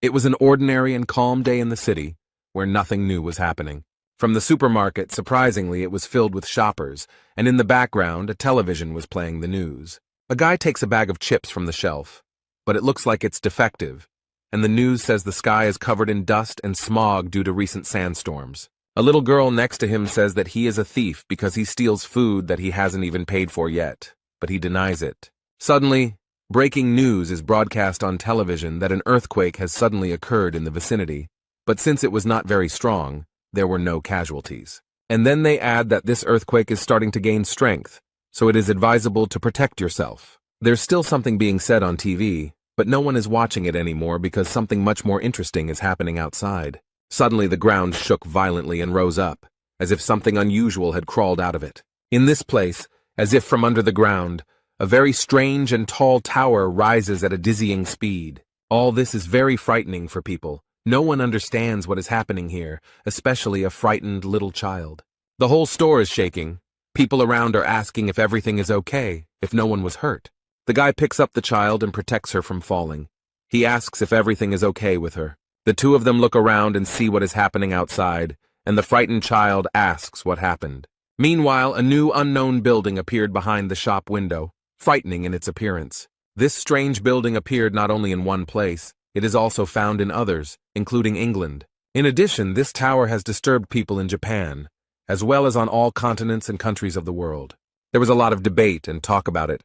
It was an ordinary and calm day in the city, where nothing new was happening. From the supermarket, surprisingly, it was filled with shoppers, and in the background, a television was playing the news. A guy takes a bag of chips from the shelf, but it looks like it's defective, and the news says the sky is covered in dust and smog due to recent sandstorms. A little girl next to him says that he is a thief because he steals food that he hasn't even paid for yet, but he denies it. Suddenly, breaking news is broadcast on television that an earthquake has suddenly occurred in the vicinity, but since it was not very strong, there were no casualties. And then they add that this earthquake is starting to gain strength, so it is advisable to protect yourself. There's still something being said on TV, but no one is watching it anymore because something much more interesting is happening outside. Suddenly the ground shook violently and rose up, as if something unusual had crawled out of it. In this place, as if from under the ground, a very strange and tall tower rises at a dizzying speed. All this is very frightening for people. No one understands what is happening here, especially a frightened little child. The whole store is shaking. People around are asking if everything is okay, if no one was hurt. The guy picks up the child and protects her from falling. He asks if everything is okay with her. The two of them look around and see what is happening outside, and the frightened child asks what happened. Meanwhile, a new unknown building appeared behind the shop window, frightening in its appearance. This strange building appeared not only in one place, it is also found in others, including England. In addition, this tower has disturbed people in Japan, as well as on all continents and countries of the world. There was a lot of debate and talk about it,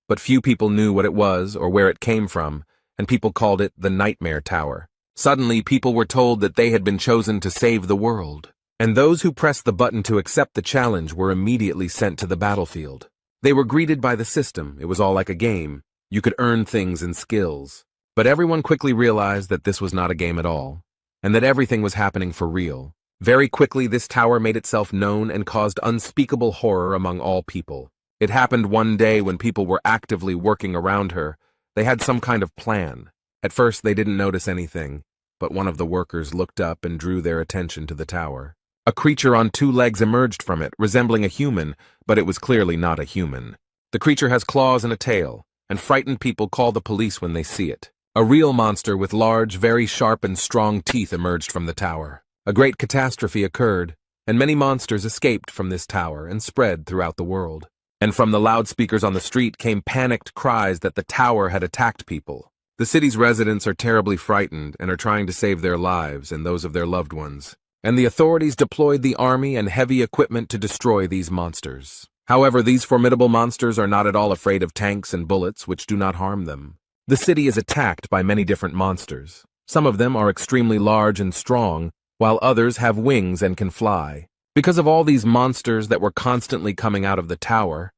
but few people knew what it was or where it came from, and people called it the Nightmare Tower. Suddenly, people were told that they had been chosen to save the world, and those who pressed the button to accept the challenge were immediately sent to the battlefield. They were greeted by the system. It was all like a game. You could earn things and skills. But everyone quickly realized that this was not a game at all, and that everything was happening for real. Very quickly, this tower made itself known and caused unspeakable horror among all people. It happened one day when people were actively working around her. They had some kind of plan. At first, they didn't notice anything, but one of the workers looked up and drew their attention to the tower. A creature on two legs emerged from it, resembling a human, but it was clearly not a human. The creature has claws and a tail, and frightened people call the police when they see it. A real monster with large, very sharp and strong teeth emerged from the tower. A great catastrophe occurred, and many monsters escaped from this tower and spread throughout the world. And from the loudspeakers on the street came panicked cries that the tower had attacked people. The city's residents are terribly frightened and are trying to save their lives and those of their loved ones. And the authorities deployed the army and heavy equipment to destroy these monsters. However, these formidable monsters are not at all afraid of tanks and bullets, which do not harm them. The city is attacked by many different monsters. Some of them are extremely large and strong, while others have wings and can fly. Because of all these monsters that were constantly coming out of the tower,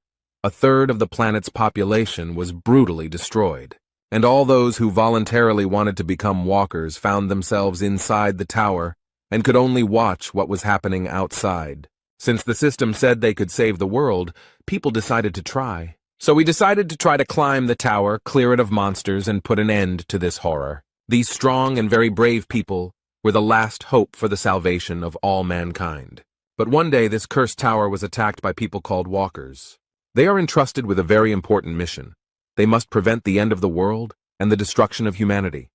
a third of the planet's population was brutally destroyed. And all those who voluntarily wanted to become walkers found themselves inside the tower and could only watch what was happening outside. Since the system said they could save the world, people decided to try. So we decided to try to climb the tower, clear it of monsters, and put an end to this horror. These strong and very brave people were the last hope for the salvation of all mankind. But one day this cursed tower was attacked by people called walkers. They are entrusted with a very important mission. They must prevent the end of the world and the destruction of humanity.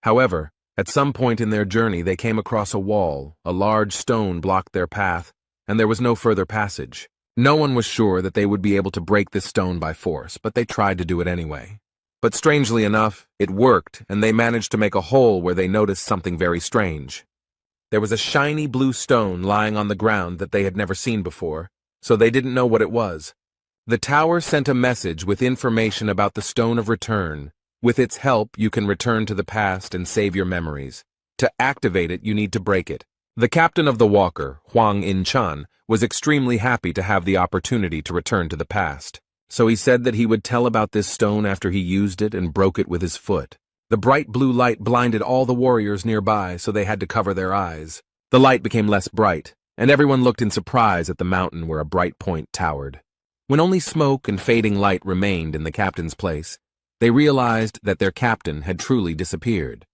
However, at some point in their journey they came across a wall. A large stone blocked their path, and there was no further passage. No one was sure that they would be able to break this stone by force, but they tried to do it anyway. But strangely enough, it worked, and they managed to make a hole where they noticed something very strange. There was a shiny blue stone lying on the ground that they had never seen before, so they didn't know what it was. The tower sent a message with information about the Stone of Return. With its help, you can return to the past and save your memories. To activate it, you need to break it. The captain of the Walker, Huang In-chan, was extremely happy to have the opportunity to return to the past. So he said that he would tell about this stone after he used it and broke it with his foot. The bright blue light blinded all the warriors nearby, so they had to cover their eyes. The light became less bright, and everyone looked in surprise at the mountain where a bright point towered. When only smoke and fading light remained in the captain's place, they realized that their captain had truly disappeared.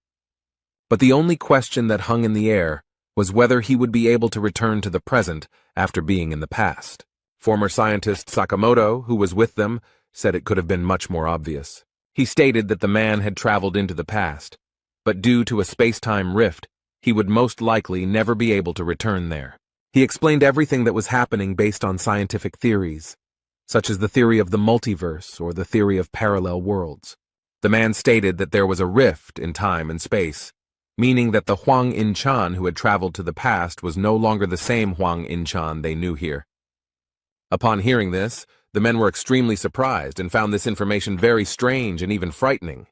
But the only question that hung in the air was whether he would be able to return to the present after being in the past. Former scientist Sakamoto, who was with them, said it could have been much more obvious. He stated that the man had traveled into the past, but due to a space-time rift, he would most likely never be able to return there. He explained everything that was happening based on scientific theories, such as the theory of the multiverse or the theory of parallel worlds. The man stated that there was a rift in time and space, meaning that the Huang In-chan who had traveled to the past was no longer the same Huang In-chan they knew here. Upon hearing this, the men were extremely surprised and found this information very strange and even frightening.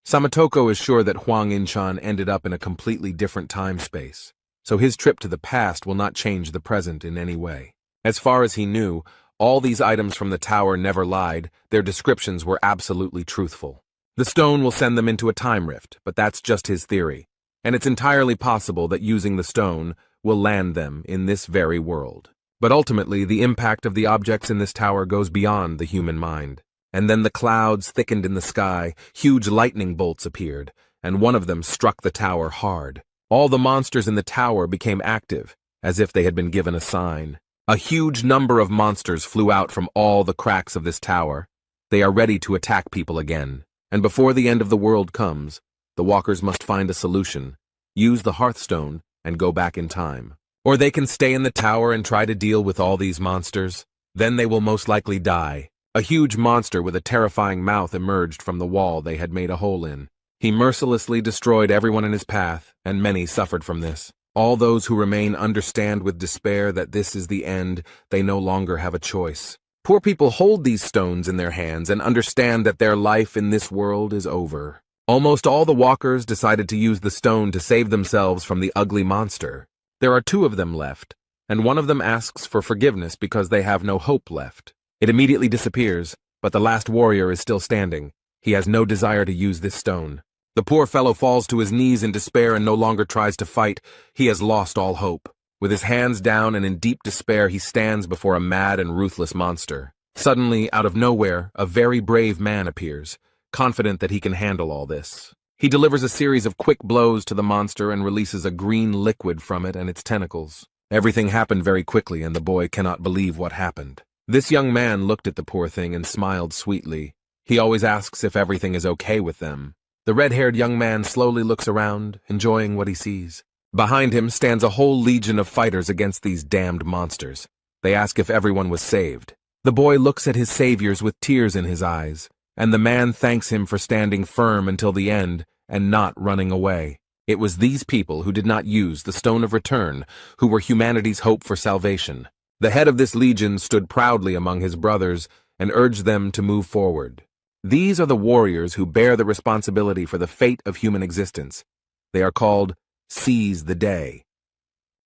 Samatoko is sure that Huang In-chan ended up in a completely different time-space, so his trip to the past will not change the present in any way. As far as he knew, all these items from the tower never lied, their descriptions were absolutely truthful. The stone will send them into a time rift, but that's just his theory, and it's entirely possible that using the stone will land them in this very world. But ultimately, the impact of the objects in this tower goes beyond the human mind. And then the clouds thickened in the sky, huge lightning bolts appeared, and one of them struck the tower hard. All the monsters in the tower became active, as if they had been given a sign. A huge number of monsters flew out from all the cracks of this tower. They are ready to attack people again. And before the end of the world comes, the walkers must find a solution, use the Hearthstone, and go back in time. Or they can stay in the tower and try to deal with all these monsters. Then they will most likely die. A huge monster with a terrifying mouth emerged from the wall they had made a hole in. He mercilessly destroyed everyone in his path, and many suffered from this. All those who remain understand with despair that this is the end. They no longer have a choice. Poor people hold these stones in their hands and understand that their life in this world is over. Almost all the walkers decided to use the stone to save themselves from the ugly monster. There are 2 of them left, and one of them asks for forgiveness because they have no hope left. It immediately disappears, but the last warrior is still standing. He has no desire to use this stone. The poor fellow falls to his knees in despair and no longer tries to fight. He has lost all hope. With his hands down and in deep despair, he stands before a mad and ruthless monster. Suddenly, out of nowhere, a very brave man appears, confident that he can handle all this. He delivers a series of quick blows to the monster and releases a green liquid from it and its tentacles. Everything happened very quickly, and the boy cannot believe what happened. This young man looked at the poor thing and smiled sweetly. He always asks if everything is okay with them. The red-haired young man slowly looks around, enjoying what he sees. Behind him stands a whole legion of fighters against these damned monsters. They ask if everyone was saved. The boy looks at his saviors with tears in his eyes, and the man thanks him for standing firm until the end and not running away. It was these people who did not use the Stone of Return, who were humanity's hope for salvation. The head of this legion stood proudly among his brothers and urged them to move forward. These are the warriors who bear the responsibility for the fate of human existence. They are called Seize the Day.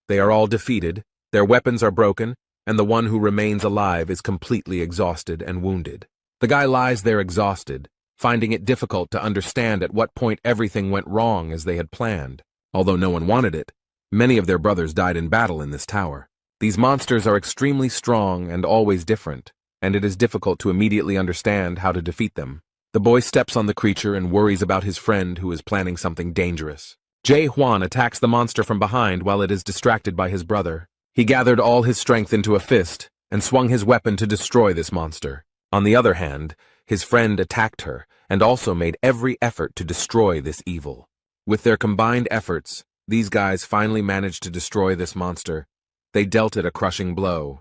They are all defeated, their weapons are broken, and the one who remains alive is completely exhausted and wounded. The guy lies there exhausted, finding it difficult to understand at what point everything went wrong as they had planned. Although no one wanted it, many of their brothers died in battle in this tower. These monsters are extremely strong and always different, and it is difficult to immediately understand how to defeat them. The boy steps on the creature and worries about his friend who is planning something dangerous. Jae Hwan attacks the monster from behind while it is distracted by his brother. He gathered all his strength into a fist and swung his weapon to destroy this monster. On the other hand, his friend attacked her and also made every effort to destroy this evil. With their combined efforts, these guys finally managed to destroy this monster. They dealt it a crushing blow.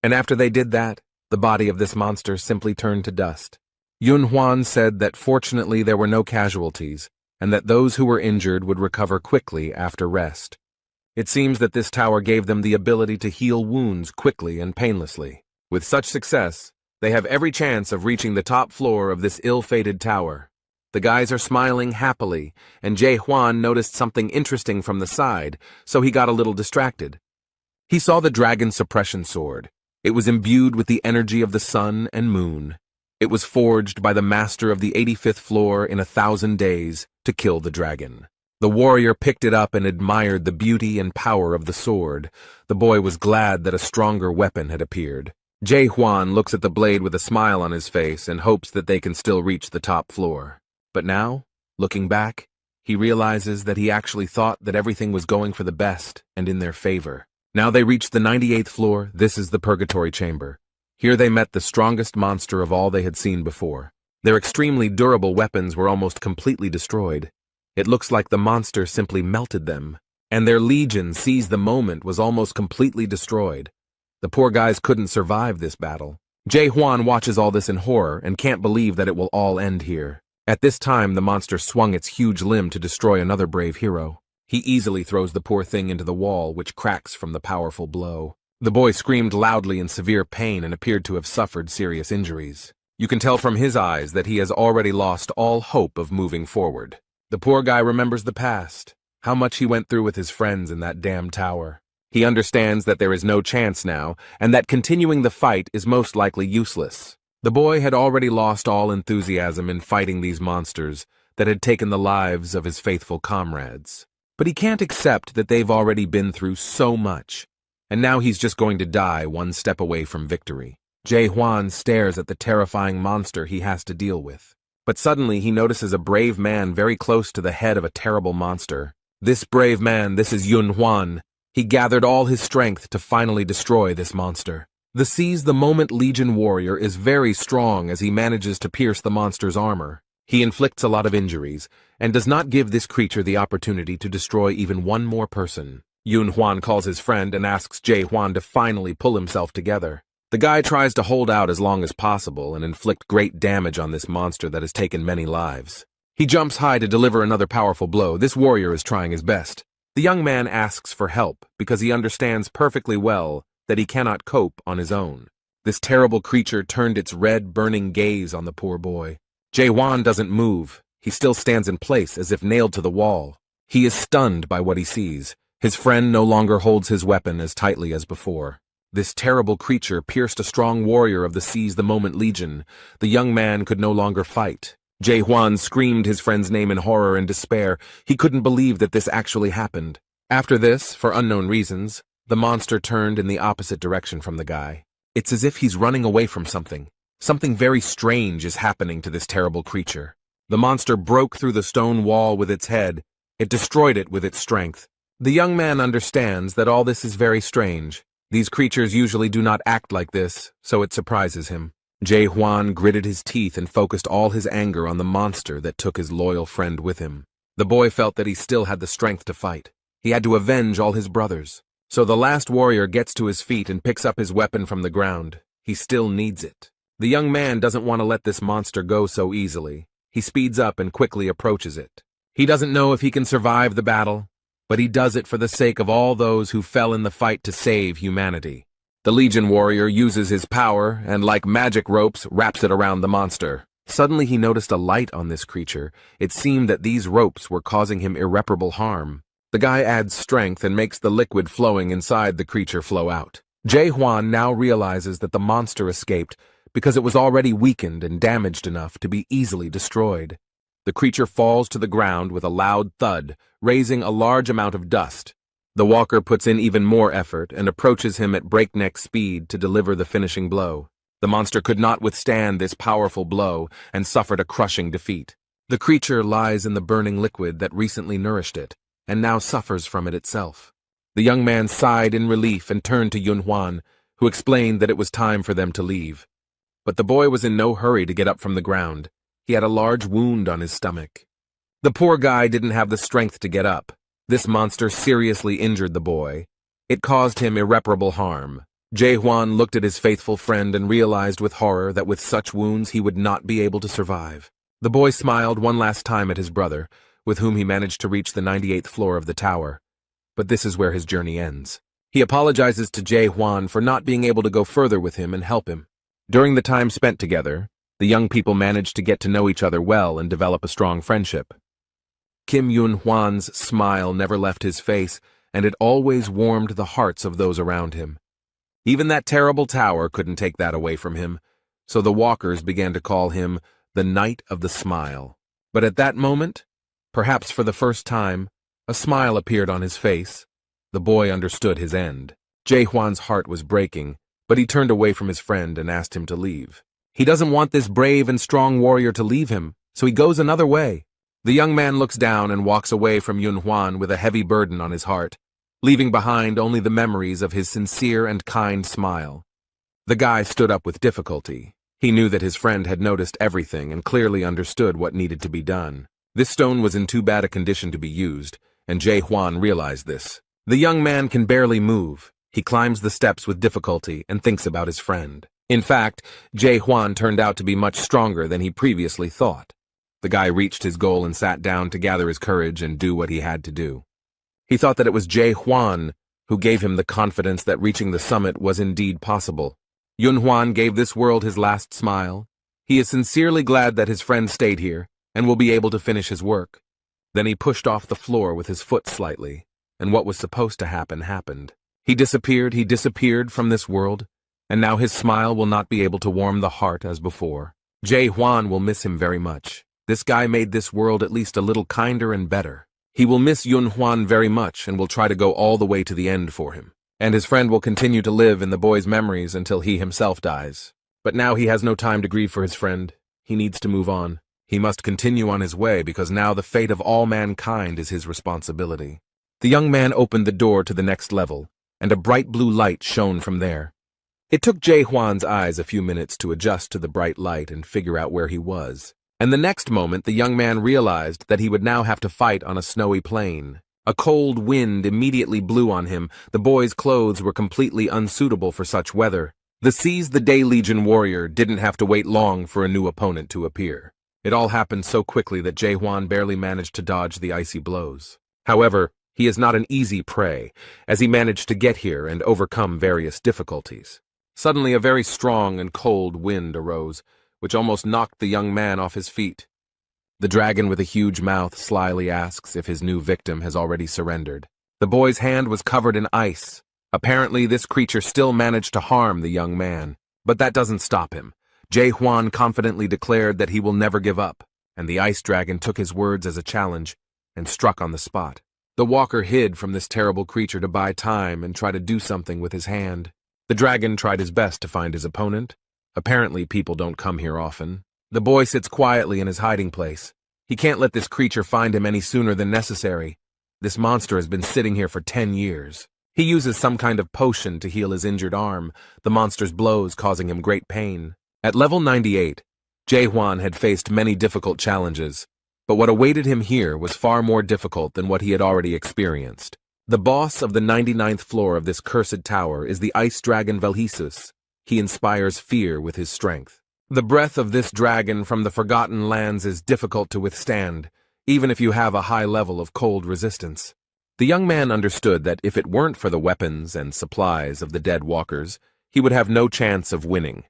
And after they did that, the body of this monster simply turned to dust. Yun Hwan said that fortunately there were no casualties, and that those who were injured would recover quickly after rest. It seems that this tower gave them the ability to heal wounds quickly and painlessly. With such success, they have every chance of reaching the top floor of this ill-fated tower. The guys are smiling happily, and Jae Hwan noticed something interesting from the side, so he got a little distracted. He saw the dragon suppression sword. It was imbued with the energy of the sun and moon. It was forged by the master of the 85th floor in 1,000 days to kill the dragon. The warrior picked it up and admired the beauty and power of the sword. The boy was glad that a stronger weapon had appeared. Jae Hwan looks at the blade with a smile on his face and hopes that they can still reach the top floor. But now, looking back, he realizes that he actually thought that everything was going for the best and in their favor. Now they reached the 98th floor. This is the Purgatory Chamber. Here they met the strongest monster of all they had seen before. Their extremely durable weapons were almost completely destroyed. It looks like the monster simply melted them, and their legion seized the moment was almost completely destroyed. The poor guys couldn't survive this battle. Jae-hwan watches all this in horror and can't believe that it will all end here. At this time, the monster swung its huge limb to destroy another brave hero. He easily throws the poor thing into the wall, which cracks from the powerful blow. The boy screamed loudly in severe pain and appeared to have suffered serious injuries. You can tell from his eyes that he has already lost all hope of moving forward. The poor guy remembers the past, how much he went through with his friends in that damn tower. He understands that there is no chance now, and that continuing the fight is most likely useless. The boy had already lost all enthusiasm in fighting these monsters that had taken the lives of his faithful comrades. But he can't accept that they've already been through so much, and now he's just going to die one step away from victory. Jae-hwan stares at the terrifying monster he has to deal with. But suddenly he notices a brave man very close to the head of a terrible monster. This brave man, this is Yun-hwan. He gathered all his strength to finally destroy this monster. The Seize the Moment Legion warrior is very strong as he manages to pierce the monster's armor. He inflicts a lot of injuries, and does not give this creature the opportunity to destroy even one more person. Yun-hwan calls his friend and asks Jae-hwan to finally pull himself together. The guy tries to hold out as long as possible and inflict great damage on this monster that has taken many lives. He jumps high to deliver another powerful blow. This warrior is trying his best. The young man asks for help because he understands perfectly well that he cannot cope on his own. This terrible creature turned its red, burning gaze on the poor boy. Jae-hwan doesn't move. He still stands in place as if nailed to the wall. He is stunned by what he sees. His friend no longer holds his weapon as tightly as before. This terrible creature pierced a strong warrior of the Seize the Moment Legion. The young man could no longer fight. Jae-hwan screamed his friend's name in horror and despair. He couldn't believe that this actually happened. After this, for unknown reasons, the monster turned in the opposite direction from the guy. It's as if he's running away from something. Something very strange is happening to this terrible creature. The monster broke through the stone wall with its head. It destroyed it with its strength. The young man understands that all this is very strange. These creatures usually do not act like this, so it surprises him. Jae-hwan gritted his teeth and focused all his anger on the monster that took his loyal friend with him. The boy felt that he still had the strength to fight. He had to avenge all his brothers. So the last warrior gets to his feet and picks up his weapon from the ground. He still needs it. The young man doesn't want to let this monster go so easily. He speeds up and quickly approaches it. He doesn't know if he can survive the battle, but he does it for the sake of all those who fell in the fight to save humanity. The Legion warrior uses his power and, like magic ropes, wraps it around the monster. Suddenly he noticed a light on this creature. It seemed that these ropes were causing him irreparable harm. The guy adds strength and makes the liquid flowing inside the creature flow out. Jae-hwan now realizes that the monster escaped because it was already weakened and damaged enough to be easily destroyed. The creature falls to the ground with a loud thud, raising a large amount of dust. The walker puts in even more effort and approaches him at breakneck speed to deliver the finishing blow. The monster could not withstand this powerful blow and suffered a crushing defeat. The creature lies in the burning liquid that recently nourished it, and now suffers from it itself. The young man sighed in relief and turned to Yun-hwan, who explained that it was time for them to leave. But the boy was in no hurry to get up from the ground. He had a large wound on his stomach. The poor guy didn't have the strength to get up. This monster seriously injured the boy. It caused him irreparable harm. Jae-hwan looked at his faithful friend and realized with horror that with such wounds he would not be able to survive. The boy smiled one last time at his brother, with whom he managed to reach the 98th floor of the tower. But this is where his journey ends. He apologizes to Jae-hwan for not being able to go further with him and help him. During the time spent together, the young people managed to get to know each other well and develop a strong friendship. Kim Yun-hwan's smile never left his face, and it always warmed the hearts of those around him. Even that terrible tower couldn't take that away from him, so the walkers began to call him the Knight of the Smile. But at that moment, perhaps for the first time, a smile appeared on his face. The boy understood his end. Jae-hwan's heart was breaking, but he turned away from his friend and asked him to leave. He doesn't want this brave and strong warrior to leave him, so he goes another way. The young man looks down and walks away from Yun-hwan with a heavy burden on his heart, leaving behind only the memories of his sincere and kind smile. The guy stood up with difficulty. He knew that his friend had noticed everything and clearly understood what needed to be done. This stone was in too bad a condition to be used, and Jae Hwan realized this. The young man can barely move. He climbs the steps with difficulty and thinks about his friend. In fact, Jae Hwan turned out to be much stronger than he previously thought. The guy reached his goal and sat down to gather his courage and do what he had to do. He thought that it was Jae Hwan who gave him the confidence that reaching the summit was indeed possible. Yun Hwan gave this world his last smile. He is sincerely glad that his friend stayed here and will be able to finish his work. Then he pushed off the floor with his foot slightly, and what was supposed to happen happened. He disappeared from this world, and now his smile will not be able to warm the heart as before. Jae Hwan will miss him very much. This guy made this world at least a little kinder and better. He will miss Yun Hwan very much and will try to go all the way to the end for him. And his friend will continue to live in the boy's memories until he himself dies. But now he has no time to grieve for his friend. He needs to move on. He must continue on his way because now the fate of all mankind is his responsibility. The young man opened the door to the next level, and a bright blue light shone from there. It took Jae Hwan's eyes a few minutes to adjust to the bright light and figure out where he was. And the next moment, the young man realized that he would now have to fight on a snowy plain. A cold wind immediately blew on him. The boy's clothes were completely unsuitable for such weather. The Seize the Day Legion warrior didn't have to wait long for a new opponent to appear. It all happened so quickly that Jae Hwan barely managed to dodge the icy blows. However, he is not an easy prey, as he managed to get here and overcome various difficulties. Suddenly a very strong and cold wind arose, which almost knocked the young man off his feet. The dragon with a huge mouth slyly asks if his new victim has already surrendered. The boy's hand was covered in ice. Apparently, this creature still managed to harm the young man. But that doesn't stop him. Jae Hwan confidently declared that he will never give up, and the ice dragon took his words as a challenge and struck on the spot. The walker hid from this terrible creature to buy time and try to do something with his hand. The dragon tried his best to find his opponent. Apparently, people don't come here often. The boy sits quietly in his hiding place. He can't let this creature find him any sooner than necessary. This monster has been sitting here for 10 years. He uses some kind of potion to heal his injured arm, the monster's blows causing him great pain. At level 98, Jae Hwan had faced many difficult challenges, but what awaited him here was far more difficult than what he had already experienced. The boss of the 99th floor of this cursed tower is the ice dragon Velhisus. He inspires fear with his strength. The breath of this dragon from the Forgotten Lands is difficult to withstand, even if you have a high level of cold resistance. The young man understood that if it weren't for the weapons and supplies of the dead walkers, he would have no chance of winning.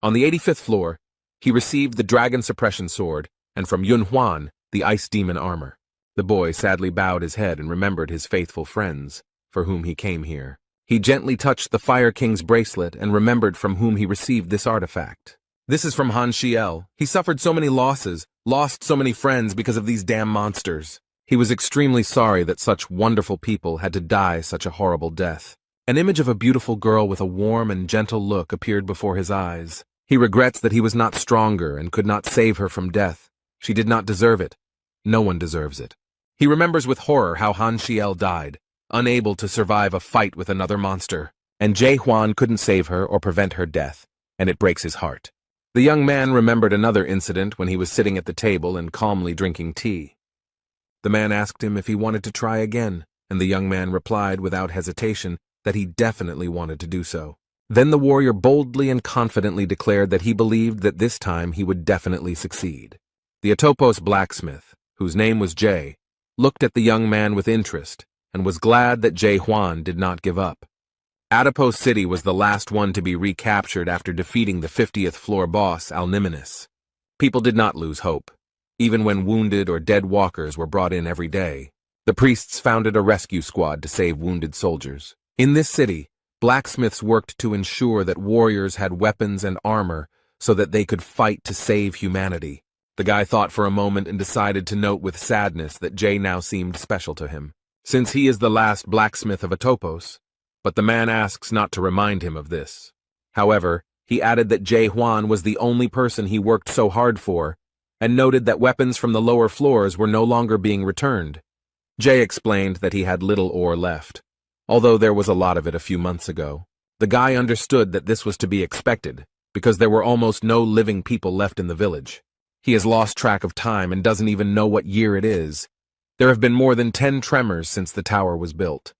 On the 85th floor, he received the dragon suppression sword, and from Yun Hwan, the ice demon armor. The boy sadly bowed his head and remembered his faithful friends, for whom he came here. He gently touched the Fire King's bracelet and remembered from whom he received this artifact. This is from Han Shiel. He suffered so many losses, lost so many friends because of these damn monsters. He was extremely sorry that such wonderful people had to die such a horrible death. An image of a beautiful girl with a warm and gentle look appeared before his eyes. He regrets that he was not stronger and could not save her from death. She did not deserve it. No one deserves it. He remembers with horror how Han Shiel died, unable to survive a fight with another monster, and Jae Hwan couldn't save her or prevent her death, and it breaks his heart. The young man remembered another incident when he was sitting at the table and calmly drinking tea. The man asked him if he wanted to try again, and the young man replied without hesitation that he definitely wanted to do so. Then the warrior boldly and confidently declared that he believed that this time he would definitely succeed. The Atopos blacksmith, whose name was Jae, looked at the young man with interest and was glad that Jae Hwan did not give up. Adipose City was the last one to be recaptured after defeating the 50th floor boss, Alniminus. People did not lose hope. Even when wounded or dead walkers were brought in every day, the priests founded a rescue squad to save wounded soldiers. In this city, blacksmiths worked to ensure that warriors had weapons and armor so that they could fight to save humanity. The guy thought for a moment and decided to note with sadness that Jae now seemed special to him, since he is the last blacksmith of Atopos. But the man asks not to remind him of this. However, he added that Jae Hwan was the only person he worked so hard for, and noted that weapons from the lower floors were no longer being returned. Jae explained that he had little ore left, although there was a lot of it a few months ago. The guy understood that this was to be expected, because there were almost no living people left in the village. He has lost track of time and doesn't even know what year it is. There have been more than 10 tremors since the tower was built.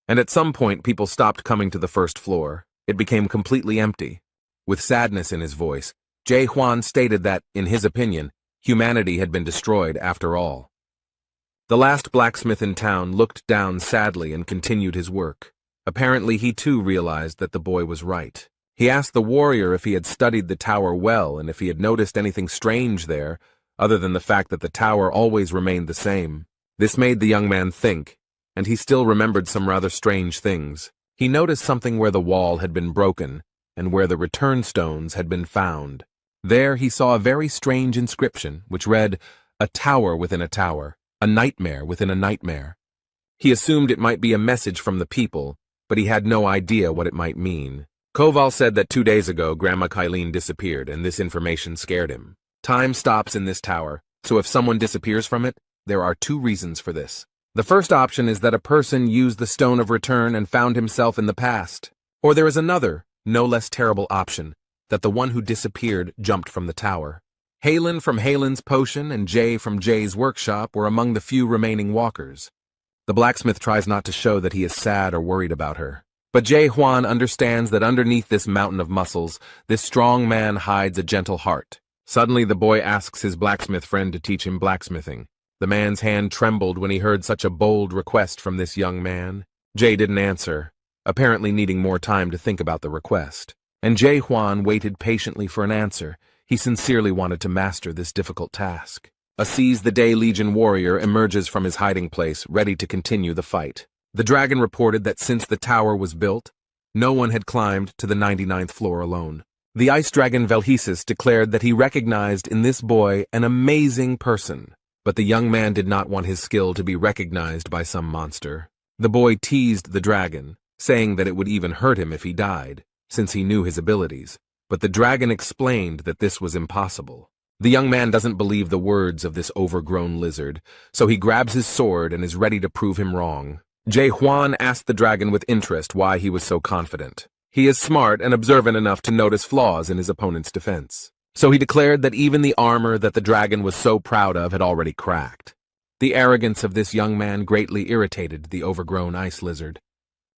And at some point, people stopped coming to the first floor. It became completely empty. With sadness in his voice, Jae Hwan stated that, in his opinion, humanity had been destroyed after all. The last blacksmith in town looked down sadly and continued his work. Apparently, he too realized that the boy was right. He asked the warrior if he had studied the tower well and if he had noticed anything strange there, other than the fact that the tower always remained the same. This made the young man think, and he still remembered some rather strange things. He noticed something where the wall had been broken and where the return stones had been found. There he saw a very strange inscription which read, "A tower within a tower, a nightmare within a nightmare." He assumed it might be a message from the people, but he had no idea what it might mean. Koval said that 2 days ago Grandma Kylene disappeared, and this information scared him. Time stops in this tower, so if someone disappears from it, there are 2 reasons for this. The first option is that a person used the Stone of Return and found himself in the past. Or there is another, no less terrible option, that the one who disappeared jumped from the tower. Halen from Halen's potion and Jay from Jay's workshop were among the few remaining walkers. The blacksmith tries not to show that he is sad or worried about her. But Jae Hwan understands that underneath this mountain of muscles, this strong man hides a gentle heart. Suddenly the boy asks his blacksmith friend to teach him blacksmithing. The man's hand trembled when he heard such a bold request from this young man. Jay didn't answer, apparently needing more time to think about the request. And Jae Hwan waited patiently for an answer. He sincerely wanted to master this difficult task. A Seize-the-Day Legion warrior emerges from his hiding place, ready to continue the fight. The dragon reported that since the tower was built, no one had climbed to the 99th floor alone. The ice dragon Velhesis declared that he recognized in this boy an amazing person, but the young man did not want his skill to be recognized by some monster. The boy teased the dragon, saying that it would even hurt him if he died, since he knew his abilities, but the dragon explained that this was impossible. The young man doesn't believe the words of this overgrown lizard, so he grabs his sword and is ready to prove him wrong. Jae Hwan asked the dragon with interest why he was so confident. He is smart and observant enough to notice flaws in his opponent's defense. So he declared that even the armor that the dragon was so proud of had already cracked. The arrogance of this young man greatly irritated the overgrown ice lizard.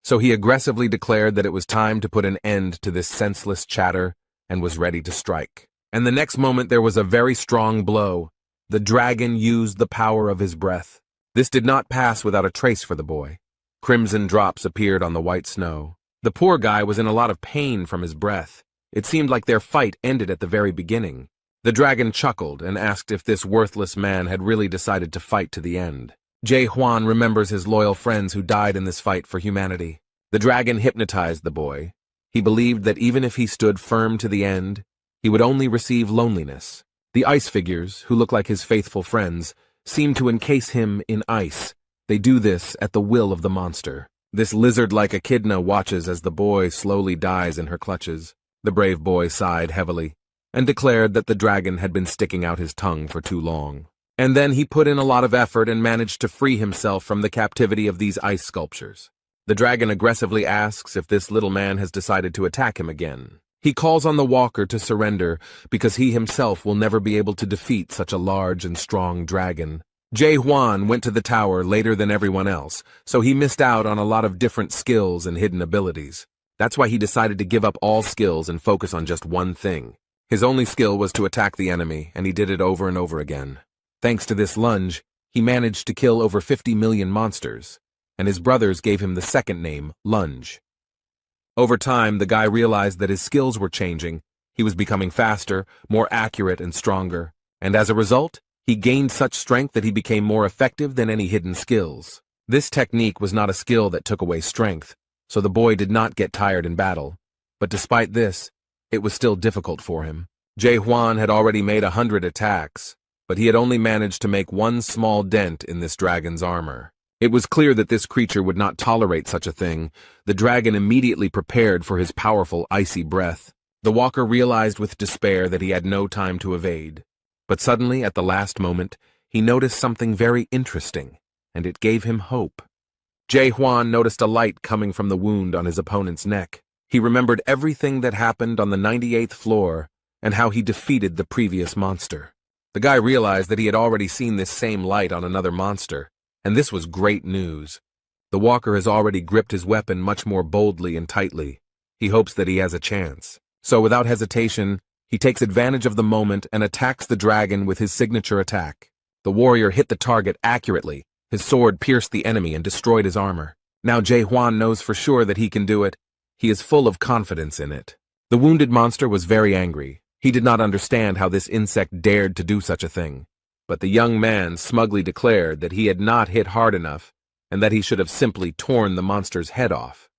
So he aggressively declared that it was time to put an end to this senseless chatter and was ready to strike. And the next moment there was a very strong blow. The dragon used the power of his breath. This did not pass without a trace for the boy. Crimson drops appeared on the white snow. The poor guy was in a lot of pain from his breath. It seemed like their fight ended at the very beginning. The dragon chuckled and asked if this worthless man had really decided to fight to the end. Jae Hwan remembers his loyal friends who died in this fight for humanity. The dragon hypnotized the boy. He believed that even if he stood firm to the end, he would only receive loneliness. The ice figures, who look like his faithful friends, seem to encase him in ice. They do this at the will of the monster. This lizard-like echidna watches as the boy slowly dies in her clutches. The brave boy sighed heavily and declared that the dragon had been sticking out his tongue for too long. And then he put in a lot of effort and managed to free himself from the captivity of these ice sculptures. The dragon aggressively asks if this little man has decided to attack him again. He calls on the walker to surrender because he himself will never be able to defeat such a large and strong dragon. Jae Hwan went to the tower later than everyone else, so he missed out on a lot of different skills and hidden abilities. That's why he decided to give up all skills and focus on just one thing. His only skill was to attack the enemy, and he did it over and over again. Thanks to this lunge, he managed to kill over 50 million monsters, and his brothers gave him the second name, Lunge. Over time, the guy realized that his skills were changing. He was becoming faster, more accurate, and stronger. And as a result, he gained such strength that he became more effective than any hidden skills. This technique was not a skill that took away strength, so the boy did not get tired in battle. But despite this, it was still difficult for him. Jae Hwan had already made 100 attacks, but he had only managed to make one small dent in this dragon's armor. It was clear that this creature would not tolerate such a thing. The dragon immediately prepared for his powerful, icy breath. The walker realized with despair that he had no time to evade. But suddenly, at the last moment, he noticed something very interesting, and it gave him hope. Jae Hwan noticed a light coming from the wound on his opponent's neck. He remembered everything that happened on the 98th floor and how he defeated the previous monster. The guy realized that he had already seen this same light on another monster, and this was great news. The walker has already gripped his weapon much more boldly and tightly. He hopes that he has a chance. So without hesitation, he takes advantage of the moment and attacks the dragon with his signature attack. The warrior hit the target accurately. His sword pierced the enemy and destroyed his armor. Now Jae-hwan knows for sure that he can do it. He is full of confidence in it. The wounded monster was very angry. He did not understand how this insect dared to do such a thing. But the young man smugly declared that he had not hit hard enough and that he should have simply torn the monster's head off.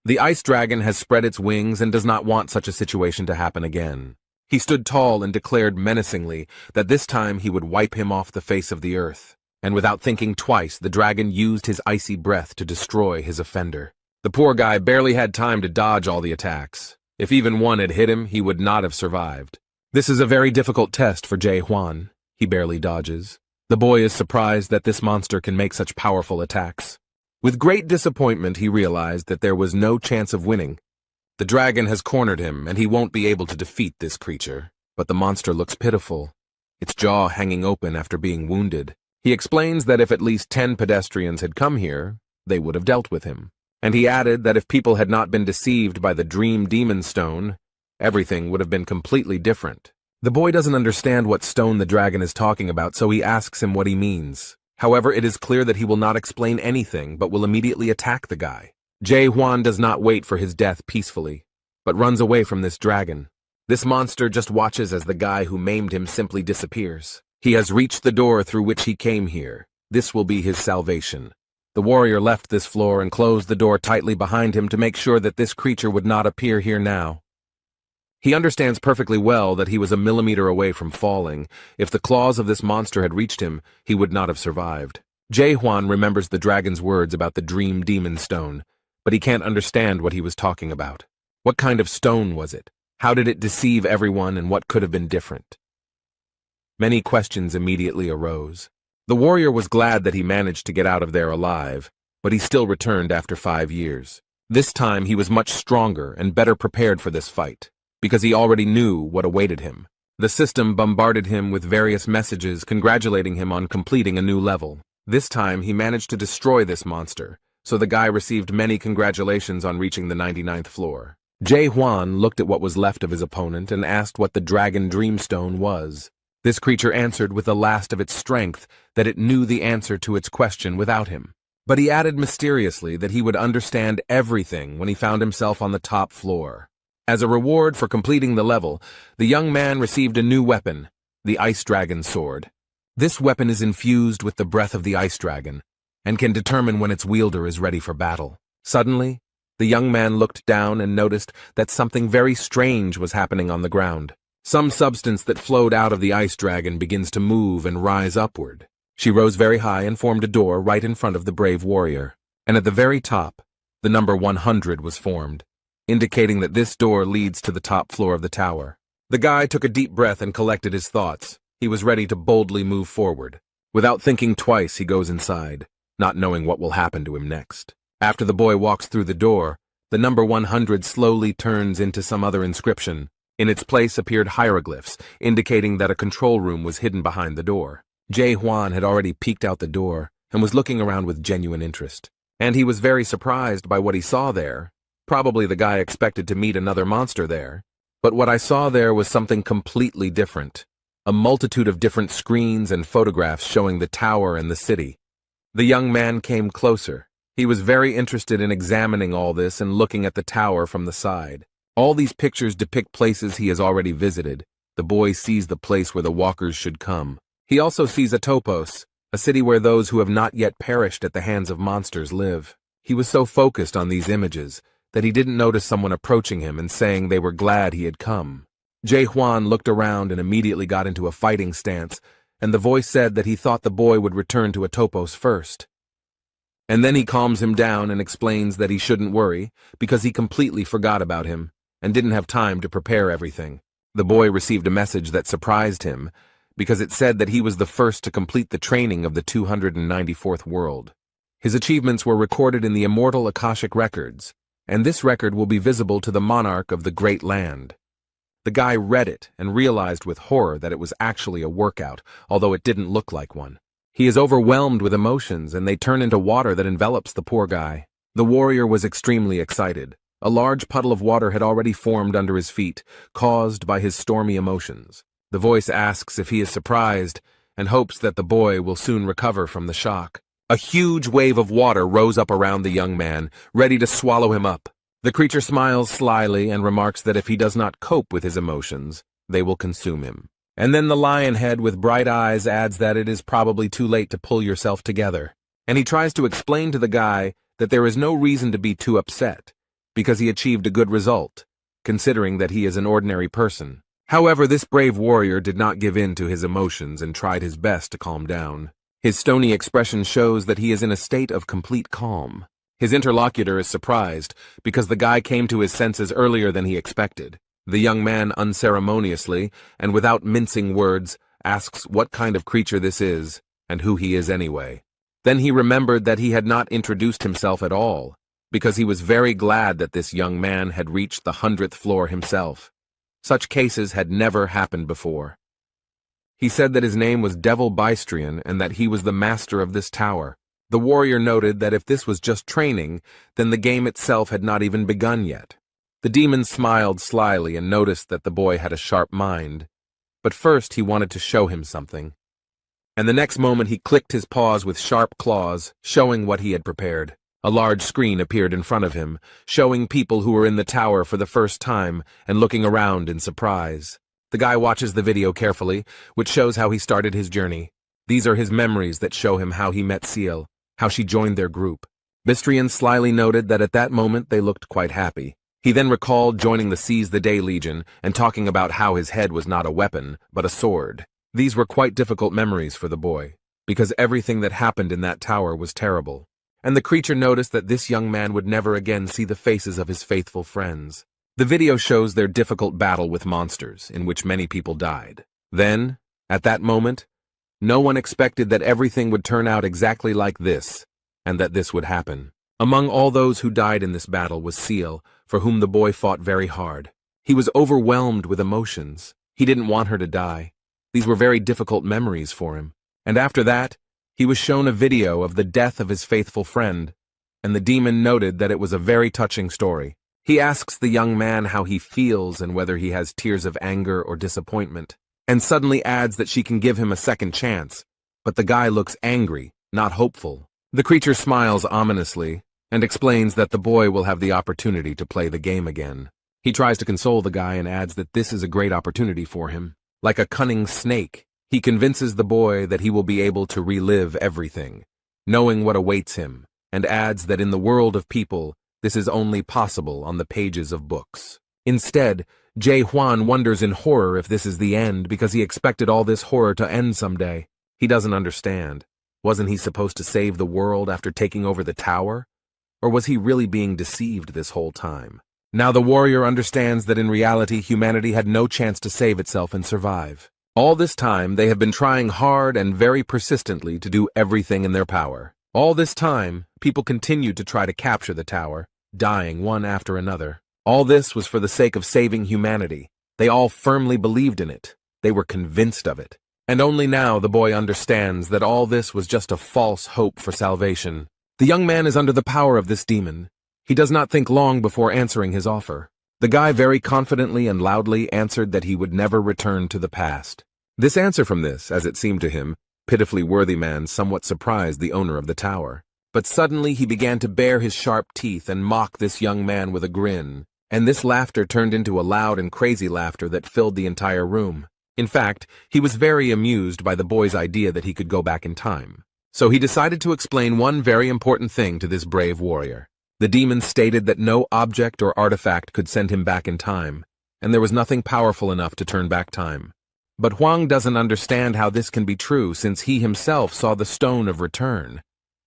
The ice dragon has spread its wings and does not want such a situation to happen again. He stood tall and declared menacingly that this time he would wipe him off the face of the earth. And without thinking twice, the dragon used his icy breath to destroy his offender. The poor guy barely had time to dodge all the attacks. If even one had hit him, he would not have survived. This is a very difficult test for Jae-hwan. He barely dodges. The boy is surprised that this monster can make such powerful attacks. With great disappointment, he realized that there was no chance of winning. The dragon has cornered him, and he won't be able to defeat this creature. But the monster looks pitiful, its jaw hanging open after being wounded. He explains that if at least 10 pedestrians had come here, they would have dealt with him. And he added that if people had not been deceived by the Dream Demon Stone, everything would have been completely different. The boy doesn't understand what stone the dragon is talking about, so he asks him what he means. However, it is clear that he will not explain anything, but will immediately attack the guy. Jae-hwan does not wait for his death peacefully, but runs away from this dragon. This monster just watches as the guy who maimed him simply disappears. He has reached the door through which he came here. This will be his salvation. The warrior left this floor and closed the door tightly behind him to make sure that this creature would not appear here now. He understands perfectly well that he was a millimeter away from falling. If the claws of this monster had reached him, he would not have survived. Jae-hwan remembers the dragon's words about the Dream Demon Stone, but he can't understand what he was talking about. What kind of stone was it? How did it deceive everyone, and what could have been different? Many questions immediately arose. The warrior was glad that he managed to get out of there alive, but he still returned after 5 years. This time he was much stronger and better prepared for this fight, because he already knew what awaited him. The system bombarded him with various messages congratulating him on completing a new level. This time he managed to destroy this monster, so the guy received many congratulations on reaching the 99th floor. Jae-hwan looked at what was left of his opponent and asked what the Dragon Dreamstone was. This creature answered with the last of its strength that it knew the answer to its question without him. But he added mysteriously that he would understand everything when he found himself on the top floor. As a reward for completing the level, the young man received a new weapon, the Ice Dragon Sword. This weapon is infused with the breath of the Ice Dragon, and can determine when its wielder is ready for battle. Suddenly, the young man looked down and noticed that something very strange was happening on the ground. Some substance that flowed out of the ice dragon begins to move and rise upward. She rose very high and formed a door right in front of the brave warrior. And at the very top, the number 100 was formed, indicating that this door leads to the top floor of the tower. The guy took a deep breath and collected his thoughts. He was ready to boldly move forward. Without thinking twice, he goes inside, not knowing what will happen to him next. After the boy walks through the door, the number 100 slowly turns into some other inscription. In its place appeared hieroglyphs, indicating that a control room was hidden behind the door. Jae-hwan had already peeked out the door and was looking around with genuine interest. And he was very surprised by what he saw there. Probably the guy expected to meet another monster there. But what I saw there was something completely different. A multitude of different screens and photographs showing the tower and the city. The young man came closer. He was very interested in examining all this and looking at the tower from the side. All these pictures depict places he has already visited. The boy sees the place where the walkers should come. He also sees a topos, a city where those who have not yet perished at the hands of monsters live. He was so focused on these images that he didn't notice someone approaching him and saying they were glad he had come. Jae-hwan looked around and immediately got into a fighting stance, and the voice said that he thought the boy would return to a topos first. And then he calms him down and explains that he shouldn't worry because he completely forgot about him and didn't have time to prepare everything. The boy received a message that surprised him because it said that he was the first to complete the training of the 294th world. His achievements were recorded in the immortal Akashic records, and this record will be visible to the monarch of the great land. The guy read it and realized with horror that it was actually a workout, although it didn't look like one. He is overwhelmed with emotions, and they turn into water that envelops the poor guy. The warrior was extremely excited. A large puddle of water had already formed under his feet, caused by his stormy emotions. The voice asks if he is surprised and hopes that the boy will soon recover from the shock. A huge wave of water rose up around the young man, ready to swallow him up. The creature smiles slyly and remarks that if he does not cope with his emotions, they will consume him. And then the lion head with bright eyes adds that it is probably too late to pull yourself together. And he tries to explain to the guy that there is no reason to be too upset, because he achieved a good result, considering that he is an ordinary person. However, this brave warrior did not give in to his emotions and tried his best to calm down. His stony expression shows that he is in a state of complete calm. His interlocutor is surprised, because the guy came to his senses earlier than he expected. The young man unceremoniously, and without mincing words, asks what kind of creature this is, and who he is anyway. Then he remembered that he had not introduced himself at all, because he was very glad that this young man had reached the 100th floor himself. Such cases had never happened before. He said that his name was Devil Bystrian and that he was the master of this tower. The warrior noted that if this was just training, then the game itself had not even begun yet. The demon smiled slyly and noticed that the boy had a sharp mind. But first he wanted to show him something. And the next moment he clicked his paws with sharp claws, showing what he had prepared. A large screen appeared in front of him, showing people who were in the tower for the first time and looking around in surprise. The guy watches the video carefully, which shows how he started his journey. These are his memories that show him how he met Seal, how she joined their group. Bystrian slyly noted that at that moment they looked quite happy. He then recalled joining the Seize the Day Legion and talking about how his head was not a weapon, but a sword. These were quite difficult memories for the boy, because everything that happened in that tower was terrible. And the creature noticed that this young man would never again see the faces of his faithful friends. The video shows their difficult battle with monsters, in which many people died. Then, at that moment, no one expected that everything would turn out exactly like this, and that this would happen. Among all those who died in this battle was Seal, for whom the boy fought very hard. He was overwhelmed with emotions. He didn't want her to die. These were very difficult memories for him. And after that, he was shown a video of the death of his faithful friend, and the demon noted that it was a very touching story. He asks the young man how he feels and whether he has tears of anger or disappointment, and suddenly adds that she can give him a second chance, but the guy looks angry, not hopeful. The creature smiles ominously and explains that the boy will have the opportunity to play the game again. He tries to console the guy and adds that this is a great opportunity for him. Like a cunning snake, he convinces the boy that he will be able to relive everything, knowing what awaits him, and adds that in the world of people, this is only possible on the pages of books. Instead, Jae Hwan wonders in horror if this is the end because he expected all this horror to end someday. He doesn't understand. Wasn't he supposed to save the world after taking over the tower? Or was he really being deceived this whole time? Now the warrior understands that in reality humanity had no chance to save itself and survive. All this time they have been trying hard and very persistently to do everything in their power. All this time, people continued to try to capture the tower, dying one after another. All this was for the sake of saving humanity. They all firmly believed in it. They were convinced of it. And only now the boy understands that all this was just a false hope for salvation. The young man is under the power of this demon. He does not think long before answering his offer. The guy very confidently and loudly answered that he would never return to the past. This answer from this, as it seemed to him, pitifully worthy man somewhat surprised the owner of the tower. But suddenly he began to bare his sharp teeth and mock this young man with a grin, and this laughter turned into a loud and crazy laughter that filled the entire room. In fact, he was very amused by the boy's idea that he could go back in time. So he decided to explain one very important thing to this brave warrior. The demon stated that no object or artifact could send him back in time, and there was nothing powerful enough to turn back time. But Huang doesn't understand how this can be true since he himself saw the stone of return.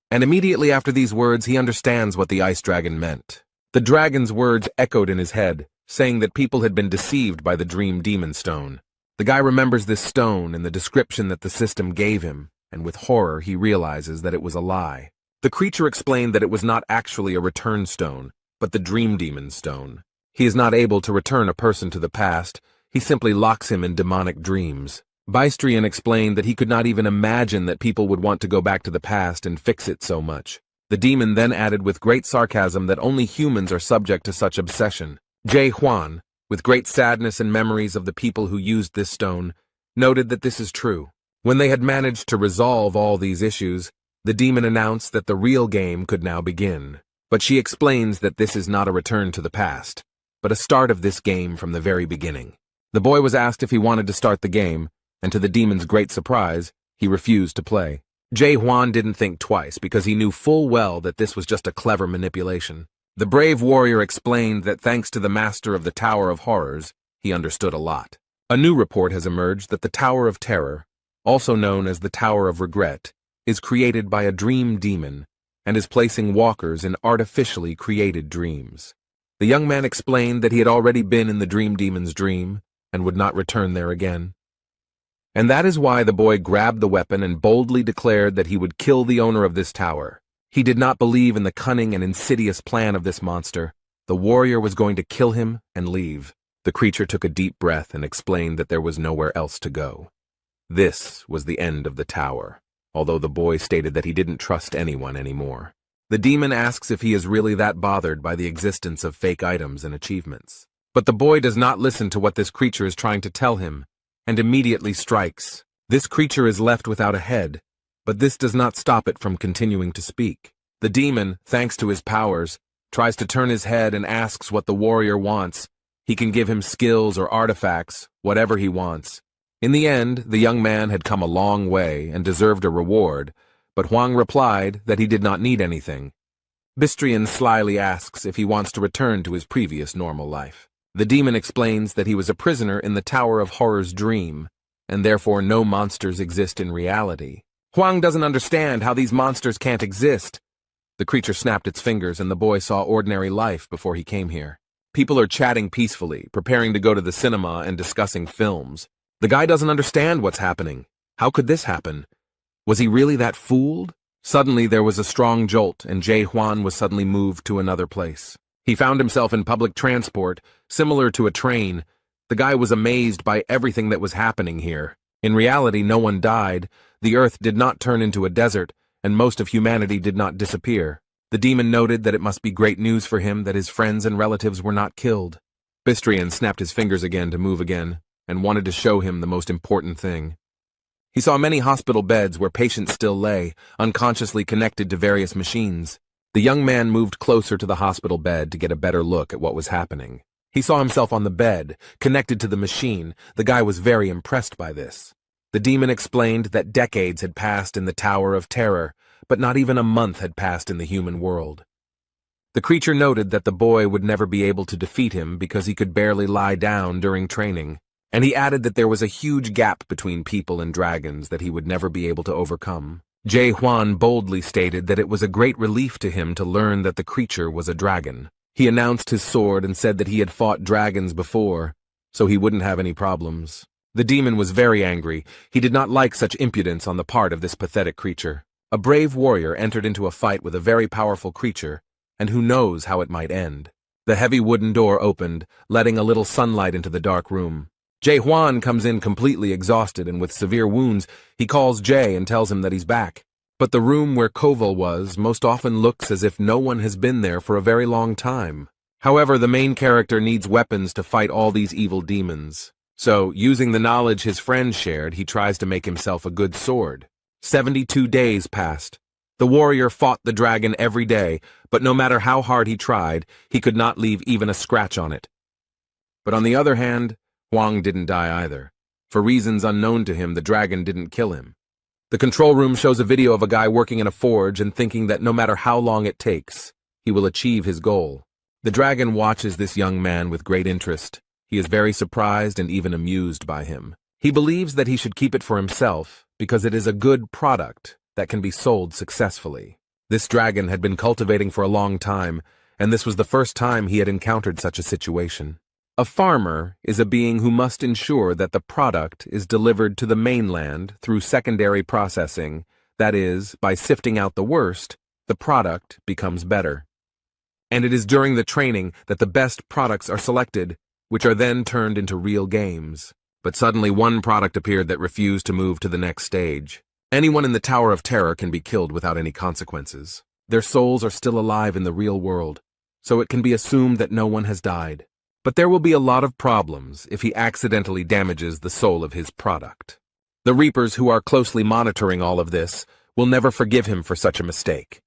And immediately after these words he understands what the ice dragon meant. The dragon's words echoed in his head, saying that people had been deceived by the dream demon stone. The guy remembers this stone and the description that the system gave him, and with horror he realizes that it was a lie. The creature explained that it was not actually a return stone, but the dream demon stone. He is not able to return a person to the past. He simply locks him in demonic dreams. Bystrian explained that he could not even imagine that people would want to go back to the past and fix it so much. The demon then added with great sarcasm that only humans are subject to such obsession. Jae Hwan, with great sadness and memories of the people who used this stone, noted that this is true. When they had managed to resolve all these issues, the demon announced that the real game could now begin. But she explains that this is not a return to the past, but a start of this game from the very beginning. The boy was asked if he wanted to start the game, and to the demon's great surprise, he refused to play. Jae Hwan didn't think twice because he knew full well that this was just a clever manipulation. The brave warrior explained that thanks to the master of the Tower of Horrors, he understood a lot. A new report has emerged that the Tower of Terror, also known as the Tower of Regret, is created by a dream demon and is placing walkers in artificially created dreams. The young man explained that he had already been in the dream demon's dream and would not return there again. And that is why the boy grabbed the weapon and boldly declared that he would kill the owner of this tower. He did not believe in the cunning and insidious plan of this monster. The warrior was going to kill him and leave. The creature took a deep breath and explained that there was nowhere else to go. This was the end of the tower, although the boy stated that he didn't trust anyone anymore. The demon asks if he is really that bothered by the existence of fake items and achievements. But the boy does not listen to what this creature is trying to tell him, and immediately strikes. This creature is left without a head, but this does not stop it from continuing to speak. The demon, thanks to his powers, tries to turn his head and asks what the warrior wants. He can give him skills or artifacts, whatever he wants. In the end, the young man had come a long way and deserved a reward, but Hwang replied that he did not need anything. Bystrian slyly asks if he wants to return to his previous normal life. The demon explains that he was a prisoner in the Tower of Horror's dream, and therefore no monsters exist in reality. Hwang doesn't understand how these monsters can't exist. The creature snapped its fingers and the boy saw ordinary life before he came here. People are chatting peacefully, preparing to go to the cinema and discussing films. The guy doesn't understand what's happening. How could this happen? Was he really that fooled? Suddenly there was a strong jolt and Jae Hwan was suddenly moved to another place. He found himself in public transport, similar to a train. The guy was amazed by everything that was happening here. In reality, no one died, the earth did not turn into a desert, and most of humanity did not disappear. The demon noted that it must be great news for him that his friends and relatives were not killed. Bystrian snapped his fingers again to move again, and wanted to show him the most important thing. He saw many hospital beds where patients still lay, unconsciously connected to various machines. The young man moved closer to the hospital bed to get a better look at what was happening. He saw himself on the bed, connected to the machine. The guy was very impressed by this. The demon explained that decades had passed in the Tower of Terror, but not even a month had passed in the human world. The creature noted that the boy would never be able to defeat him because he could barely lie down during training, and he added that there was a huge gap between people and dragons that he would never be able to overcome. Jae Hwan boldly stated that it was a great relief to him to learn that the creature was a dragon. He announced his sword and said that he had fought dragons before, so he wouldn't have any problems. The demon was very angry. He did not like such impudence on the part of this pathetic creature. A brave warrior entered into a fight with a very powerful creature, and who knows how it might end. The heavy wooden door opened, letting a little sunlight into the dark room. Jae Hwan comes in completely exhausted and with severe wounds. He calls Jae and tells him that he's back. But the room where Koval was most often looks as if no one has been there for a very long time. However, the main character needs weapons to fight all these evil demons. So, using the knowledge his friend shared, he tries to make himself a good sword. 72 days passed. The warrior fought the dragon every day, but no matter how hard he tried, he could not leave even a scratch on it. But on the other hand, Hwang didn't die either. For reasons unknown to him, the dragon didn't kill him. The control room shows a video of a guy working in a forge and thinking that no matter how long it takes, he will achieve his goal. The dragon watches this young man with great interest. He is very surprised and even amused by him. He believes that he should keep it for himself because it is a good product that can be sold successfully. This dragon had been cultivating for a long time, and this was the first time he had encountered such a situation. A farmer is a being who must ensure that the product is delivered to the mainland through secondary processing, that is, by sifting out the worst, the product becomes better. And it is during the training that the best products are selected. which are then turned into real games. But suddenly one product appeared that refused to move to the next stage. Anyone in the Tower of Terror can be killed without any consequences. Their souls are still alive in the real world, so it can be assumed that no one has died. But there will be a lot of problems if he accidentally damages the soul of his product. The Reapers, who are closely monitoring all of this, will never forgive him for such a mistake.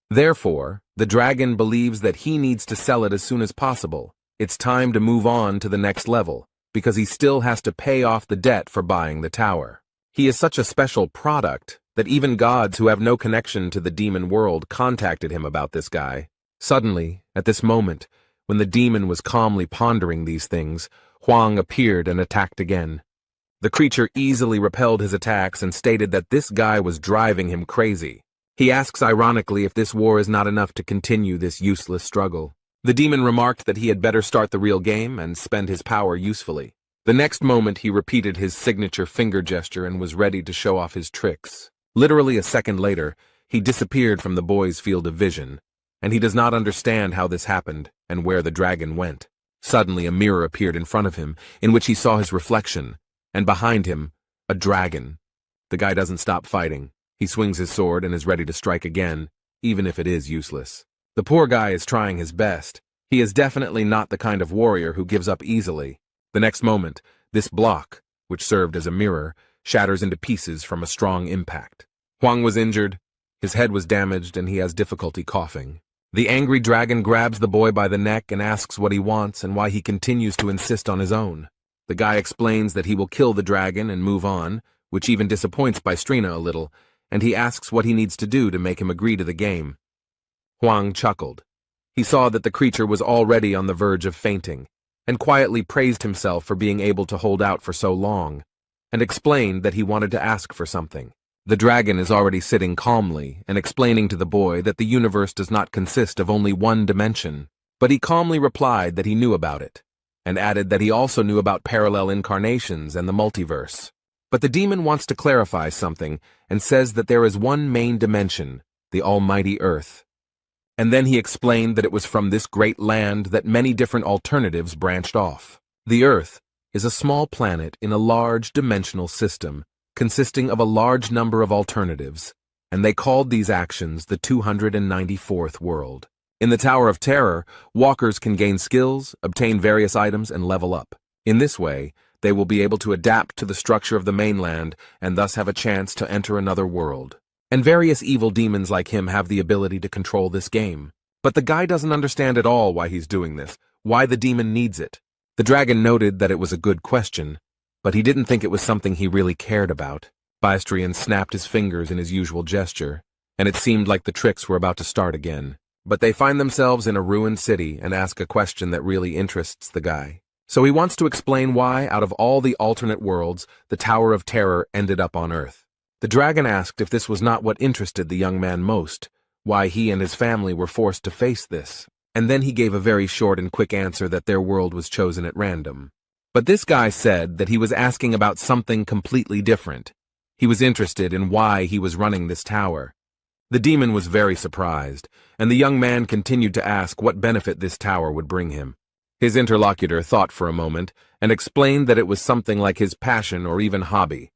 Therefore, the dragon believes that he needs to sell it as soon as possible. It's time to move on to the next level, because he still has to pay off the debt for buying the tower. He is such a special product that even gods who have no connection to the demon world contacted him about this guy. Suddenly, at this moment, when the demon was calmly pondering these things, Huang appeared and attacked again. The creature easily repelled his attacks and stated that this guy was driving him crazy. He asks ironically if this war is not enough to continue this useless struggle. The demon remarked that he had better start the real game and spend his power usefully. The next moment he repeated his signature finger gesture and was ready to show off his tricks. Literally a second later, he disappeared from the boy's field of vision, and he does not understand how this happened and where the dragon went. Suddenly a mirror appeared in front of him, in which he saw his reflection, and behind him, a dragon. The guy doesn't stop fighting. He swings his sword and is ready to strike again, even if it is useless. The poor guy is trying his best. He is definitely not the kind of warrior who gives up easily. The next moment, this block, which served as a mirror, shatters into pieces from a strong impact. Huang was injured, his head was damaged, and he has difficulty coughing. The angry dragon grabs the boy by the neck and asks what he wants and why he continues to insist on his own. The guy explains that he will kill the dragon and move on, which even disappoints Bystrina a little, and he asks what he needs to do to make him agree to the game. Huang chuckled. He saw that the creature was already on the verge of fainting, and quietly praised himself for being able to hold out for so long, and explained that he wanted to ask for something. The dragon is already sitting calmly and explaining to the boy that the universe does not consist of only one dimension, but he calmly replied that he knew about it, and added that he also knew about parallel incarnations and the multiverse. But the demon wants to clarify something and says that there is one main dimension, the almighty Earth. And then he explained that it was from this great land that many different alternatives branched off. The Earth is a small planet in a large dimensional system, consisting of a large number of alternatives, and they called these actions the 294th world. In the Tower of Terror, walkers can gain skills, obtain various items, and level up. In this way, they will be able to adapt to the structure of the mainland and thus have a chance to enter another world. And various evil demons like him have the ability to control this game. But the guy doesn't understand at all why he's doing this, why the demon needs it. The dragon noted that it was a good question, but he didn't think it was something he really cared about. Bystrina snapped his fingers in his usual gesture, and it seemed like the tricks were about to start again. But they find themselves in a ruined city and ask a question that really interests the guy. So he wants to explain why, out of all the alternate worlds, the Tower of Terror ended up on Earth. The dragon asked if this was not what interested the young man most, why he and his family were forced to face this, and then he gave a very short and quick answer that their world was chosen at random. But this guy said that he was asking about something completely different. He was interested in why he was running this tower. The demon was very surprised, and the young man continued to ask what benefit this tower would bring him. His interlocutor thought for a moment and explained that it was something like his passion or even hobby.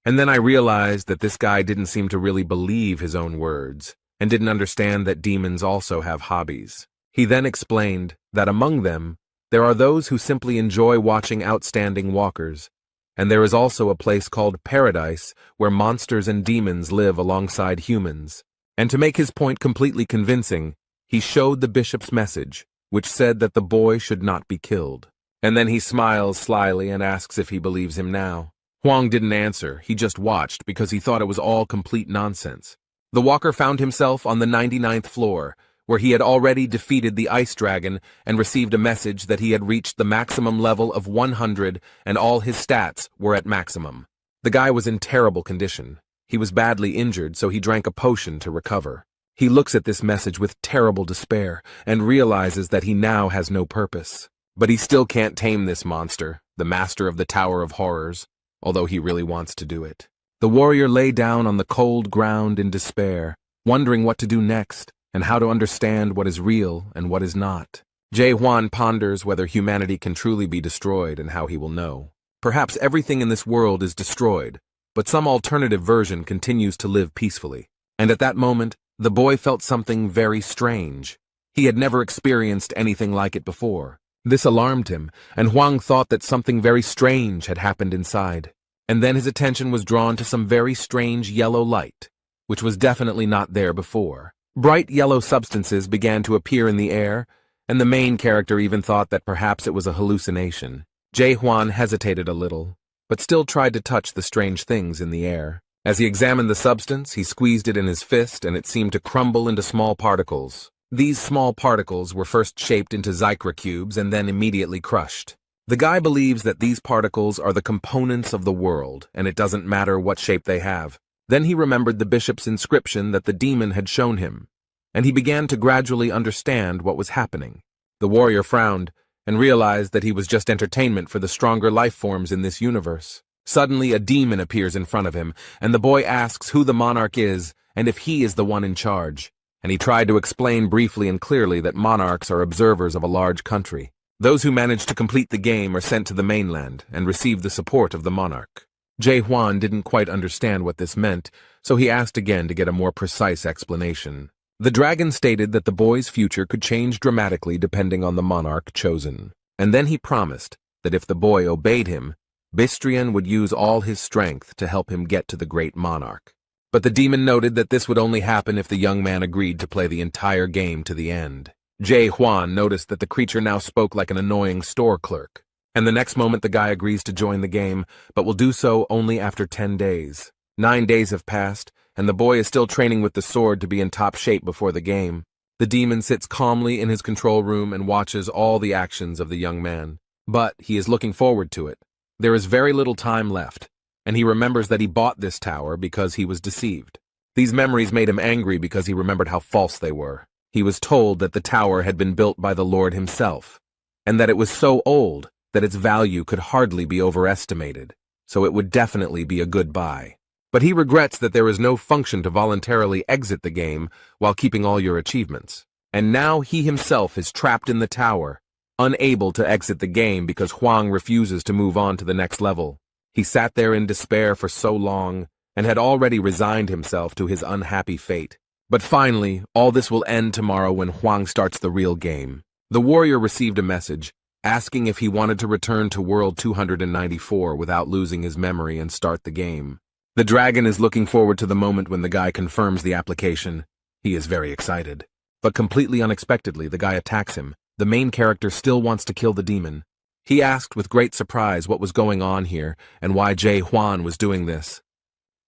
And then I realized that this guy didn't seem to really believe his own words, and didn't understand that demons also have hobbies. He then explained that among them, there are those who simply enjoy watching outstanding walkers, and there is also a place called Paradise where monsters and demons live alongside humans. And to make his point completely convincing, he showed the bishop's message, which said that the boy should not be killed. And then he smiles slyly and asks if he believes him now. Huang didn't answer, he just watched because he thought it was all complete nonsense. The walker found himself on the 99th floor, where he had already defeated the ice dragon and received a message that he had reached the maximum level of 100 and all his stats were at maximum. The guy was in terrible condition. He was badly injured, so he drank a potion to recover. He looks at this message with terrible despair and realizes that he now has no purpose. But he still can't tame this monster, the master of the Tower of Horrors, although he really wants to do it. The warrior lay down on the cold ground in despair, wondering what to do next and how to understand what is real and what is not. Jae-hwan ponders whether humanity can truly be destroyed and how he will know. Perhaps everything in this world is destroyed, but some alternative version continues to live peacefully. And at that moment, the boy felt something very strange. He had never experienced anything like it before. This alarmed him, and Hwang thought that something very strange had happened inside. And then his attention was drawn to some very strange yellow light, which was definitely not there before. Bright yellow substances began to appear in the air, and the main character even thought that perhaps it was a hallucination. Jae-hwan hesitated a little, but still tried to touch the strange things in the air. As he examined the substance, he squeezed it in his fist and it seemed to crumble into small particles. These small particles were first shaped into Zycra cubes and then immediately crushed. The guy believes that these particles are the components of the world, and it doesn't matter what shape they have. Then he remembered the bishop's inscription that the demon had shown him, and he began to gradually understand what was happening. The warrior frowned and realized that he was just entertainment for the stronger life forms in this universe. Suddenly, a demon appears in front of him, and the boy asks who the monarch is and if he is the one in charge. And he tried to explain briefly and clearly that monarchs are observers of a large country. Those who manage to complete the game are sent to the mainland and receive the support of the monarch. Jae-hwan didn't quite understand what this meant, so he asked again to get a more precise explanation. The dragon stated that the boy's future could change dramatically depending on the monarch chosen. And then he promised that if the boy obeyed him, Bistrian would use all his strength to help him get to the great monarch. But the demon noted that this would only happen if the young man agreed to play the entire game to the end. Jae-hwan noticed that the creature now spoke like an annoying store clerk. And the next moment the guy agrees to join the game, but will do so only after 10 days. 9 days have passed, and the boy is still training with the sword to be in top shape before the game. The demon sits calmly in his control room and watches all the actions of the young man. But he is looking forward to it. There is very little time left, and he remembers that he bought this tower because he was deceived. These memories made him angry because he remembered how false they were. He was told that the tower had been built by the Lord himself, and that it was so old that its value could hardly be overestimated, so it would definitely be a good buy. But he regrets that there is no function to voluntarily exit the game while keeping all your achievements. And now he himself is trapped in the tower, unable to exit the game because Hwang refuses to move on to the next level. He sat there in despair for so long and had already resigned himself to his unhappy fate. But finally, all this will end tomorrow when Hwang starts the real game. The warrior received a message asking if he wanted to return to World 294 without losing his memory and start the game. The dragon is looking forward to the moment when the guy confirms the application. He is very excited. But completely unexpectedly, the guy attacks him. The main character still wants to kill the demon. He asked with great surprise what was going on here and why Jae-hwan was doing this.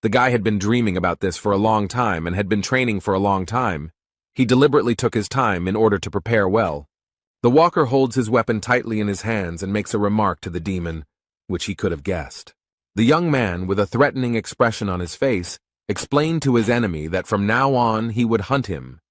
The guy had been dreaming about this for a long time and had been training for a long time. He deliberately took his time in order to prepare well. The walker holds his weapon tightly in his hands and makes a remark to the demon, which he could have guessed. The young man, with a threatening expression on his face, explained to his enemy that from now on he would hunt him.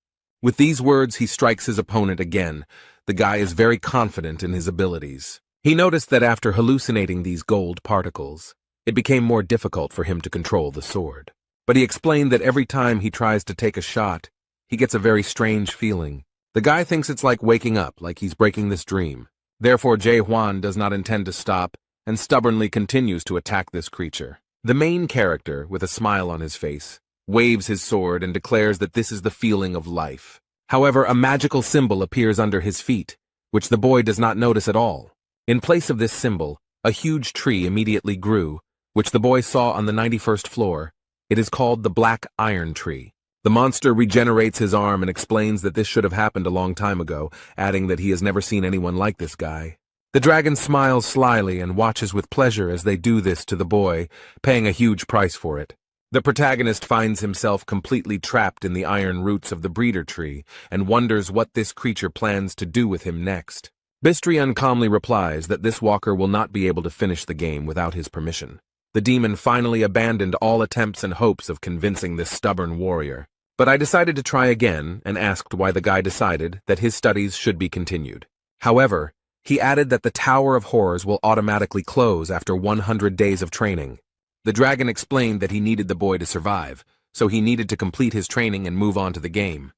With these words, he strikes his opponent again. The guy is very confident in his abilities. He noticed that after hallucinating these gold particles, it became more difficult for him to control the sword. But he explained that every time he tries to take a shot, he gets a very strange feeling. The guy thinks it's like waking up, like he's breaking this dream. Therefore, Jae-hwan does not intend to stop and stubbornly continues to attack this creature. The main character, with a smile on his face, waves his sword and declares that this is the feeling of life. However, a magical symbol appears under his feet, which the boy does not notice at all. In place of this symbol, a huge tree immediately grew, which the boy saw on the 91st floor. It is called the Black Iron Tree. The monster regenerates his arm and explains that this should have happened a long time ago, adding that he has never seen anyone like this guy. The dragon smiles slyly and watches with pleasure as they do this to the boy, paying a huge price for it. The protagonist finds himself completely trapped in the iron roots of the breeder tree and wonders what this creature plans to do with him next. Bistrian calmly replies that this walker will not be able to finish the game without his permission. The demon finally abandoned all attempts and hopes of convincing this stubborn warrior. But I decided to try again and asked why the guy decided that his studies should be continued. However, he added that the Tower of Horrors will automatically close after 100 days of training. The dragon explained that he needed the boy to survive, so he needed to complete his training and move on to the game.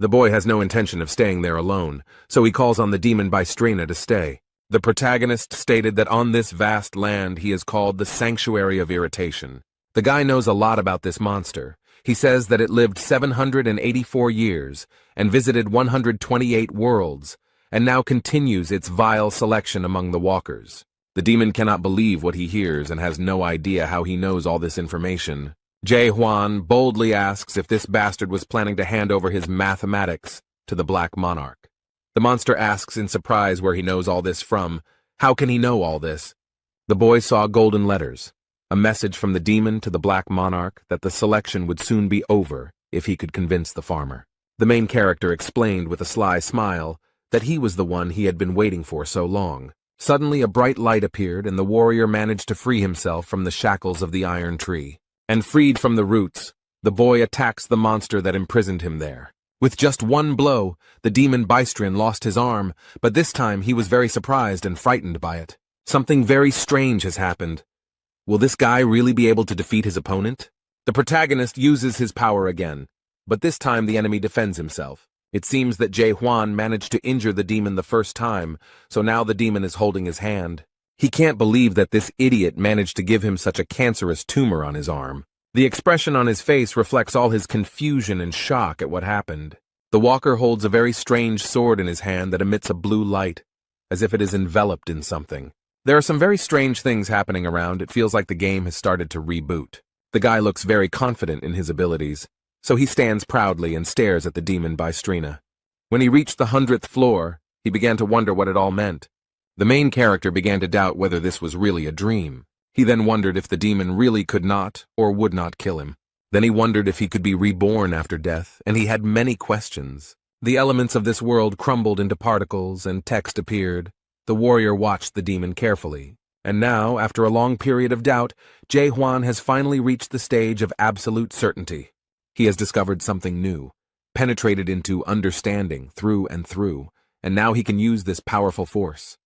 The boy has no intention of staying there alone, so he calls on the demon Bystrina to stay. The protagonist stated that on this vast land he is called the Sanctuary of Irritation. The guy knows a lot about this monster. He says that it lived 784 years and visited 128 worlds, and now continues its vile selection among the walkers. The demon cannot believe what he hears and has no idea how he knows all this information. Jae-hwan boldly asks if this bastard was planning to hand over his mathematics to the Black Monarch. The monster asks in surprise where he knows all this from. How can he know all this? The boy saw golden letters, a message from the demon to the Black Monarch that the selection would soon be over if he could convince the farmer. The main character explained with a sly smile that he was the one he had been waiting for so long. Suddenly a bright light appeared and the warrior managed to free himself from the shackles of the iron tree. And freed from the roots, the boy attacks the monster that imprisoned him there. With just one blow, the demon Bystrin lost his arm, but this time he was very surprised and frightened by it. Something very strange has happened. Will this guy really be able to defeat his opponent? The protagonist uses his power again, but this time the enemy defends himself. It seems that Jae-hwan managed to injure the demon the first time, so now the demon is holding his hand. He can't believe that this idiot managed to give him such a cancerous tumor on his arm. The expression on his face reflects all his confusion and shock at what happened. The walker holds a very strange sword in his hand that emits a blue light, as if it is enveloped in something. There are some very strange things happening around. It feels like the game has started to reboot. The guy looks very confident in his abilities, so he stands proudly and stares at the demon Bystrina. When he reached the 100th floor, he began to wonder what it all meant. The main character began to doubt whether this was really a dream. He then wondered if the demon really could not or would not kill him. Then he wondered if he could be reborn after death, and he had many questions. The elements of this world crumbled into particles and text appeared. The warrior watched the demon carefully. And now, after a long period of doubt, Jae-hwan has finally reached the stage of absolute certainty. He has discovered something new, penetrated into understanding through and through, and now he can use this powerful force.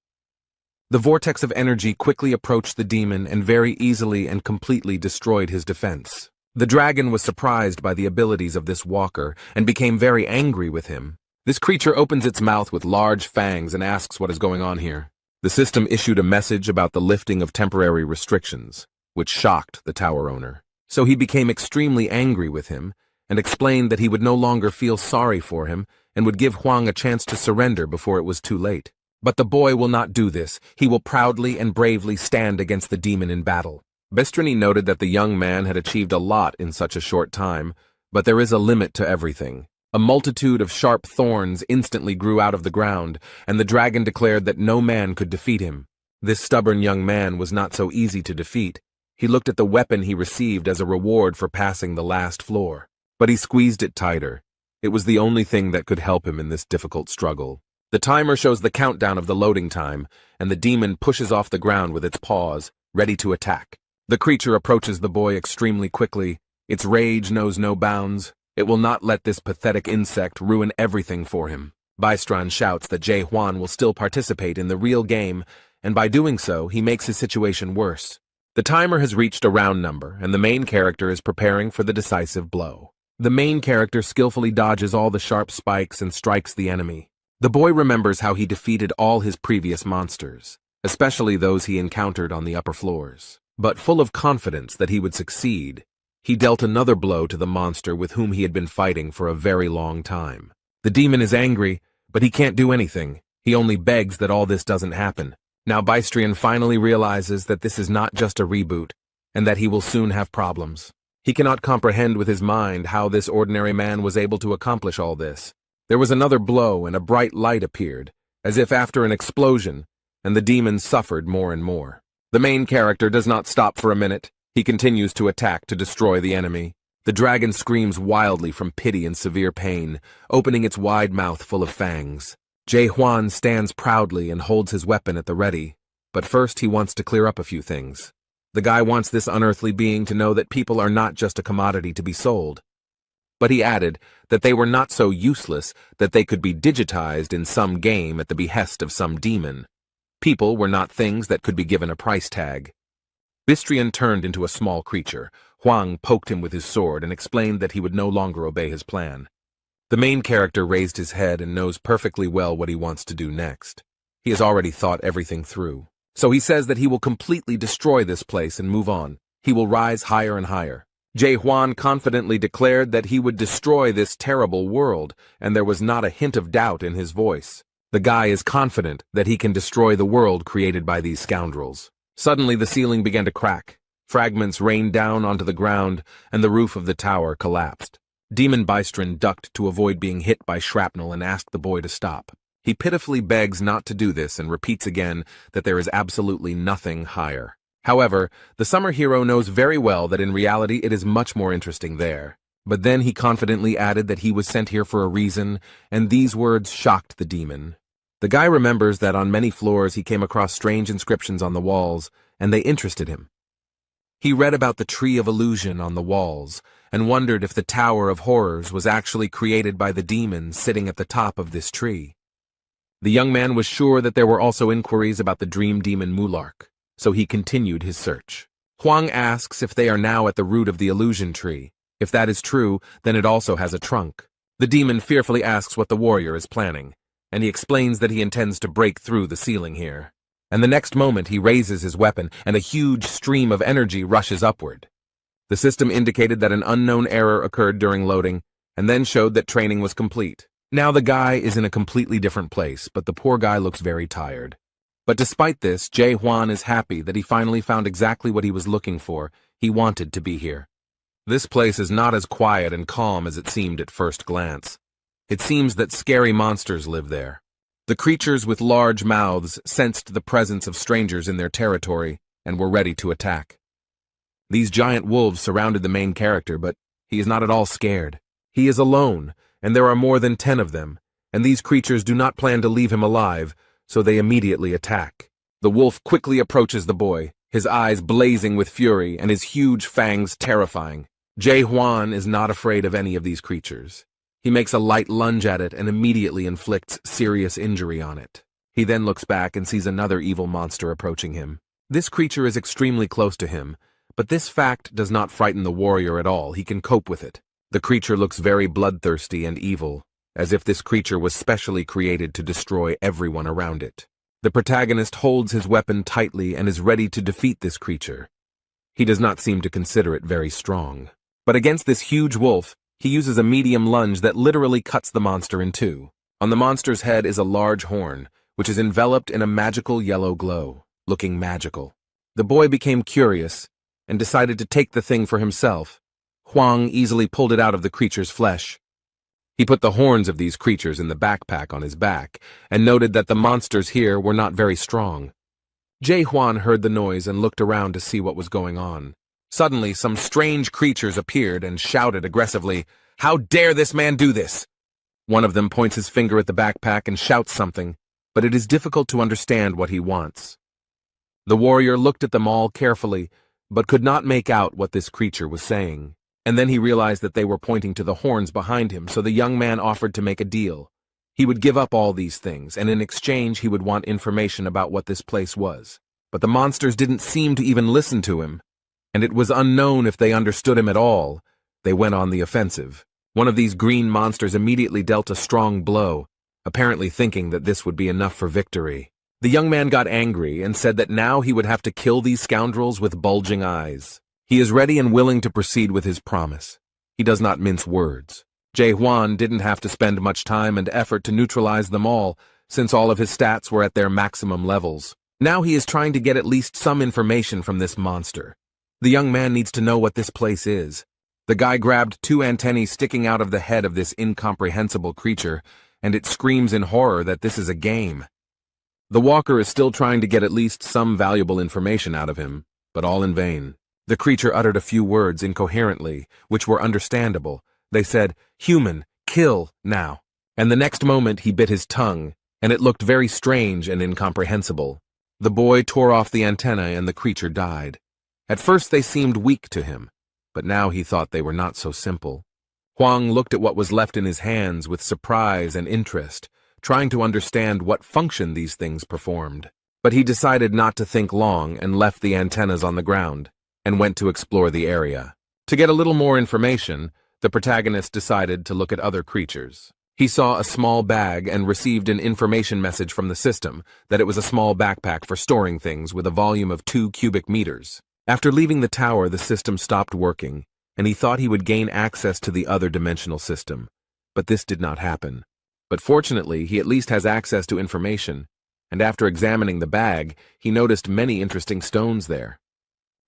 The vortex of energy quickly approached the demon and very easily and completely destroyed his defense. The dragon was surprised by the abilities of this walker and became very angry with him. This creature opens its mouth with large fangs and asks what is going on here. The system issued a message about the lifting of temporary restrictions, which shocked the tower owner. So he became extremely angry with him and explained that he would no longer feel sorry for him and would give Hwang a chance to surrender before it was too late. But the boy will not do this. He will proudly and bravely stand against the demon in battle. Bystrina noted that the young man had achieved a lot in such a short time, but there is a limit to everything. A multitude of sharp thorns instantly grew out of the ground, and the dragon declared that no man could defeat him. This stubborn young man was not so easy to defeat. He looked at the weapon he received as a reward for passing the last floor, but he squeezed it tighter. It was the only thing that could help him in this difficult struggle. The timer shows the countdown of the loading time, and the demon pushes off the ground with its paws, ready to attack. The creature approaches the boy extremely quickly. Its rage knows no bounds. It will not let this pathetic insect ruin everything for him. Bystron shouts that Jae-hwan will still participate in the real game, and by doing so, he makes his situation worse. The timer has reached a round number, and the main character is preparing for the decisive blow. The main character skillfully dodges all the sharp spikes and strikes the enemy. The boy remembers how he defeated all his previous monsters, especially those he encountered on the upper floors. But full of confidence that he would succeed, he dealt another blow to the monster with whom he had been fighting for a very long time. The demon is angry, but he can't do anything. He only begs that all this doesn't happen. Now Bystrina finally realizes that this is not just a reboot, and that he will soon have problems. He cannot comprehend with his mind how this ordinary man was able to accomplish all this. There was another blow and a bright light appeared, as if after an explosion, and the demon suffered more and more. The main character does not stop for a minute. He continues to attack to destroy the enemy. The dragon screams wildly from pity and severe pain, opening its wide mouth full of fangs. Jae-hwan stands proudly and holds his weapon at the ready, but first he wants to clear up a few things. The guy wants this unearthly being to know that people are not just a commodity to be sold. But he added that they were not so useless that they could be digitized in some game at the behest of some demon. People were not things that could be given a price tag. Bystrina turned into a small creature. Hwang poked him with his sword and explained that he would no longer obey his plan. The main character raised his head and knows perfectly well what he wants to do next. He has already thought everything through. So he says that he will completely destroy this place and move on. He will rise higher and higher. Jae-hwan confidently declared that he would destroy this terrible world, and there was not a hint of doubt in his voice. The guy is confident that he can destroy the world created by these scoundrels. Suddenly the ceiling began to crack. Fragments rained down onto the ground, and the roof of the tower collapsed. Demon Bystron ducked to avoid being hit by shrapnel and asked the boy to stop. He pitifully begs not to do this and repeats again that there is absolutely nothing higher. However, the summer hero knows very well that in reality it is much more interesting there. But then he confidently added that he was sent here for a reason, and these words shocked the demon. The guy remembers that on many floors he came across strange inscriptions on the walls, and they interested him. He read about the Tree of Illusion on the walls, and wondered if the Tower of Horrors was actually created by the demons sitting at the top of this tree. The young man was sure that there were also inquiries about the dream demon Mulark, so he continued his search. Hwang asks if they are now at the root of the illusion tree. If that is true, then it also has a trunk. The demon fearfully asks what the warrior is planning, and he explains that he intends to break through the ceiling here. And the next moment he raises his weapon, and a huge stream of energy rushes upward. The system indicated that an unknown error occurred during loading, and then showed that training was complete. Now the guy is in a completely different place, but the poor guy looks very tired. But despite this, Jae-hwan is happy that he finally found exactly what he was looking for. He wanted to be here. This place is not as quiet and calm as it seemed at first glance. It seems that scary monsters live there. The creatures with large mouths sensed the presence of strangers in their territory and were ready to attack. These giant wolves surrounded the main character, but he is not at all scared. He is alone, and there are more than 10 of them, and these creatures do not plan to leave him alive, so they immediately attack. The wolf quickly approaches the boy, his eyes blazing with fury and his huge fangs terrifying. Jae-hwan is not afraid of any of these creatures. He makes a light lunge at it and immediately inflicts serious injury on it. He then looks back and sees another evil monster approaching him. This creature is extremely close to him, but this fact does not frighten the warrior at all. He can cope with it. The creature looks very bloodthirsty and evil, as if this creature was specially created to destroy everyone around it. The protagonist holds his weapon tightly and is ready to defeat this creature. He does not seem to consider it very strong. But against this huge wolf, he uses a medium lunge that literally cuts the monster in two. On the monster's head is a large horn, which is enveloped in a magical yellow glow, looking magical. The boy became curious and decided to take the thing for himself. Hwang easily pulled it out of the creature's flesh. He put the horns of these creatures in the backpack on his back and noted that the monsters here were not very strong. Jae-hwan heard the noise and looked around to see what was going on. Suddenly, some strange creatures appeared and shouted aggressively, "How dare this man do this?" One of them points his finger at the backpack and shouts something, but it is difficult to understand what he wants. The warrior looked at them all carefully, but could not make out what this creature was saying. And then he realized that they were pointing to the horns behind him, so the young man offered to make a deal. He would give up all these things, and in exchange he would want information about what this place was. But the monsters didn't seem to even listen to him, and it was unknown if they understood him at all. They went on the offensive. One of these green monsters immediately dealt a strong blow, apparently thinking that this would be enough for victory. The young man got angry and said that now he would have to kill these scoundrels with bulging eyes. He is ready and willing to proceed with his promise. He does not mince words. Jae-hwan didn't have to spend much time and effort to neutralize them all, since all of his stats were at their maximum levels. Now he is trying to get at least some information from this monster. The young man needs to know what this place is. The guy grabbed 2 antennae sticking out of the head of this incomprehensible creature, and it screams in horror that this is a game. The walker is still trying to get at least some valuable information out of him, but all in vain. The creature uttered a few words incoherently, which were understandable. They said, "Human, kill, now." And the next moment he bit his tongue, and it looked very strange and incomprehensible. The boy tore off the antennae and the creature died. At first they seemed weak to him, but now he thought they were not so simple. Hwang looked at what was left in his hands with surprise and interest, trying to understand what function these things performed. But he decided not to think long and left the antennas on the ground, and went to explore the area. To get a little more information, The protagonist decided to look at other creatures. He saw a small bag and received an information message from the system that it was a small backpack for storing things with a volume of 2 cubic meters. After leaving the tower, the system stopped working, and he thought he would gain access to the other dimensional system. But this did not happen. But fortunately, he at least has access to information, and after examining the bag, he noticed many interesting stones there.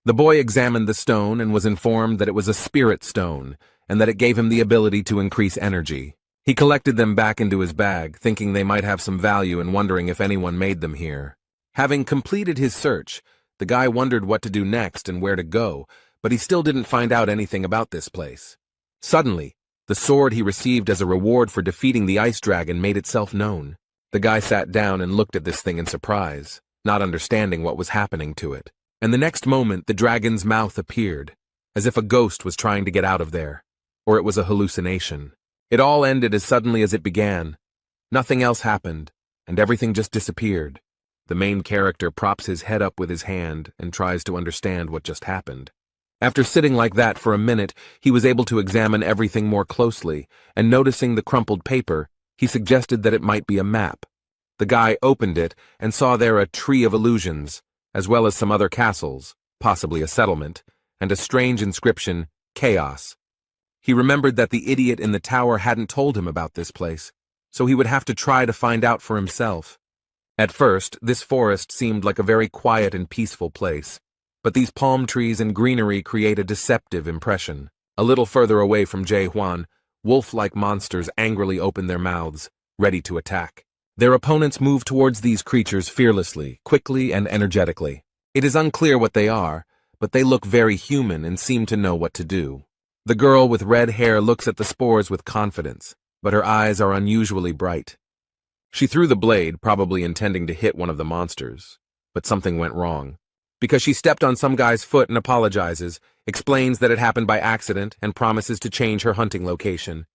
The boy examined the stone and was informed that it was a spirit stone, and that it gave him the ability to increase energy. He collected them back into his bag, thinking they might have some value and wondering if anyone made them here. Having completed his search, the guy wondered what to do next and where to go, but he still didn't find out anything about this place. Suddenly, the sword he received as a reward for defeating the ice dragon made itself known. The guy sat down and looked at this thing in surprise, not understanding what was happening to it. And the next moment, the dragon's mouth appeared, as if a ghost was trying to get out of there, or it was a hallucination. It all ended as suddenly as it began. Nothing else happened, and everything just disappeared. The main character props his head up with his hand and tries to understand what just happened. After sitting like that for a minute, he was able to examine everything more closely, and noticing the crumpled paper, he suggested that it might be a map. The guy opened it and saw there a tree of illusions, as well as some other castles, possibly a settlement, and a strange inscription, Chaos. He remembered that the idiot in the tower hadn't told him about this place, so he would have to try to find out for himself. At first, this forest seemed like a very quiet and peaceful place, but these palm trees and greenery create a deceptive impression. A little further away from Jae-hwan, wolf-like monsters angrily open their mouths, ready to attack. Their opponents move towards these creatures fearlessly, quickly, and energetically. It is unclear what they are, but they look very human and seem to know what to do. The girl with red hair looks at the spores with confidence, but her eyes are unusually bright. She threw the blade, probably intending to hit one of the monsters, but something went wrong. Because she stepped on some guy's foot and apologizes, explains that it happened by accident, and promises to change her hunting location.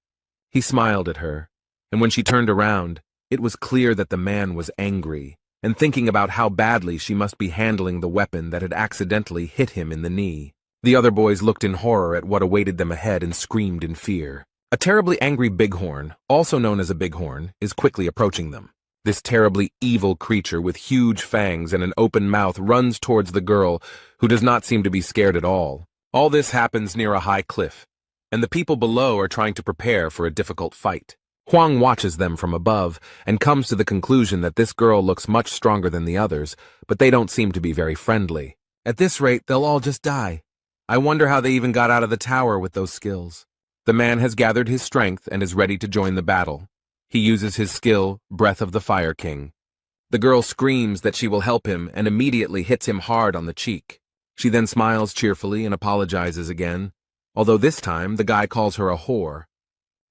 He smiled at her, and when she turned around, it was clear that the man was angry, and thinking about how badly she must be handling the weapon that had accidentally hit him in the knee. The other boys looked in horror at what awaited them ahead and screamed in fear. A terribly angry bighorn, also known as a bighorn, is quickly approaching them. This terribly evil creature with huge fangs and an open mouth runs towards the girl, who does not seem to be scared at all. All this happens near a high cliff, and the people below are trying to prepare for a difficult fight. Huang watches them from above and comes to the conclusion that this girl looks much stronger than the others, but they don't seem to be very friendly. At this rate, they'll all just die. I wonder how they even got out of the tower with those skills. The man has gathered his strength and is ready to join the battle. He uses his skill, Breath of the Fire King. The girl screams that she will help him and immediately hits him hard on the cheek. She then smiles cheerfully and apologizes again, although this time the guy calls her a whore.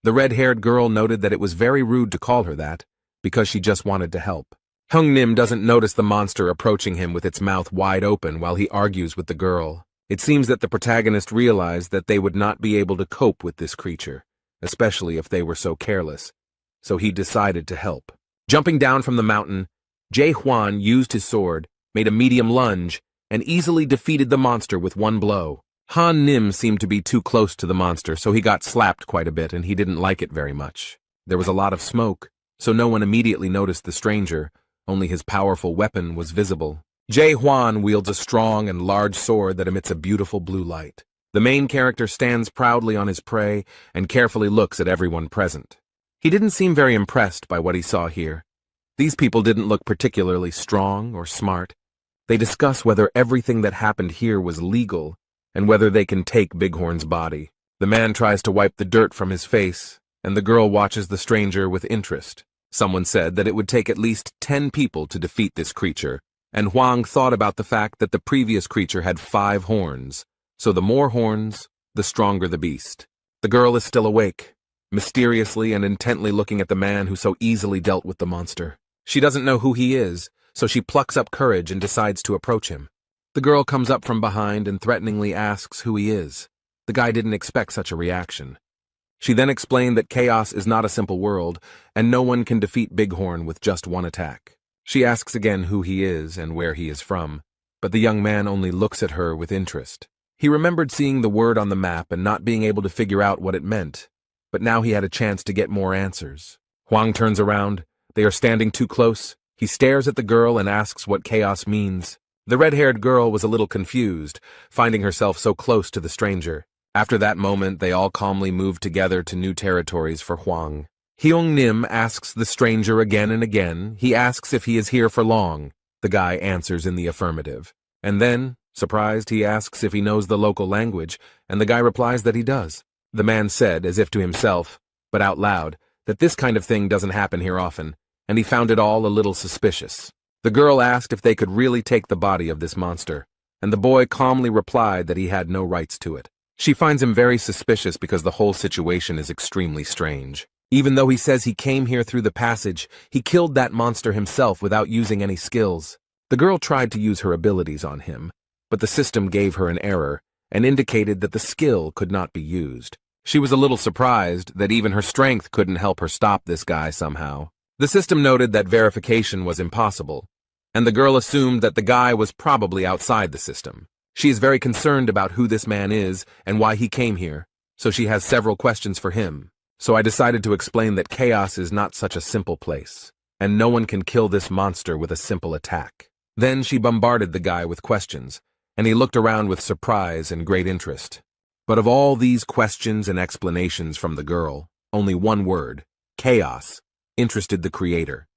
The red-haired girl noted that it was very rude to call her that, because she just wanted to help. Hung Nim doesn't notice the monster approaching him with its mouth wide open while he argues with the girl. It seems that the protagonist realized that they would not be able to cope with this creature, especially if they were so careless, so he decided to help. Jumping down from the mountain, Jae-hwan used his sword, made a medium lunge, and easily defeated the monster with one blow. Han Nim seemed to be too close to the monster, so he got slapped quite a bit and he didn't like it very much. There was a lot of smoke, so no one immediately noticed the stranger, only his powerful weapon was visible. Jae-hwan wields a strong and large sword that emits a beautiful blue light. The main character stands proudly on his prey and carefully looks at everyone present. He didn't seem very impressed by what he saw here. These people didn't look particularly strong or smart. They discuss whether everything that happened here was legal and whether they can take Bighorn's body. The man tries to wipe the dirt from his face, and the girl watches the stranger with interest. Someone said that it would take at least 10 people to defeat this creature, and Huang thought about the fact that the previous creature had 5 horns, so the more horns, the stronger the beast. The girl is still awake, mysteriously and intently looking at the man who so easily dealt with the monster. She doesn't know who he is, so she plucks up courage and decides to approach him. The girl comes up from behind and threateningly asks who he is. The guy didn't expect such a reaction. She then explained that chaos is not a simple world, and no one can defeat Bighorn with just one attack. She asks again who he is and where he is from, but the young man only looks at her with interest. He remembered seeing the word on the map and not being able to figure out what it meant, but now he had a chance to get more answers. Huang turns around. They are standing too close. He stares at the girl and asks what chaos means. The red-haired girl was a little confused, finding herself so close to the stranger. After that moment, they all calmly moved together to new territories for Huang. Hyung Nim asks the stranger again and again. He asks if he is here for long. The guy answers in the affirmative. And then, surprised, he asks if he knows the local language, and the guy replies that he does. The man said, as if to himself, but out loud, that this kind of thing doesn't happen here often, and he found it all a little suspicious. The girl asked if they could really take the body of this monster, and the boy calmly replied that he had no rights to it. She finds him very suspicious because the whole situation is extremely strange. Even though he says he came here through the passage, he killed that monster himself without using any skills. The girl tried to use her abilities on him, but the system gave her an error and indicated that the skill could not be used. She was a little surprised that even her strength couldn't help her stop this guy somehow. The system noted that verification was impossible, and the girl assumed that the guy was probably outside the system. She is very concerned about who this man is and why he came here, so she has several questions for him. So I decided to explain that chaos is not such a simple place, and no one can kill this monster with a simple attack. Then she bombarded the guy with questions, and he looked around with surprise and great interest. But of all these questions and explanations from the girl, only one word, chaos, interested the creator.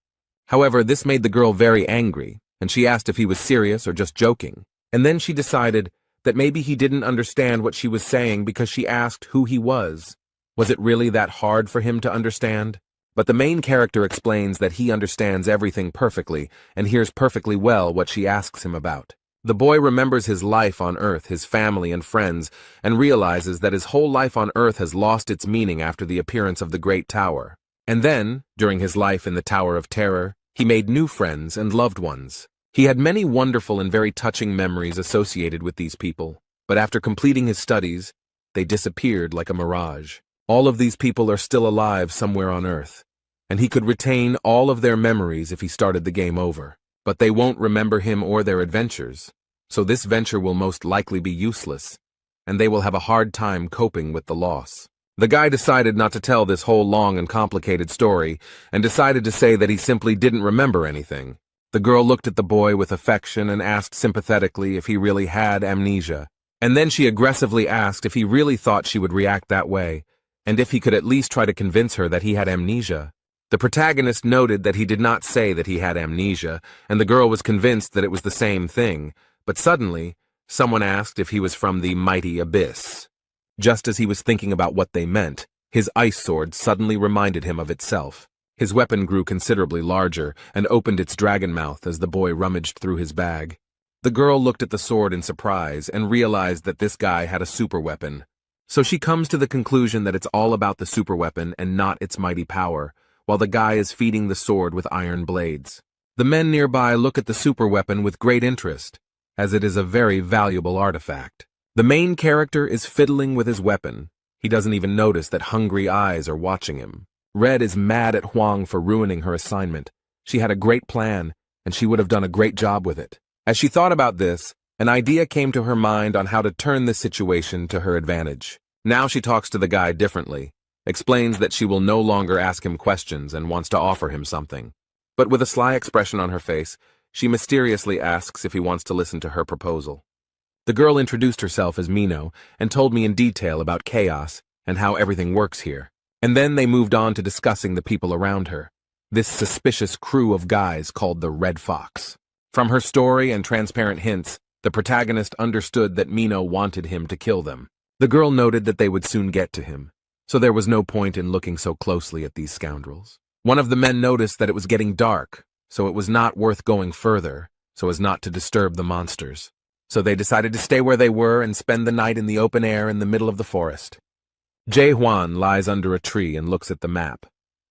However, this made the girl very angry, and she asked if he was serious or just joking. And then she decided that maybe he didn't understand what she was saying because she asked who he was. Was it really that hard for him to understand? But the main character explains that he understands everything perfectly and hears perfectly well what she asks him about. The boy remembers his life on Earth, his family and friends, and realizes that his whole life on Earth has lost its meaning after the appearance of the Great Tower. And then, during his life in the Tower of Terror, he made new friends and loved ones. He had many wonderful and very touching memories associated with these people, but after completing his studies, they disappeared like a mirage. All of these people are still alive somewhere on Earth, and he could retain all of their memories if he started the game over. But they won't remember him or their adventures, so this venture will most likely be useless, and they will have a hard time coping with the loss. The guy decided not to tell this whole long and complicated story, and decided to say that he simply didn't remember anything. The girl looked at the boy with affection and asked sympathetically if he really had amnesia, and then she aggressively asked if he really thought she would react that way, and if he could at least try to convince her that he had amnesia. The protagonist noted that he did not say that he had amnesia, and the girl was convinced that it was the same thing, but suddenly, someone asked if he was from the mighty abyss. Just as he was thinking about what they meant, his ice sword suddenly reminded him of itself. His weapon grew considerably larger and opened its dragon mouth as the boy rummaged through his bag. The girl looked at the sword in surprise and realized that this guy had a super weapon. So she comes to the conclusion that it's all about the superweapon and not its mighty power, while the guy is feeding the sword with iron blades. The men nearby look at the superweapon with great interest, as it is a very valuable artifact. The main character is fiddling with his weapon. He doesn't even notice that hungry eyes are watching him. Red is mad at Huang for ruining her assignment. She had a great plan, and she would have done a great job with it. As she thought about this, an idea came to her mind on how to turn this situation to her advantage. Now she talks to the guy differently, explains that she will no longer ask him questions and wants to offer him something. But with a sly expression on her face, she mysteriously asks if he wants to listen to her proposal. The girl introduced herself as Mino and told me in detail about chaos and how everything works here. And then they moved on to discussing the people around her, this suspicious crew of guys called the Red Fox. From her story and transparent hints, the protagonist understood that Mino wanted him to kill them. The girl noted that they would soon get to him, so there was no point in looking so closely at these scoundrels. One of the men noticed that it was getting dark, so it was not worth going further, so as not to disturb the monsters. So they decided to stay where they were and spend the night in the open air in the middle of the forest. Jae Hwan lies under a tree and looks at the map.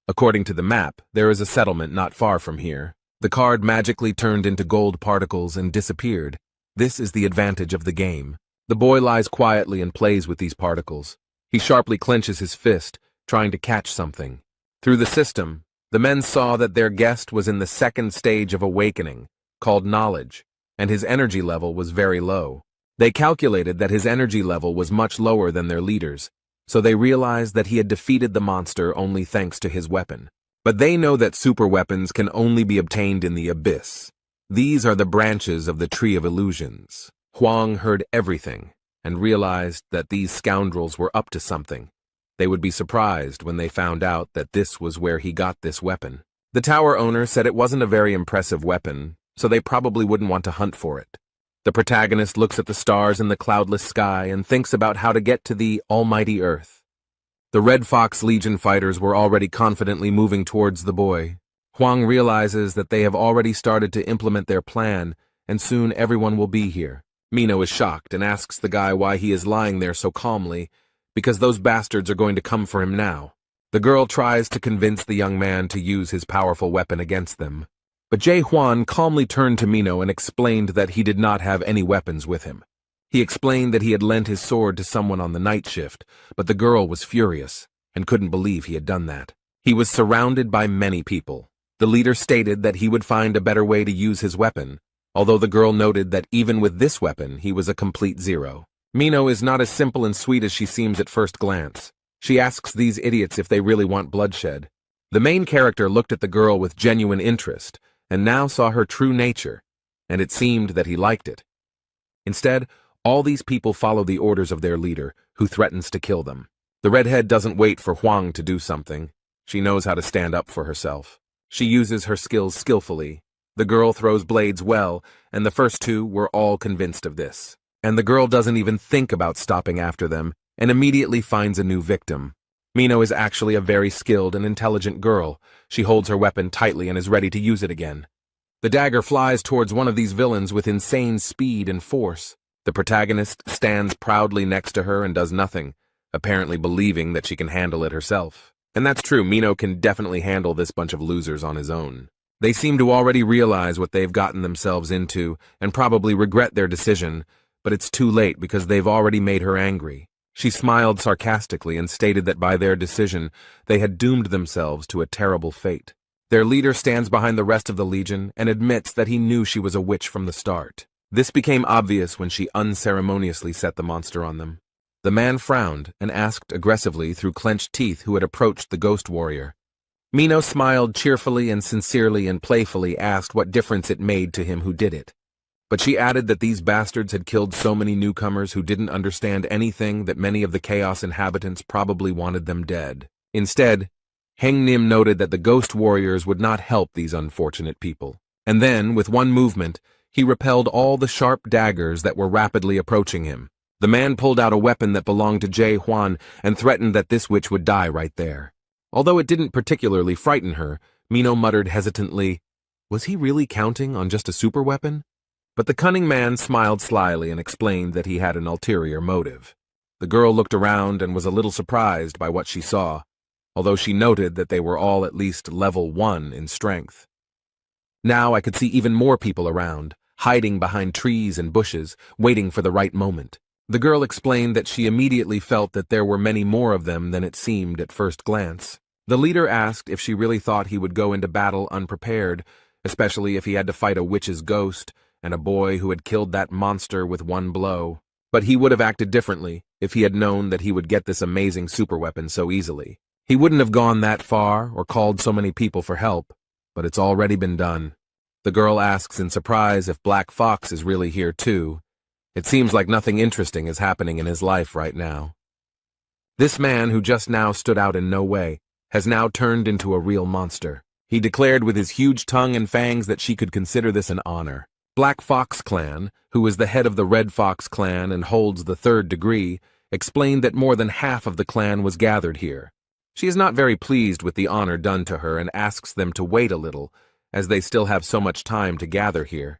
According to the map, there is a settlement not far from here. The card magically turned into gold particles and disappeared. This is the advantage of the game. The boy lies quietly and plays with these particles. He sharply clenches his fist, trying to catch something. Through the system, the men saw that their guest was in the second stage of awakening, called knowledge, and his energy level was very low. They calculated that his energy level was much lower than their leaders, so they realized that he had defeated the monster only thanks to his weapon. But they know that super weapons can only be obtained in the abyss. These are the branches of the Tree of Illusions. Huang heard everything and realized that these scoundrels were up to something. They would be surprised when they found out that this was where he got this weapon. The tower owner said it wasn't a very impressive weapon, so they probably wouldn't want to hunt for it. The protagonist looks at the stars in the cloudless sky and thinks about how to get to the almighty Earth. The Red Fox Legion fighters were already confidently moving towards the boy. Huang realizes that they have already started to implement their plan, and soon everyone will be here. Mino is shocked and asks the guy why he is lying there so calmly, because those bastards are going to come for him now. The girl tries to convince the young man to use his powerful weapon against them. But Jae Hwan calmly turned to Mino and explained that he did not have any weapons with him. He explained that he had lent his sword to someone on the night shift, but the girl was furious and couldn't believe he had done that. He was surrounded by many people. The leader stated that he would find a better way to use his weapon, although the girl noted that even with this weapon, he was a complete zero. Mino is not as simple and sweet as she seems at first glance. She asks these idiots if they really want bloodshed. The main character looked at the girl with genuine interest, and now saw her true nature, and it seemed that he liked it. Instead, all these people follow the orders of their leader, who threatens to kill them. The redhead doesn't wait for Huang to do something. She knows how to stand up for herself. She uses her skills skillfully. The girl throws blades well, and the first two were all convinced of this. And the girl doesn't even think about stopping after them, and immediately finds a new victim. Mino is actually a very skilled and intelligent girl. She holds her weapon tightly and is ready to use it again. The dagger flies towards one of these villains with insane speed and force. The protagonist stands proudly next to her and does nothing, apparently believing that she can handle it herself. And that's true, Mino can definitely handle this bunch of losers on his own. They seem to already realize what they've gotten themselves into and probably regret their decision, but it's too late because they've already made her angry. She smiled sarcastically and stated that by their decision, they had doomed themselves to a terrible fate. Their leader stands behind the rest of the Legion and admits that he knew she was a witch from the start. This became obvious when she unceremoniously set the monster on them. The man frowned and asked aggressively through clenched teeth who had approached the ghost warrior. Mino smiled cheerfully and sincerely and playfully asked what difference it made to him who did it. But she added that these bastards had killed so many newcomers who didn't understand anything that many of the Chaos inhabitants probably wanted them dead. Instead, Heng Nim noted that the ghost warriors would not help these unfortunate people. And then, with one movement, he repelled all the sharp daggers that were rapidly approaching him. The man pulled out a weapon that belonged to Jae Hwan and threatened that this witch would die right there. Although it didn't particularly frighten her, Mino muttered hesitantly, "Was he really counting on just a super weapon?" But the cunning man smiled slyly and explained that he had an ulterior motive. The girl looked around and was a little surprised by what she saw, although she noted that they were all at least level 1 in strength. Now I could see even more people around, hiding behind trees and bushes, waiting for the right moment. The girl explained that she immediately felt that there were many more of them than it seemed at first glance. The leader asked if she really thought he would go into battle unprepared, especially if he had to fight a witch's ghost, and a boy who had killed that monster with one blow. But he would have acted differently if he had known that he would get this amazing superweapon so easily. He wouldn't have gone that far or called so many people for help, but it's already been done. The girl asks in surprise if Black Fox is really here too. It seems like nothing interesting is happening in his life right now. This man, who just now stood out in no way, has now turned into a real monster. He declared with his huge tongue and fangs that she could consider this an honor. Black Fox Clan, who is the head of the Red Fox Clan and holds the 3rd degree, explained that more than half of the clan was gathered here. She is not very pleased with the honor done to her and asks them to wait a little, as they still have so much time to gather here.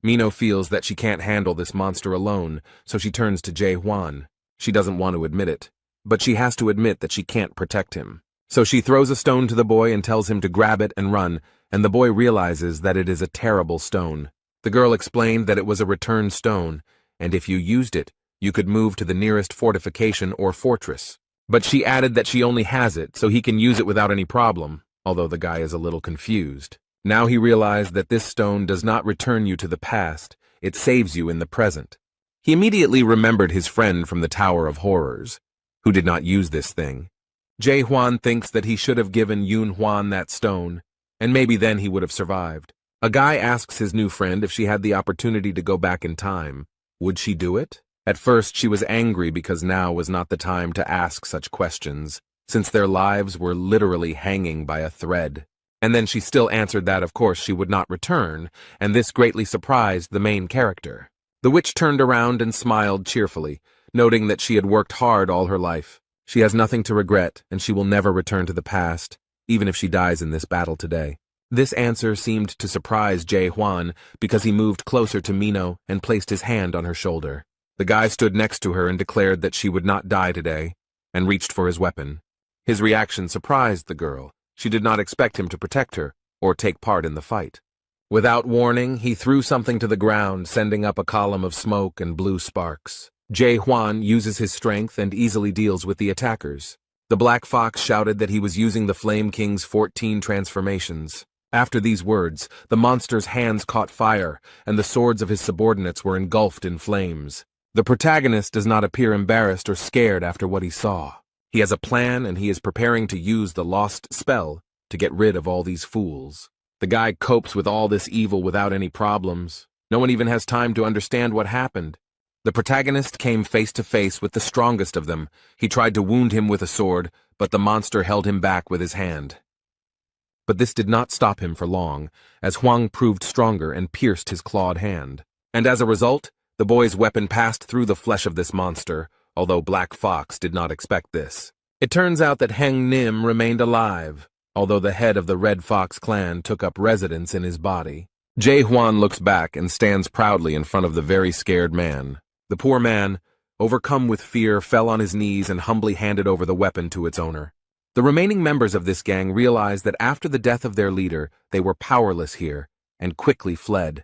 Mino feels that she can't handle this monster alone, so she turns to Jae Hwan. She doesn't want to admit it, but she has to admit that she can't protect him. So she throws a stone to the boy and tells him to grab it and run, and the boy realizes that it is a terrible stone. The girl explained that it was a return stone, and if you used it, you could move to the nearest fortification or fortress. But she added that she only has it, so he can use it without any problem, although the guy is a little confused. Now he realized that this stone does not return you to the past, it saves you in the present. He immediately remembered his friend from the Tower of Horrors, who did not use this thing. Jae Hwan thinks that he should have given Yoon Hwan that stone, and maybe then he would have survived. A guy asks his new friend if she had the opportunity to go back in time. Would she do it? At first she was angry because now was not the time to ask such questions, since their lives were literally hanging by a thread. And then she still answered that of course she would not return, and this greatly surprised the main character. The witch turned around and smiled cheerfully, noting that she had worked hard all her life. She has nothing to regret, and she will never return to the past, even if she dies in this battle today. This answer seemed to surprise Jae Hwan because he moved closer to Mino and placed his hand on her shoulder. The guy stood next to her and declared that she would not die today, and reached for his weapon. His reaction surprised the girl. She did not expect him to protect her or take part in the fight. Without warning, he threw something to the ground, sending up a column of smoke and blue sparks. Jae Hwan uses his strength and easily deals with the attackers. The Black Fox shouted that he was using the Flame King's 14 transformations. After these words, the monster's hands caught fire, and the swords of his subordinates were engulfed in flames. The protagonist does not appear embarrassed or scared after what he saw. He has a plan, and he is preparing to use the lost spell to get rid of all these fools. The guy copes with all this evil without any problems. No one even has time to understand what happened. The protagonist came face to face with the strongest of them. He tried to wound him with a sword, but the monster held him back with his hand. But this did not stop him for long, as Hwang proved stronger and pierced his clawed hand. And as a result, the boy's weapon passed through the flesh of this monster, although Black Fox did not expect this. It turns out that Heng Nim remained alive, although the head of the Red Fox clan took up residence in his body. Jae Hwan looks back and stands proudly in front of the very scared man. The poor man, overcome with fear, fell on his knees and humbly handed over the weapon to its owner. The remaining members of this gang realized that after the death of their leader, they were powerless here, and quickly fled.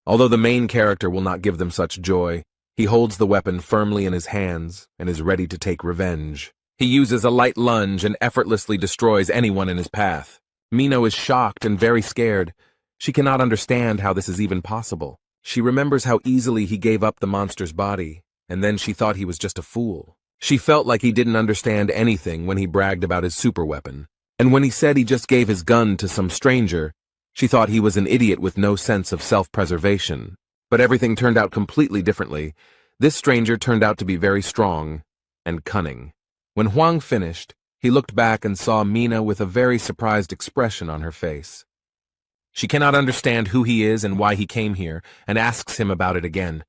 Although the main character will not give them such joy, he holds the weapon firmly in his hands and is ready to take revenge. He uses a light lunge and effortlessly destroys anyone in his path. Mino is shocked and very scared. She cannot understand how this is even possible. She remembers how easily he gave up the monster's body, and then she thought he was just a fool. She felt like he didn't understand anything when he bragged about his super weapon. And when he said he just gave his gun to some stranger, she thought he was an idiot with no sense of self-preservation. But everything turned out completely differently. This stranger turned out to be very strong and cunning. When Hwang finished, he looked back and saw Mina with a very surprised expression on her face. She cannot understand who he is and why he came here, and asks him about it again.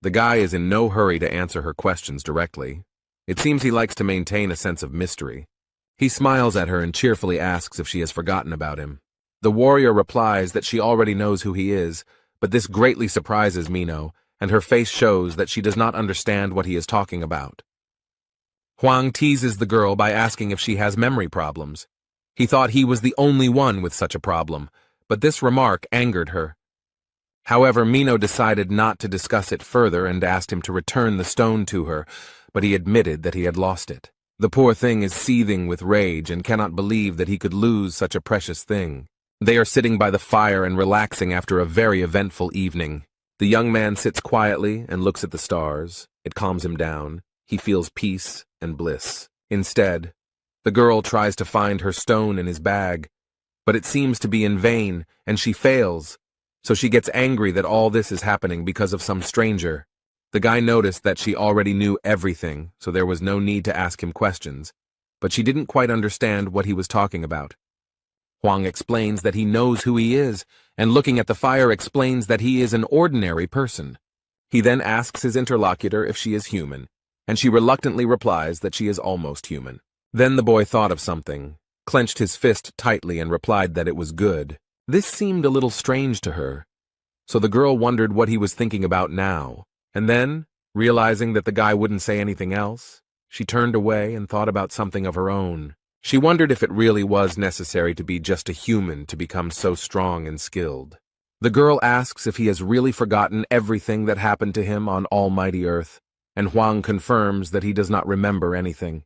The guy is in no hurry to answer her questions directly. It seems he likes to maintain a sense of mystery. He smiles at her and cheerfully asks if she has forgotten about him. The warrior replies that she already knows who he is, but this greatly surprises Mino, and her face shows that she does not understand what he is talking about. Hwang teases the girl by asking if she has memory problems. He thought he was the only one with such a problem, but this remark angered her. However, Mino decided not to discuss it further and asked him to return the stone to her, but he admitted that he had lost it. The poor thing is seething with rage and cannot believe that he could lose such a precious thing. They are sitting by the fire and relaxing after a very eventful evening. The young man sits quietly and looks at the stars. It calms him down. He feels peace and bliss. Instead, the girl tries to find her stone in his bag, but it seems to be in vain, and she fails. So she gets angry that all this is happening because of some stranger. The guy noticed that she already knew everything, so there was no need to ask him questions, but she didn't quite understand what he was talking about. Hwang explains that he knows who he is, and looking at the fire explains that he is an ordinary person. He then asks his interlocutor if she is human, and she reluctantly replies that she is almost human. Then the boy thought of something, clenched his fist tightly and replied that it was good. This seemed a little strange to her, so the girl wondered what he was thinking about now, and then, realizing that the guy wouldn't say anything else, she turned away and thought about something of her own. She wondered if it really was necessary to be just a human to become so strong and skilled. The girl asks if he has really forgotten everything that happened to him on Almighty Earth, and Hwang confirms that he does not remember anything.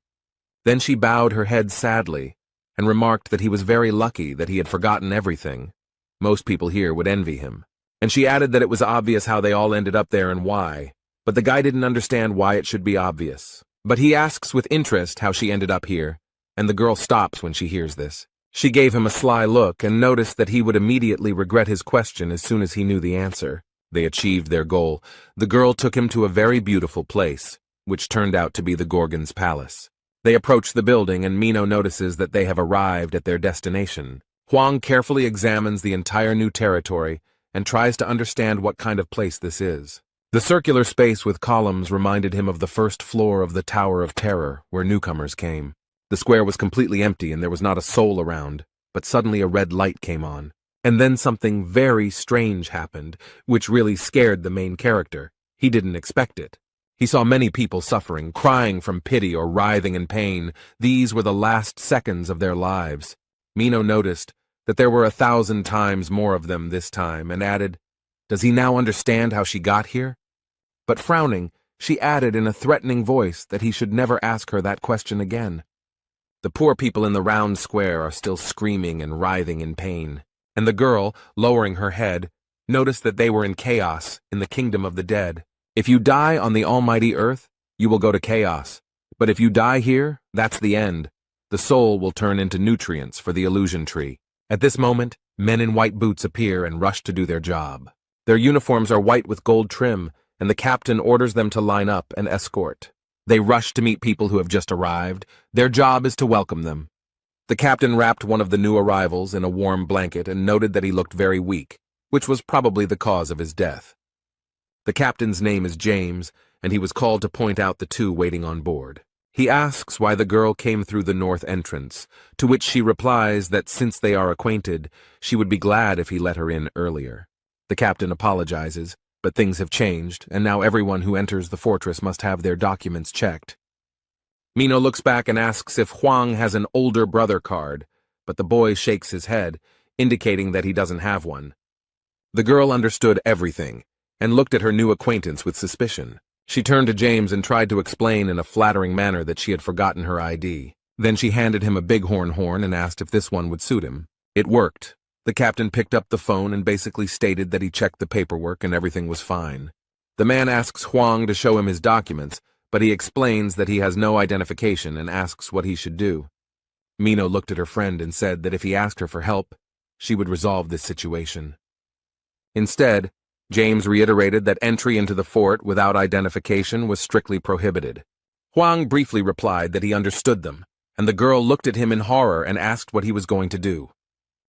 Then she bowed her head sadly, and remarked that he was very lucky that he had forgotten everything. Most people here would envy him. And she added that it was obvious how they all ended up there and why. but the guy didn't understand why it should be obvious. But he asks with interest how she ended up here, and the girl stops when she hears this. She gave him a sly look and noticed that he would immediately regret his question as soon as he knew the answer. They achieved their goal. The girl took him to a very beautiful place, which turned out to be the Gorgon's palace. They approach the building and Mino notices that they have arrived at their destination. Huang carefully examines the entire new territory and tries to understand what kind of place this is. The circular space with columns reminded him of the first floor of the Tower of Terror, where newcomers came. The square was completely empty and there was not a soul around, but suddenly a red light came on. And then something very strange happened, which really scared the main character. He didn't expect it. He saw many people suffering, crying from pity or writhing in pain. These were the last seconds of their lives. Mino noticed that there were 1,000 times more of them this time, and added, "Does he now understand how she got here?" But frowning, she added in a threatening voice that he should never ask her that question again. The poor people in the round square are still screaming and writhing in pain, and the girl, lowering her head, noticed that they were in chaos in the kingdom of the dead. If you die on the almighty earth, you will go to chaos. But if you die here, that's the end. The soul will turn into nutrients for the illusion tree. At this moment, men in white boots appear and rush to do their job. Their uniforms are white with gold trim, and the captain orders them to line up and escort. They rush to meet people who have just arrived. Their job is to welcome them. The captain wrapped one of the new arrivals in a warm blanket and noted that he looked very weak, which was probably the cause of his death. The captain's name is James, and he was called to point out the two waiting on board. He asks why the girl came through the north entrance, to which she replies that since they are acquainted, she would be glad if he let her in earlier. The captain apologizes, but things have changed, and now everyone who enters the fortress must have their documents checked. Mino looks back and asks if Huang has an older brother card, but the boy shakes his head, indicating that he doesn't have one. The girl understood everything, and looked at her new acquaintance with suspicion. She turned to James and tried to explain in a flattering manner that she had forgotten her ID. Then she handed him a bighorn horn and asked if this one would suit him. It worked. The captain picked up the phone and basically stated that he checked the paperwork and everything was fine. The man asks Huang to show him his documents, but he explains that he has no identification and asks what he should do. Mino looked at her friend and said that if he asked her for help, she would resolve this situation. Instead, James reiterated that entry into the fort without identification was strictly prohibited. Huang briefly replied that he understood them, and the girl looked at him in horror and asked what he was going to do.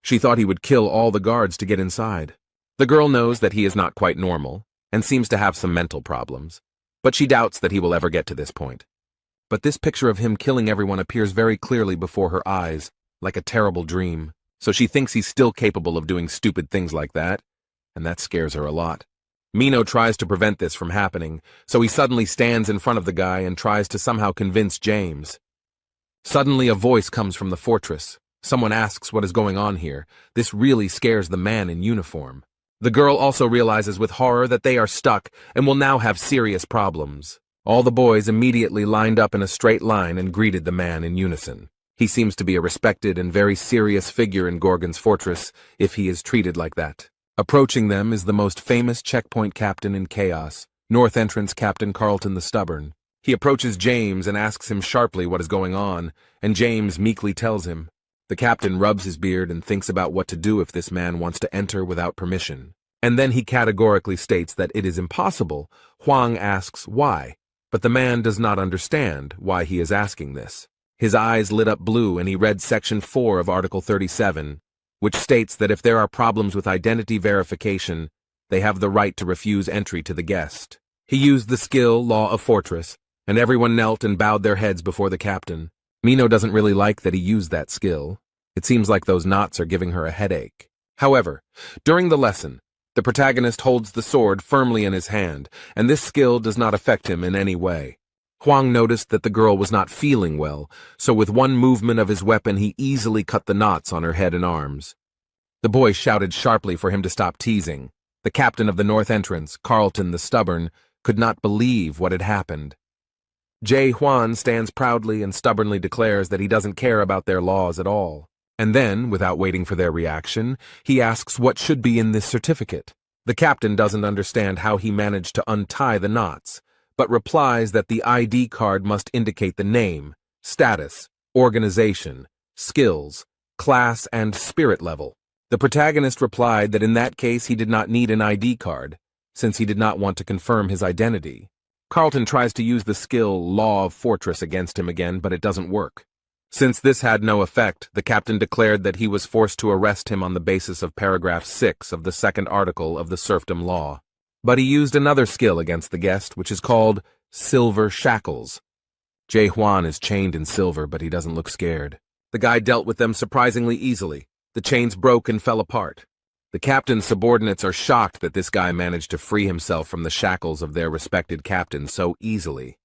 She thought he would kill all the guards to get inside. The girl knows that he is not quite normal, and seems to have some mental problems, but she doubts that he will ever get to this point. But this picture of him killing everyone appears very clearly before her eyes, like a terrible dream, so she thinks he's still capable of doing stupid things like that, and that scares her a lot. Mino tries to prevent this from happening, so he suddenly stands in front of the guy and tries to somehow convince James. Suddenly a voice comes from the fortress. Someone asks what is going on here. This really scares the man in uniform. The girl also realizes with horror that they are stuck and will now have serious problems. All the boys immediately lined up in a straight line and greeted the man in unison. He seems to be a respected and very serious figure in Gorgon's fortress if he is treated like that. Approaching them is the most famous checkpoint captain in Chaos, North Entrance Captain Carlton the Stubborn. He approaches James and asks him sharply what is going on, and James meekly tells him. The captain rubs his beard and thinks about what to do if this man wants to enter without permission. And then he categorically states that it is impossible. Huang asks why, but the man does not understand why he is asking this. His eyes lit up blue and he read Section 4 of Article 37, which states that if there are problems with identity verification, they have the right to refuse entry to the guest. He used the skill Law of Fortress, and everyone knelt and bowed their heads before the captain. Mino doesn't really like that he used that skill. It seems like those knots are giving her a headache. However, during the lesson, the protagonist holds the sword firmly in his hand, and this skill does not affect him in any way. Huang noticed that the girl was not feeling well, so with one movement of his weapon he easily cut the knots on her head and arms. The boy shouted sharply for him to stop teasing. The captain of the north entrance, Carlton the Stubborn, could not believe what had happened. Jae Hwan stands proudly and stubbornly declares that he doesn't care about their laws at all. And then, without waiting for their reaction, he asks what should be in this certificate. The captain doesn't understand how he managed to untie the knots, but replies that the ID card must indicate the name, status, organization, skills, class, and spirit level. The protagonist replied that in that case he did not need an ID card, since he did not want to confirm his identity. Carlton tries to use the skill Law of Fortress against him again, but it doesn't work. Since this had no effect, the captain declared that he was forced to arrest him on the basis of paragraph 6 of the second article of the serfdom law. But he used another skill against the guest, which is called Silver Shackles. Jae Hwan is chained in silver, but he doesn't look scared. The guy dealt with them surprisingly easily. The chains broke and fell apart. The captain's subordinates are shocked that this guy managed to free himself from the shackles of their respected captain so easily.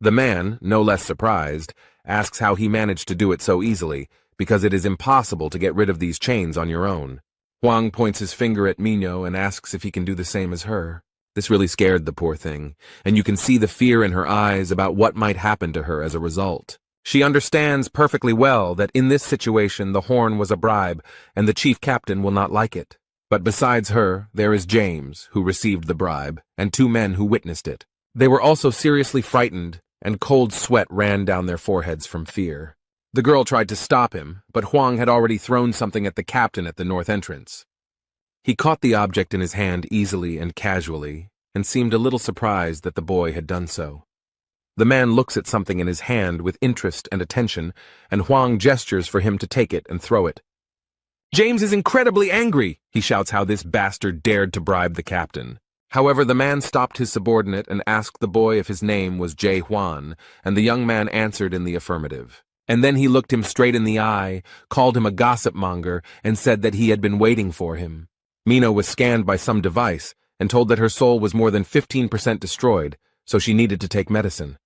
The man, no less surprised, asks how he managed to do it so easily, because it is impossible to get rid of these chains on your own. Hwang points his finger at Minho and asks if he can do the same as her. This really scared the poor thing, and you can see the fear in her eyes about what might happen to her as a result. She understands perfectly well that in this situation the horn was a bribe, and the chief captain will not like it. But besides her, there is James, who received the bribe, and 2 men who witnessed it. They were also seriously frightened, and cold sweat ran down their foreheads from fear. The girl tried to stop him, but Hwang had already thrown something at the captain at the north entrance. He caught the object in his hand easily and casually, and seemed a little surprised that the boy had done so. The man looks at something in his hand with interest and attention, and Hwang gestures for him to take it and throw it. James is incredibly angry, he shouts how this bastard dared to bribe the captain. However, the man stopped his subordinate and asked the boy if his name was Jae Hwan, and the young man answered in the affirmative. And then he looked him straight in the eye, called him a gossip monger, and said that he had been waiting for him. Mina was scanned by some device, and told that her soul was more than 15% destroyed, so she needed to take medicine.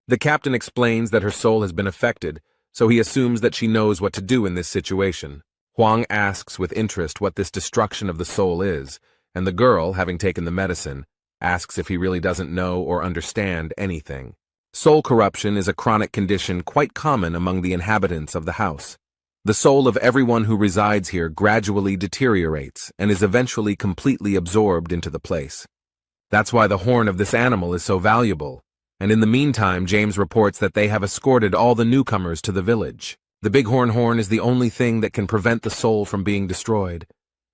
The captain explains that her soul has been affected, so he assumes that she knows what to do in this situation. Hwang asks with interest what this destruction of the soul is, and the girl, having taken the medicine, asks if he really doesn't know or understand anything. Soul corruption is a chronic condition quite common among the inhabitants of the house. The soul of everyone who resides here gradually deteriorates and is eventually completely absorbed into the place. That's why the horn of this animal is so valuable, and in the meantime James reports that they have escorted all the newcomers to the village. The bighorn horn is the only thing that can prevent the soul from being destroyed,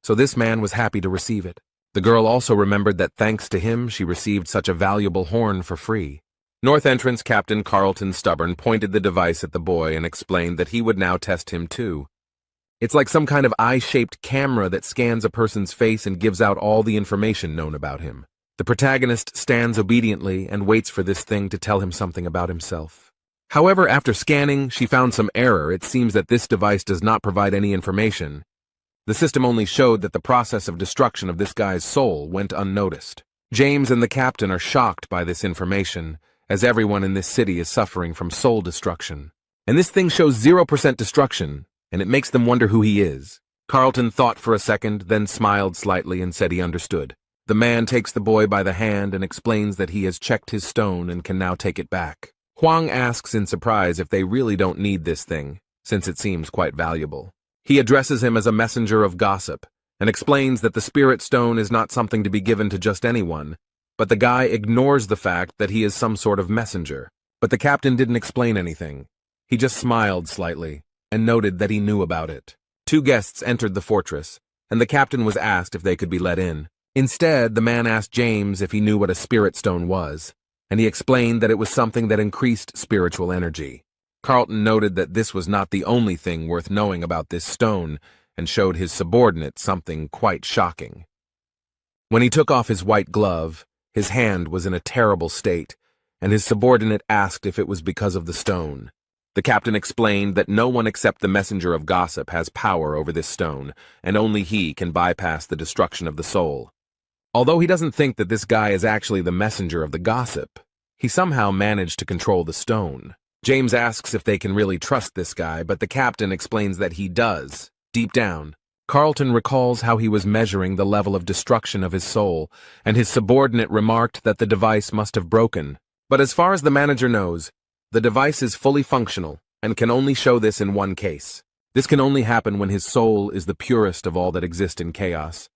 so this man was happy to receive it. The girl also remembered that thanks to him she received such a valuable horn for free. North Entrance Captain Carlton Stubborn pointed the device at the boy and explained that he would now test him too. It's like some kind of eye-shaped camera that scans a person's face and gives out all the information known about him. The protagonist stands obediently and waits for this thing to tell him something about himself. However, after scanning, she found some error. It seems that this device does not provide any information. The system only showed that the process of destruction of this guy's soul went unnoticed. James and the captain are shocked by this information, as everyone in this city is suffering from soul destruction. And this thing shows 0% destruction, and it makes them wonder who he is. Carlton thought for a second, then smiled slightly and said he understood. The man takes the boy by the hand and explains that he has checked his stone and can now take it back. Hwang asks in surprise if they really don't need this thing, since it seems quite valuable. He addresses him as a messenger of gossip, and explains that the spirit stone is not something to be given to just anyone, but the guy ignores the fact that he is some sort of messenger. But the captain didn't explain anything. He just smiled slightly, and noted that he knew about it. 2 guests entered the fortress, and the captain was asked if they could be let in. Instead, the man asked James if he knew what a spirit stone was, and he explained that it was something that increased spiritual energy. Carlton noted that this was not the only thing worth knowing about this stone, and showed his subordinate something quite shocking. When he took off his white glove, his hand was in a terrible state, and his subordinate asked if it was because of the stone. The captain explained that no one except the messenger of gossip has power over this stone, and only he can bypass the destruction of the soul. Although he doesn't think that this guy is actually the messenger of the gossip, he somehow managed to control the stone. James asks if they can really trust this guy, but the captain explains that he does, deep down. Carlton recalls how he was measuring the level of destruction of his soul, and his subordinate remarked that the device must have broken. But as far as the manager knows, the device is fully functional, and can only show this in one case. This can only happen when his soul is the purest of all that exist in chaos.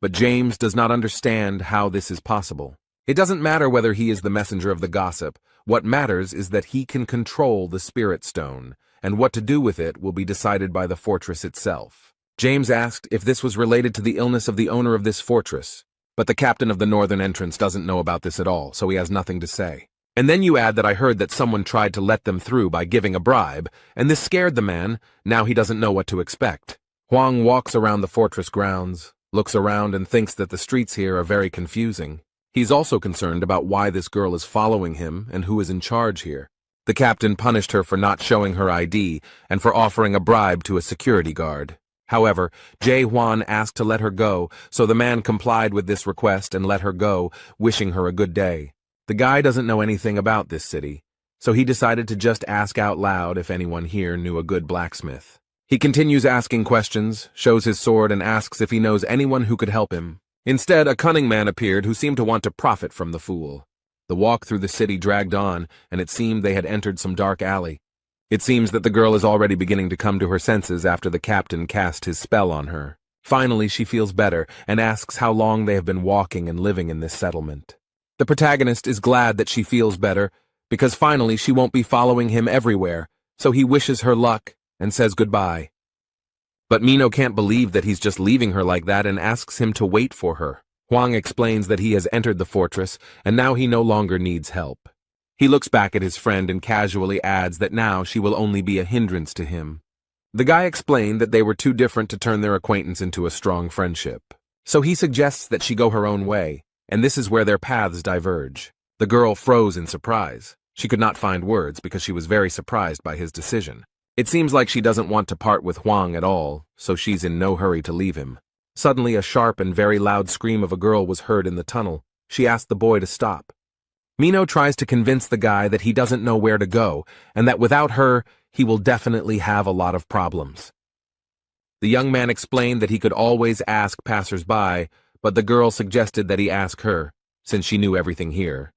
But James does not understand how this is possible. It doesn't matter whether he is the messenger of the gossip. What matters is that he can control the spirit stone, and what to do with it will be decided by the fortress itself. James asked if this was related to the illness of the owner of this fortress, but the captain of the northern entrance doesn't know about this at all, so he has nothing to say. And then you add that I heard that someone tried to let them through by giving a bribe, and this scared the man. Now he doesn't know what to expect. Huang walks around the fortress grounds, looks around and thinks that the streets here are very confusing. He's also concerned about why this girl is following him and who is in charge here. The captain punished her for not showing her ID and for offering a bribe to a security guard. However, Jae Hwan asked to let her go, so the man complied with this request and let her go, wishing her a good day. The guy doesn't know anything about this city, so he decided to just ask out loud if anyone here knew a good blacksmith. He continues asking questions, shows his sword, and asks if he knows anyone who could help him. Instead, a cunning man appeared who seemed to want to profit from the fool. The walk through the city dragged on, and it seemed they had entered some dark alley. It seems that the girl is already beginning to come to her senses after the captain cast his spell on her. Finally, she feels better and asks how long they have been walking and living in this settlement. The protagonist is glad that she feels better, because finally she won't be following him everywhere, so he wishes her luck and says goodbye. But Mino can't believe that he's just leaving her like that and asks him to wait for her. Huang explains that he has entered the fortress, and now he no longer needs help. He looks back at his friend and casually adds that now she will only be a hindrance to him. The guy explained that they were too different to turn their acquaintance into a strong friendship. So he suggests that she go her own way, and this is where their paths diverge. The girl froze in surprise. She could not find words because she was very surprised by his decision. It seems like she doesn't want to part with Huang at all, so she's in no hurry to leave him. Suddenly, a sharp and very loud scream of a girl was heard in the tunnel. She asked the boy to stop. Mino tries to convince the guy that he doesn't know where to go, and that without her, he will definitely have a lot of problems. The young man explained that he could always ask passers-by, but the girl suggested that he ask her, since she knew everything here.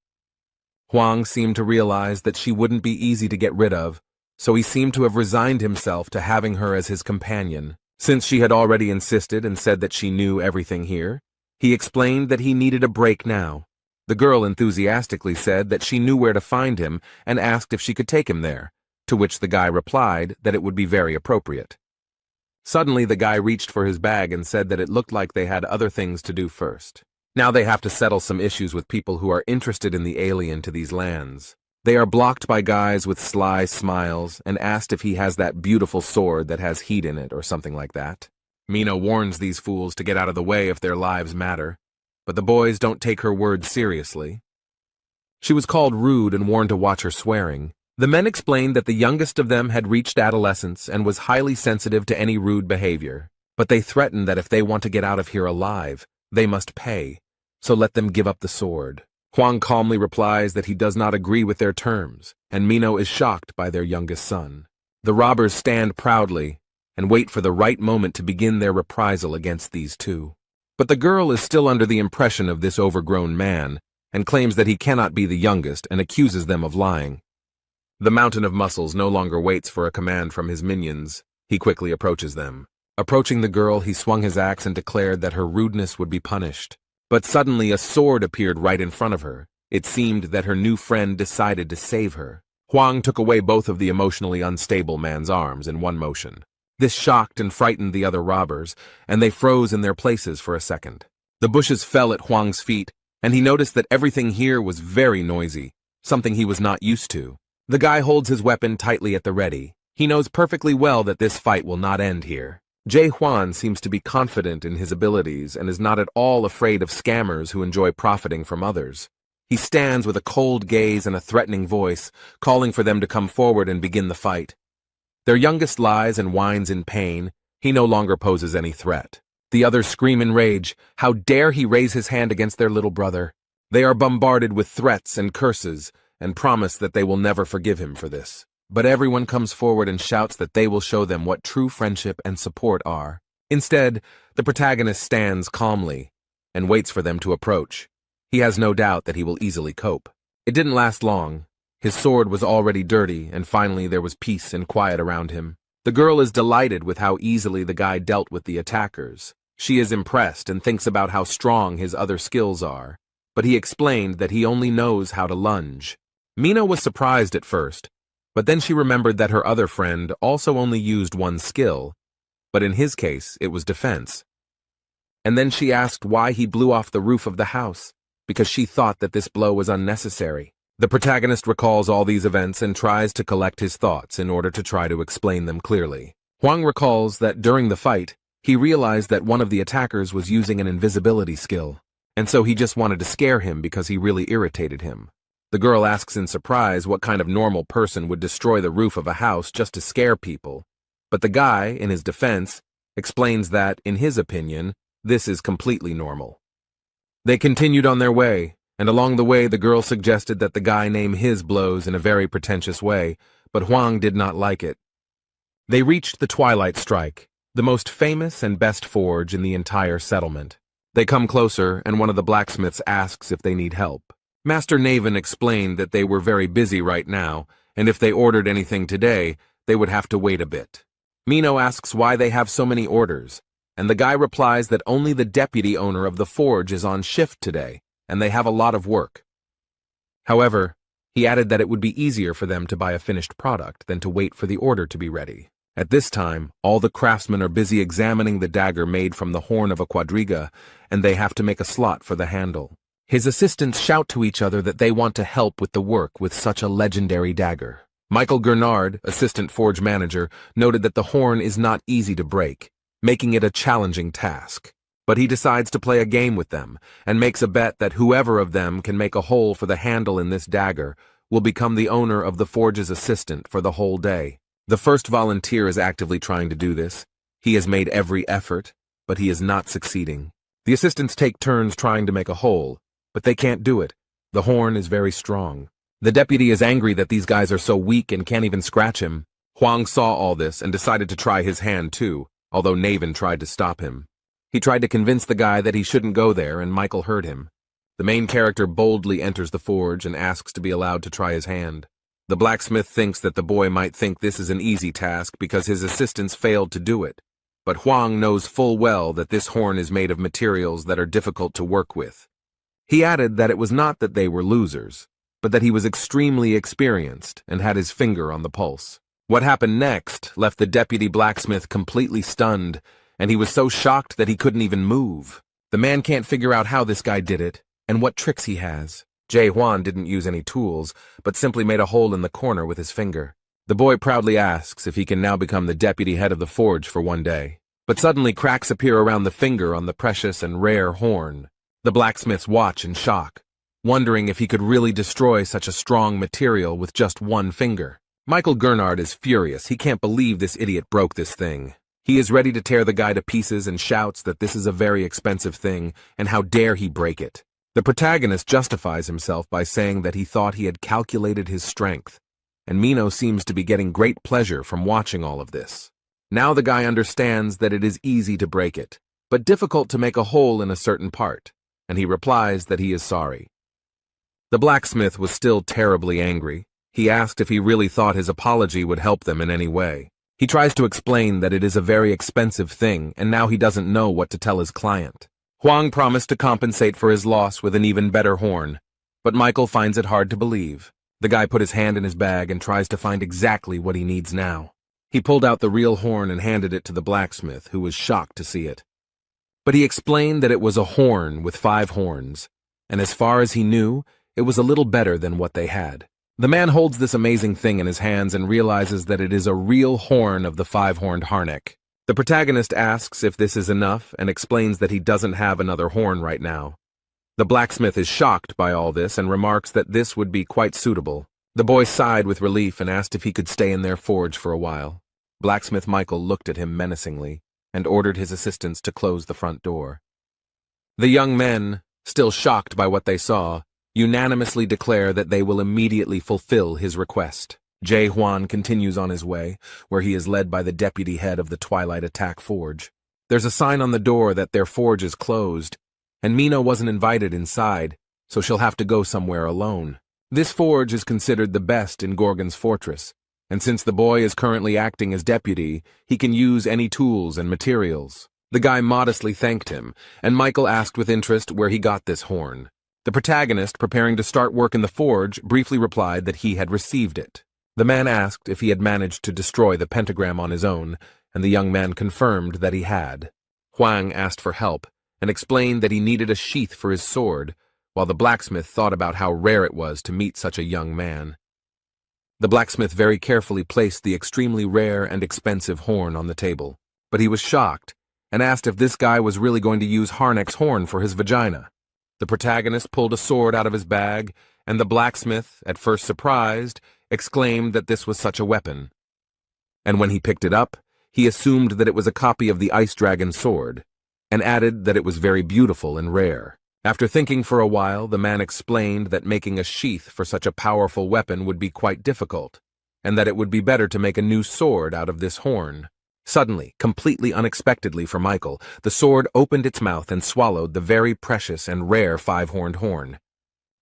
Huang seemed to realize that she wouldn't be easy to get rid of, so he seemed to have resigned himself to having her as his companion. Since she had already insisted and said that she knew everything here, he explained that he needed a break now. The girl enthusiastically said that she knew where to find him and asked if she could take him there, to which the guy replied that it would be very appropriate. Suddenly, the guy reached for his bag and said that it looked like they had other things to do first. Now they have to settle some issues with people who are interested in the alien to these lands. They are blocked by guys with sly smiles and asked if he has that beautiful sword that has heat in it or something like that. Mino warns these fools to get out of the way if their lives matter, but the boys don't take her words seriously. She was called rude and warned to watch her swearing. The men explained that the youngest of them had reached adolescence and was highly sensitive to any rude behavior, but they threatened that if they want to get out of here alive, they must pay, so let them give up the sword. Huang calmly replies that he does not agree with their terms, and Mino is shocked by their youngest son. The robbers stand proudly and wait for the right moment to begin their reprisal against these two. But the girl is still under the impression of this overgrown man and claims that he cannot be the youngest and accuses them of lying. The Mountain of Muscles no longer waits for a command from his minions. He quickly approaches them. Approaching the girl, he swung his axe and declared that her rudeness would be punished. But suddenly a sword appeared right in front of her. It seemed that her new friend decided to save her. Huang took away both of the emotionally unstable man's arms in one motion. This shocked and frightened the other robbers, and they froze in their places for a second. The bushes fell at Huang's feet, and he noticed that everything here was very noisy, something he was not used to. The guy holds his weapon tightly at the ready. He knows perfectly well that this fight will not end here. Jae Hwan seems to be confident in his abilities and is not at all afraid of scammers who enjoy profiting from others. He stands with a cold gaze and a threatening voice, calling for them to come forward and begin the fight. Their youngest lies and whines in pain. He no longer poses any threat. The others scream in rage. How dare he raise his hand against their little brother? They are bombarded with threats and curses and promise that they will never forgive him for this. But everyone comes forward and shouts that they will show them what true friendship and support are. Instead, the protagonist stands calmly and waits for them to approach. He has no doubt that he will easily cope. It didn't last long. His sword was already dirty, and finally there was peace and quiet around him. The girl is delighted with how easily the guy dealt with the attackers. She is impressed and thinks about how strong his other skills are, but he explained that he only knows how to lunge. Mina was surprised at first, but then she remembered that her other friend also only used one skill, but in his case it was defense. And then she asked why he blew off the roof of the house, because she thought that this blow was unnecessary. The protagonist recalls all these events and tries to collect his thoughts in order to try to explain them clearly. Hwang recalls that during the fight, he realized that one of the attackers was using an invisibility skill, and so he just wanted to scare him because he really irritated him. The girl asks in surprise what kind of normal person would destroy the roof of a house just to scare people, but the guy, in his defense, explains that, in his opinion, this is completely normal. They continued on their way, and along the way the girl suggested that the guy name his blows in a very pretentious way, but Hwang did not like it. They reached the Twilight Strike, the most famous and best forge in the entire settlement. They come closer, and one of the blacksmiths asks if they need help. Master Naven explained that they were very busy right now, and if they ordered anything today, they would have to wait a bit. Mino asks why they have so many orders, and the guy replies that only the deputy owner of the forge is on shift today, and they have a lot of work. However, he added that it would be easier for them to buy a finished product than to wait for the order to be ready. At this time, all the craftsmen are busy examining the dagger made from the horn of a quadriga, and they have to make a slot for the handle. His assistants shout to each other that they want to help with the work with such a legendary dagger. Michael Gernard, assistant forge manager, noted that the horn is not easy to break, making it a challenging task. But he decides to play a game with them, and makes a bet that whoever of them can make a hole for the handle in this dagger will become the owner of the forge's assistant for the whole day. The first volunteer is actively trying to do this. He has made every effort, but he is not succeeding. The assistants take turns trying to make a hole, but they can't do it. The horn is very strong. The deputy is angry that these guys are so weak and can't even scratch him. Hwang saw all this and decided to try his hand too, although Naven tried to stop him. He tried to convince the guy that he shouldn't go there, and Michael heard him. The main character boldly enters the forge and asks to be allowed to try his hand. The blacksmith thinks that the boy might think this is an easy task because his assistants failed to do it, but Hwang knows full well that this horn is made of materials that are difficult to work with. He added that it was not that they were losers, but that he was extremely experienced and had his finger on the pulse. What happened next left the deputy blacksmith completely stunned, and he was so shocked that he couldn't even move. The man can't figure out how this guy did it and what tricks he has. Jae Hwan didn't use any tools, but simply made a hole in the corner with his finger. The boy proudly asks if he can now become the deputy head of the forge for one day. But suddenly cracks appear around the finger on the precious and rare horn. The blacksmiths watch in shock, wondering if he could really destroy such a strong material with just one finger. Michael Gernard is furious. He can't believe this idiot broke this thing. He is ready to tear the guy to pieces and shouts that this is a very expensive thing, and how dare he break it. The protagonist justifies himself by saying that he thought he had calculated his strength, and Mino seems to be getting great pleasure from watching all of this. Now the guy understands that it is easy to break it, but difficult to make a hole in a certain part, and he replies that he is sorry. The blacksmith was still terribly angry. He asked if he really thought his apology would help them in any way. He tries to explain that it is a very expensive thing, and now he doesn't know what to tell his client. Hwang promised to compensate for his loss with an even better horn, but Michael finds it hard to believe. The guy put his hand in his bag and tries to find exactly what he needs now. He pulled out the real horn and handed it to the blacksmith, who was shocked to see it. But he explained that it was a horn with 5 horns, and as far as he knew, it was a little better than what they had. The man holds this amazing thing in his hands and realizes that it is a real horn of the 5-horned harnick. The protagonist asks if this is enough and explains that he doesn't have another horn right now. The blacksmith is shocked by all this and remarks that this would be quite suitable. The boy sighed with relief and asked if he could stay in their forge for a while. Blacksmith Michael looked at him menacingly and ordered his assistants to close the front door. The young men, still shocked by what they saw, unanimously declare that they will immediately fulfill his request. Jae Hwan continues on his way, where he is led by the deputy head of the Twilight Attack Forge. There's a sign on the door that their forge is closed, and Mino wasn't invited inside, so she'll have to go somewhere alone. This forge is considered the best in Gorgon's fortress, and since the boy is currently acting as deputy, he can use any tools and materials. The guy modestly thanked him, and Michael asked with interest where he got this horn. The protagonist, preparing to start work in the forge, briefly replied that he had received it. The man asked if he had managed to destroy the pentagram on his own, and the young man confirmed that he had. Huang asked for help, and explained that he needed a sheath for his sword, while the blacksmith thought about how rare it was to meet such a young man. The blacksmith very carefully placed the extremely rare and expensive horn on the table, but he was shocked, and asked if this guy was really going to use Harnack's horn for his vagina. The protagonist pulled a sword out of his bag, and the blacksmith, at first surprised, exclaimed that this was such a weapon. And when he picked it up, he assumed that it was a copy of the Ice Dragon's sword, and added that it was very beautiful and rare. After thinking for a while, the man explained that making a sheath for such a powerful weapon would be quite difficult, and that it would be better to make a new sword out of this horn. Suddenly, completely unexpectedly for Michael, the sword opened its mouth and swallowed the very precious and rare five-horned horn.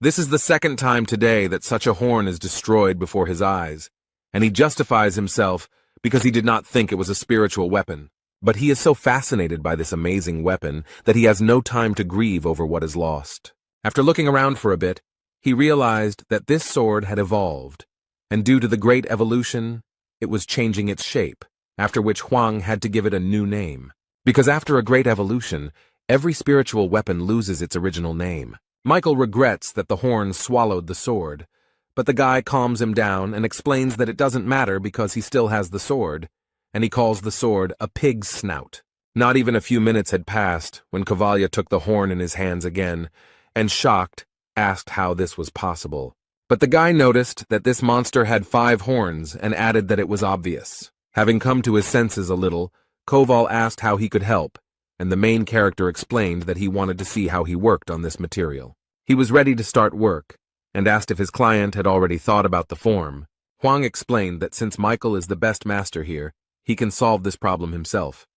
This is the second time today that such a horn is destroyed before his eyes, and he justifies himself because he did not think it was a spiritual weapon. But he is so fascinated by this amazing weapon that he has no time to grieve over what is lost. After looking around for a bit, he realized that this sword had evolved, and due to the great evolution, it was changing its shape, after which Huang had to give it a new name. Because after a great evolution, every spiritual weapon loses its original name. Michael regrets that the horn swallowed the sword, but the guy calms him down and explains that it doesn't matter because he still has the sword, and he calls the sword a pig's snout. Not even a few minutes had passed when Cavalia took the horn in his hands again, and shocked, asked how this was possible. But the guy noticed that this monster had 5 horns and added that it was obvious. Having come to his senses a little, Koval asked how he could help, and the main character explained that he wanted to see how he worked on this material. He was ready to start work, and asked if his client had already thought about the form. Huang explained that since Michael is the best master here, he can solve this problem himself.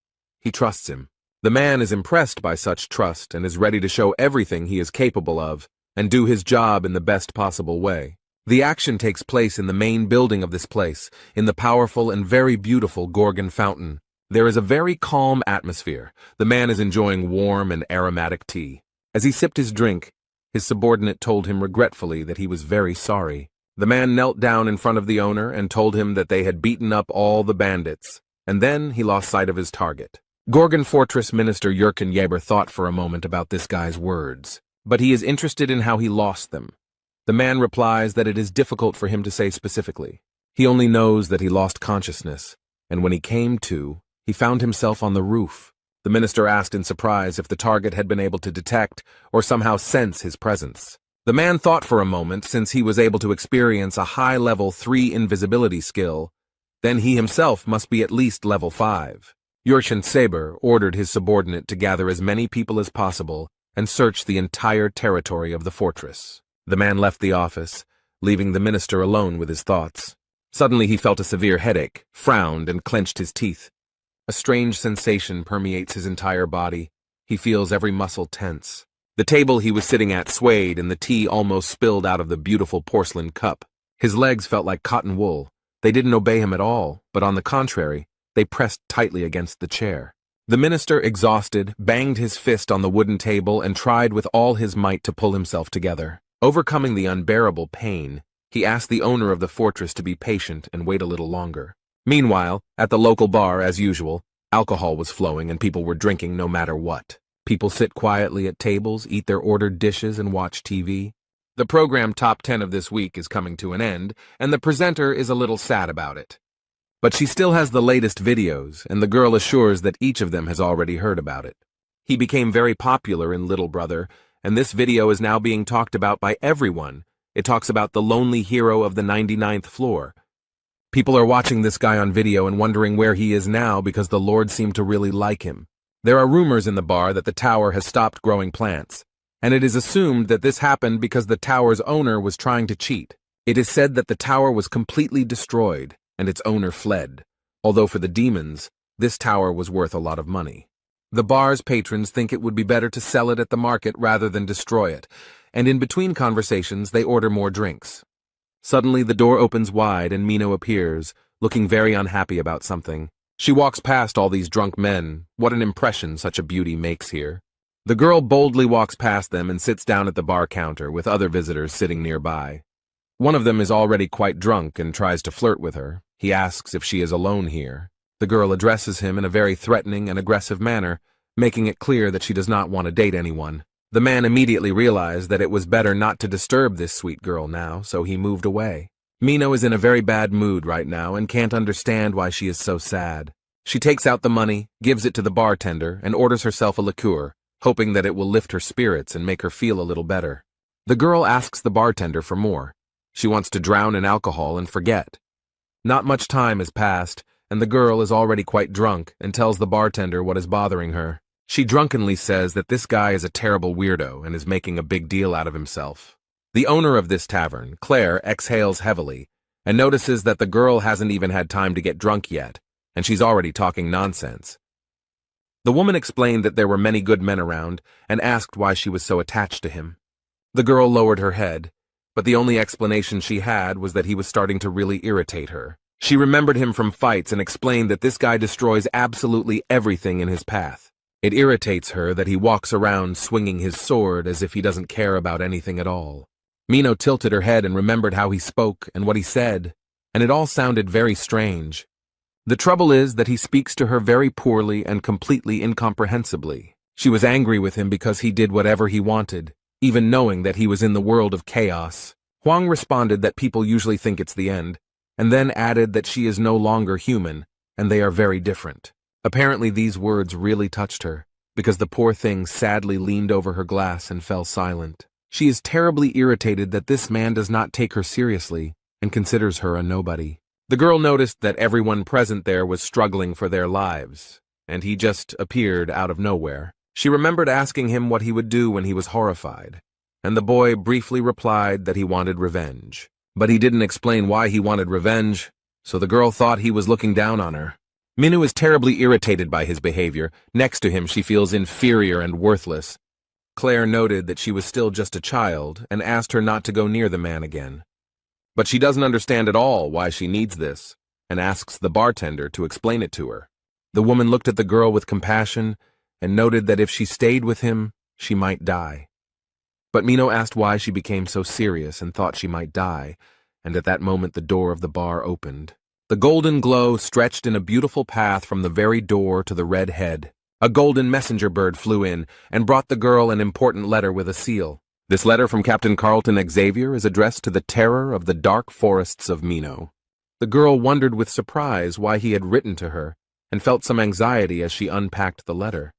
He trusts him. The man is impressed by such trust and is ready to show everything he is capable of and do his job in the best possible way. The action takes place in the main building of this place, in the powerful and very beautiful Gorgon Fountain. There is a very calm atmosphere. The man is enjoying warm and aromatic tea. As he sipped his drink, his subordinate told him regretfully that he was very sorry. The man knelt down in front of the owner and told him that they had beaten up all the bandits, and then he lost sight of his target. Gorgon Fortress Minister Jurken Jaeber thought for a moment about this guy's words, but he is interested in how he lost them. The man replies that it is difficult for him to say specifically. He only knows that he lost consciousness, and when he came to, he found himself on the roof. The minister asked in surprise if the target had been able to detect or somehow sense his presence. The man thought for a moment, since he was able to experience a high-level 3 invisibility skill, then he himself must be at least level 5. Jurchen Saber ordered his subordinate to gather as many people as possible and search the entire territory of the fortress. The man left the office, leaving the minister alone with his thoughts. Suddenly he felt a severe headache, frowned, and clenched his teeth. A strange sensation permeates his entire body. He feels every muscle tense. The table he was sitting at swayed and the tea almost spilled out of the beautiful porcelain cup. His legs felt like cotton wool. They didn't obey him at all, but on the contrary, they pressed tightly against the chair. The minister, exhausted, banged his fist on the wooden table and tried with all his might to pull himself together. Overcoming the unbearable pain, he asked the owner of the fortress to be patient and wait a little longer. Meanwhile, at the local bar, as usual, alcohol was flowing and people were drinking no matter what. People sit quietly at tables, eat their ordered dishes, and watch TV. The program Top 10 of this week is coming to an end, and the presenter is a little sad about it. But she still has the latest videos, and the girl assures that each of them has already heard about it. He became very popular in Little Brother, and this video is now being talked about by everyone. It talks about the lonely hero of the 99th floor. People are watching this guy on video and wondering where he is now because the Lord seemed to really like him. There are rumors in the bar that the tower has stopped growing plants, and it is assumed that this happened because the tower's owner was trying to cheat. It is said that the tower was completely destroyed, and its owner fled, although for the demons, this tower was worth a lot of money. The bar's patrons think it would be better to sell it at the market rather than destroy it, and in between conversations they order more drinks. Suddenly the door opens wide and Mino appears, looking very unhappy about something. She walks past all these drunk men. What an impression such a beauty makes here. The girl boldly walks past them and sits down at the bar counter with other visitors sitting nearby. One of them is already quite drunk and tries to flirt with her. He asks if she is alone here. The girl addresses him in a very threatening and aggressive manner, making it clear that she does not want to date anyone. The man immediately realized that it was better not to disturb this sweet girl now, so he moved away. Mino is in a very bad mood right now and can't understand why she is so sad. She takes out the money, gives it to the bartender, and orders herself a liqueur, hoping that it will lift her spirits and make her feel a little better. The girl asks the bartender for more. She wants to drown in alcohol and forget. Not much time has passed, and the girl is already quite drunk and tells the bartender what is bothering her. She drunkenly says that this guy is a terrible weirdo and is making a big deal out of himself. The owner of this tavern, Claire, exhales heavily and notices that the girl hasn't even had time to get drunk yet, and she's already talking nonsense. The woman explained that there were many good men around and asked why she was so attached to him. The girl lowered her head, but the only explanation she had was that he was starting to really irritate her. She remembered him from fights and explained that this guy destroys absolutely everything in his path. It irritates her that he walks around swinging his sword as if he doesn't care about anything at all. Mino tilted her head and remembered how he spoke and what he said, and it all sounded very strange. The trouble is that he speaks to her very poorly and completely incomprehensibly. She was angry with him because he did whatever he wanted, even knowing that he was in the world of chaos. Huang responded that people usually think it's the end, and then added that she is no longer human, and they are very different. Apparently these words really touched her, because the poor thing sadly leaned over her glass and fell silent. She is terribly irritated that this man does not take her seriously and considers her a nobody. The girl noticed that everyone present there was struggling for their lives, and he just appeared out of nowhere. She remembered asking him what he would do when he was horrified, and the boy briefly replied that he wanted revenge. But he didn't explain why he wanted revenge, so the girl thought he was looking down on her. Minu is terribly irritated by his behavior. Next to him, she feels inferior and worthless. Claire noted that she was still just a child and asked her not to go near the man again. But she doesn't understand at all why she needs this and asks the bartender to explain it to her. The woman looked at the girl with compassion and noted that if she stayed with him, she might die. But Mino asked why she became so serious and thought she might die, and at that moment the door of the bar opened. The golden glow stretched in a beautiful path from the very door to the red head. A golden messenger bird flew in and brought the girl an important letter with a seal. This letter from Captain Carlton Xavier is addressed to the terror of the dark forests of Mino. The girl wondered with surprise why he had written to her and felt some anxiety as she unpacked the letter.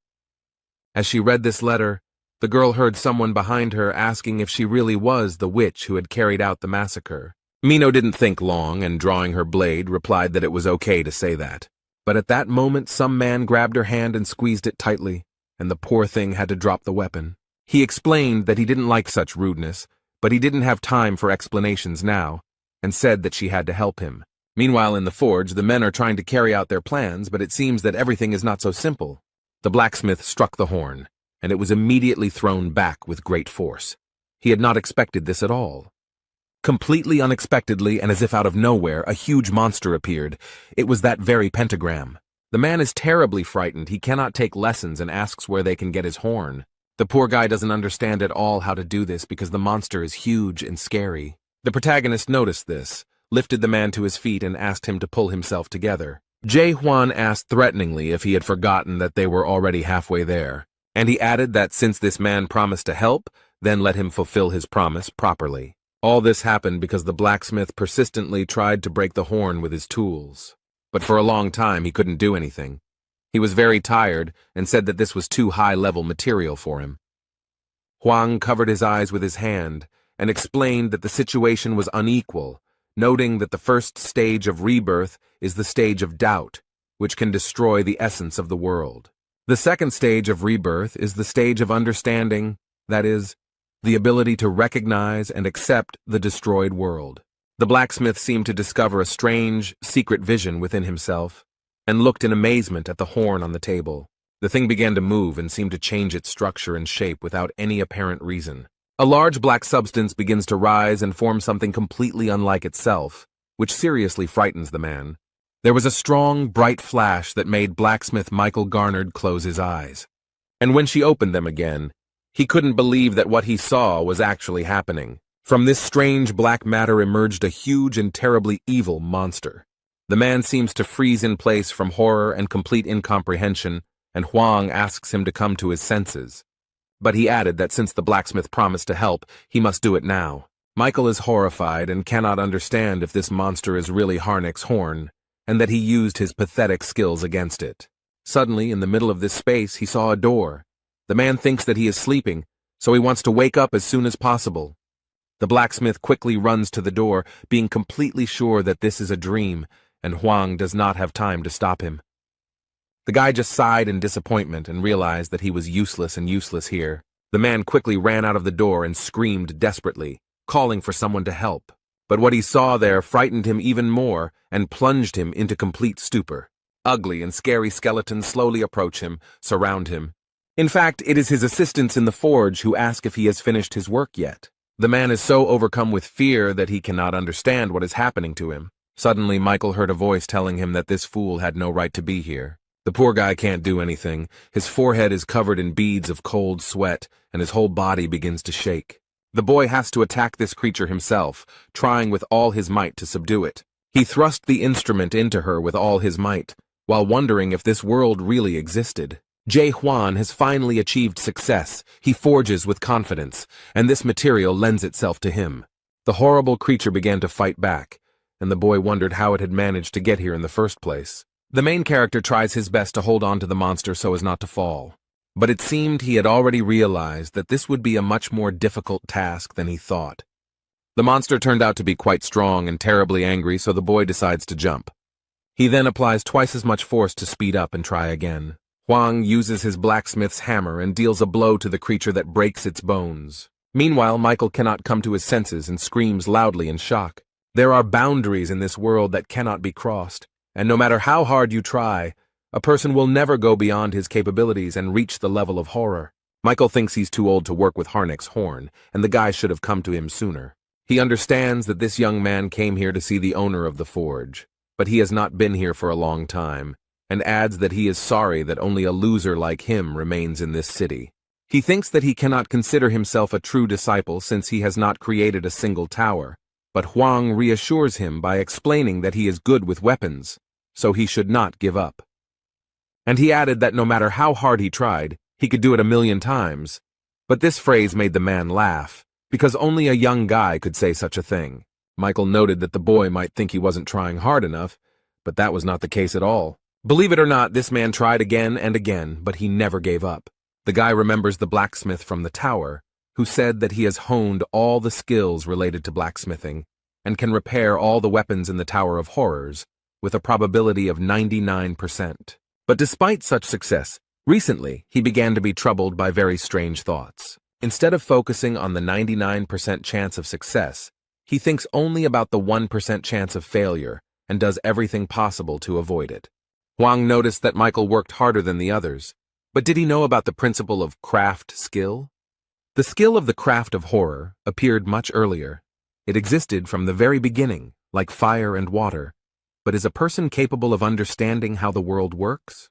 As she read this letter, the girl heard someone behind her asking if she really was the witch who had carried out the massacre. Mino didn't think long and, drawing her blade, replied that it was okay to say that. But at that moment some man grabbed her hand and squeezed it tightly, and the poor thing had to drop the weapon. He explained that he didn't like such rudeness, but he didn't have time for explanations now, and said that she had to help him. Meanwhile in the forge, the men are trying to carry out their plans, but it seems that everything is not so simple. The blacksmith struck the horn, and it was immediately thrown back with great force. He had not expected this at all. Completely unexpectedly and as if out of nowhere, a huge monster appeared. It was that very pentagram. The man is terribly frightened. He cannot take lessons and asks where they can get his horn. The poor guy doesn't understand at all how to do this because the monster is huge and scary. The protagonist noticed this, lifted the man to his feet and asked him to pull himself together. Jae Hwan asked threateningly if he had forgotten that they were already halfway there, and he added that since this man promised to help, then let him fulfill his promise properly. All this happened because the blacksmith persistently tried to break the horn with his tools. But for a long time he couldn't do anything. He was very tired and said that this was too high-level material for him. Huang covered his eyes with his hand and explained that the situation was unequal, noting that the first stage of rebirth is the stage of doubt, which can destroy the essence of the world. The second stage of rebirth is the stage of understanding, that is, the ability to recognize and accept the destroyed world. The blacksmith seemed to discover a strange, secret vision within himself, and looked in amazement at the horn on the table. The thing began to move and seemed to change its structure and shape without any apparent reason. A large black substance begins to rise and form something completely unlike itself, which seriously frightens the man. There was a strong, bright flash that made blacksmith Michael Garnard close his eyes. And when she opened them again, he couldn't believe that what he saw was actually happening. From this strange black matter emerged a huge and terribly evil monster. The man seems to freeze in place from horror and complete incomprehension, and Huang asks him to come to his senses. But he added that since the blacksmith promised to help, he must do it now. Michael is horrified and cannot understand if this monster is really Harnick's horn, and that he used his pathetic skills against it. Suddenly, in the middle of this space, he saw a door. The man thinks that he is sleeping, so he wants to wake up as soon as possible. The blacksmith quickly runs to the door, being completely sure that this is a dream, and Huang does not have time to stop him. The guy just sighed in disappointment and realized that he was useless here. The man quickly ran out of the door and screamed desperately, calling for someone to help. But what he saw there frightened him even more and plunged him into complete stupor. Ugly and scary skeletons slowly approach him, surround him. In fact, it is his assistants in the forge who ask if he has finished his work yet. The man is so overcome with fear that he cannot understand what is happening to him. Suddenly, Michael heard a voice telling him that this fool had no right to be here. The poor guy can't do anything. His forehead is covered in beads of cold sweat, and his whole body begins to shake. The boy has to attack this creature himself, trying with all his might to subdue it. He thrust the instrument into her with all his might, while wondering if this world really existed. Jay Huan has finally achieved success. He forges with confidence, and this material lends itself to him. The horrible creature began to fight back, and the boy wondered how it had managed to get here in the first place. The main character tries his best to hold on to the monster so as not to fall. But it seemed he had already realized that this would be a much more difficult task than he thought. The monster turned out to be quite strong and terribly angry, so the boy decides to jump. He then applies twice as much force to speed up and try again. Huang uses his blacksmith's hammer and deals a blow to the creature that breaks its bones. Meanwhile, Michael cannot come to his senses and screams loudly in shock. There are boundaries in this world that cannot be crossed, and no matter how hard you try, a person will never go beyond his capabilities and reach the level of horror. Michael thinks he's too old to work with Harnick's horn, and the guy should have come to him sooner. He understands that this young man came here to see the owner of the forge, but he has not been here for a long time, and adds that he is sorry that only a loser like him remains in this city. He thinks that he cannot consider himself a true disciple since he has not created a single tower, but Huang reassures him by explaining that he is good with weapons, so he should not give up. And he added that no matter how hard he tried, he could do it 1,000,000 times. But this phrase made the man laugh, because only a young guy could say such a thing. Michael noted that the boy might think he wasn't trying hard enough, but that was not the case at all. Believe it or not, this man tried again and again, but he never gave up. The guy remembers the blacksmith from the tower, who said that he has honed all the skills related to blacksmithing, and can repair all the weapons in the Tower of Horrors, with a probability of 99%. But despite such success, recently he began to be troubled by very strange thoughts. Instead of focusing on the 99% chance of success, he thinks only about the 1% chance of failure and does everything possible to avoid it. Huang noticed that Michael worked harder than the others, but did he know about the principle of craft skill? The skill of the craft of horror appeared much earlier. It existed from the very beginning, like fire and water. But is a person capable of understanding how the world works?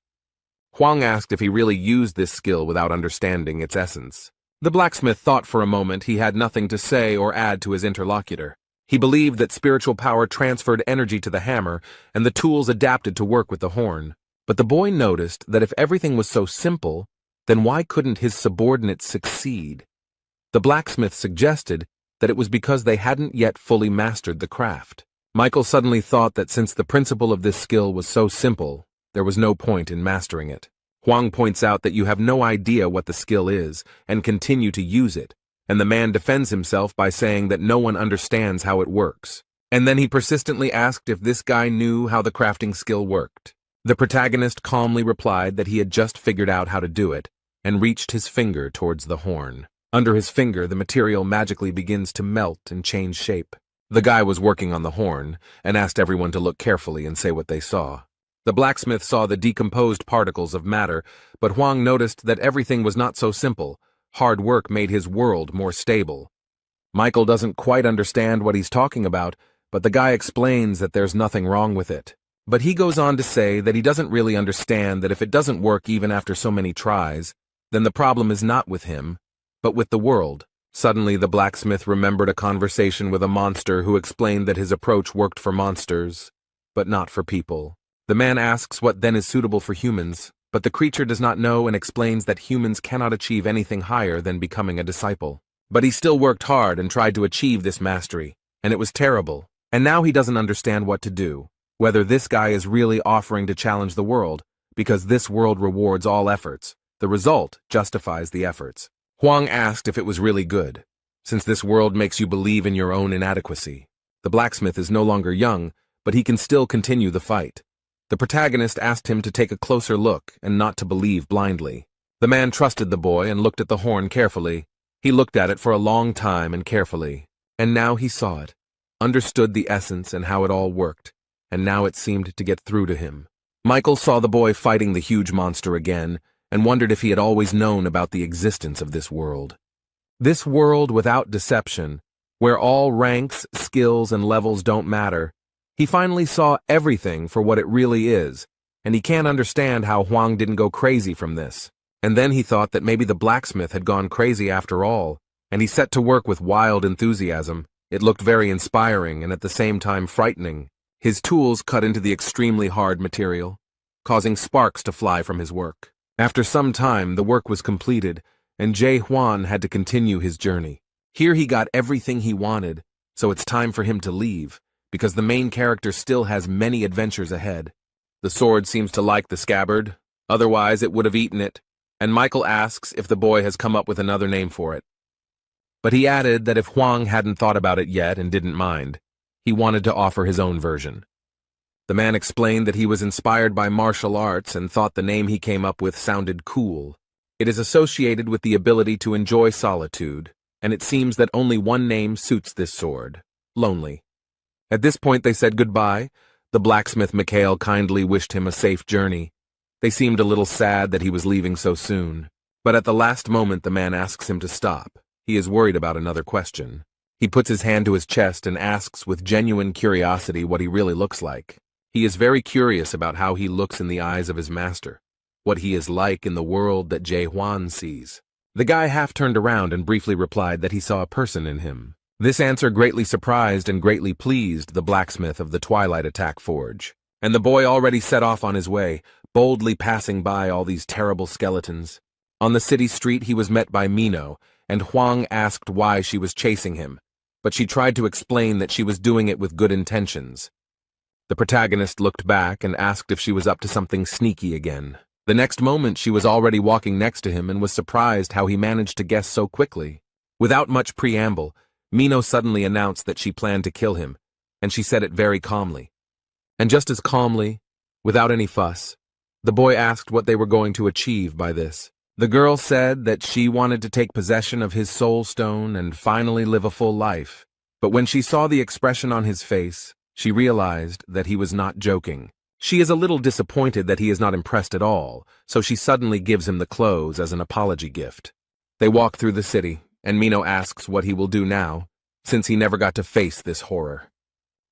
Huang asked if he really used this skill without understanding its essence. The blacksmith thought for a moment he had nothing to say or add to his interlocutor. He believed that spiritual power transferred energy to the hammer and the tools adapted to work with the horn. But the boy noticed that if everything was so simple, then why couldn't his subordinates succeed? The blacksmith suggested that it was because they hadn't yet fully mastered the craft. Michael suddenly thought that since the principle of this skill was so simple, there was no point in mastering it. Huang points out that you have no idea what the skill is and continue to use it, and the man defends himself by saying that no one understands how it works. And then he persistently asked if this guy knew how the crafting skill worked. The protagonist calmly replied that he had just figured out how to do it, and reached his finger towards the horn. Under his finger, the material magically begins to melt and change shape. The guy was working on the horn, and asked everyone to look carefully and say what they saw. The blacksmith saw the decomposed particles of matter, but Huang noticed that everything was not so simple. Hard work made his world more stable. Michael doesn't quite understand what he's talking about, but the guy explains that there's nothing wrong with it. But he goes on to say that he doesn't really understand that if it doesn't work even after so many tries, then the problem is not with him, but with the world. Suddenly, the blacksmith remembered a conversation with a monster who explained that his approach worked for monsters, but not for people. The man asks what then is suitable for humans, but the creature does not know and explains that humans cannot achieve anything higher than becoming a disciple. But he still worked hard and tried to achieve this mastery, and it was terrible. And now he doesn't understand what to do, whether this guy is really offering to challenge the world, because this world rewards all efforts. The result justifies the efforts. Huang asked if it was really good, since this world makes you believe in your own inadequacy. The blacksmith is no longer young, but he can still continue the fight. The protagonist asked him to take a closer look and not to believe blindly. The man trusted the boy and looked at the horn carefully. He looked at it for a long time and carefully, and now he saw it, understood the essence and how it all worked, and now it seemed to get through to him. Michael saw the boy fighting the huge monster again, and wondered if he had always known about the existence of this world. This world without deception, where all ranks, skills, and levels don't matter. He finally saw everything for what it really is, and he can't understand how Huang didn't go crazy from this. And then he thought that maybe the blacksmith had gone crazy after all, and he set to work with wild enthusiasm. It looked very inspiring and at the same time frightening. His tools cut into the extremely hard material, causing sparks to fly from his work. After some time, the work was completed, and Jae Hwan had to continue his journey. Here he got everything he wanted, so it's time for him to leave, because the main character still has many adventures ahead. The sword seems to like the scabbard, otherwise it would have eaten it, and Michael asks if the boy has come up with another name for it. But he added that if Huang hadn't thought about it yet and didn't mind, he wanted to offer his own version. The man explained that he was inspired by martial arts and thought the name he came up with sounded cool. It is associated with the ability to enjoy solitude, and it seems that only one name suits this sword: Lonely. At this point they said goodbye. The blacksmith Mikhail kindly wished him a safe journey. They seemed a little sad that he was leaving so soon. But at the last moment the man asks him to stop. He is worried about another question. He puts his hand to his chest and asks with genuine curiosity what he really looks like. He is very curious about how he looks in the eyes of his master, what he is like in the world that Jae Hwan sees. The guy half turned around and briefly replied that he saw a person in him. This answer greatly surprised and greatly pleased the blacksmith of the Twilight Attack Forge, and the boy already set off on his way, boldly passing by all these terrible skeletons. On the city street he was met by Mino, and Huang asked why she was chasing him, but she tried to explain that she was doing it with good intentions. The protagonist looked back and asked if she was up to something sneaky again. The next moment she was already walking next to him and was surprised how he managed to guess so quickly. Without much preamble, Mino suddenly announced that she planned to kill him, and she said it very calmly. And just as calmly, without any fuss, the boy asked what they were going to achieve by this. The girl said that she wanted to take possession of his soul stone and finally live a full life. But when she saw the expression on his face, she realized that he was not joking. She is a little disappointed that he is not impressed at all, so she suddenly gives him the clothes as an apology gift. They walk through the city, and Mino asks what he will do now, since he never got to face this horror.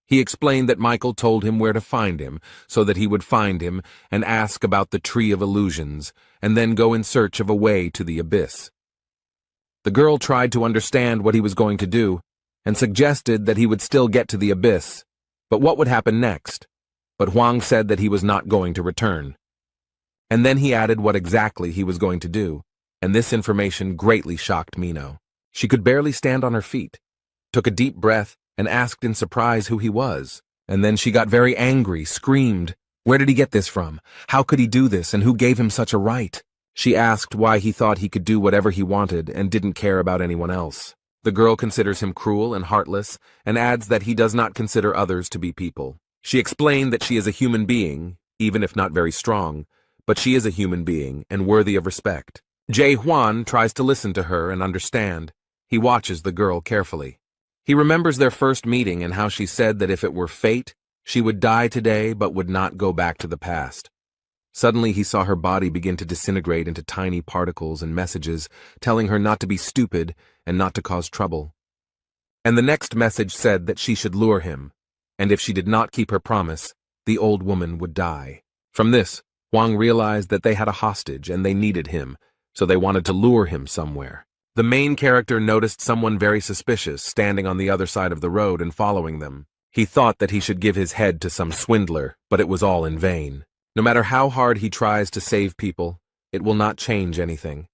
He explained that Michael told him where to find him, so that he would find him and ask about the Tree of Illusions, and then go in search of a way to the abyss. The girl tried to understand what he was going to do, and suggested that he would still get to the abyss, but what would happen next? But Huang said that he was not going to return. And then he added what exactly he was going to do, and this information greatly shocked Mino. She could barely stand on her feet, took a deep breath, and asked in surprise who he was. And then she got very angry, screamed, "Where did he get this from? How could he do this, and who gave him such a right?" She asked why he thought he could do whatever he wanted and didn't care about anyone else. The girl considers him cruel and heartless, and adds that he does not consider others to be people. She explained that she is a human being, even if not very strong, but she is a human being and worthy of respect. Jae Hwan tries to listen to her and understand. He watches the girl carefully. He remembers their first meeting and how she said that if it were fate, she would die today but would not go back to the past. Suddenly he saw her body begin to disintegrate into tiny particles and messages, telling her not to be stupid and not to cause trouble. And the next message said that she should lure him, and if she did not keep her promise, the old woman would die. From this, Huang realized that they had a hostage and they needed him, so they wanted to lure him somewhere. The main character noticed someone very suspicious standing on the other side of the road and following them. He thought that he should give his head to some swindler, but it was all in vain. No matter how hard he tries to save people, it will not change anything,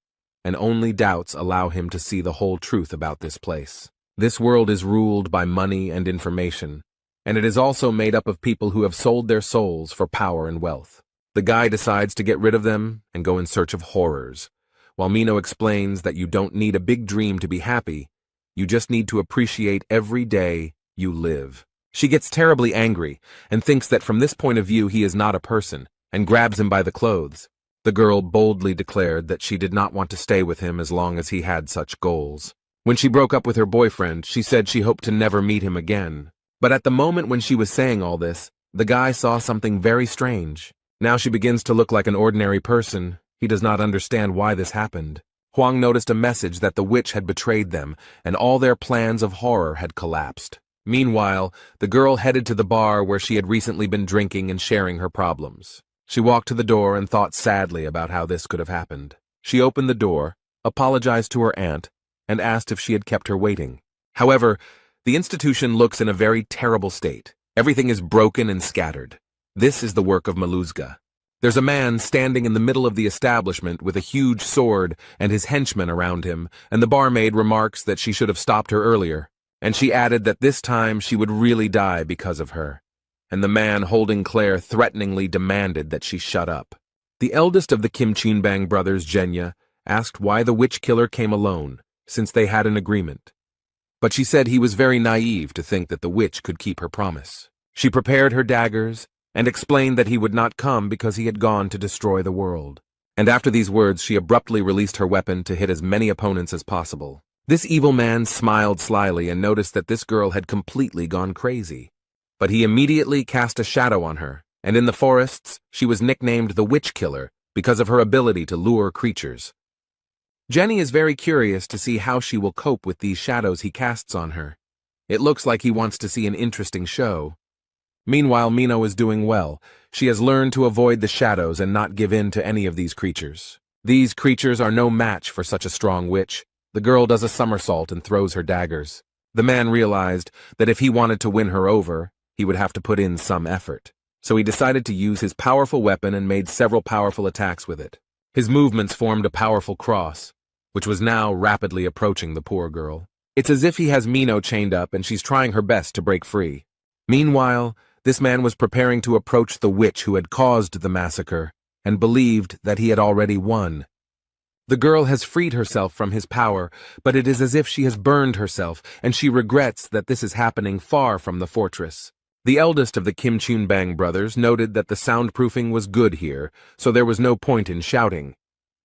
and only doubts allow him to see the whole truth about this place. This world is ruled by money and information, and it is also made up of people who have sold their souls for power and wealth. The guy decides to get rid of them and go in search of horrors, while Mino explains that you don't need a big dream to be happy, you just need to appreciate every day you live. She gets terribly angry and thinks that from this point of view he is not a person, and grabs him by the clothes. The girl boldly declared that she did not want to stay with him as long as he had such goals. When she broke up with her boyfriend, she said she hoped to never meet him again. But at the moment when she was saying all this, the guy saw something very strange. Now she begins to look like an ordinary person. He does not understand why this happened. Huang noticed a message that the witch had betrayed them, and all their plans of horror had collapsed. Meanwhile, the girl headed to the bar where she had recently been drinking and sharing her problems. She walked to the door and thought sadly about how this could have happened. She opened the door, apologized to her aunt, and asked if she had kept her waiting. However, the institution looks in a very terrible state. Everything is broken and scattered. This is the work of Maluzga. There's a man standing in the middle of the establishment with a huge sword and his henchmen around him, and the barmaid remarks that she should have stopped her earlier, and she added that this time she would really die because of her. And the man holding Claire threateningly demanded that she shut up. The eldest of the Kim Chinbang brothers, Jenya, asked why the witch killer came alone, since they had an agreement. But she said he was very naive to think that the witch could keep her promise. She prepared her daggers and explained that he would not come because he had gone to destroy the world. And after these words, she abruptly released her weapon to hit as many opponents as possible. This evil man smiled slyly and noticed that this girl had completely gone crazy. But he immediately cast a shadow on her, and in the forests, she was nicknamed the Witch Killer because of her ability to lure creatures. Jenny is very curious to see how she will cope with these shadows he casts on her. It looks like he wants to see an interesting show. Meanwhile, Mino is doing well. She has learned to avoid the shadows and not give in to any of these creatures. These creatures are no match for such a strong witch. The girl does a somersault and throws her daggers. The man realized that if he wanted to win her over, he would have to put in some effort. So he decided to use his powerful weapon and made several powerful attacks with it. His movements formed a powerful cross, which was now rapidly approaching the poor girl. It's as if he has Mino chained up and she's trying her best to break free. Meanwhile, this man was preparing to approach the witch who had caused the massacre and believed that he had already won. The girl has freed herself from his power, but it is as if she has burned herself, and she regrets that this is happening far from the fortress. The eldest of the Kim Chunbang brothers noted that the soundproofing was good here, so there was no point in shouting.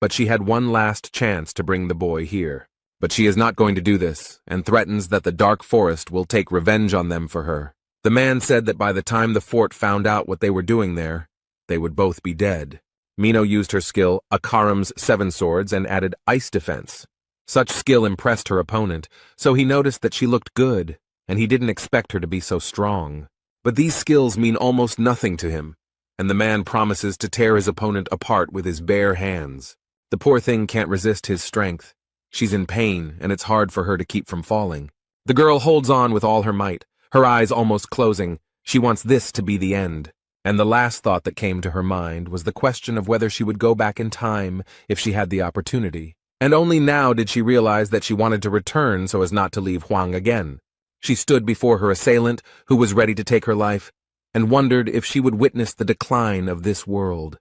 But she had one last chance to bring the boy here. But she is not going to do this, and threatens that the dark forest will take revenge on them for her. The man said that by the time the fort found out what they were doing there, they would both be dead. Mino used her skill, Akaram's 7 swords, and added ice defense. Such skill impressed her opponent, so he noticed that she looked good, and he didn't expect her to be so strong. But these skills mean almost nothing to him, and the man promises to tear his opponent apart with his bare hands. The poor thing can't resist his strength. She's in pain, and it's hard for her to keep from falling. The girl holds on with all her might, her eyes almost closing. She wants this to be the end. And the last thought that came to her mind was the question of whether she would go back in time if she had the opportunity. And only now did she realize that she wanted to return so as not to leave Huang again. She stood before her assailant, who was ready to take her life, and wondered if she would witness the decline of this world.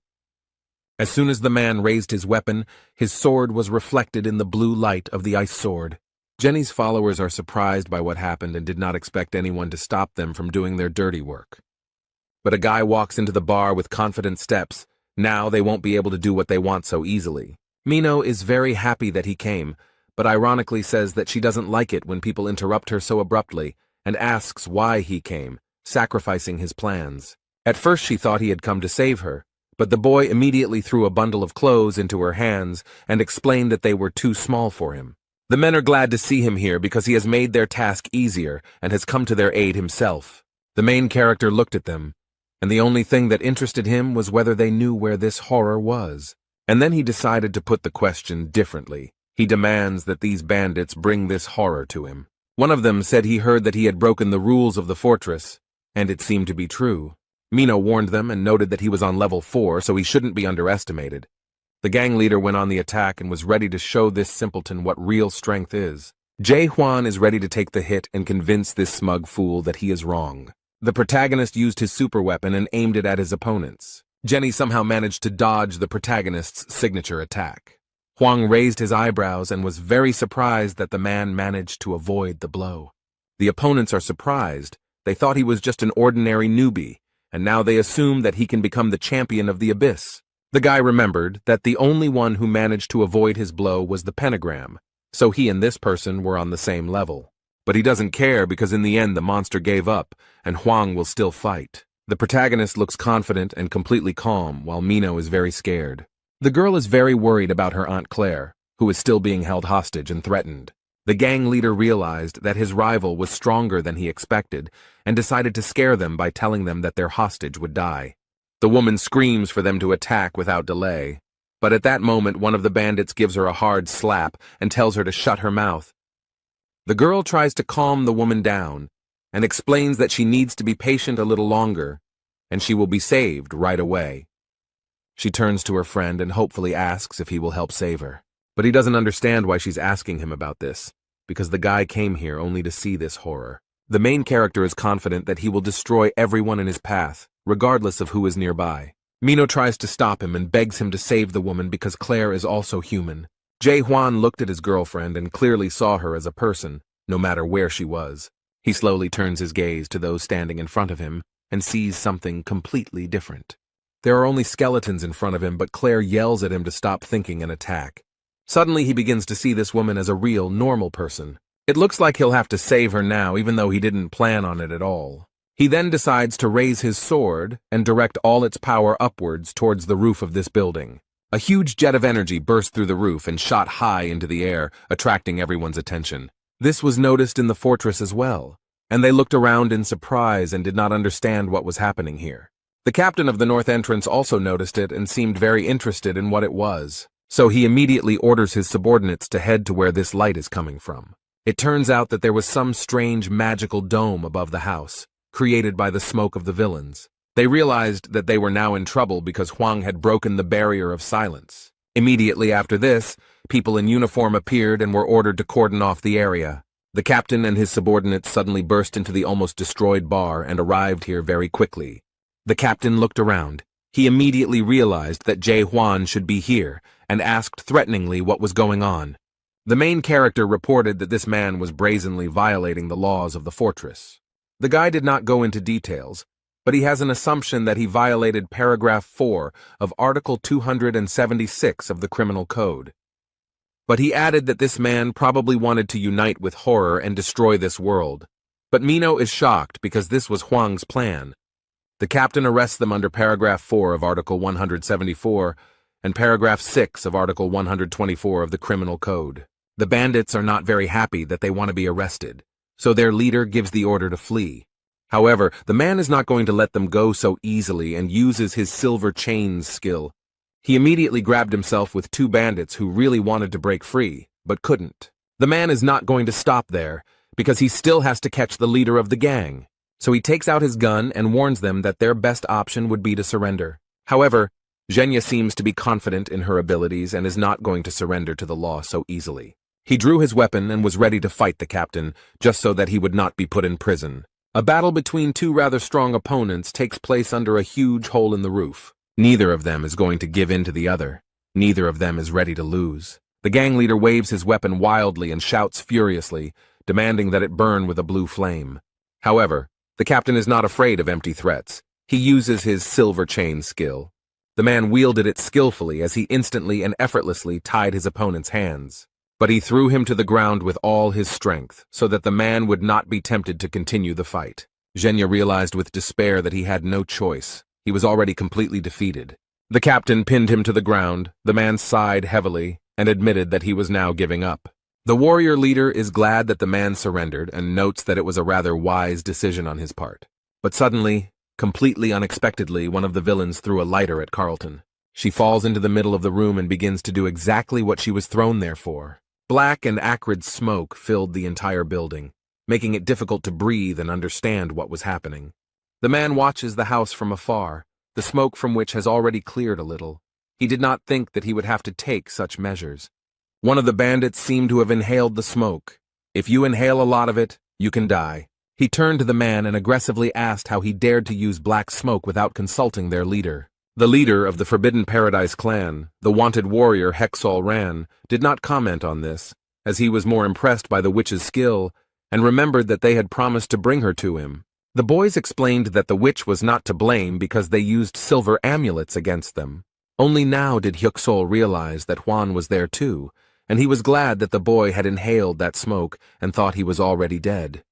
As soon as the man raised his weapon, his sword was reflected in the blue light of the ice sword. Jenny's followers are surprised by what happened and did not expect anyone to stop them from doing their dirty work. But a guy walks into the bar with confident steps. Now they won't be able to do what they want so easily. Mino is very happy that he came, but ironically says that she doesn't like it when people interrupt her so abruptly, and asks why he came, sacrificing his plans. At first she thought he had come to save her, but the boy immediately threw a bundle of clothes into her hands and explained that they were too small for him. The men are glad to see him here because he has made their task easier and has come to their aid himself. The main character looked at them, and the only thing that interested him was whether they knew where this horror was. And then he decided to put the question differently. He demands that these bandits bring this horror to him. One of them said he heard that he had broken the rules of the fortress, and it seemed to be true. Mino warned them and noted that he was on level 4, so he shouldn't be underestimated. The gang leader went on the attack and was ready to show this simpleton what real strength is. Jae-hwan is ready to take the hit and convince this smug fool that he is wrong. The protagonist used his super weapon and aimed it at his opponents. Jenny somehow managed to dodge the protagonist's signature attack. Hwang raised his eyebrows and was very surprised that the man managed to avoid the blow. The opponents are surprised. They thought he was just an ordinary newbie, and now they assume that he can become the champion of the abyss. The guy remembered that the only one who managed to avoid his blow was the pentagram, so he and this person were on the same level. But he doesn't care because in the end the monster gave up, and Hwang will still fight. The protagonist looks confident and completely calm, while Mino is very scared. The girl is very worried about her Aunt Claire, who is still being held hostage and threatened. The gang leader realized that his rival was stronger than he expected, and decided to scare them by telling them that their hostage would die. The woman screams for them to attack without delay, but at that moment one of the bandits gives her a hard slap and tells her to shut her mouth. The girl tries to calm the woman down, and explains that she needs to be patient a little longer, and she will be saved right away. She turns to her friend and hopefully asks if he will help save her. But he doesn't understand why she's asking him about this, because the guy came here only to see this horror. The main character is confident that he will destroy everyone in his path, regardless of who is nearby. Mino tries to stop him and begs him to save the woman because Claire is also human. Jae-hwan looked at his girlfriend and clearly saw her as a person, no matter where she was. He slowly turns his gaze to those standing in front of him and sees something completely different. There are only skeletons in front of him, but Claire yells at him to stop thinking and attack. Suddenly he begins to see this woman as a real, normal person. It looks like he'll have to save her now, even though he didn't plan on it at all. He then decides to raise his sword and direct all its power upwards towards the roof of this building. A huge jet of energy burst through the roof and shot high into the air, attracting everyone's attention. This was noticed in the fortress as well, and they looked around in surprise and did not understand what was happening here. The captain of the north entrance also noticed it and seemed very interested in what it was, so he immediately orders his subordinates to head to where this light is coming from. It turns out that there was some strange magical dome above the house, created by the smoke of the villains. They realized that they were now in trouble because Hwang had broken the barrier of silence. Immediately after this, people in uniform appeared and were ordered to cordon off the area. The captain and his subordinates suddenly burst into the almost destroyed bar and arrived here very quickly. The captain looked around. He immediately realized that Jae-hwan should be here and asked threateningly what was going on. The main character reported that this man was brazenly violating the laws of the fortress. The guy did not go into details, but he has an assumption that he violated paragraph 4 of Article 276 of the Criminal Code. But he added that this man probably wanted to unite with horror and destroy this world. But Mino is shocked because this was Hwang's plan. The captain arrests them under paragraph 4 of Article 174 and paragraph 6 of Article 124 of the Criminal Code. The bandits are not very happy that they want to be arrested, so their leader gives the order to flee. However, the man is not going to let them go so easily and uses his silver chains skill. He immediately grabbed himself with 2 bandits who really wanted to break free, but couldn't. The man is not going to stop there, because he still has to catch the leader of the gang. So he takes out his gun and warns them that their best option would be to surrender. However, Zhenya seems to be confident in her abilities and is not going to surrender to the law so easily. He drew his weapon and was ready to fight the captain, just so that he would not be put in prison. A battle between 2 rather strong opponents takes place under a huge hole in the roof. Neither of them is going to give in to the other. Neither of them is ready to lose. The gang leader waves his weapon wildly and shouts furiously, demanding that it burn with a blue flame. However, the captain is not afraid of empty threats. He uses his silver chain skill. The man wielded it skillfully as he instantly and effortlessly tied his opponent's hands. But he threw him to the ground with all his strength, so that the man would not be tempted to continue the fight. Zhenya realized with despair that he had no choice. He was already completely defeated. The captain pinned him to the ground. The man sighed heavily and admitted that he was now giving up. The warrior leader is glad that the man surrendered and notes that it was a rather wise decision on his part. But suddenly, Completely unexpectedly, one of the villains threw a lighter at Carlton. She falls into the middle of the room and begins to do exactly what she was thrown there for. Black and acrid smoke filled the entire building, making it difficult to breathe and understand what was happening. The man watches the house from afar, the smoke from which has already cleared a little. He did not think that he would have to take such measures. One of the bandits seemed to have inhaled the smoke. If you inhale a lot of it, you can die. He turned to the man and aggressively asked how he dared to use black smoke without consulting their leader. The leader of the Forbidden Paradise clan, the wanted warrior Hexal Ran, did not comment on this, as he was more impressed by the witch's skill and remembered that they had promised to bring her to him. The boys explained that the witch was not to blame because they used silver amulets against them. Only now did Hyuksol realize that Juan was there too, and he was glad that the boy had inhaled that smoke and thought he was already dead.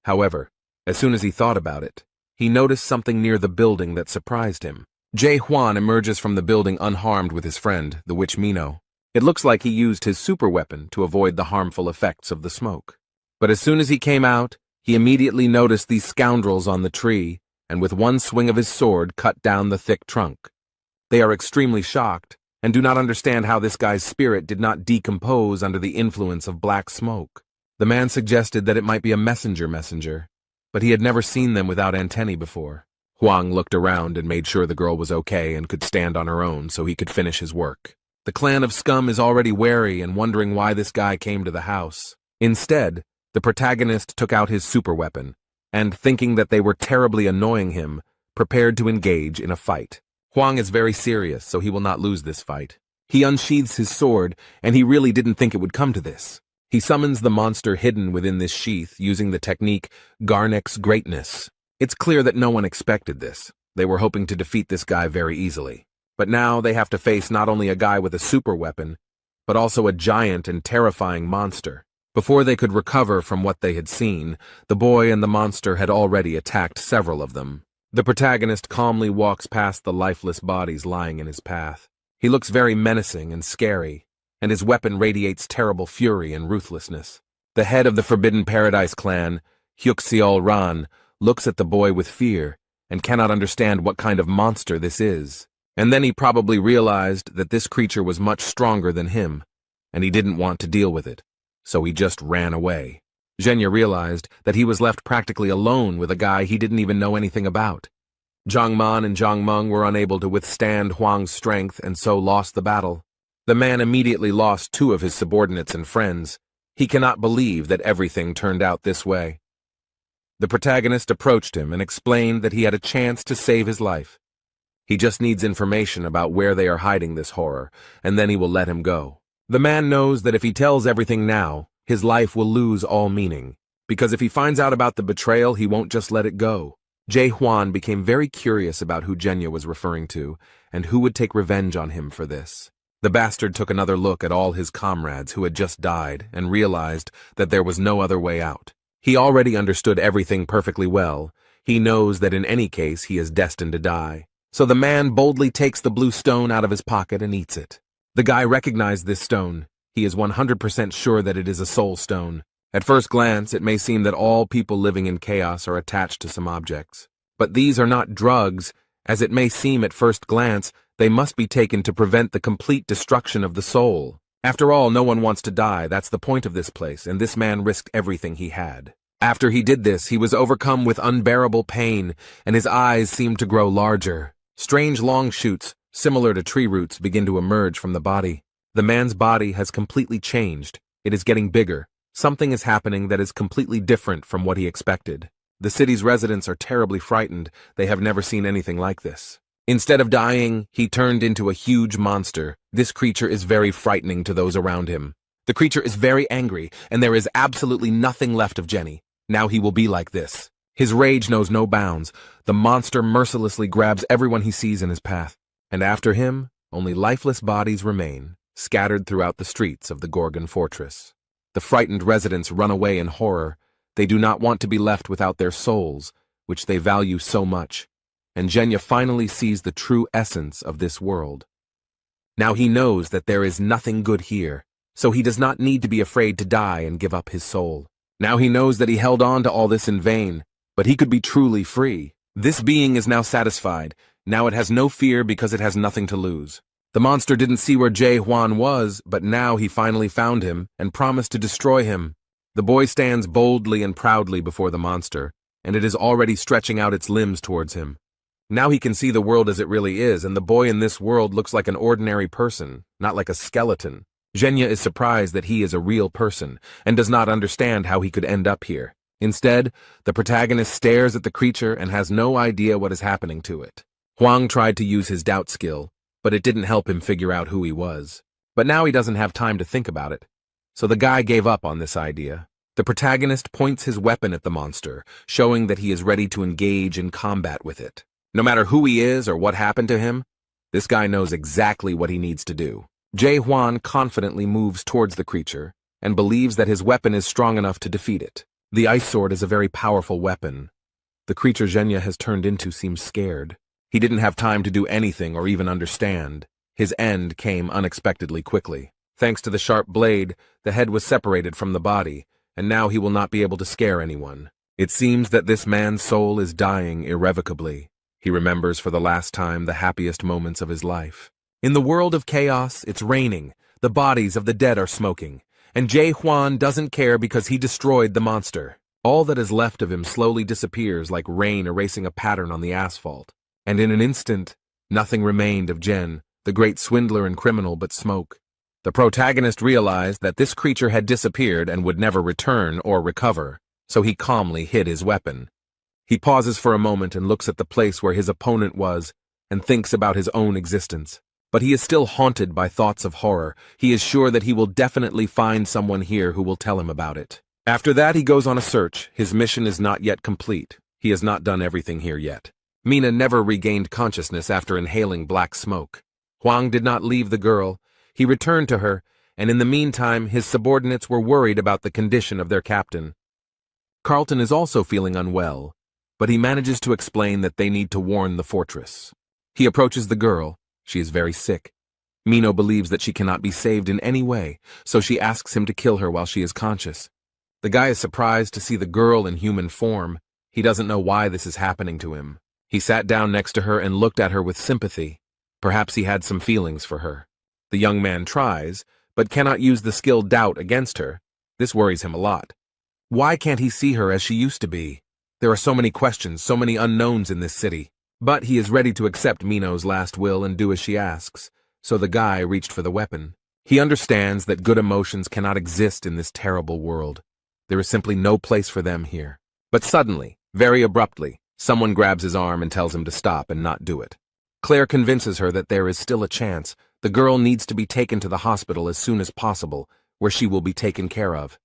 However, as soon as he thought about it, he noticed something near the building that surprised him. Jae Hwan emerges from the building unharmed with his friend, the witch Mino. It looks like he used his super weapon to avoid the harmful effects of the smoke. But as soon as he came out, he immediately noticed these scoundrels on the tree, and with one swing of his sword cut down the thick trunk. They are extremely shocked, and do not understand how this guy's spirit did not decompose under the influence of black smoke. The man suggested that it might be a messenger, but he had never seen them without antennae before. Huang looked around and made sure the girl was okay and could stand on her own so he could finish his work. The clan of scum is already wary and wondering why this guy came to the house. Instead, the protagonist took out his super weapon, and thinking that they were terribly annoying him, prepared to engage in a fight. Huang is very serious, so he will not lose this fight. He unsheathes his sword, and he really didn't think it would come to this. He summons the monster hidden within this sheath using the technique Garnek's Greatness. It's clear that no one expected this. They were hoping to defeat this guy very easily. But now they have to face not only a guy with a super weapon, but also a giant and terrifying monster. Before they could recover from what they had seen, the boy and the monster had already attacked several of them. The protagonist calmly walks past the lifeless bodies lying in his path. He looks very menacing and scary, and his weapon radiates terrible fury and ruthlessness. The head of the Forbidden Paradise clan, Hyuxiol Ran, looks at the boy with fear and cannot understand what kind of monster this is. And then he probably realized that this creature was much stronger than him, and he didn't want to deal with it, so he just ran away. Zhenya realized that he was left practically alone with a guy he didn't even know anything about. Zhang Man and Zhang Meng were unable to withstand Huang's strength and so lost the battle. The man immediately lost two of his subordinates and friends. He cannot believe that everything turned out this way. The protagonist approached him and explained that he had a chance to save his life. He just needs information about where they are hiding this horror, and then he will let him go. The man knows that if he tells everything now, his life will lose all meaning, because if he finds out about the betrayal, he won't just let it go. Jae Hwan became very curious about who Zhenya was referring to, and who would take revenge on him for this. The bastard took another look at all his comrades who had just died and realized that there was no other way out. He already understood everything perfectly well. He knows that in any case he is destined to die. So the man boldly takes the blue stone out of his pocket and eats it. The guy recognized this stone. He is 100% sure that it is a soul stone. At first glance, it may seem that all people living in chaos are attached to some objects. But these are not drugs. As it may seem at first glance, they must be taken to prevent the complete destruction of the soul. After all, no one wants to die. That's the point of this place, and this man risked everything he had. After he did this, he was overcome with unbearable pain, and his eyes seemed to grow larger. Strange long shoots, similar to tree roots, begin to emerge from the body. The man's body has completely changed. It is getting bigger. Something is happening that is completely different from what he expected. The city's residents are terribly frightened. They have never seen anything like this. Instead of dying, he turned into a huge monster. This creature is very frightening to those around him. The creature is very angry, and there is absolutely nothing left of Jenny. Now he will be like this. His rage knows no bounds. The monster mercilessly grabs everyone he sees in his path. And after him, only lifeless bodies remain, scattered throughout the streets of the Gorgon fortress. The frightened residents run away in horror. They do not want to be left without their souls, which they value so much. And Zhenya finally sees the true essence of this world. Now he knows that there is nothing good here, so he does not need to be afraid to die and give up his soul. Now he knows that he held on to all this in vain, but he could be truly free. This being is now satisfied. Now it has no fear because it has nothing to lose. The monster didn't see where Jae-hwan was, but now he finally found him and promised to destroy him. The boy stands boldly and proudly before the monster, and it is already stretching out its limbs towards him. Now he can see the world as it really is, and the boy in this world looks like an ordinary person, not like a skeleton. Zhenya is surprised that he is a real person, and does not understand how he could end up here. Instead, the protagonist stares at the creature and has no idea what is happening to it. Huang tried to use his doubt skill, but it didn't help him figure out who he was. But now he doesn't have time to think about it. So the guy gave up on this idea. The protagonist points his weapon at the monster, showing that he is ready to engage in combat with it. No matter who he is or what happened to him, this guy knows exactly what he needs to do. Jae-hwan confidently moves towards the creature and believes that his weapon is strong enough to defeat it. The ice sword is a very powerful weapon. The creature Zhenya has turned into seems scared. He didn't have time to do anything or even understand. His end came unexpectedly quickly. Thanks to the sharp blade, the head was separated from the body, and now he will not be able to scare anyone. It seems that this man's soul is dying irrevocably. He remembers for the last time the happiest moments of his life. In the world of chaos, it's raining, the bodies of the dead are smoking, and Jae-hwan doesn't care because he destroyed the monster. All that is left of him slowly disappears like rain erasing a pattern on the asphalt. And in an instant, nothing remained of Jen, the great swindler and criminal, but smoke. The protagonist realized that this creature had disappeared and would never return or recover, so he calmly hid his weapon. He pauses for a moment and looks at the place where his opponent was and thinks about his own existence. But he is still haunted by thoughts of horror. He is sure that he will definitely find someone here who will tell him about it. After that, he goes on a search. His mission is not yet complete. He has not done everything here yet. Mina never regained consciousness after inhaling black smoke. Huang did not leave the girl. He returned to her, and in the meantime, his subordinates were worried about the condition of their captain. Carlton is also feeling unwell, but he manages to explain that they need to warn the fortress. He approaches the girl. She is very sick. Mino believes that she cannot be saved in any way, so she asks him to kill her while she is conscious. The guy is surprised to see the girl in human form. He doesn't know why this is happening to him. He sat down next to her and looked at her with sympathy. Perhaps he had some feelings for her. The young man tries, but cannot use the skill doubt against her. This worries him a lot. Why can't he see her as she used to be? There are so many questions, so many unknowns in this city. But he is ready to accept Mino's last will and do as she asks, so the guy reached for the weapon. He understands that good emotions cannot exist in this terrible world. There is simply no place for them here. But suddenly, very abruptly, someone grabs his arm and tells him to stop and not do it. Claire convinces her that there is still a chance. The girl needs to be taken to the hospital as soon as possible, where she will be taken care of.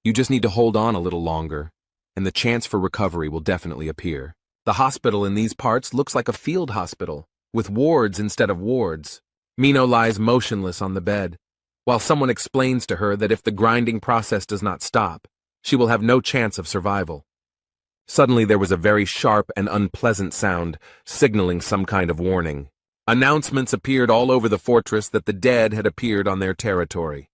You just need to hold on a little longer, and the chance for recovery will definitely appear. The hospital in these parts looks like a field hospital, with wards instead of wards. Mino lies motionless on the bed, while someone explains to her that if the grinding process does not stop, she will have no chance of survival. Suddenly there was a very sharp and unpleasant sound, signaling some kind of warning. Announcements appeared all over the fortress that the dead had appeared on their territory.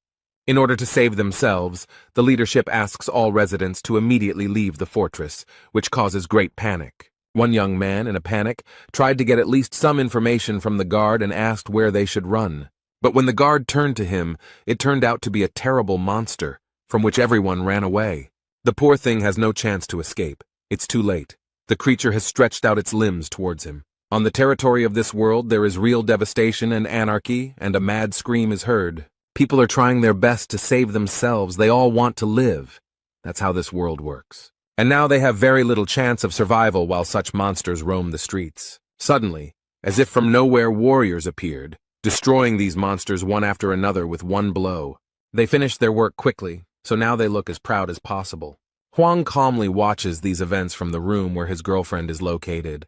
In order to save themselves, the leadership asks all residents to immediately leave the fortress, which causes great panic. One young man, in a panic, tried to get at least some information from the guard and asked where they should run. But when the guard turned to him, it turned out to be a terrible monster, from which everyone ran away. The poor thing has no chance to escape. It's too late. The creature has stretched out its limbs towards him. On the territory of this world, there is real devastation and anarchy, and a mad scream is heard. People are trying their best to save themselves. They all want to live. That's how this world works. And now they have very little chance of survival while such monsters roam the streets. Suddenly, as if from nowhere, warriors appeared, destroying these monsters one after another with one blow. They finished their work quickly, so now they look as proud as possible. Huang calmly watches these events from the room where his girlfriend is located.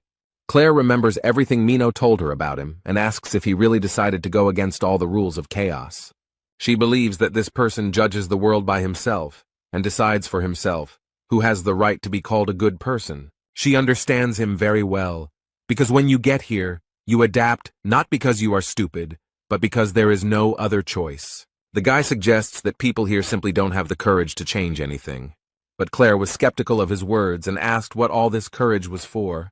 Claire remembers everything Mino told her about him and asks if he really decided to go against all the rules of chaos. She believes that this person judges the world by himself and decides for himself who has the right to be called a good person. She understands him very well, because when you get here, you adapt not because you are stupid, but because there is no other choice. The guy suggests that people here simply don't have the courage to change anything. But Claire was skeptical of his words and asked what all this courage was for.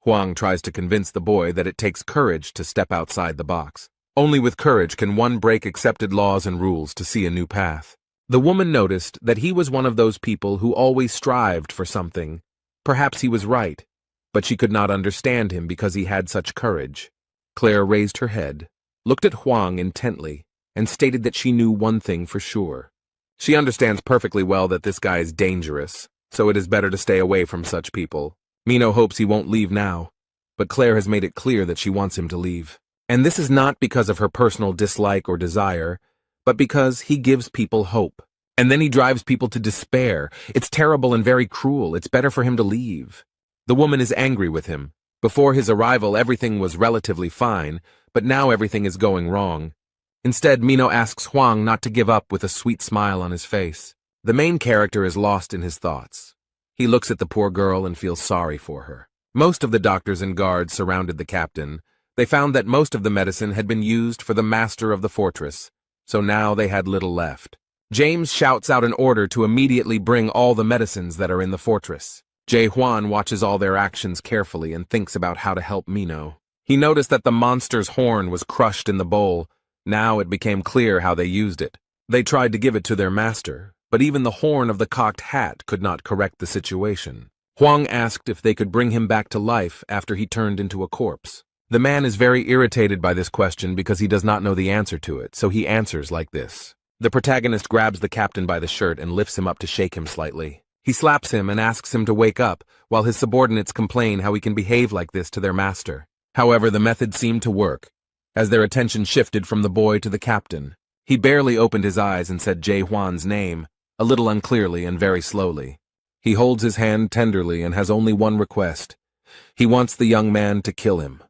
Huang tries to convince the boy that it takes courage to step outside the box. Only with courage can one break accepted laws and rules to see a new path. The woman noticed that he was one of those people who always strived for something. Perhaps he was right, but she could not understand him because he had such courage. Claire raised her head, looked at Huang intently, and stated that she knew one thing for sure. She understands perfectly well that this guy is dangerous, so it is better to stay away from such people. Mino hopes he won't leave now, but Claire has made it clear that she wants him to leave. And this is not because of her personal dislike or desire, but because he gives people hope. And then he drives people to despair. It's terrible and very cruel. It's better for him to leave. The woman is angry with him. Before his arrival, everything was relatively fine, but now everything is going wrong. Instead, Mino asks Huang not to give up with a sweet smile on his face. The main character is lost in his thoughts. He looks at the poor girl and feels sorry for her. Most of the doctors and guards surrounded the captain. They found that most of the medicine had been used for the master of the fortress, so now they had little left. James shouts out an order to immediately bring all the medicines that are in the fortress. Jae Hwan watches all their actions carefully and thinks about how to help Mino. He noticed that the monster's horn was crushed in the bowl. Now it became clear how they used it. They tried to give it to their master, but even the horn of the cocked hat could not correct the situation. Huang asked if they could bring him back to life after he turned into a corpse. The man is very irritated by this question because he does not know the answer to it, so he answers like this. The protagonist grabs the captain by the shirt and lifts him up to shake him slightly. He slaps him and asks him to wake up, while his subordinates complain how he can behave like this to their master. However, the method seemed to work, as their attention shifted from the boy to the captain. He barely opened his eyes and said Jae Hwan's name, a little unclearly and very slowly. He holds his hand tenderly and has only one request. He wants the young man to kill him.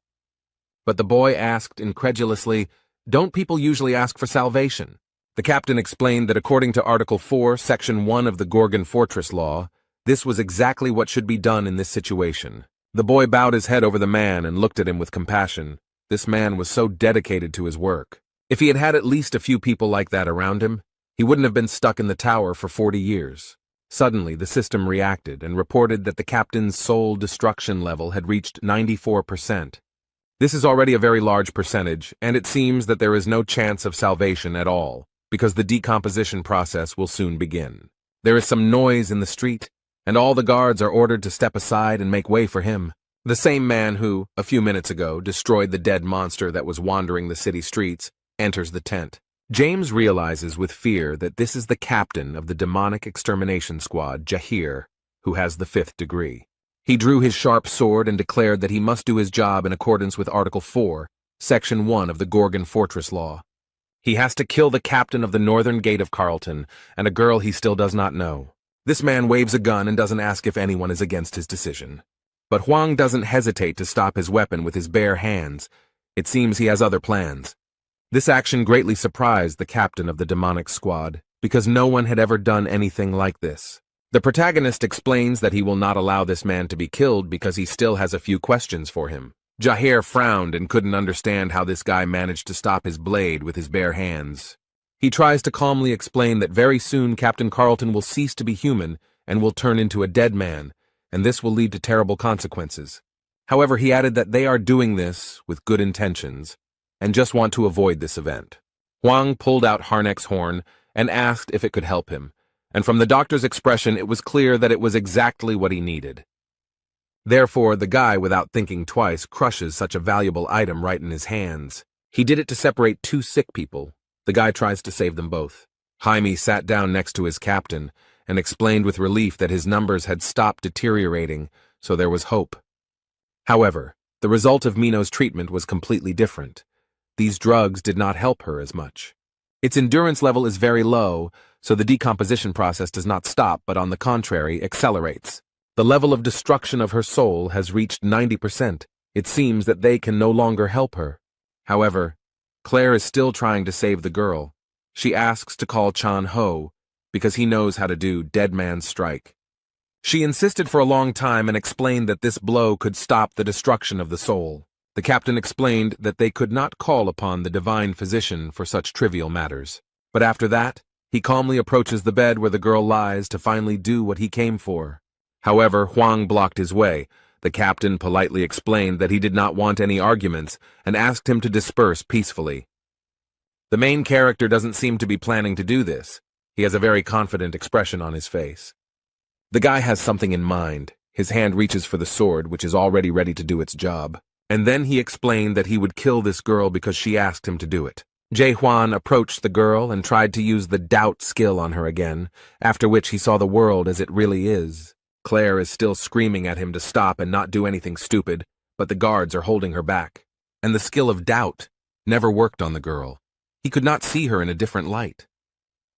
But the boy asked incredulously, "Don't people usually ask for salvation?" The captain explained that according to Article 4, Section 1 of the Gorgon Fortress Law, this was exactly what should be done in this situation. The boy bowed his head over the man and looked at him with compassion. This man was so dedicated to his work. If he had had at least a few people like that around him, he wouldn't have been stuck in the tower for 40 years. Suddenly, the system reacted and reported that the captain's soul destruction level had reached 94%. This is already a very large percentage, and it seems that there is no chance of salvation at all, because the decomposition process will soon begin. There is some noise in the street, and all the guards are ordered to step aside and make way for him. The same man who, a few minutes ago, destroyed the dead monster that was wandering the city streets, enters the tent. James realizes with fear that this is the captain of the demonic extermination squad, Jahir, who has the 5th degree. He drew his sharp sword and declared that he must do his job in accordance with Article 4, Section 1 of the Gorgon Fortress Law. He has to kill the captain of the northern gate of Carlton and a girl he still does not know. This man waves a gun and doesn't ask if anyone is against his decision. But Huang doesn't hesitate to stop his weapon with his bare hands. It seems he has other plans. This action greatly surprised the captain of the demonic squad, because no one had ever done anything like this. The protagonist explains that he will not allow this man to be killed because he still has a few questions for him. Jahir frowned and couldn't understand how this guy managed to stop his blade with his bare hands. He tries to calmly explain that very soon Captain Carlton will cease to be human and will turn into a dead man, and this will lead to terrible consequences. However, he added that they are doing this with good intentions and just want to avoid this event. Huang pulled out Harnack's horn and asked if it could help him, and from the doctor's expression it was clear that it was exactly what he needed. Therefore, the guy, without thinking twice, crushes such a valuable item right in his hands. He did it to separate 2 sick people. The guy tries to save them both. Jaime sat down next to his captain and explained with relief that his numbers had stopped deteriorating, so there was hope. However, the result of Mino's treatment was completely different. These drugs did not help her as much. Its endurance level is very low, so the decomposition process does not stop, but on the contrary, accelerates. The level of destruction of her soul has reached 90%. It seems that they can no longer help her. However, Claire is still trying to save the girl. She asks to call Chan Ho, because he knows how to do dead man's strike. She insisted for a long time and explained that this blow could stop the destruction of the soul. The captain explained that they could not call upon the divine physician for such trivial matters. But after that, he calmly approaches the bed where the girl lies to finally do what he came for. However, Huang blocked his way. The captain politely explained that he did not want any arguments and asked him to disperse peacefully. The main character doesn't seem to be planning to do this. He has a very confident expression on his face. The guy has something in mind. His hand reaches for the sword, which is already ready to do its job. And then he explained that he would kill this girl because she asked him to do it. Jae-hwan approached the girl and tried to use the doubt skill on her again, after which he saw the world as it really is. Claire is still screaming at him to stop and not do anything stupid, but the guards are holding her back. And the skill of doubt never worked on the girl. He could not see her in a different light.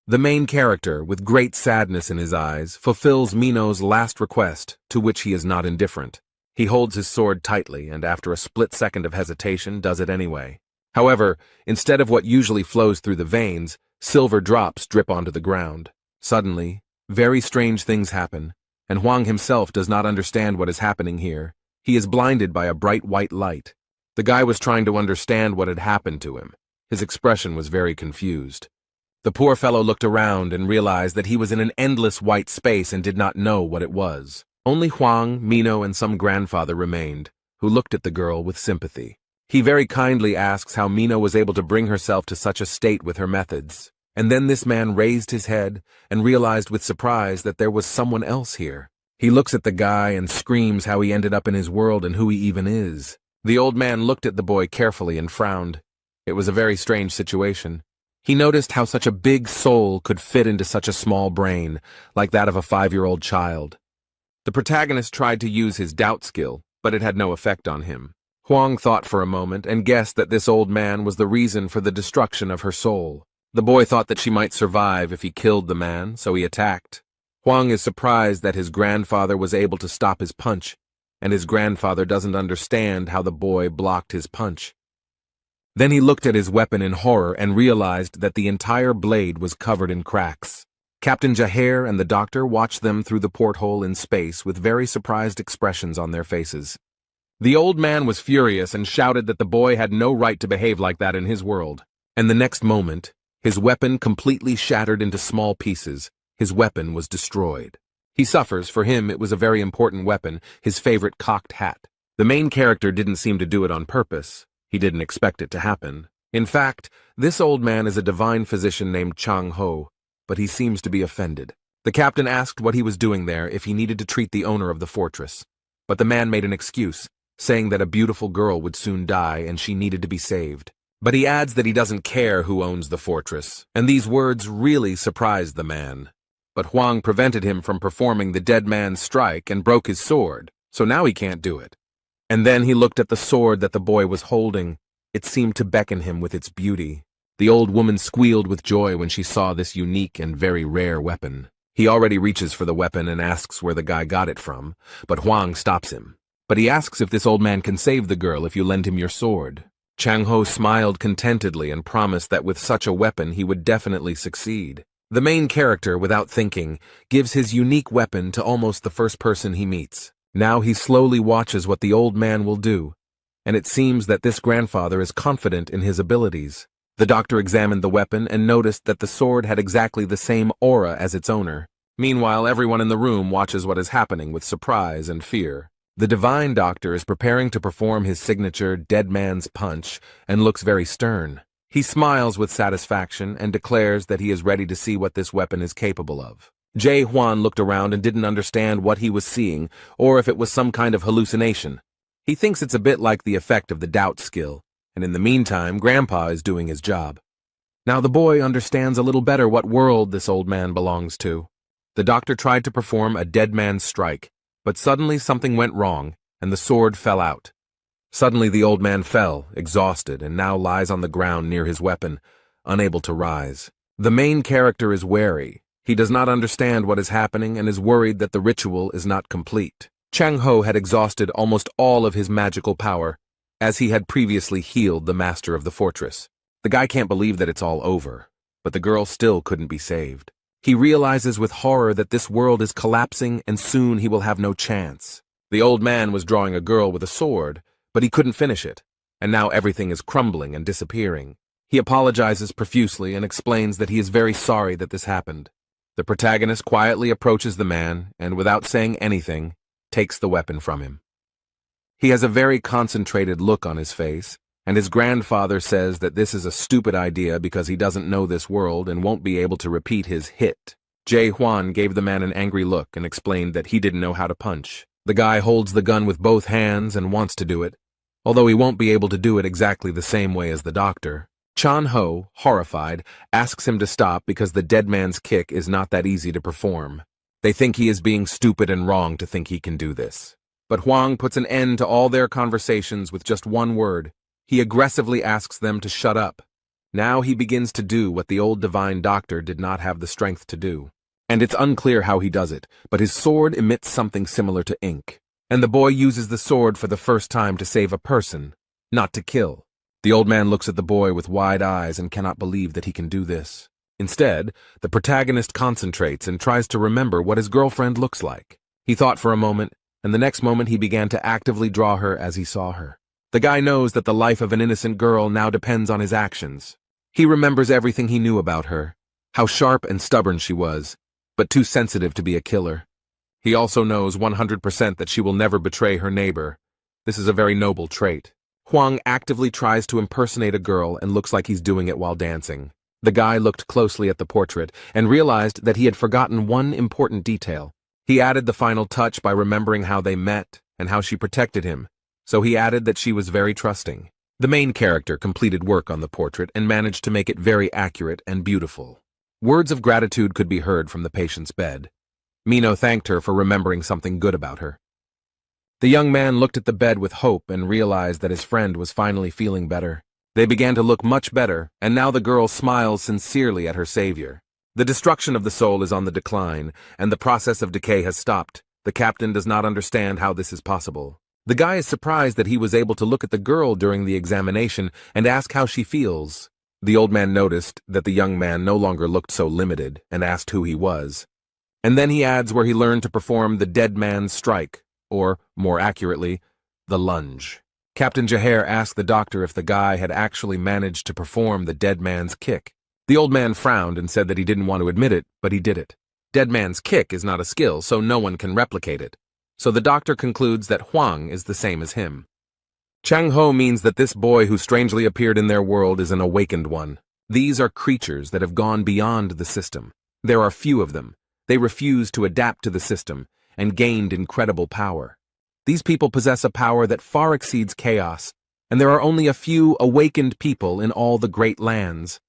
The main character, with great sadness in his eyes, fulfills Mino's last request, to which he is not indifferent. He holds his sword tightly and after a split second of hesitation does it anyway. However, instead of what usually flows through the veins, silver drops drip onto the ground. Suddenly, very strange things happen, and Hwang himself does not understand what is happening here. He is blinded by a bright white light. The guy was trying to understand what had happened to him. His expression was very confused. The poor fellow looked around and realized that he was in an endless white space and did not know what it was. Only Hwang, Mino, and some grandfather remained, who looked at the girl with sympathy. He very kindly asks how Mino was able to bring herself to such a state with her methods. And then this man raised his head and realized with surprise that there was someone else here. He looks at the guy and screams how he ended up in his world and who he even is. The old man looked at the boy carefully and frowned. It was a very strange situation. He noticed how such a big soul could fit into such a small brain, like that of a 5-year-old child. The protagonist tried to use his doubt skill, but it had no effect on him. Hwang thought for a moment and guessed that this old man was the reason for the destruction of her soul. The boy thought that she might survive if he killed the man, so he attacked. Hwang is surprised that his grandfather was able to stop his punch, and his grandfather doesn't understand how the boy blocked his punch. Then he looked at his weapon in horror and realized that the entire blade was covered in cracks. Captain Jaeher and the doctor watched them through the porthole in space with very surprised expressions on their faces. The old man was furious and shouted that the boy had no right to behave like that in his world. And the next moment, his weapon completely shattered into small pieces. His weapon was destroyed. He suffers. For him, it was a very important weapon, his favorite cocked hat. The main character didn't seem to do it on purpose. He didn't expect it to happen. In fact, this old man is a divine physician named Chang Ho, but he seems to be offended. The captain asked what he was doing there, if he needed to treat the owner of the fortress. But the man made an excuse, saying that a beautiful girl would soon die and she needed to be saved. But he adds that he doesn't care who owns the fortress, and these words really surprised the man. But Hwang prevented him from performing the dead man's strike and broke his sword, so now he can't do it. And then he looked at the sword that the boy was holding. It seemed to beckon him with its beauty. The old woman squealed with joy when she saw this unique and very rare weapon. He already reaches for the weapon and asks where the guy got it from, but Hwang stops him. But he asks if this old man can save the girl if you lend him your sword. Chang Ho smiled contentedly and promised that with such a weapon he would definitely succeed. The main character, without thinking, gives his unique weapon to almost the first person he meets. Now he slowly watches what the old man will do, and it seems that this grandfather is confident in his abilities. The doctor examined the weapon and noticed that the sword had exactly the same aura as its owner. Meanwhile, everyone in the room watches what is happening with surprise and fear. The divine doctor is preparing to perform his signature dead man's punch and looks very stern. He smiles with satisfaction and declares that he is ready to see what this weapon is capable of. Jae-hwan looked around and didn't understand what he was seeing or if it was some kind of hallucination. He thinks it's a bit like the effect of the doubt skill, and in the meantime, Grandpa is doing his job. Now the boy understands a little better what world this old man belongs to. The doctor tried to perform a dead man's strike, but suddenly something went wrong, and the sword fell out. Suddenly the old man fell, exhausted, and now lies on the ground near his weapon, unable to rise. The main character is wary. He does not understand what is happening and is worried that the ritual is not complete. Chang Ho had exhausted almost all of his magical power, as he had previously healed the master of the fortress. The guy can't believe that it's all over, but the girl still couldn't be saved. He realizes with horror that this world is collapsing and soon he will have no chance. The old man was drawing a girl with a sword, but he couldn't finish it, and now everything is crumbling and disappearing. He apologizes profusely and explains that he is very sorry that this happened. The protagonist quietly approaches the man and, without saying anything, takes the weapon from him. He has a very concentrated look on his face, and his grandfather says that this is a stupid idea because he doesn't know this world and won't be able to repeat his hit. Jae-hwan gave the man an angry look and explained that he didn't know how to punch. The guy holds the gun with both hands and wants to do it, although he won't be able to do it exactly the same way as the doctor. Chan-ho, horrified, asks him to stop because the dead man's kick is not that easy to perform. They think he is being stupid and wrong to think he can do this. But Hwang puts an end to all their conversations with just one word. He aggressively asks them to shut up. Now he begins to do what the old divine doctor did not have the strength to do. And it's unclear how he does it, but his sword emits something similar to ink. And the boy uses the sword for the first time to save a person, not to kill. The old man looks at the boy with wide eyes and cannot believe that he can do this. Instead, the protagonist concentrates and tries to remember what his girlfriend looks like. He thought for a moment, and the next moment he began to actively draw her as he saw her. The guy knows that the life of an innocent girl now depends on his actions. He remembers everything he knew about her, how sharp and stubborn she was, but too sensitive to be a killer. He also knows 100% that she will never betray her neighbor. This is a very noble trait. Hwang actively tries to impersonate a girl and looks like he's doing it while dancing. The guy looked closely at the portrait and realized that he had forgotten one important detail. He added the final touch by remembering how they met and how she protected him, so he added that she was very trusting. The main character completed work on the portrait and managed to make it very accurate and beautiful. Words of gratitude could be heard from the patient's bed. Mino thanked her for remembering something good about her. The young man looked at the bed with hope and realized that his friend was finally feeling better. They began to look much better, and now the girl smiles sincerely at her savior. The destruction of the soul is on the decline, and the process of decay has stopped. The captain does not understand how this is possible. The guy is surprised that he was able to look at the girl during the examination and ask how she feels. The old man noticed that the young man no longer looked so limited and asked who he was. And then he adds where he learned to perform the dead man's strike, or, more accurately, the lunge. Captain Jaher asked the doctor if the guy had actually managed to perform the dead man's kick. The old man frowned and said that he didn't want to admit it, but he did it. Dead man's kick is not a skill, so no one can replicate it. So the doctor concludes that Hwang is the same as him. Chang-ho means that this boy who strangely appeared in their world is an awakened one. These are creatures that have gone beyond the system. There are few of them. They refused to adapt to the system and gained incredible power. These people possess a power that far exceeds chaos, and there are only a few awakened people in all the great lands.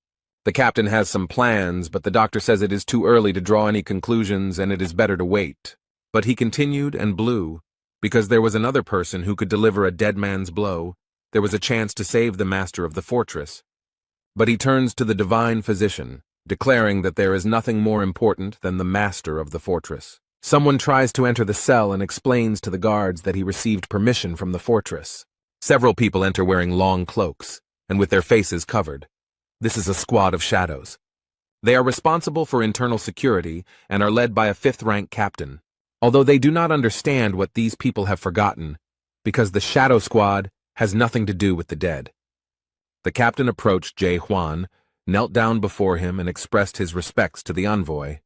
The captain has some plans, but the doctor says it is too early to draw any conclusions and it is better to wait. But he continued and blew, because there was another person who could deliver a dead man's blow. There was a chance to save the master of the fortress. But he turns to the divine physician, declaring that there is nothing more important than the master of the fortress. Someone tries to enter the cell and explains to the guards that he received permission from the fortress. Several people enter wearing long cloaks, and with their faces covered. This is a squad of shadows. They are responsible for internal security and are led by a 5th-rank captain. Although they do not understand what these people have forgotten, because the Shadow Squad has nothing to do with the dead. The captain approached Jae-hwan, knelt down before him and expressed his respects to the envoy.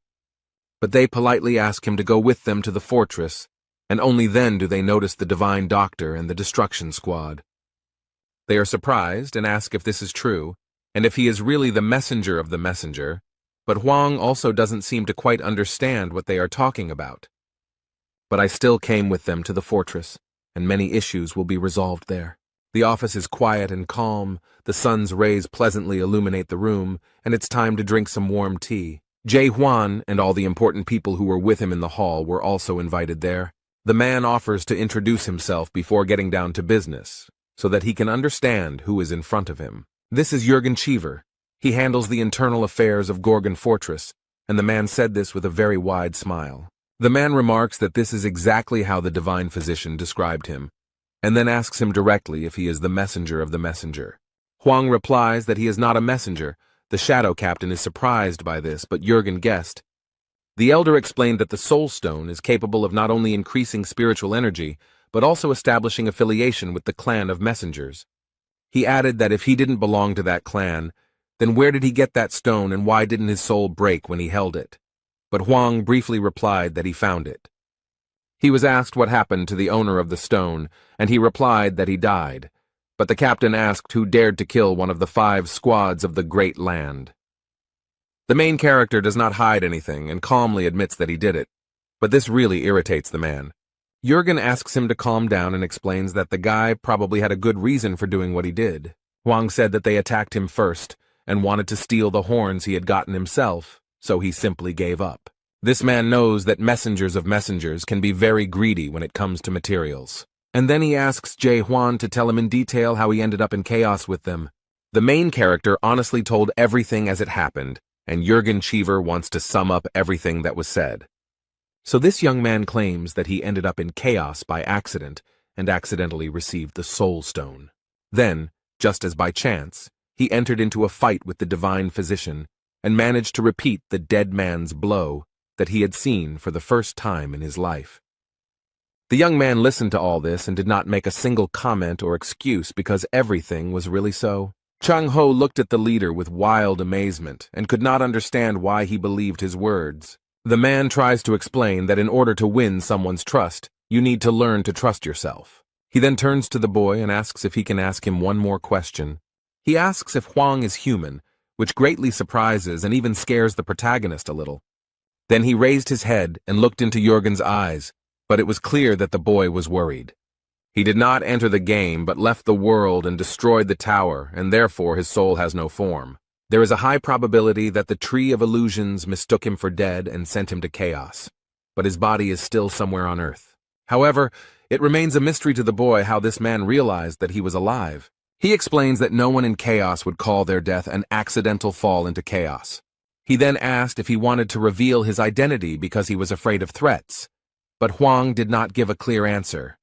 But they politely ask him to go with them to the fortress, and only then do they notice the divine doctor and the destruction squad. They are surprised and ask if this is true, and if he is really the messenger of the messenger, but Hwang also doesn't seem to quite understand what they are talking about. But I still came with them to the fortress, and many issues will be resolved there. The office is quiet and calm, the sun's rays pleasantly illuminate the room, and it's time to drink some warm tea. Jae-hwan and all the important people who were with him in the hall were also invited there. The man offers to introduce himself before getting down to business, so that he can understand who is in front of him. This is Jürgen Cheever. He handles the internal affairs of Gorgon Fortress, and the man said this with a very wide smile. The man remarks that this is exactly how the divine physician described him, and then asks him directly if he is the messenger of the messenger. Hwang replies that he is not a messenger. The shadow captain is surprised by this, but Jürgen guessed. The elder explained that the soul stone is capable of not only increasing spiritual energy, but also establishing affiliation with the clan of messengers. He added that if he didn't belong to that clan, then where did he get that stone and why didn't his soul break when he held it? But Hwang briefly replied that he found it. He was asked what happened to the owner of the stone, and he replied that he died. But the captain asked who dared to kill one of the 5 squads of the Great Land. The main character does not hide anything and calmly admits that he did it. But this really irritates the man. Jurgen asks him to calm down and explains that the guy probably had a good reason for doing what he did. Huang said that they attacked him first and wanted to steal the horns he had gotten himself, so he simply gave up. This man knows that messengers of messengers can be very greedy when it comes to materials. And then he asks Jae Hwan to tell him in detail how he ended up in chaos with them. The main character honestly told everything as it happened, and Jurgen Cheever wants to sum up everything that was said. So this young man claims that he ended up in chaos by accident and accidentally received the Soul Stone. Then, just as by chance, he entered into a fight with the divine physician and managed to repeat the dead man's blow that he had seen for the first time in his life. The young man listened to all this and did not make a single comment or excuse because everything was really so. Chang Ho looked at the leader with wild amazement and could not understand why he believed his words. The man tries to explain that in order to win someone's trust, you need to learn to trust yourself. He then turns to the boy and asks if he can ask him one more question. He asks if Huang is human, which greatly surprises and even scares the protagonist a little. Then he raised his head and looked into Jurgen's eyes, but it was clear that the boy was worried. He did not enter the game but left the world and destroyed the tower, and therefore his soul has no form. There is a high probability that the Tree of Illusions mistook him for dead and sent him to chaos, but his body is still somewhere on Earth. However, it remains a mystery to the boy how this man realized that he was alive. He explains that no one in chaos would call their death an accidental fall into chaos. He then asked if he wanted to reveal his identity because he was afraid of threats, but Huang did not give a clear answer.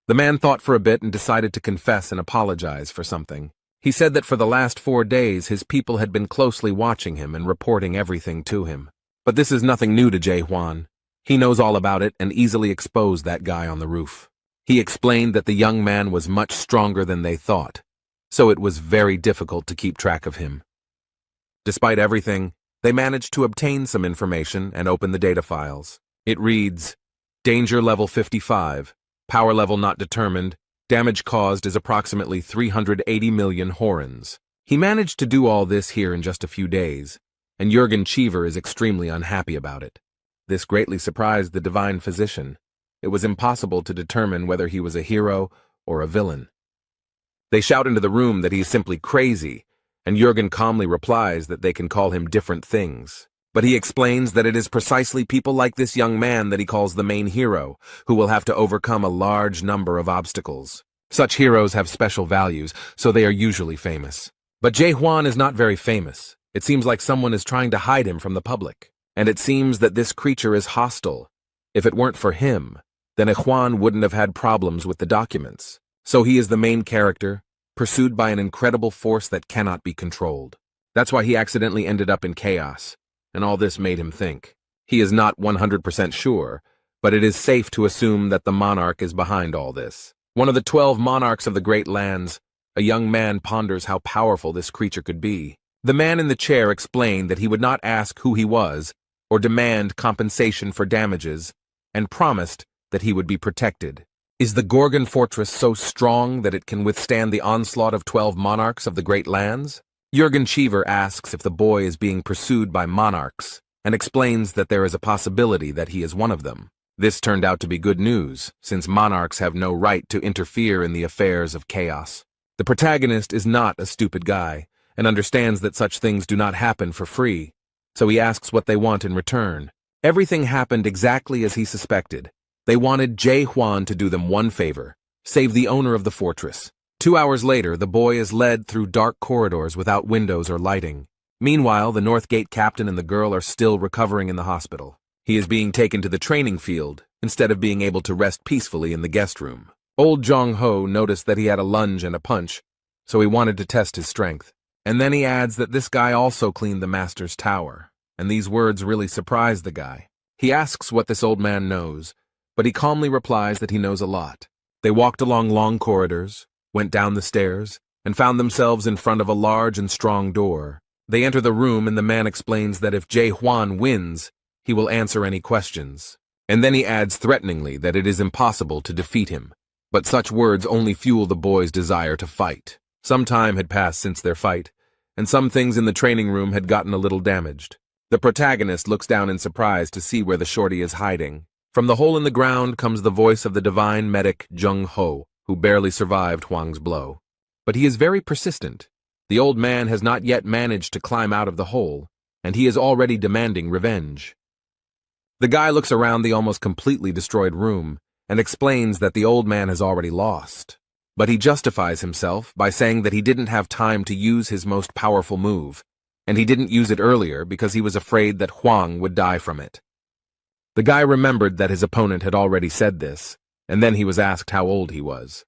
The man thought for a bit and decided to confess and apologize for something. He said that for the last 4 days his people had been closely watching him and reporting everything to him. But this is nothing new to Jae Hwan. He knows all about it and easily exposed that guy on the roof. He explained that the young man was much stronger than they thought, so it was very difficult to keep track of him. Despite everything, they managed to obtain some information and open the data files. It reads, Danger level 55, power level not determined, damage caused is approximately 380 million horns. He managed to do all this here in just a few days, and Jurgen Cheever is extremely unhappy about it. This greatly surprised the divine physician. It was impossible to determine whether he was a hero or a villain. They shout into the room that he's simply crazy, and Jurgen calmly replies that they can call him different things. But he explains that it is precisely people like this young man that he calls the main hero, who will have to overcome a large number of obstacles. Such heroes have special values, so they are usually famous. But Jae Hwan is not very famous. It seems like someone is trying to hide him from the public. And it seems that this creature is hostile. If it weren't for him, then Hwan wouldn't have had problems with the documents. So he is the main character, pursued by an incredible force that cannot be controlled. That's why he accidentally ended up in chaos, and all this made him think. He is not 100% sure, but it is safe to assume that the monarch is behind all this. One of the 12 monarchs of the Great Lands, a young man ponders how powerful this creature could be. The man in the chair explained that he would not ask who he was or demand compensation for damages, and promised that he would be protected. Is the Gorgon fortress so strong that it can withstand the onslaught of 12 monarchs of the Great Lands? Jurgen Cheever asks if the boy is being pursued by monarchs, and explains that there is a possibility that he is one of them. This turned out to be good news, since monarchs have no right to interfere in the affairs of chaos. The protagonist is not a stupid guy, and understands that such things do not happen for free, so he asks what they want in return. Everything happened exactly as he suspected. They wanted Jae Hwan to do them one favor, save the owner of the fortress. 2 hours later, the boy is led through dark corridors without windows or lighting. Meanwhile, the North Gate captain and the girl are still recovering in the hospital. He is being taken to the training field, instead of being able to rest peacefully in the guest room. Old Jong Ho noticed that he had a lunge and a punch, so he wanted to test his strength. And then he adds that this guy also cleaned the master's tower, and these words really surprise the guy. He asks what this old man knows, but he calmly replies that he knows a lot. They walked along long corridors, went down the stairs, and found themselves in front of a large and strong door. They enter the room and the man explains that if Jae Hwan wins, he will answer any questions. And then he adds threateningly that it is impossible to defeat him. But such words only fuel the boy's desire to fight. Some time had passed since their fight, and some things in the training room had gotten a little damaged. The protagonist looks down in surprise to see where the shorty is hiding. From the hole in the ground comes the voice of the divine medic Jung Ho, who barely survived Huang's blow. But he is very persistent. The old man has not yet managed to climb out of the hole, and he is already demanding revenge. The guy looks around the almost completely destroyed room and explains that the old man has already lost. But he justifies himself by saying that he didn't have time to use his most powerful move, and he didn't use it earlier because he was afraid that Huang would die from it. The guy remembered that his opponent had already said this, and then he was asked how old he was.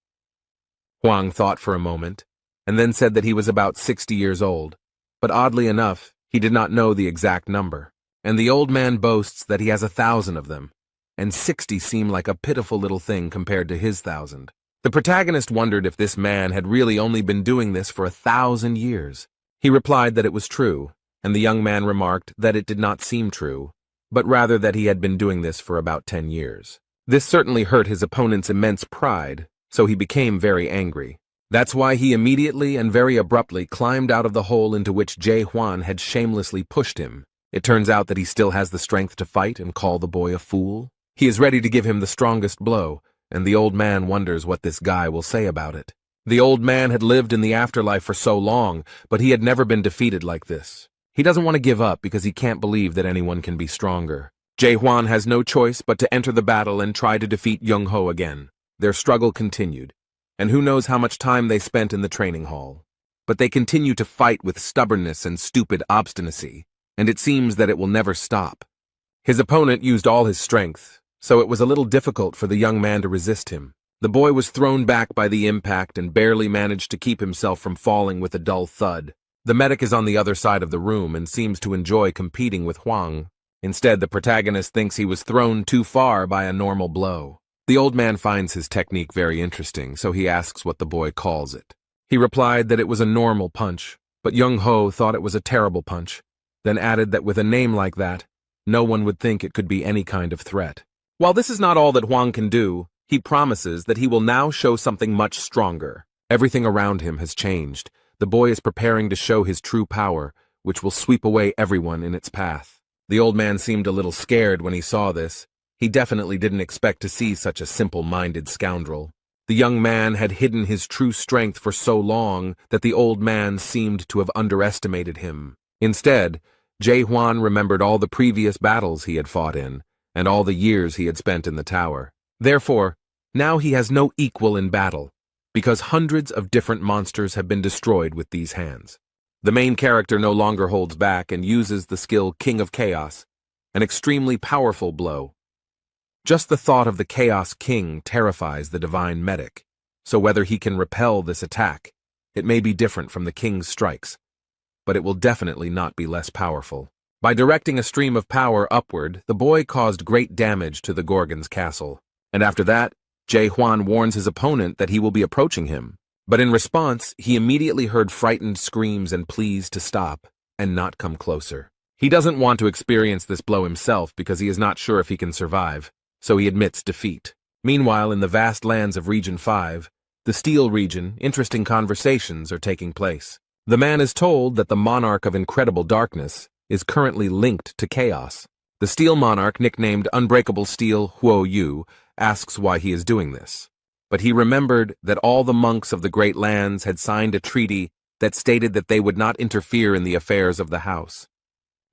Huang thought for a moment, and then said that he was about 60 years old, but oddly enough, he did not know the exact number. And the old man boasts that he has 1,000 of them, and 60 seem like a pitiful little thing compared to his 1,000. The protagonist wondered if this man had really only been doing this for 1,000 years. He replied that it was true, and the young man remarked that it did not seem true, but rather that he had been doing this for about 10 years. This certainly hurt his opponent's immense pride, so he became very angry. That's why he immediately and very abruptly climbed out of the hole into which Jae Hwan had shamelessly pushed him. It turns out that he still has the strength to fight and call the boy a fool. He is ready to give him the strongest blow, and the old man wonders what this guy will say about it. The old man had lived in the afterlife for so long, but he had never been defeated like this. He doesn't want to give up because he can't believe that anyone can be stronger. Jae Hwan has no choice but to enter the battle and try to defeat Jung Ho again. Their struggle continued, and who knows how much time they spent in the training hall. But they continue to fight with stubbornness and stupid obstinacy, and it seems that it will never stop. His opponent used all his strength, so it was a little difficult for the young man to resist him. The boy was thrown back by the impact and barely managed to keep himself from falling with a dull thud. The medic is on the other side of the room and seems to enjoy competing with Huang. Instead, the protagonist thinks he was thrown too far by a normal blow. The old man finds his technique very interesting, so he asks what the boy calls it. He replied that it was a normal punch, but Jung Ho thought it was a terrible punch, then added that with a name like that, no one would think it could be any kind of threat. While this is not all that Huang can do, he promises that he will now show something much stronger. Everything around him has changed. The boy is preparing to show his true power, which will sweep away everyone in its path. The old man seemed a little scared when he saw this. He definitely didn't expect to see such a simple-minded scoundrel. The young man had hidden his true strength for so long that the old man seemed to have underestimated him. Instead, Jae Hwan remembered all the previous battles he had fought in, and all the years he had spent in the tower. Therefore, now he has no equal in battle, because hundreds of different monsters have been destroyed with these hands. The main character no longer holds back and uses the skill King of Chaos, an extremely powerful blow. Just the thought of the Chaos King terrifies the divine medic, so whether he can repel this attack, it may be different from the king's strikes, but it will definitely not be less powerful. By directing a stream of power upward, the boy caused great damage to the Gorgon's castle, and after that, Jae Hwan warns his opponent that he will be approaching him. But in response, he immediately heard frightened screams and pleas to stop and not come closer. He doesn't want to experience this blow himself because he is not sure if he can survive, so he admits defeat. Meanwhile, in the vast lands of Region 5, the Steel region, interesting conversations are taking place. The man is told that the Monarch of Incredible Darkness is currently linked to Chaos. The Steel Monarch, nicknamed Unbreakable Steel Huo Yu, asks why he is doing this. But he remembered that all the monks of the Great Lands had signed a treaty that stated that they would not interfere in the affairs of the house.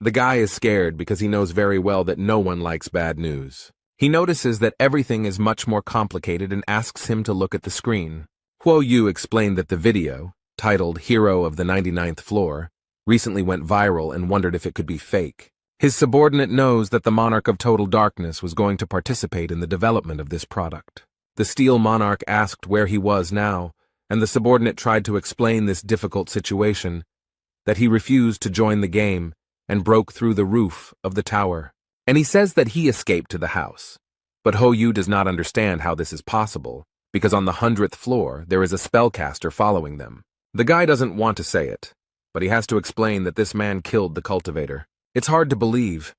The guy is scared because he knows very well that no one likes bad news. He notices that everything is much more complicated and asks him to look at the screen. Huo Yu explained that the video, titled Hero of the 99th Floor, recently went viral and wondered if it could be fake. His subordinate knows that the Monarch of Total Darkness was going to participate in the development of this product. The Steel Monarch asked where he was now, and the subordinate tried to explain this difficult situation, that he refused to join the game and broke through the roof of the tower. And he says that he escaped to the house. But Ho Yu does not understand how this is possible, because on the 100th floor there is a spellcaster following them. The guy doesn't want to say it, but he has to explain that this man killed the cultivator. It's hard to believe,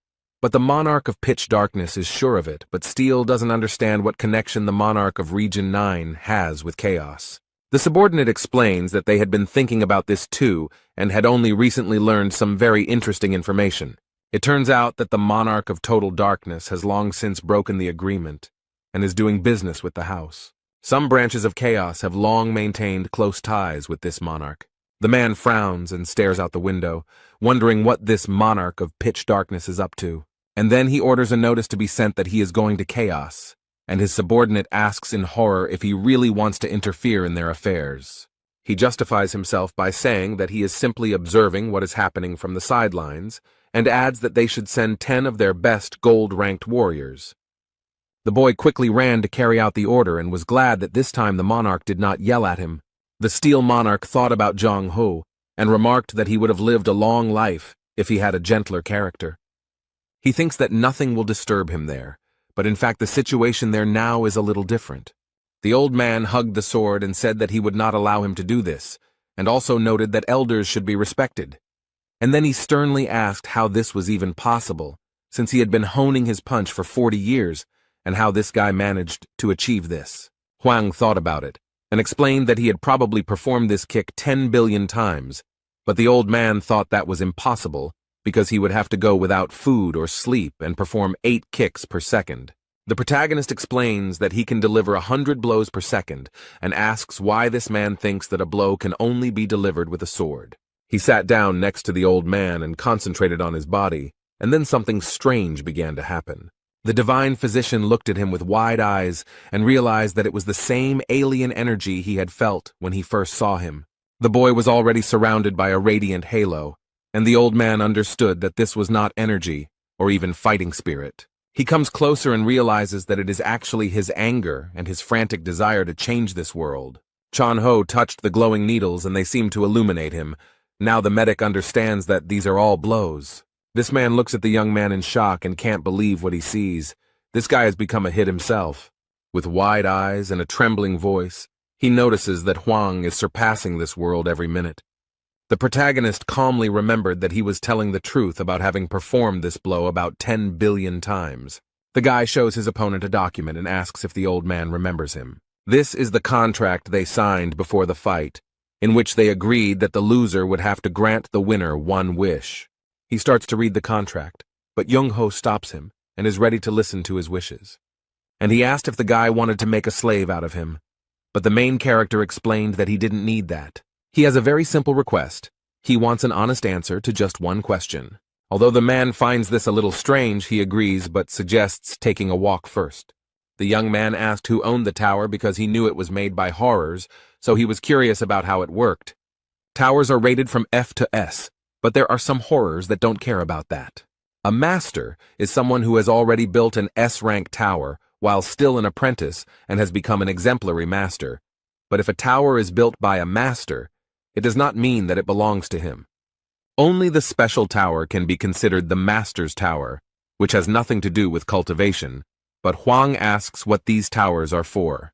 But the monarch of pitch darkness is sure of it, but Steele doesn't understand what connection the monarch of Region 9 has with chaos. The subordinate explains that they had been thinking about this too and had only recently learned some very interesting information. It turns out that the monarch of total darkness has long since broken the agreement and is doing business with the house. Some branches of chaos have long maintained close ties with this monarch. The man frowns and stares out the window, wondering what this monarch of pitch darkness is up to. And then he orders a notice to be sent that he is going to chaos, and his subordinate asks in horror if he really wants to interfere in their affairs. He justifies himself by saying that he is simply observing what is happening from the sidelines, and adds that they should send 10 of their best gold-ranked warriors. The boy quickly ran to carry out the order and was glad that this time the monarch did not yell at him. The steel monarch thought about Jong-ho and remarked that he would have lived a long life if he had a gentler character. He thinks that nothing will disturb him there, but in fact the situation there now is a little different. The old man hugged the sword and said that he would not allow him to do this, and also noted that elders should be respected. And then he sternly asked how this was even possible, since he had been honing his punch for 40 years, and how this guy managed to achieve this. Huang thought about it, and explained that he had probably performed this kick 10 billion times, but the old man thought that was impossible, because he would have to go without food or sleep and perform 8 kicks per second. The protagonist explains that he can deliver 100 blows per second, and asks why this man thinks that a blow can only be delivered with a sword. He sat down next to the old man and concentrated on his body, and then something strange began to happen. The divine physician looked at him with wide eyes and realized that it was the same alien energy he had felt when he first saw him. The boy was already surrounded by a radiant halo, and the old man understood that this was not energy or even fighting spirit. He comes closer and realizes that it is actually his anger and his frantic desire to change this world. Chan-ho touched the glowing needles and they seemed to illuminate him. Now the medic understands that these are all blows. This man looks at the young man in shock and can't believe what he sees. This guy has become a hit himself. With wide eyes and a trembling voice, he notices that Huang is surpassing this world every minute. The protagonist calmly remembered that he was telling the truth about having performed this blow about 10 billion times. The guy shows his opponent a document and asks if the old man remembers him. This is the contract they signed before the fight, in which they agreed that the loser would have to grant the winner one wish. He starts to read the contract, but Jung-ho stops him and is ready to listen to his wishes. And he asked if the guy wanted to make a slave out of him, but the main character explained that he didn't need that. He has a very simple request. He wants an honest answer to just one question. Although the man finds this a little strange, he agrees but suggests taking a walk first. The young man asked who owned the tower because he knew it was made by horrors, so he was curious about how it worked. Towers are rated from F to S, but there are some horrors that don't care about that. A master is someone who has already built an S-rank tower while still an apprentice and has become an exemplary master. But if a tower is built by a master, it does not mean that it belongs to him. Only the special tower can be considered the master's tower, which has nothing to do with cultivation, but Huang asks what these towers are for.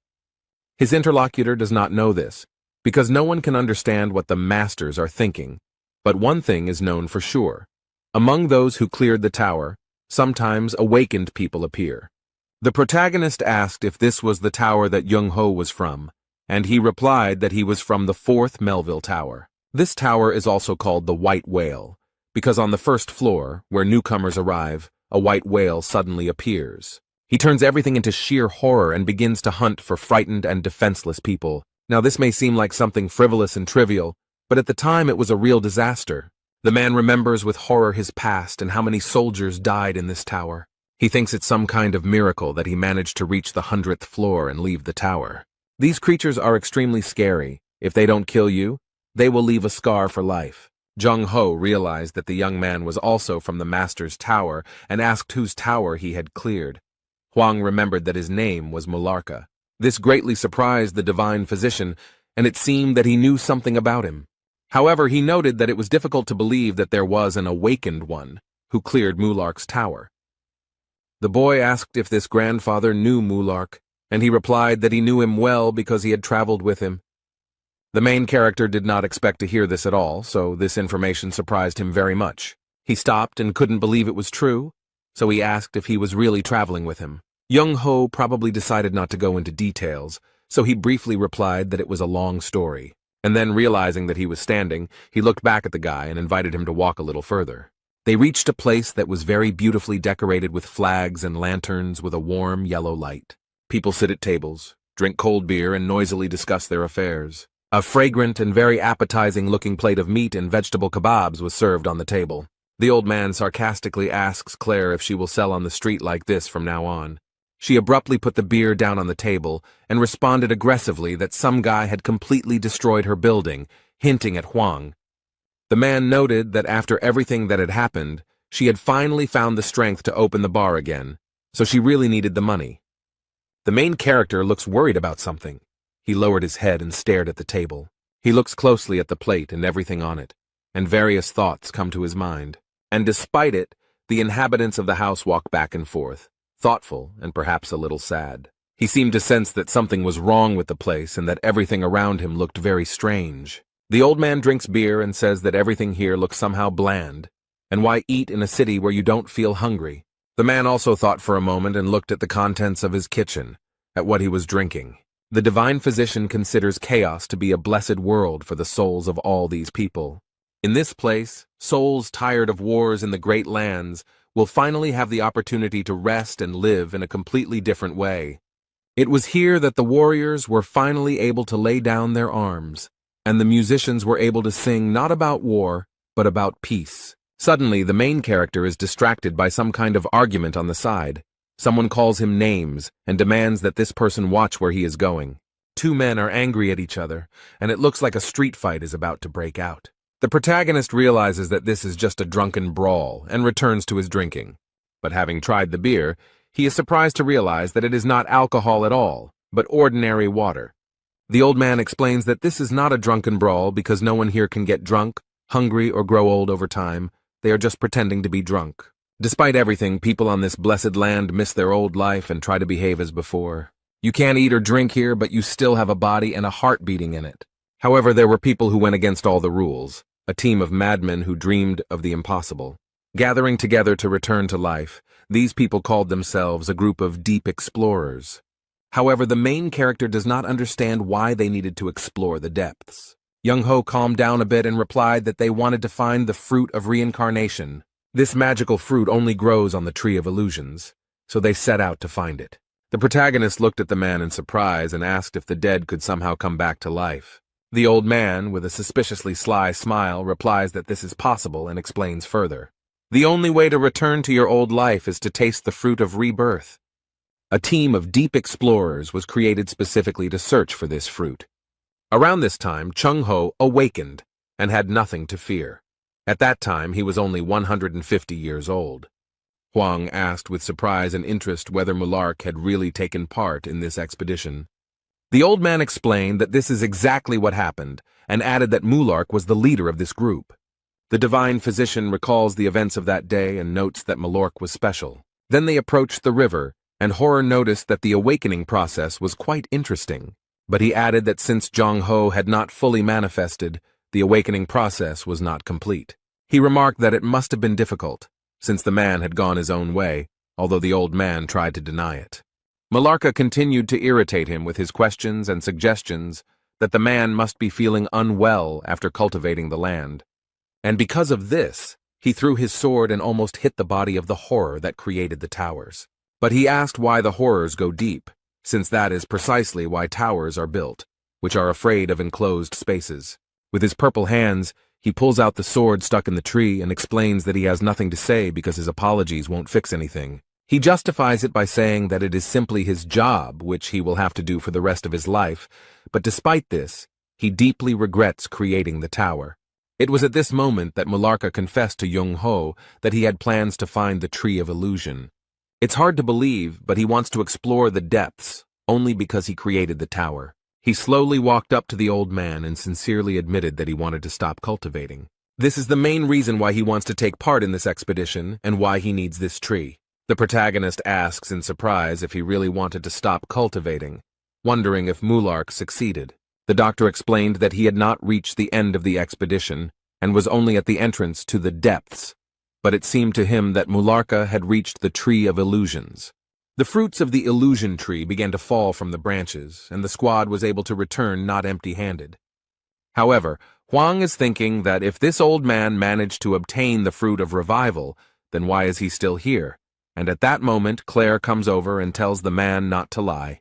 His interlocutor does not know this, because no one can understand what the masters are thinking. But one thing is known for sure. Among those who cleared the tower, sometimes awakened people appear. The protagonist asked if this was the tower that Jung-ho was from, and he replied that he was from the 4th Melville Tower. This tower is also called the White Whale, because on the first floor, where newcomers arrive, a white whale suddenly appears. He turns everything into sheer horror and begins to hunt for frightened and defenseless people. Now this may seem like something frivolous and trivial, but at the time it was a real disaster. The man remembers with horror his past and how many soldiers died in this tower. He thinks it's some kind of miracle that he managed to reach the 100th floor and leave the tower. These creatures are extremely scary. If they don't kill you, they will leave a scar for life. Jung-ho realized that the young man was also from the master's tower and asked whose tower he had cleared. Huang remembered that his name was Mularka. This greatly surprised the divine physician, and it seemed that he knew something about him. However, he noted that it was difficult to believe that there was an awakened one who cleared Mulark's tower. The boy asked if this grandfather knew Mulark, and he replied that he knew him well because he had traveled with him. The main character did not expect to hear this at all, so this information surprised him very much. He stopped and couldn't believe it was true, so he asked if he was really traveling with him. Young-ho probably decided not to go into details, so he briefly replied that it was a long story. And then, realizing that he was standing, he looked back at the guy and invited him to walk a little further. They reached a place that was very beautifully decorated with flags and lanterns with a warm yellow light. People sit at tables, drink cold beer, and noisily discuss their affairs. A fragrant and very appetizing-looking plate of meat and vegetable kebabs was served on the table. The old man sarcastically asks Claire if she will sell on the street like this from now on. She abruptly put the beer down on the table and responded aggressively that some guy had completely destroyed her building, hinting at Huang. The man noted that after everything that had happened, she had finally found the strength to open the bar again, so she really needed the money. The main character looks worried about something. He lowered his head and stared at the table. He looks closely at the plate and everything on it, and various thoughts come to his mind. And despite it, the inhabitants of the house walk back and forth, thoughtful and perhaps a little sad. He seemed to sense that something was wrong with the place and that everything around him looked very strange. The old man drinks beer and says that everything here looks somehow bland, and why eat in a city where you don't feel hungry? The man also thought for a moment and looked at the contents of his kitchen, at what he was drinking. The divine physician considers chaos to be a blessed world for the souls of all these people. In this place, souls tired of wars in the great lands will finally have the opportunity to rest and live in a completely different way. It was here that the warriors were finally able to lay down their arms, and the musicians were able to sing not about war, but about peace. Suddenly, the main character is distracted by some kind of argument on the side. Someone calls him names and demands that this person watch where he is going. Two men are angry at each other, and it looks like a street fight is about to break out. The protagonist realizes that this is just a drunken brawl and returns to his drinking. But having tried the beer, he is surprised to realize that it is not alcohol at all, but ordinary water. The old man explains that this is not a drunken brawl because no one here can get drunk, hungry, or grow old over time. They are just pretending to be drunk. Despite everything, people on this blessed land miss their old life and try to behave as before. You can't eat or drink here, but you still have a body and a heart beating in it. However, there were people who went against all the rules. A team of madmen who dreamed of the impossible. Gathering together to return to life, these people called themselves a group of deep explorers. However, the main character does not understand why they needed to explore the depths. Young-ho calmed down a bit and replied that they wanted to find the fruit of reincarnation. This magical fruit only grows on the tree of illusions, so they set out to find it. The protagonist looked at the man in surprise and asked if the dead could somehow come back to life. The old man, with a suspiciously sly smile, replies that this is possible and explains further. The only way to return to your old life is to taste the fruit of rebirth. A team of deep explorers was created specifically to search for this fruit. Around this time, Chung-ho awakened and had nothing to fear. At that time, he was only 150 years old. Huang asked with surprise and interest whether Mulark had really taken part in this expedition. The old man explained that this is exactly what happened, and added that Mulark was the leader of this group. The divine physician recalls the events of that day and notes that Mulark was special. Then they approached the river, and Horror noticed that the awakening process was quite interesting. But he added that since Jong-ho had not fully manifested, the awakening process was not complete. He remarked that it must have been difficult, since the man had gone his own way, although the old man tried to deny it. Mularka continued to irritate him with his questions and suggestions that the man must be feeling unwell after cultivating the land. And because of this, he threw his sword and almost hit the body of the horror that created the towers. But he asked why the horrors go deep, since that is precisely why towers are built, which are afraid of enclosed spaces. With his purple hands, he pulls out the sword stuck in the tree and explains that he has nothing to say because his apologies won't fix anything. He justifies it by saying that it is simply his job, which he will have to do for the rest of his life, but despite this, he deeply regrets creating the tower. It was at this moment that Mularka confessed to Young-ho that he had plans to find the Tree of Illusion. It's hard to believe, but he wants to explore the depths, only because he created the tower. He slowly walked up to the old man and sincerely admitted that he wanted to stop cultivating. This is the main reason why he wants to take part in this expedition and why he needs this tree. The protagonist asks in surprise if he really wanted to stop cultivating, wondering if Mulark succeeded. The doctor explained that he had not reached the end of the expedition and was only at the entrance to the depths. but it seemed to him that Mularka had reached the tree of illusions. The fruits of the illusion tree began to fall from the branches, and the squad was able to return not empty-handed. However, Huang is thinking that if this old man managed to obtain the fruit of revival, then why is he still here? And at that moment, Claire comes over and tells the man not to lie.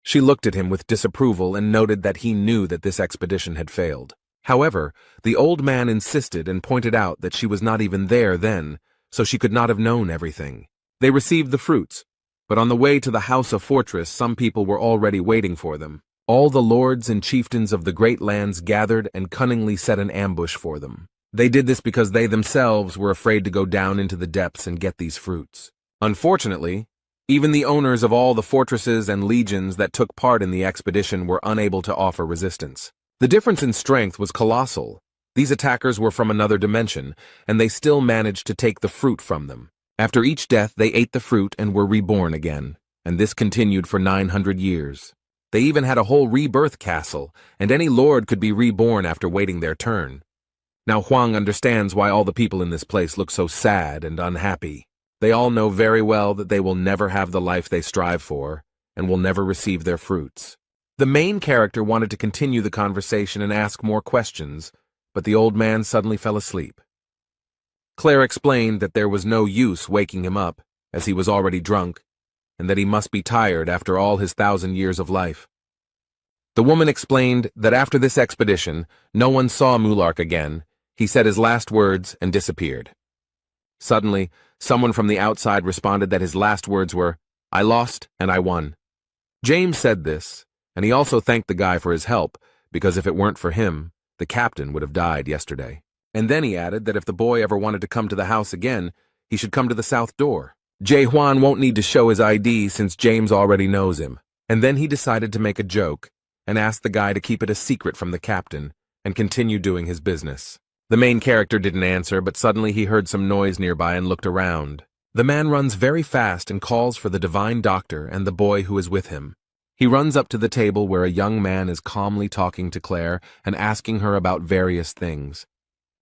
She looked at him with disapproval and noted that he knew that this expedition had failed. However, the old man insisted and pointed out that she was not even there then, so she could not have known everything. They received the fruits, but on the way to the house of fortress, some people were already waiting for them. All the lords and chieftains of the great lands gathered and cunningly set an ambush for them. They did this because they themselves were afraid to go down into the depths and get these fruits. Unfortunately, even the owners of all the fortresses and legions that took part in the expedition were unable to offer resistance. The difference in strength was colossal. These attackers were from another dimension, and they still managed to take the fruit from them. After each death, they ate the fruit and were reborn again, and this continued for 900 years. They even had a whole rebirth castle, and any lord could be reborn after waiting their turn. Now Huang understands why all the people in this place look so sad and unhappy. They all know very well that they will never have the life they strive for, and will never receive their fruits. The main character wanted to continue the conversation and ask more questions, but the old man suddenly fell asleep. Claire explained that there was no use waking him up, as he was already drunk, and that he must be tired after all his 1,000 years of life. The woman explained that after this expedition, no one saw Mulark again. He said his last words and disappeared. Suddenly, someone from the outside responded that his last words were, "I lost and I won." James said this, and he also thanked the guy for his help, because if it weren't for him, the captain would have died yesterday. And then he added that if the boy ever wanted to come to the house again, he should come to the south door. Jae Hwan won't need to show his ID since James already knows him. And then he decided to make a joke and asked the guy to keep it a secret from the captain and continue doing his business. The main character didn't answer, but suddenly he heard some noise nearby and looked around. The man runs very fast and calls for the divine doctor and the boy who is with him. He runs up to the table where a young man is calmly talking to Claire and asking her about various things.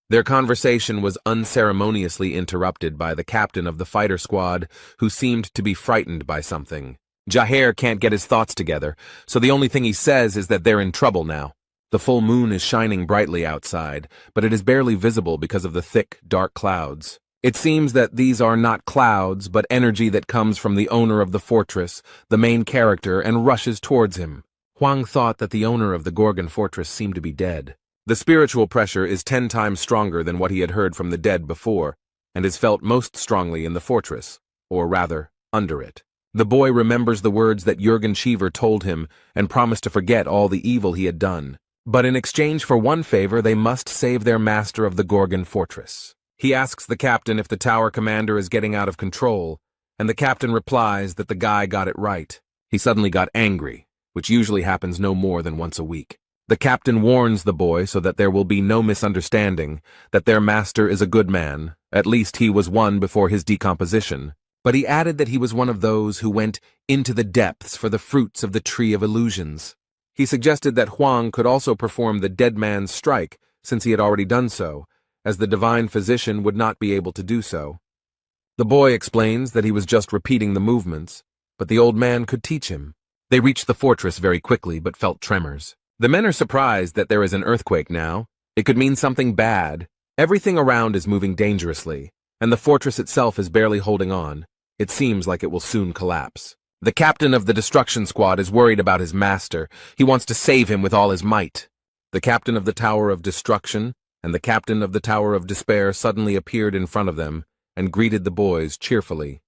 Their conversation was unceremoniously interrupted by the captain of the fighter squad, who seemed to be frightened by something. Jaher can't get his thoughts together, so the only thing he says is that they're in trouble now. The full moon is shining brightly outside, but it is barely visible because of the thick, dark clouds. It seems that these are not clouds, but energy that comes from the owner of the fortress, the main character, and rushes towards him. Huang thought that the owner of the Gorgon fortress seemed to be dead. The spiritual pressure is 10 times stronger than what he had heard from the dead before, and is felt most strongly in the fortress, or rather, under it. The boy remembers the words that Jürgen Cheever told him and promised to forget all the evil he had done. But in exchange for one favor, they must save their master of the Gorgon fortress. He asks the captain if the tower commander is getting out of control, and the captain replies that the guy got it right. He suddenly got angry, which usually happens no more than once a week. The captain warns the boy so that there will be no misunderstanding, that their master is a good man, at least he was one before his decomposition, but he added that he was one of those who went into the depths for the fruits of the tree of illusions. He suggested that Huang could also perform the dead man's strike, since he had already done so, as the divine physician would not be able to do so. The boy explains that he was just repeating the movements, but the old man could teach him. They reached the fortress very quickly, but felt tremors. The men are surprised that there is an earthquake now. It could mean something bad. Everything around is moving dangerously, and the fortress itself is barely holding on. It seems like it will soon collapse. The captain of the destruction squad is worried about his master. He wants to save him with all his might. The captain of the Tower of Destruction and the captain of the Tower of Despair suddenly appeared in front of them and greeted the boys cheerfully.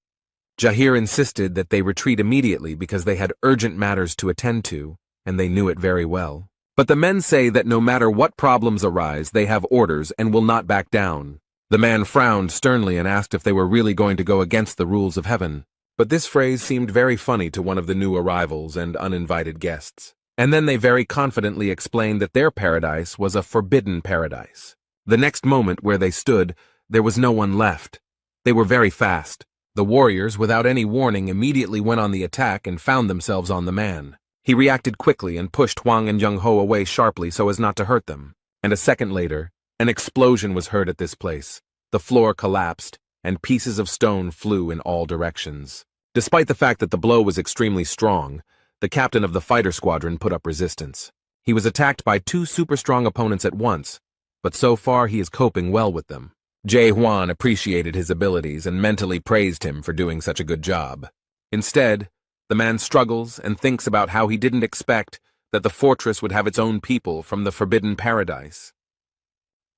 Jahir insisted that they retreat immediately because they had urgent matters to attend to, and they knew it very well. But the men say that no matter what problems arise, they have orders and will not back down. The man frowned sternly and asked if they were really going to go against the rules of heaven. But this phrase seemed very funny to one of the new arrivals and uninvited guests. And then they very confidently explained that their paradise was a forbidden paradise. The next moment where they stood, there was no one left. They were very fast. The warriors, without any warning, immediately went on the attack and found themselves on the man. He reacted quickly and pushed Huang and Young Ho away sharply so as not to hurt them. And a second later, an explosion was heard at this place. The floor collapsed, and pieces of stone flew in all directions. Despite the fact that the blow was extremely strong, the captain of the fighter squadron put up resistance. He was attacked by two super-strong opponents at once, but so far he is coping well with them. Jae Hwan appreciated his abilities and mentally praised him for doing such a good job. Instead, the man struggles and thinks about how he didn't expect that the fortress would have its own people from the Forbidden Paradise.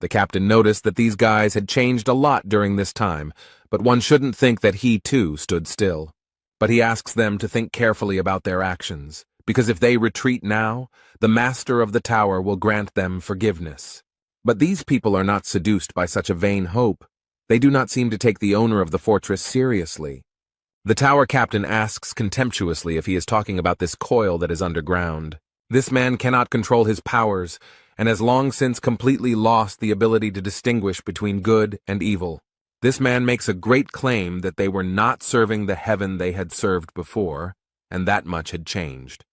The captain noticed that these guys had changed a lot during this time, but one shouldn't think that he too stood still. But he asks them to think carefully about their actions, because if they retreat now, the master of the tower will grant them forgiveness. But these people are not seduced by such a vain hope. They do not seem to take the owner of the fortress seriously. The tower captain asks contemptuously if he is talking about this coil that is underground. This man cannot control his powers, and has long since completely lost the ability to distinguish between good and evil. This man makes a great claim that they were not serving the heaven they had served before, and that much had changed.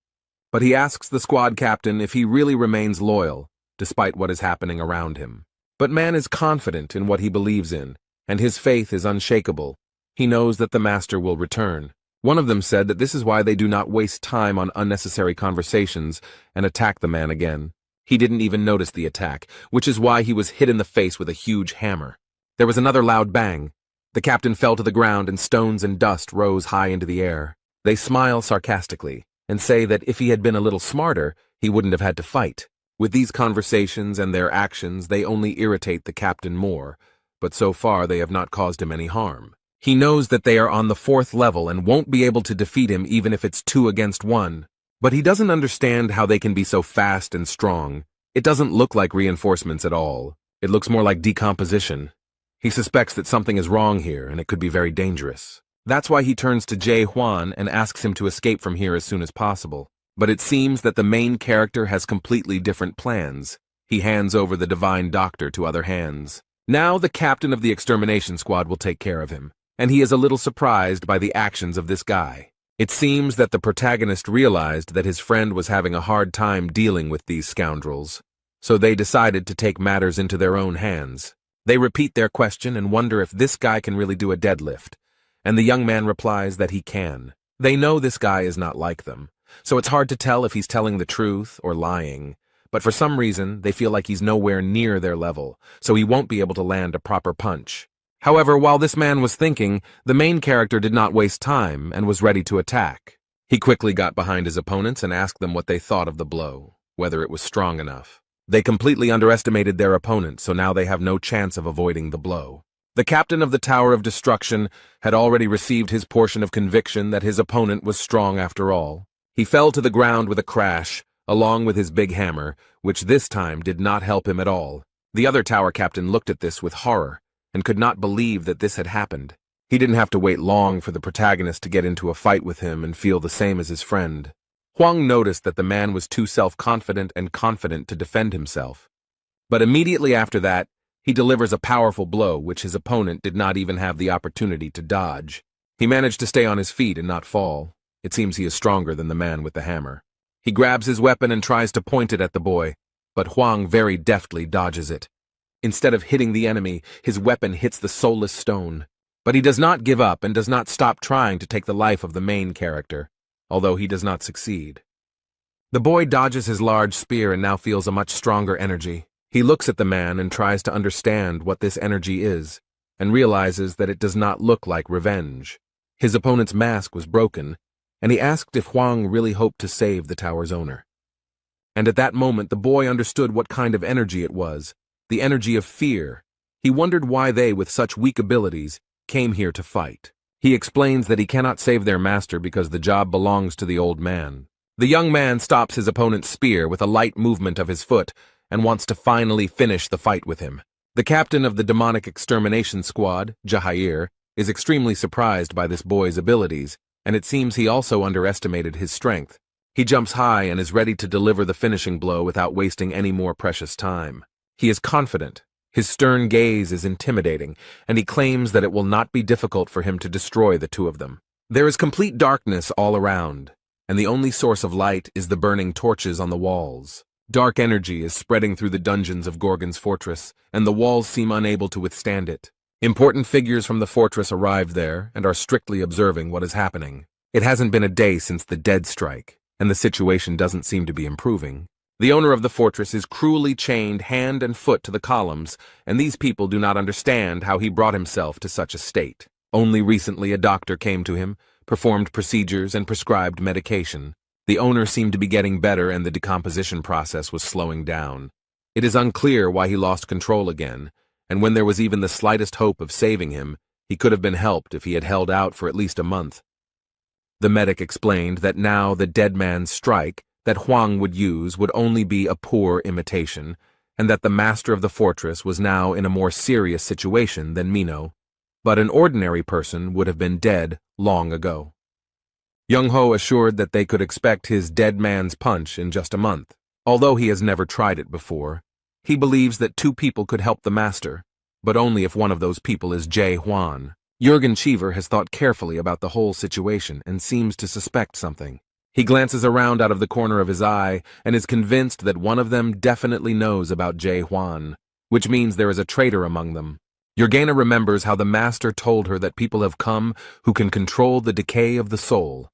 But he asks the squad captain if he really remains loyal, despite what is happening around him. But man is confident in what he believes in, and his faith is unshakable. He knows that the master will return. One of them said that this is why they do not waste time on unnecessary conversations and attack the man again. He didn't even notice the attack, which is why he was hit in the face with a huge hammer. There was another loud bang. The captain fell to the ground and stones and dust rose high into the air. They smile sarcastically and say that if he had been a little smarter, he wouldn't have had to fight. With these conversations and their actions, they only irritate the captain more, but so far they have not caused him any harm. He knows that they are on the 4th level and won't be able to defeat him even if it's 2 against 1. But he doesn't understand how they can be so fast and strong. It doesn't look like reinforcements at all. It looks more like decomposition. He suspects that something is wrong here and it could be very dangerous. That's why he turns to Jae Hwan and asks him to escape from here as soon as possible. But it seems that the main character has completely different plans. He hands over the divine doctor to other hands. Now the captain of the extermination squad will take care of him, and he is a little surprised by the actions of this guy. It seems that the protagonist realized that his friend was having a hard time dealing with these scoundrels, so they decided to take matters into their own hands. They repeat their question and wonder if this guy can really do a deadlift, and the young man replies that he can. They know this guy is not like them, so it's hard to tell if he's telling the truth or lying, but for some reason they feel like he's nowhere near their level, so he won't be able to land a proper punch. However, while this man was thinking, the main character did not waste time and was ready to attack. He quickly got behind his opponents and asked them what they thought of the blow, whether it was strong enough. They completely underestimated their opponent, so now they have no chance of avoiding the blow. The captain of the Tower of Destruction had already received his portion of conviction that his opponent was strong after all. He fell to the ground with a crash, along with his big hammer, which this time did not help him at all. The other tower captain looked at this with horror, and could not believe that this had happened. He didn't have to wait long for the protagonist to get into a fight with him and feel the same as his friend. Huang noticed that the man was too self-confident and confident to defend himself. But immediately after that, he delivers a powerful blow which his opponent did not even have the opportunity to dodge. He managed to stay on his feet and not fall. It seems he is stronger than the man with the hammer. He grabs his weapon and tries to point it at the boy, but Huang very deftly dodges it. Instead of hitting the enemy, his weapon hits the soulless stone. But he does not give up and does not stop trying to take the life of the main character, although he does not succeed. The boy dodges his large spear and now feels a much stronger energy. He looks at the man and tries to understand what this energy is, and realizes that it does not look like revenge. His opponent's mask was broken, and he asked if Huang really hoped to save the tower's owner. And at that moment the boy understood what kind of energy it was. The energy of fear. He wondered why they, with such weak abilities, came here to fight. He explains that he cannot save their master because the job belongs to the old man. The young man stops his opponent's spear with a light movement of his foot and wants to finally finish the fight with him. The captain of the demonic extermination squad, Jahair, is extremely surprised by this boy's abilities, and it seems he also underestimated his strength. He jumps high and is ready to deliver the finishing blow without wasting any more precious time. He is confident, his stern gaze is intimidating, and he claims that it will not be difficult for him to destroy the two of them. There is complete darkness all around, and the only source of light is the burning torches on the walls. Dark energy is spreading through the dungeons of Gorgon's fortress, and the walls seem unable to withstand it. Important figures from the fortress arrived there and are strictly observing what is happening. It hasn't been a day since the dead strike, and the situation doesn't seem to be improving. The owner of the fortress is cruelly chained hand and foot to the columns, and these people do not understand how he brought himself to such a state. Only recently a doctor came to him, performed procedures, and prescribed medication. The owner seemed to be getting better and the decomposition process was slowing down. It is unclear why he lost control again, and when there was even the slightest hope of saving him, he could have been helped if he had held out for at least a month. The medic explained that now the dead man's strike that Huang would use would only be a poor imitation, and that the master of the fortress was now in a more serious situation than Mino, but an ordinary person would have been dead long ago. Young-ho assured that they could expect his dead man's punch in just a month. Although he has never tried it before, he believes that 2 people could help the master, but only if one of those people is Jae Hwan. Jurgen Cheever has thought carefully about the whole situation and seems to suspect something. He glances around out of the corner of his eye and is convinced that one of them definitely knows about Jae Hwan, which means there is a traitor among them. Jurgena remembers how the master told her that people have come who can control the decay of the soul,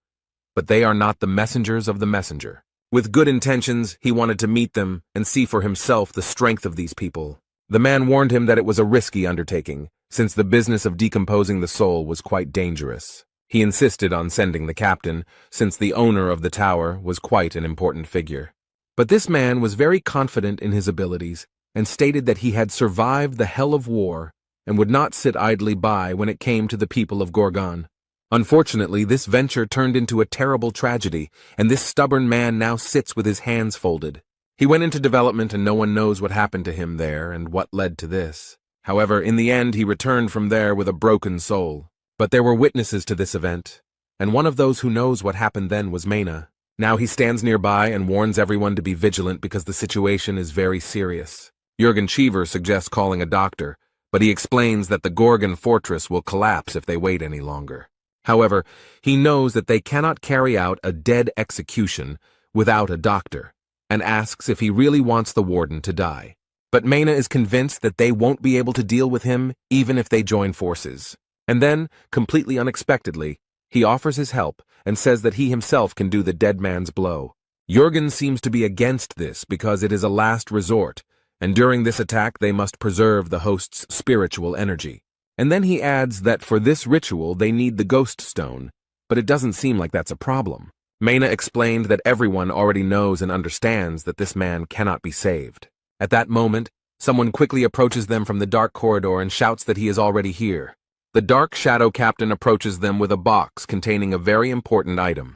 but they are not the messengers of the messenger. With good intentions, he wanted to meet them and see for himself the strength of these people. The man warned him that it was a risky undertaking, since the business of decomposing the soul was quite dangerous. He insisted on sending the captain, since the owner of the tower was quite an important figure. But this man was very confident in his abilities, and stated that he had survived the hell of war, and would not sit idly by when it came to the people of Gorgon. Unfortunately, this venture turned into a terrible tragedy, and this stubborn man now sits with his hands folded. He went into development and no one knows what happened to him there and what led to this. However, in the end he returned from there with a broken soul. But there were witnesses to this event, and one of those who knows what happened then was Mena. Now he stands nearby and warns everyone to be vigilant because the situation is very serious. Jurgen Cheever suggests calling a doctor, but he explains that the Gorgon fortress will collapse if they wait any longer. However, he knows that they cannot carry out a dead execution without a doctor, and asks if he really wants the warden to die. But Mena is convinced that they won't be able to deal with him even if they join forces. And then, completely unexpectedly, he offers his help and says that he himself can do the dead man's blow. Jurgen seems to be against this because it is a last resort, and during this attack they must preserve the host's spiritual energy. And then he adds that for this ritual they need the ghost stone, but it doesn't seem like that's a problem. Mena explained that everyone already knows and understands that this man cannot be saved. At that moment, someone quickly approaches them from the dark corridor and shouts that he is already here. The Dark Shadow Captain approaches them with a box containing a very important item.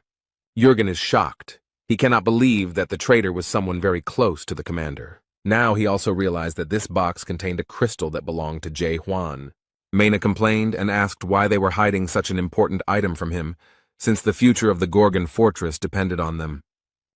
Jurgen is shocked. He cannot believe that the traitor was someone very close to the commander. Now he also realized that this box contained a crystal that belonged to Jae Hwan. Mena complained and asked why they were hiding such an important item from him, since the future of the Gorgon fortress depended on them.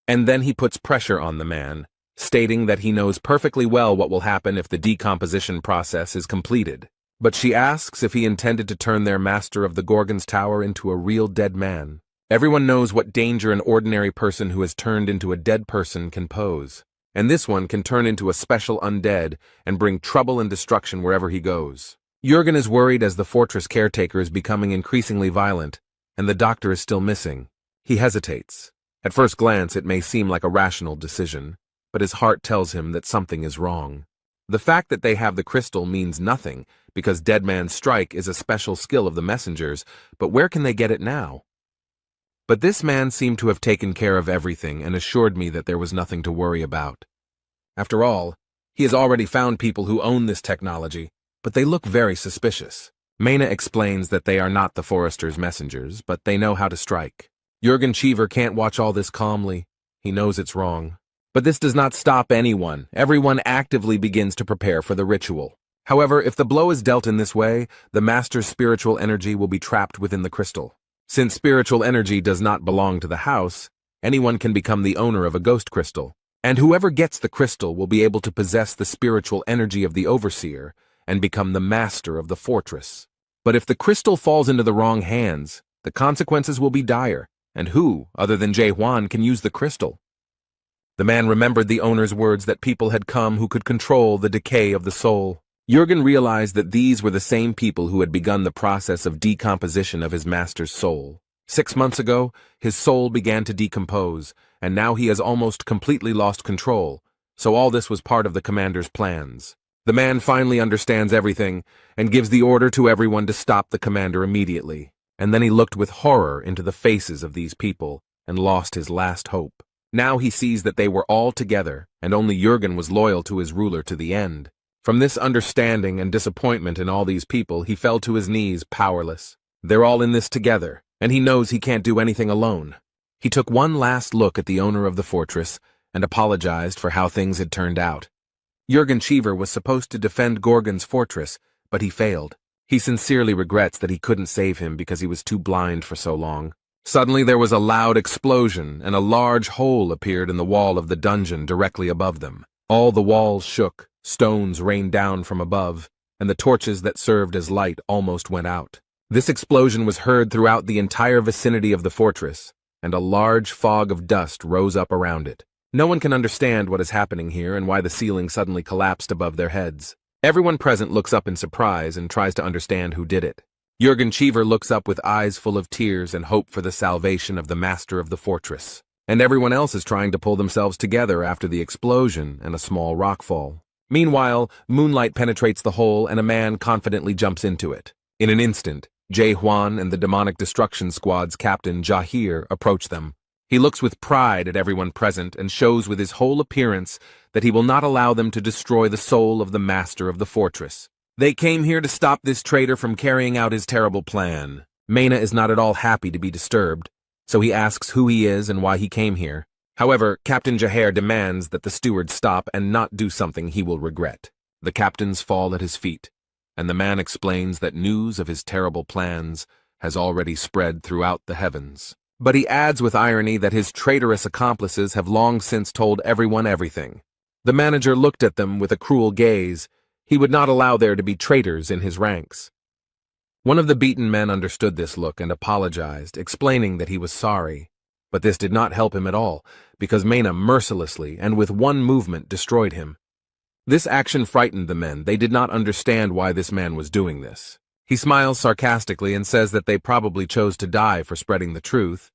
And then he puts pressure on the man, stating that he knows perfectly well what will happen if the decomposition process is completed. But she asks if he intended to turn their master of the Gorgon's tower into a real dead man. Everyone knows what danger an ordinary person who has turned into a dead person can pose, and this one can turn into a special undead and bring trouble and destruction wherever he goes. Jurgen is worried as the fortress caretaker is becoming increasingly violent, and the doctor is still missing. He hesitates. At first glance, it may seem like a rational decision, but his heart tells him that something is wrong. The fact that they have the crystal means nothing, because Dead Man's Strike is a special skill of the messengers, but where can they get it now? But this man seemed to have taken care of everything and assured me that there was nothing to worry about. After all, he has already found people who own this technology, but they look very suspicious. Mena explains that they are not the Forester's messengers, but they know how to strike. Jurgen Cheever can't watch all this calmly. He knows it's wrong. But this does not stop anyone. Everyone actively begins to prepare for the ritual. However, if the blow is dealt in this way, the master's spiritual energy will be trapped within the crystal. Since spiritual energy does not belong to the house, anyone can become the owner of a ghost crystal, and whoever gets the crystal will be able to possess the spiritual energy of the overseer and become the master of the fortress. But if the crystal falls into the wrong hands, the consequences will be dire, and who, other than Jae Hwan, can use the crystal? The man remembered the owner's words that people had come who could control the decay of the soul. Jurgen realized that these were the same people who had begun the process of decomposition of his master's soul. 6 months ago, his soul began to decompose, and now he has almost completely lost control, so all this was part of the commander's plans. The man finally understands everything, and gives the order to everyone to stop the commander immediately, and then he looked with horror into the faces of these people, and lost his last hope. Now he sees that they were all together, and only Jurgen was loyal to his ruler to the end. From this understanding and disappointment in all these people, he fell to his knees, powerless. They're all in this together, and he knows he can't do anything alone. He took one last look at the owner of the fortress, and apologized for how things had turned out. Jurgen Cheever was supposed to defend Gorgon's fortress, but he failed. He sincerely regrets that he couldn't save him because he was too blind for so long. Suddenly there was a loud explosion, and a large hole appeared in the wall of the dungeon directly above them. All the walls shook, stones rained down from above, and the torches that served as light almost went out. This explosion was heard throughout the entire vicinity of the fortress, and a large fog of dust rose up around it. No one can understand what is happening here and why the ceiling suddenly collapsed above their heads. Everyone present looks up in surprise and tries to understand who did it. Jurgen Cheever looks up with eyes full of tears and hope for the salvation of the master of the fortress. And everyone else is trying to pull themselves together after the explosion and a small rockfall. Meanwhile, moonlight penetrates the hole and a man confidently jumps into it. In an instant, Jae Hwan and the demonic destruction squad's captain Jahir approach them. He looks with pride at everyone present and shows with his whole appearance that he will not allow them to destroy the soul of the master of the fortress. They came here to stop this traitor from carrying out his terrible plan. Mena is not at all happy to be disturbed, so he asks who he is and why he came here. However, Captain Jahir demands that the steward stop and not do something he will regret. The captains fall at his feet, and the man explains that news of his terrible plans has already spread throughout the heavens. But he adds with irony that his traitorous accomplices have long since told everyone everything. The manager looked at them with a cruel gaze. He would not allow there to be traitors in his ranks. One of the beaten men understood this look and apologized, explaining that he was sorry. But this did not help him at all, because Mena mercilessly and with one movement destroyed him. This action frightened the men. They did not understand why this man was doing this. He smiles sarcastically and says that they probably chose to die for spreading the truth,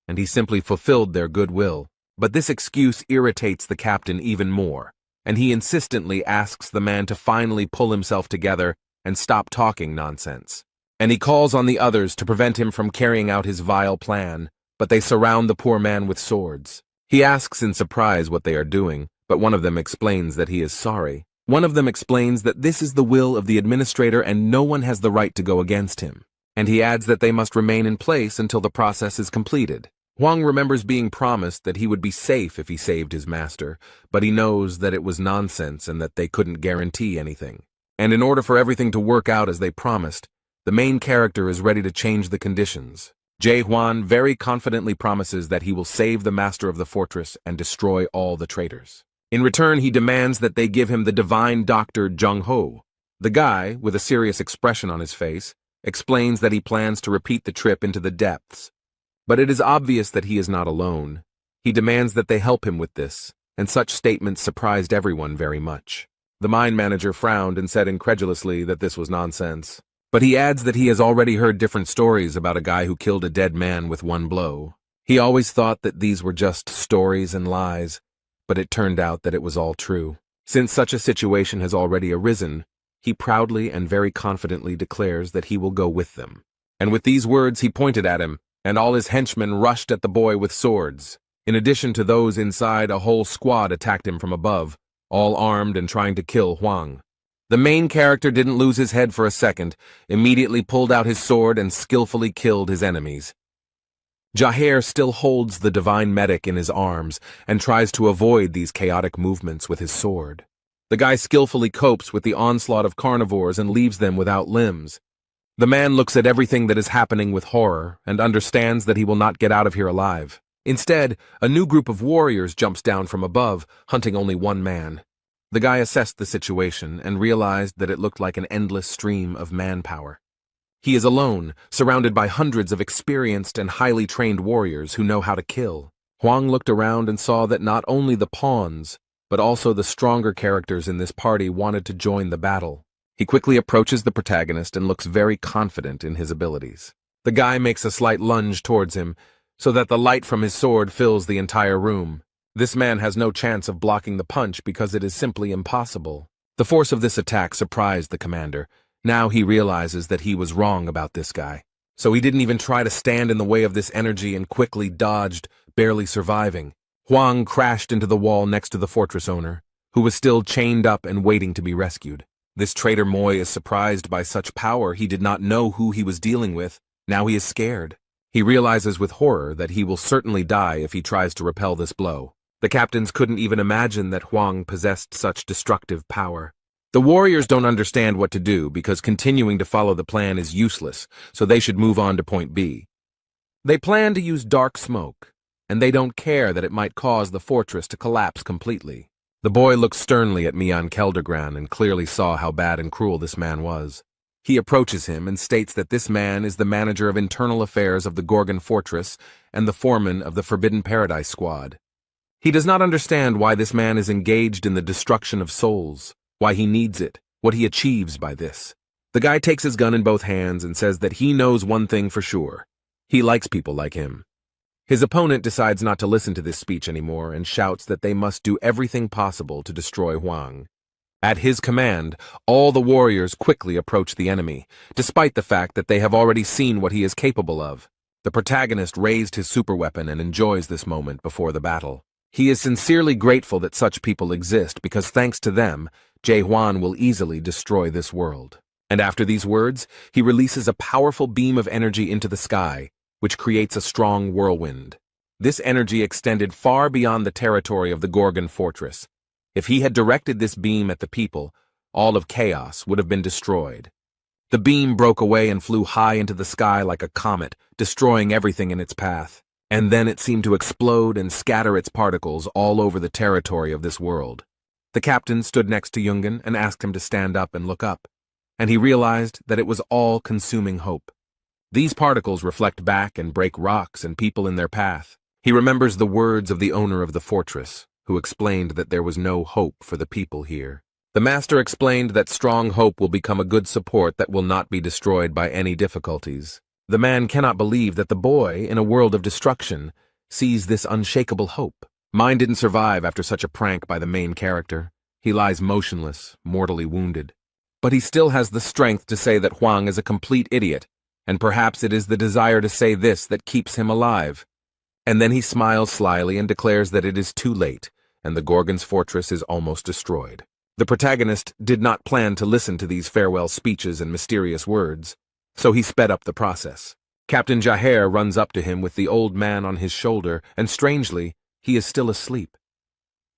and he simply fulfilled their goodwill. But this excuse irritates the captain even more, and he insistently asks the man to finally pull himself together and stop talking nonsense. And he calls on the others to prevent him from carrying out his vile plan, but they surround the poor man with swords. He asks in surprise what they are doing, but one of them explains that he is sorry. One of them explains that this is the will of the administrator and no one has the right to go against him. And he adds that they must remain in place until the process is completed. Huang remembers being promised that he would be safe if he saved his master, but he knows that it was nonsense and that they couldn't guarantee anything. And in order for everything to work out as they promised, the main character is ready to change the conditions. Jae Hwan very confidently promises that he will save the master of the fortress and destroy all the traitors. In return, he demands that they give him the divine doctor Jung Ho. The guy, with a serious expression on his face, explains that he plans to repeat the trip into the depths. But it is obvious that he is not alone. He demands that they help him with this, and such statements surprised everyone very much. The mine manager frowned and said incredulously that this was nonsense. But he adds that he has already heard different stories about a guy who killed a dead man with one blow. He always thought that these were just stories and lies, but it turned out that it was all true. Since such a situation has already arisen, he proudly and very confidently declares that he will go with them. And with these words he pointed at him, and all his henchmen rushed at the boy with swords. In addition to those inside, a whole squad attacked him from above, all armed and trying to kill Huang. The main character didn't lose his head for a second, immediately pulled out his sword and skillfully killed his enemies. Jahir still holds the divine medic in his arms and tries to avoid these chaotic movements with his sword. The guy skillfully copes with the onslaught of carnivores and leaves them without limbs. The man looks at everything that is happening with horror and understands that he will not get out of here alive. Instead, a new group of warriors jumps down from above, hunting only one man. The guy assessed the situation and realized that it looked like an endless stream of manpower. He is alone, surrounded by hundreds of experienced and highly trained warriors who know how to kill. Huang looked around and saw that not only the pawns, but also the stronger characters in this party wanted to join the battle. He quickly approaches the protagonist and looks very confident in his abilities. The guy makes a slight lunge towards him, so that the light from his sword fills the entire room. This man has no chance of blocking the punch because it is simply impossible. The force of this attack surprised the commander. Now he realizes that he was wrong about this guy. So he didn't even try to stand in the way of this energy and quickly dodged, barely surviving. Huang crashed into the wall next to the fortress owner, who was still chained up and waiting to be rescued. This traitor Moy is surprised by such power. He did not know who he was dealing with. Now he is scared. He realizes with horror that he will certainly die if he tries to repel this blow. The captains couldn't even imagine that Huang possessed such destructive power. The warriors don't understand what to do because continuing to follow the plan is useless, so they should move on to point B. They plan to use dark smoke, and they don't care that it might cause the fortress to collapse completely. The boy looked sternly at ManhwaCapped and clearly saw how bad and cruel this man was. He approaches him and states that this man is the manager of internal affairs of the Gorgon Fortress and the foreman of the Forbidden Paradise Squad. He does not understand why this man is engaged in the destruction of souls, why he needs it, what he achieves by this. The guy takes his gun in both hands and says that he knows one thing for sure. He likes people like him. His opponent decides not to listen to this speech anymore and shouts that they must do everything possible to destroy Huang. At his command, all the warriors quickly approach the enemy, despite the fact that they have already seen what he is capable of. The protagonist raised his superweapon and enjoys this moment before the battle. He is sincerely grateful that such people exist because thanks to them, Jae-hwan will easily destroy this world. And after these words, he releases a powerful beam of energy into the sky, which creates a strong whirlwind. This energy extended far beyond the territory of the Gorgon Fortress. If he had directed this beam at the people, all of chaos would have been destroyed. The beam broke away and flew high into the sky like a comet, destroying everything in its path. And then it seemed to explode and scatter its particles all over the territory of this world. The captain stood next to Yungen and asked him to stand up and look up, and he realized that it was all-consuming hope. These particles reflect back and break rocks and people in their path. He remembers the words of the owner of the fortress, who explained that there was no hope for the people here. The master explained that strong hope will become a good support that will not be destroyed by any difficulties. The man cannot believe that the boy, in a world of destruction, sees this unshakable hope. Mine didn't survive after such a prank by the main character. He lies motionless, mortally wounded. But he still has the strength to say that Huang is a complete idiot, and perhaps it is the desire to say this that keeps him alive. And then he smiles slyly and declares that it is too late, and the Gorgon's fortress is almost destroyed. The protagonist did not plan to listen to these farewell speeches and mysterious words, so he sped up the process. Captain Jaher runs up to him with the old man on his shoulder, and strangely, he is still asleep.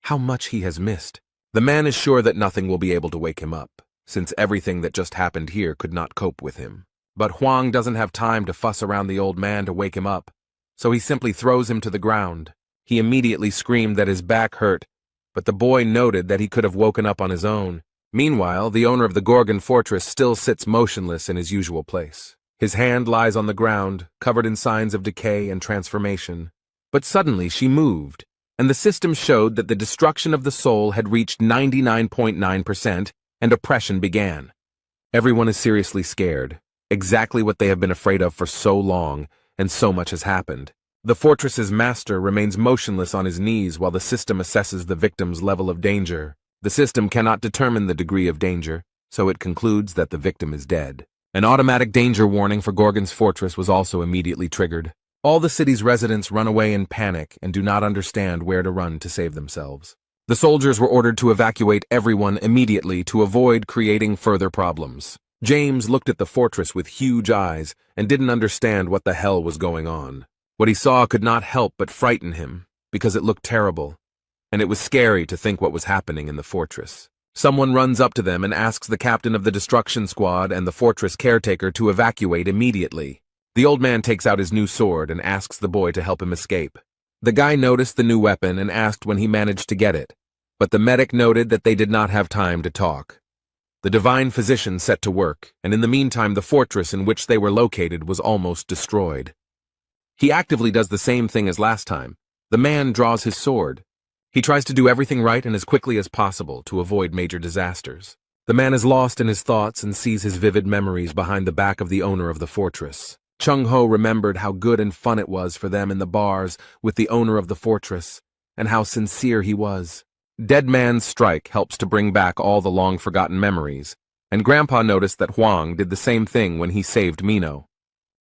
How much he has missed. The man is sure that nothing will be able to wake him up, since everything that just happened here could not cope with him. But Huang doesn't have time to fuss around the old man to wake him up, so he simply throws him to the ground. He immediately screamed that his back hurt, but the boy noted that he could have woken up on his own. Meanwhile, the owner of the Gorgon Fortress still sits motionless in his usual place. His hand lies on the ground, covered in signs of decay and transformation. But suddenly she moved, and the system showed that the destruction of the soul had reached 99.9%, and oppression began. Everyone is seriously scared, exactly what they have been afraid of for so long, and so much has happened. The fortress's master remains motionless on his knees while the system assesses the victim's level of danger. The system cannot determine the degree of danger, so it concludes that the victim is dead. An automatic danger warning for Gorgon's fortress was also immediately triggered. All the city's residents run away in panic and do not understand where to run to save themselves. The soldiers were ordered to evacuate everyone immediately to avoid creating further problems. James looked at the fortress with huge eyes and didn't understand what the hell was going on. What he saw could not help but frighten him, because it looked terrible, and it was scary to think what was happening in the fortress. Someone runs up to them and asks the captain of the destruction squad and the fortress caretaker to evacuate immediately. The old man takes out his new sword and asks the boy to help him escape. The guy noticed the new weapon and asked when he managed to get it, but the medic noted that they did not have time to talk. The divine physician set to work, and in the meantime the fortress in which they were located was almost destroyed. He actively does the same thing as last time. The man draws his sword. He tries to do everything right and as quickly as possible to avoid major disasters. The man is lost in his thoughts and sees his vivid memories behind the back of the owner of the fortress. Chung-ho remembered how good and fun it was for them in the bars with the owner of the fortress, and how sincere he was. Dead Man's Strike helps to bring back all the long-forgotten memories, and Grandpa noticed that Huang did the same thing when he saved Mino.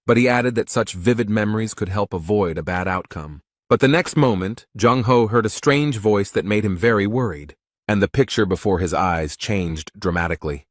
But he added that such vivid memories could help avoid a bad outcome. But the next moment, Jung-ho heard a strange voice that made him very worried, and the picture before his eyes changed dramatically.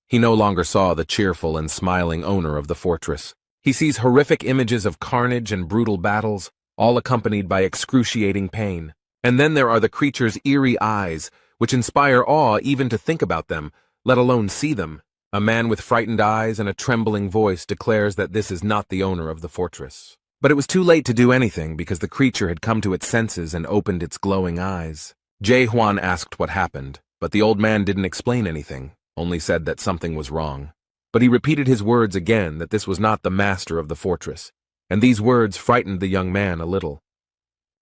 He no longer saw the cheerful and smiling owner of the fortress. He sees horrific images of carnage and brutal battles, all accompanied by excruciating pain. And then there are the creature's eerie eyes, which inspire awe even to think about them, let alone see them. A man with frightened eyes and a trembling voice declares that this is not the owner of the fortress. But it was too late to do anything because the creature had come to its senses and opened its glowing eyes. Jae-hwan asked what happened, but the old man didn't explain anything, only said that something was wrong. But he repeated his words again that this was not the master of the fortress, and these words frightened the young man a little.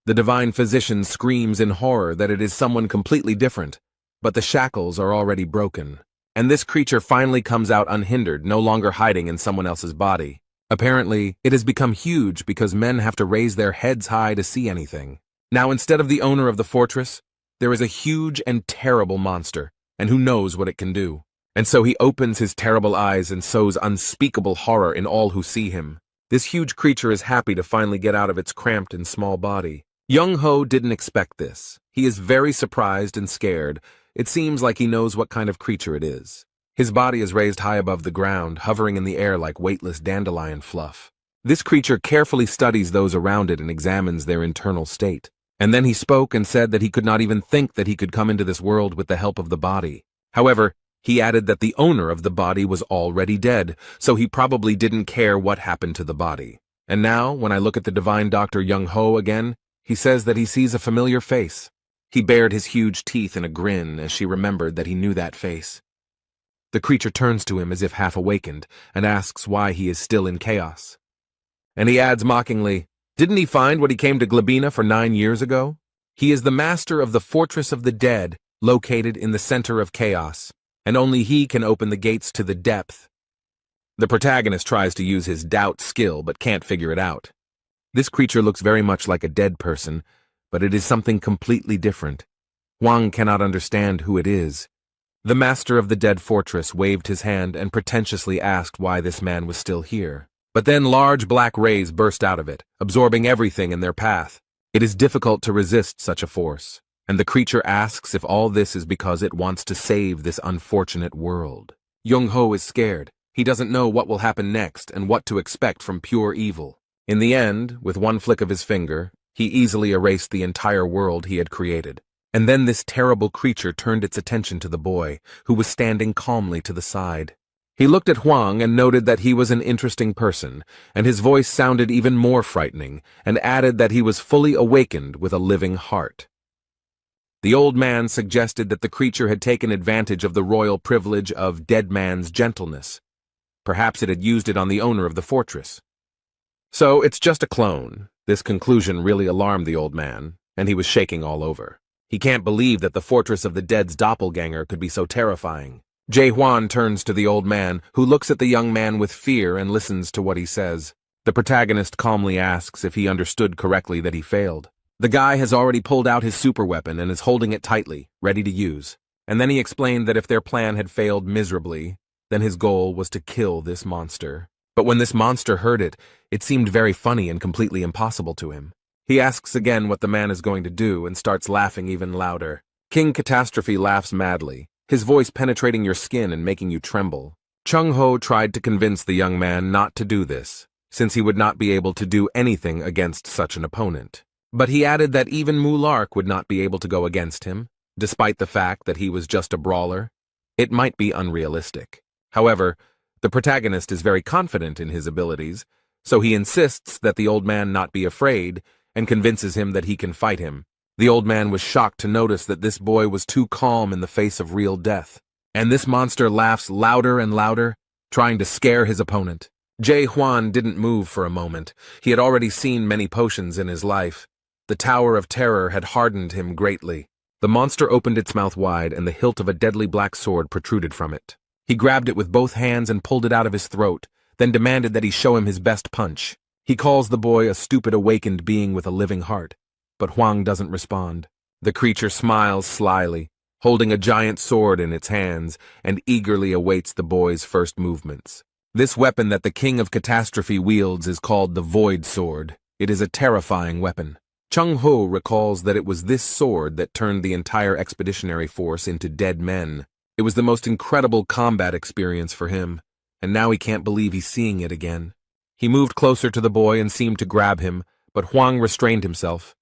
The divine physician screams in horror that it is someone completely different, but the shackles are already broken, and this creature finally comes out unhindered, no longer hiding in someone else's body. Apparently, it has become huge because men have to raise their heads high to see anything. Now, instead of the owner of the fortress, there is a huge and terrible monster, and who knows what it can do. And so he opens his terrible eyes and sows unspeakable horror in all who see him. This huge creature is happy to finally get out of its cramped and small body. Jung-ho didn't expect this. He is very surprised and scared. It seems like he knows what kind of creature it is. His body is raised high above the ground, hovering in the air like weightless dandelion fluff. This creature carefully studies those around it and examines their internal state. And then he spoke and said that he could not even think that he could come into this world with the help of the body. However, he added that the owner of the body was already dead, so he probably didn't care what happened to the body. And now, when I look at the divine Dr. Jung-ho again, he says that he sees a familiar face. He bared his huge teeth in a grin as she remembered that he knew that face. The creature turns to him as if half awakened and asks why he is still in chaos. And he adds mockingly, "Didn't he find what he came to Glebina for 9 years ago? He is the master of the Fortress of the Dead, located in the center of chaos, and only he can open the gates to the depth." The protagonist tries to use his doubt skill but can't figure it out. This creature looks very much like a dead person, but it is something completely different. Huang cannot understand who it is. The master of the dead fortress waved his hand and pretentiously asked why this man was still here. But then large black rays burst out of it, absorbing everything in their path. It is difficult to resist such a force, and the creature asks if all this is because it wants to save this unfortunate world. Jung-ho is scared. He doesn't know what will happen next and what to expect from pure evil. In the end, with one flick of his finger, he easily erased the entire world he had created. And then this terrible creature turned its attention to the boy, who was standing calmly to the side. He looked at Huang and noted that he was an interesting person, and his voice sounded even more frightening, and added that he was fully awakened with a living heart. The old man suggested that the creature had taken advantage of the royal privilege of dead man's gentleness. Perhaps it had used it on the owner of the fortress. So it's just a clone. This conclusion really alarmed the old man, and he was shaking all over. He can't believe that the Fortress of the Dead's doppelganger could be so terrifying. Jae-hwan turns to the old man, who looks at the young man with fear and listens to what he says. The protagonist calmly asks if he understood correctly that he failed. The guy has already pulled out his superweapon and is holding it tightly, ready to use. And then he explained that if their plan had failed miserably, then his goal was to kill this monster. But when this monster heard it, it seemed very funny and completely impossible to him. He asks again what the man is going to do and starts laughing even louder. King Catastrophe laughs madly, his voice penetrating your skin and making you tremble. Chung-ho tried to convince the young man not to do this, since he would not be able to do anything against such an opponent. But he added that even Mulark would not be able to go against him, despite the fact that he was just a brawler. It might be unrealistic. However, the protagonist is very confident in his abilities, so he insists that the old man not be afraid and convinces him that he can fight him. The old man was shocked to notice that this boy was too calm in the face of real death. And this monster laughs louder and louder, trying to scare his opponent. Jae-hwan didn't move for a moment. He had already seen many potions in his life. The Tower of Terror had hardened him greatly. The monster opened its mouth wide and the hilt of a deadly black sword protruded from it. He grabbed it with both hands and pulled it out of his throat, then demanded that he show him his best punch. He calls the boy a stupid awakened being with a living heart, but Huang doesn't respond. The creature smiles slyly, holding a giant sword in its hands, and eagerly awaits the boy's first movements. This weapon that the King of Catastrophe wields is called the Void Sword. It is a terrifying weapon. Chung Ho recalls that it was this sword that turned the entire expeditionary force into dead men. It was the most incredible combat experience for him, and now he can't believe he's seeing it again. He moved closer to the boy and seemed to grab him, but Huang restrained himself.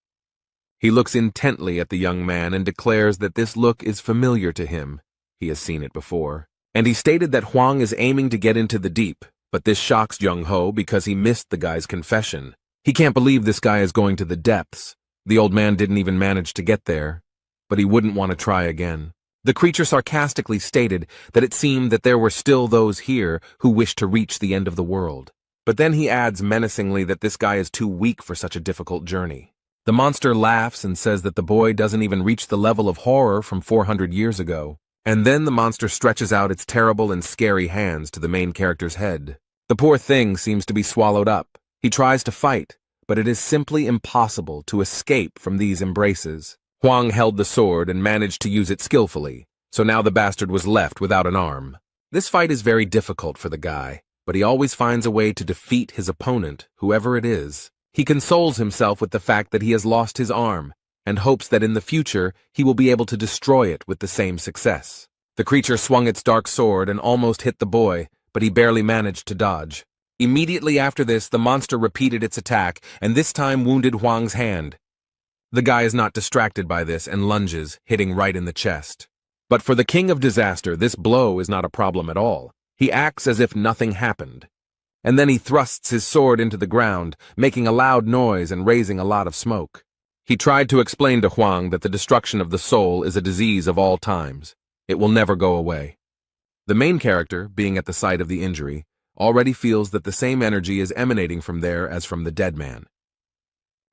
He looks intently at the young man and declares that this look is familiar to him. He has seen it before. And he stated that Huang is aiming to get into the deep, but this shocks Jung Ho because he missed the guy's confession. He can't believe this guy is going to the depths. The old man didn't even manage to get there, but he wouldn't want to try again. The creature sarcastically stated that it seemed that there were still those here who wished to reach the end of the world. But then he adds menacingly that this guy is too weak for such a difficult journey. The monster laughs and says that the boy doesn't even reach the level of horror from 400 years ago. And then the monster stretches out its terrible and scary hands to the main character's head. The poor thing seems to be swallowed up. He tries to fight, but it is simply impossible to escape from these embraces. Huang held the sword and managed to use it skillfully, so now the bastard was left without an arm. This fight is very difficult for the guy, but he always finds a way to defeat his opponent, whoever it is. He consoles himself with the fact that he has lost his arm, and hopes that in the future he will be able to destroy it with the same success. The creature swung its dark sword and almost hit the boy, but he barely managed to dodge. Immediately after this, the monster repeated its attack, and this time wounded Huang's hand. The guy is not distracted by this and lunges, hitting right in the chest. But for the King of Disaster, this blow is not a problem at all. He acts as if nothing happened. And then he thrusts his sword into the ground, making a loud noise and raising a lot of smoke. He tried to explain to Huang that the destruction of the soul is a disease of all times. It will never go away. The main character, being at the site of the injury, already feels that the same energy is emanating from there as from the dead man.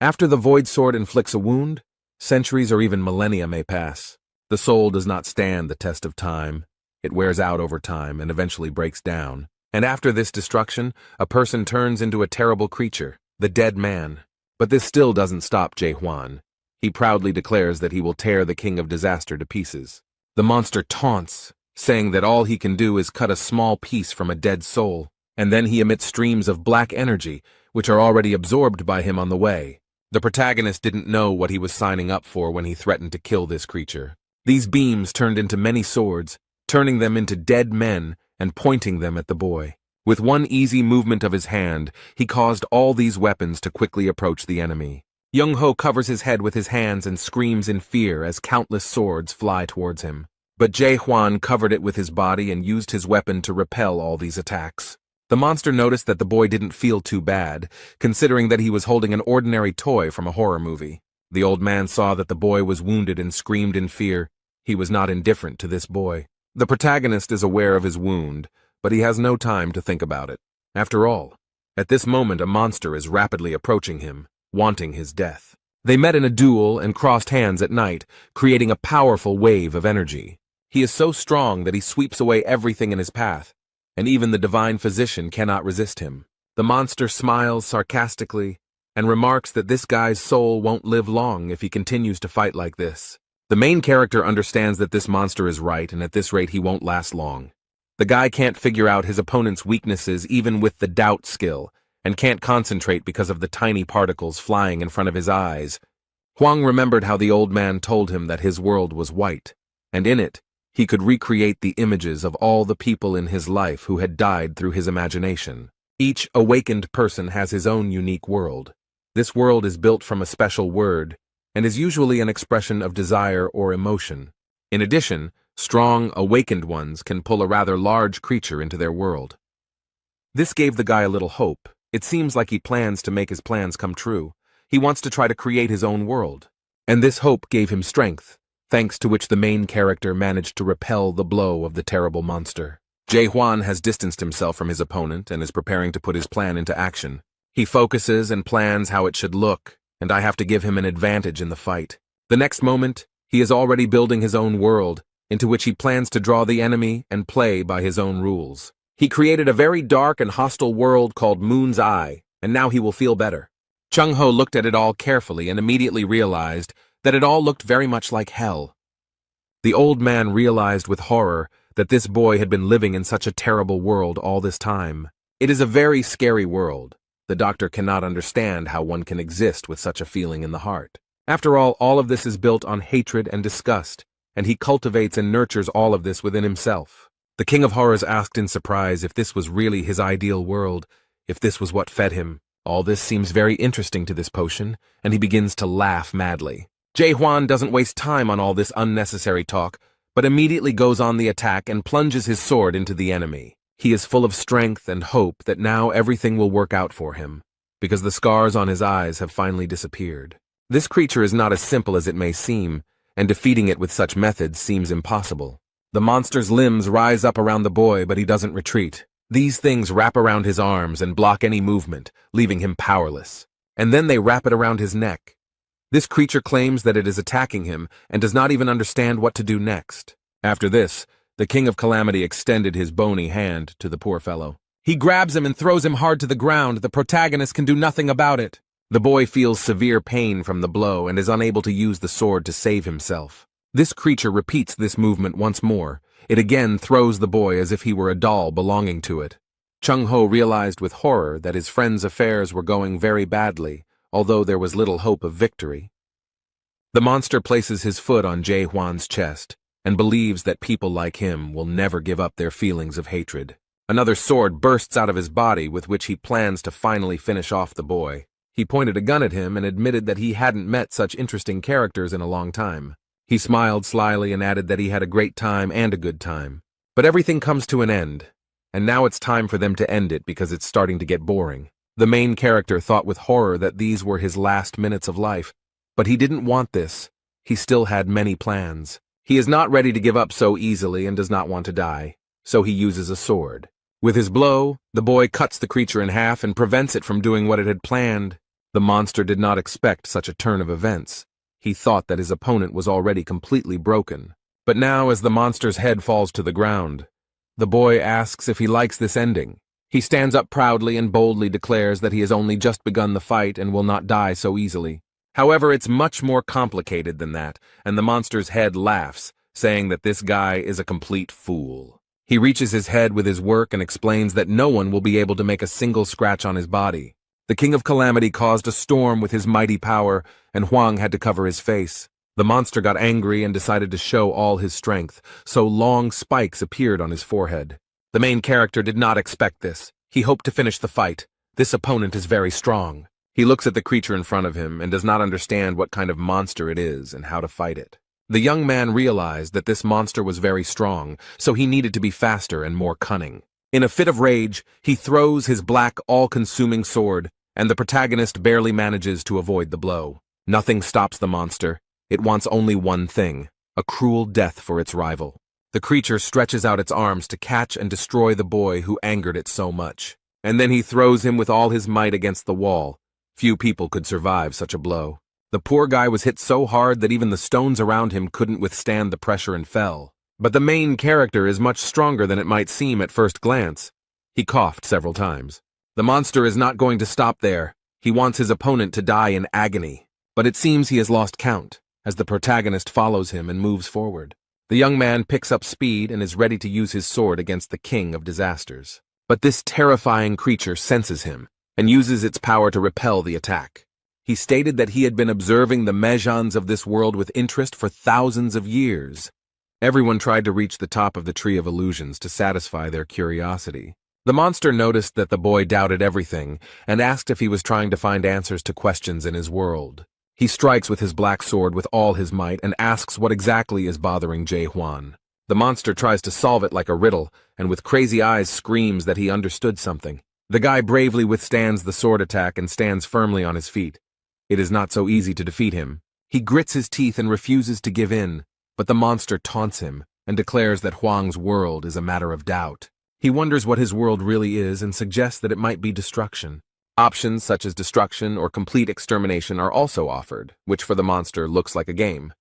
After the Void Sword inflicts a wound, centuries or even millennia may pass. The soul does not stand the test of time. It wears out over time and eventually breaks down. And after this destruction, a person turns into a terrible creature, the dead man. But this still doesn't stop Jae Hwan. He proudly declares that he will tear the King of Disaster to pieces. The monster taunts, saying that all he can do is cut a small piece from a dead soul, and then he emits streams of black energy, which are already absorbed by him on the way. The protagonist didn't know what he was signing up for when he threatened to kill this creature. These beams turned into many swords, turning them into dead men and pointing them at the boy. With one easy movement of his hand, he caused all these weapons to quickly approach the enemy. Young Ho covers his head with his hands and screams in fear as countless swords fly towards him. But Jae Hwan covered it with his body and used his weapon to repel all these attacks. The monster noticed that the boy didn't feel too bad, considering that he was holding an ordinary toy from a horror movie. The old man saw that the boy was wounded and screamed in fear. He was not indifferent to this boy. The protagonist is aware of his wound, but he has no time to think about it. After all, at this moment a monster is rapidly approaching him, wanting his death. They met in a duel and crossed hands at night, creating a powerful wave of energy. He is so strong that he sweeps away everything in his path, and even the divine physician cannot resist him. The monster smiles sarcastically and remarks that this guy's soul won't live long if he continues to fight like this. The main character understands that this monster is right, and at this rate he won't last long. The guy can't figure out his opponent's weaknesses even with the doubt skill, and can't concentrate because of the tiny particles flying in front of his eyes. Huang remembered how the old man told him that his world was white, and in it, he could recreate the images of all the people in his life who had died through his imagination. Each awakened person has his own unique world. This world is built from a special word, and is usually an expression of desire or emotion. In addition, strong, awakened ones can pull a rather large creature into their world. This gave the guy a little hope. It seems like he plans to make his plans come true. He wants to try to create his own world. And this hope gave him strength, thanks to which the main character managed to repel the blow of the terrible monster. Jae Hwan has distanced himself from his opponent and is preparing to put his plan into action. He focuses and plans how it should look, and I have to give him an advantage in the fight. The next moment, He is already building his own world, into which he plans to draw the enemy and play by his own rules. He created a very dark and hostile world called Moon's Eye, and now he will feel better. Chung-ho looked at it all carefully and immediately realized that it all looked very much like hell. The old man realized with horror that this boy had been living in such a terrible world all this time. It is a very scary world. The doctor cannot understand how one can exist with such a feeling in the heart. After all of this is built on hatred and disgust, and he cultivates and nurtures all of this within himself. The King of Horrors asked in surprise if this was really his ideal world, if this was what fed him. All this seems very interesting to this potion, and he begins to laugh madly. Jae-hwan doesn't waste time on all this unnecessary talk, but immediately goes on the attack and plunges his sword into the enemy. He is full of strength and hope that now everything will work out for him, because the scars on his eyes have finally disappeared. This creature is not as simple as it may seem, and defeating it with such methods seems impossible. The monster's limbs rise up around the boy, but he doesn't retreat. These things wrap around his arms and block any movement, leaving him powerless. And then they wrap it around his neck. This creature claims that it is attacking him and does not even understand what to do next. After this, the King of Calamity extended his bony hand to the poor fellow. He grabs him and throws him hard to the ground. The protagonist can do nothing about it. The boy feels severe pain from the blow and is unable to use the sword to save himself. This creature repeats this movement once more. It again throws the boy as if he were a doll belonging to it. Chung-ho realized with horror that his friend's affairs were going very badly, although there was little hope of victory. The monster places his foot on Jae-hwan's chest and believes that people like him will never give up their feelings of hatred. Another sword bursts out of his body with which he plans to finally finish off the boy. He pointed a gun at him and admitted that he hadn't met such interesting characters in a long time. He smiled slyly and added that he had a great time and a good time. But everything comes to an end, and now it's time for them to end it because it's starting to get boring. The main character thought with horror that these were his last minutes of life, but he didn't want this. He still had many plans. He is not ready to give up so easily and does not want to die, so he uses a sword. With his blow, the boy cuts the creature in half and prevents it from doing what it had planned. The monster did not expect such a turn of events. He thought that his opponent was already completely broken. But now, as the monster's head falls to the ground, the boy asks if he likes this ending. He stands up proudly and boldly declares that he has only just begun the fight and will not die so easily. However, it's much more complicated than that, and the monster's head laughs, saying that this guy is a complete fool. He reaches his head with his work and explains that no one will be able to make a single scratch on his body. The King of Calamity caused a storm with his mighty power, and Hwang had to cover his face. The monster got angry and decided to show all his strength, so long spikes appeared on his forehead. The main character did not expect this. He hoped to finish the fight. This opponent is very strong. He looks at the creature in front of him and does not understand what kind of monster it is and how to fight it. The young man realized that this monster was very strong, so he needed to be faster and more cunning. In a fit of rage, he throws his black, all-consuming sword, and the protagonist barely manages to avoid the blow. Nothing stops the monster. It wants only one thing, a cruel death for its rival. The creature stretches out its arms to catch and destroy the boy who angered it so much. And then he throws him with all his might against the wall. Few people could survive such a blow. The poor guy was hit so hard that even the stones around him couldn't withstand the pressure and fell. But the main character is much stronger than it might seem at first glance. He coughed several times. The monster is not going to stop there. He wants his opponent to die in agony. But it seems he has lost count, as the protagonist follows him and moves forward. The young man picks up speed and is ready to use his sword against the king of disasters. But this terrifying creature senses him and uses its power to repel the attack. He stated that he had been observing the mejans of this world with interest for thousands of years. Everyone tried to reach the top of the Tree of Illusions to satisfy their curiosity. The monster noticed that the boy doubted everything and asked if he was trying to find answers to questions in his world. He strikes with his black sword with all his might and asks what exactly is bothering Jae-hwan. The monster tries to solve it like a riddle and with crazy eyes screams that he understood something. The guy bravely withstands the sword attack and stands firmly on his feet. It is not so easy to defeat him. He grits his teeth and refuses to give in, but the monster taunts him and declares that Hwang's world is a matter of doubt. He wonders what his world really is and suggests that it might be destruction. Options such as destruction or complete extermination are also offered, which for the monster looks like a game.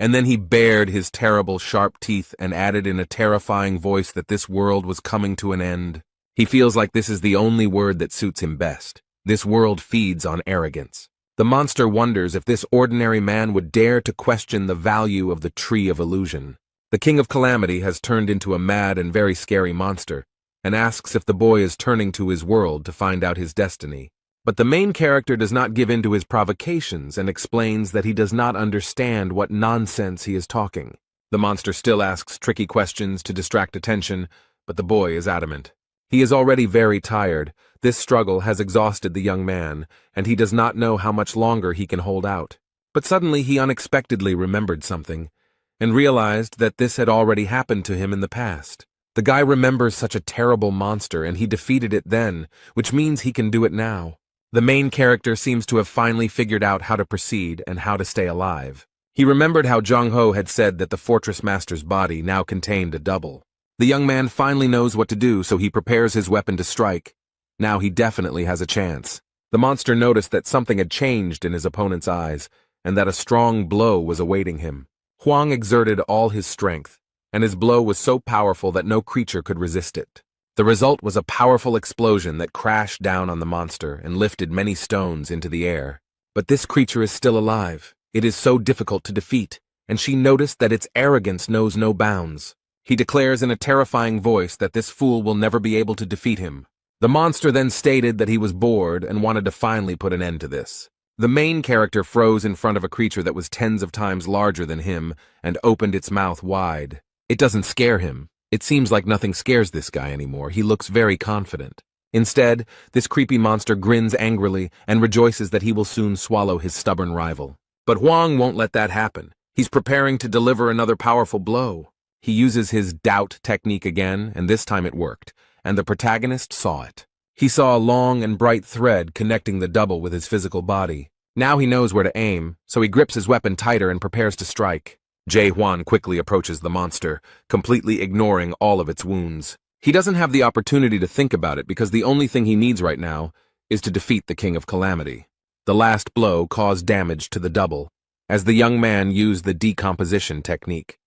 And then he bared his terrible sharp teeth and added in a terrifying voice that this world was coming to an end. He feels like this is the only word that suits him best. This world feeds on arrogance. The monster wonders if this ordinary man would dare to question the value of the Tree of Illusion. The King of Calamity has turned into a mad and very scary monster, and asks if the boy is turning to his world to find out his destiny. But the main character does not give in to his provocations and explains that he does not understand what nonsense he is talking. The monster still asks tricky questions to distract attention, but the boy is adamant. He is already very tired. This struggle has exhausted the young man, and he does not know how much longer he can hold out. But suddenly he unexpectedly remembered something, and realized that this had already happened to him in the past. The guy remembers such a terrible monster, and he defeated it then, which means he can do it now. The main character seems to have finally figured out how to proceed and how to stay alive. He remembered how Jong-ho had said that the fortress master's body now contained a double. The young man finally knows what to do, so he prepares his weapon to strike. Now he definitely has a chance. The monster noticed that something had changed in his opponent's eyes, and that a strong blow was awaiting him. Hwang exerted all his strength, and his blow was so powerful that no creature could resist it. The result was a powerful explosion that crashed down on the monster and lifted many stones into the air. But this creature is still alive. It is so difficult to defeat, and she noticed that its arrogance knows no bounds. He declares in a terrifying voice that this fool will never be able to defeat him. The monster then stated that he was bored and wanted to finally put an end to this. The main character froze in front of a creature that was tens of times larger than him and opened its mouth wide. It doesn't scare him. It seems like nothing scares this guy anymore. He looks very confident. Instead, this creepy monster grins angrily and rejoices that he will soon swallow his stubborn rival. But Hwang won't let that happen. He's preparing to deliver another powerful blow. He uses his doubt technique again, and this time it worked, and the protagonist saw it. He saw a long and bright thread connecting the double with his physical body. Now he knows where to aim, so he grips his weapon tighter and prepares to strike. Jae-hwan quickly approaches the monster, completely ignoring all of its wounds. He doesn't have the opportunity to think about it because the only thing he needs right now is to defeat the King of Calamity. The last blow caused damage to the double, as the young man used the decomposition technique.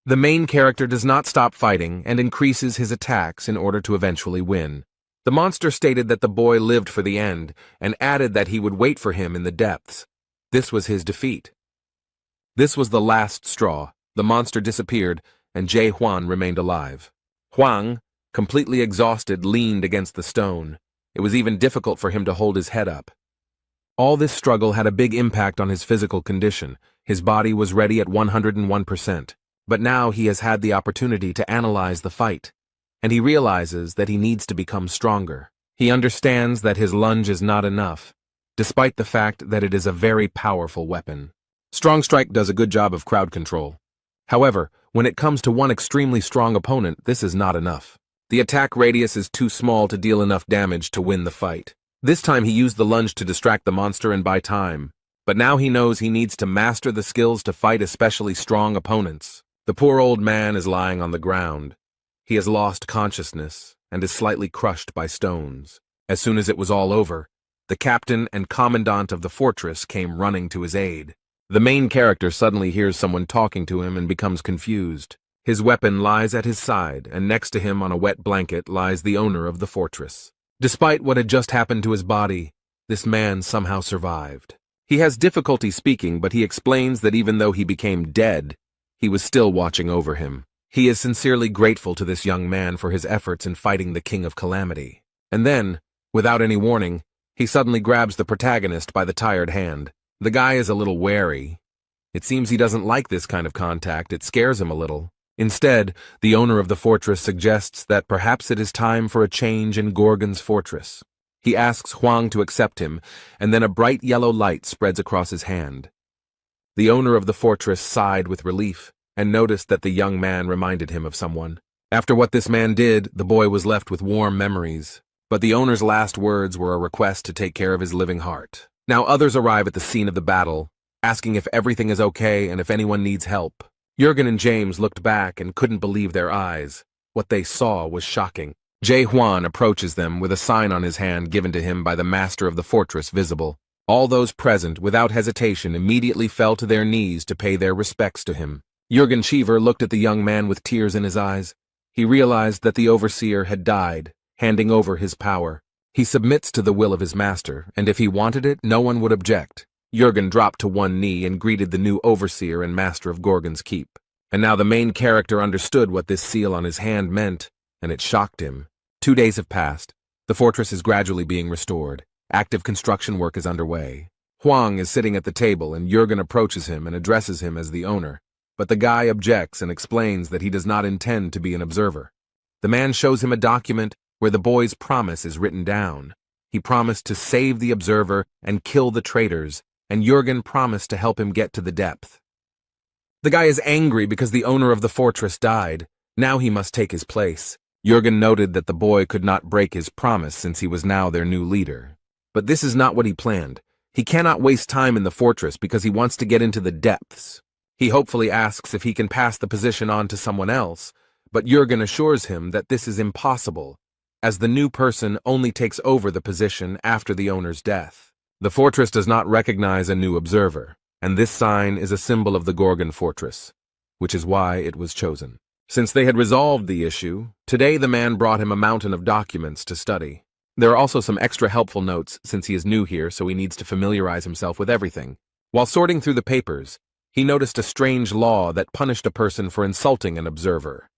The main character does not stop fighting and increases his attacks in order to eventually win. The monster stated that the boy lived for the end and added that he would wait for him in the depths. This was his defeat. This was the last straw. The monster disappeared, and Jae-hwan remained alive. Hwang, completely exhausted, leaned against the stone. It was even difficult for him to hold his head up. All this struggle had a big impact on his physical condition. His body was ready at 101%. But now he has had the opportunity to analyze the fight, and he realizes that he needs to become stronger. He understands that his lunge is not enough, despite the fact that it is a very powerful weapon. Strong Strike does a good job of crowd control. However, when it comes to one extremely strong opponent, this is not enough. The attack radius is too small to deal enough damage to win the fight. This time he used the lunge to distract the monster and buy time, but now he knows he needs to master the skills to fight especially strong opponents. The poor old man is lying on the ground. He has lost consciousness and is slightly crushed by stones. As soon as it was all over, the captain and commandant of the fortress came running to his aid. The main character suddenly hears someone talking to him and becomes confused. His weapon lies at his side, and next to him on a wet blanket lies the owner of the fortress. Despite what had just happened to his body, this man somehow survived. He has difficulty speaking, but he explains that even though he became dead, he was still watching over him. He is sincerely grateful to this young man for his efforts in fighting the King of Calamity. And then, without any warning, he suddenly grabs the protagonist by the tired hand. The guy is a little wary. It seems he doesn't like this kind of contact. It scares him a little. Instead, the owner of the fortress suggests that perhaps it is time for a change in Gorgon's fortress. He asks Hwang to accept him, and then a bright yellow light spreads across his hand. The owner of the fortress sighed with relief and noticed that the young man reminded him of someone. After what this man did, the boy was left with warm memories. But the owner's last words were a request to take care of his living heart. Now others arrive at the scene of the battle, asking if everything is okay and if anyone needs help. Jurgen and James looked back and couldn't believe their eyes. What they saw was shocking. Jae-hwan approaches them with a sign on his hand given to him by the master of the fortress visible. All those present, without hesitation, immediately fell to their knees to pay their respects to him. Jürgen Cheever looked at the young man with tears in his eyes. He realized that the overseer had died, handing over his power. He submits to the will of his master, and if he wanted it, no one would object. Jürgen dropped to one knee and greeted the new overseer and master of Gorgon's Keep. And now the main character understood what this seal on his hand meant, and it shocked him. 2 days have passed. The fortress is gradually being restored. Active construction work is underway. Huang is sitting at the table, and Jürgen approaches him and addresses him as the owner. But the guy objects and explains that he does not intend to be an observer. The man shows him a document where the boy's promise is written down. He promised to save the observer and kill the traitors, and Jürgen promised to help him get to the depth. The guy is angry because the owner of the fortress died. Now he must take his place. Jürgen noted that the boy could not break his promise since he was now their new leader. But this is not what he planned. He cannot waste time in the fortress because he wants to get into the depths. He hopefully asks if he can pass the position on to someone else, but Jürgen assures him that this is impossible, as the new person only takes over the position after the owner's death. The fortress does not recognize a new observer, and this sign is a symbol of the Gorgon fortress, which is why it was chosen. Since they had resolved the issue, today the man brought him a mountain of documents to study. There are also some extra helpful notes since he is new here, so he needs to familiarize himself with everything. While sorting through the papers, he noticed a strange law that punished a person for insulting an observer.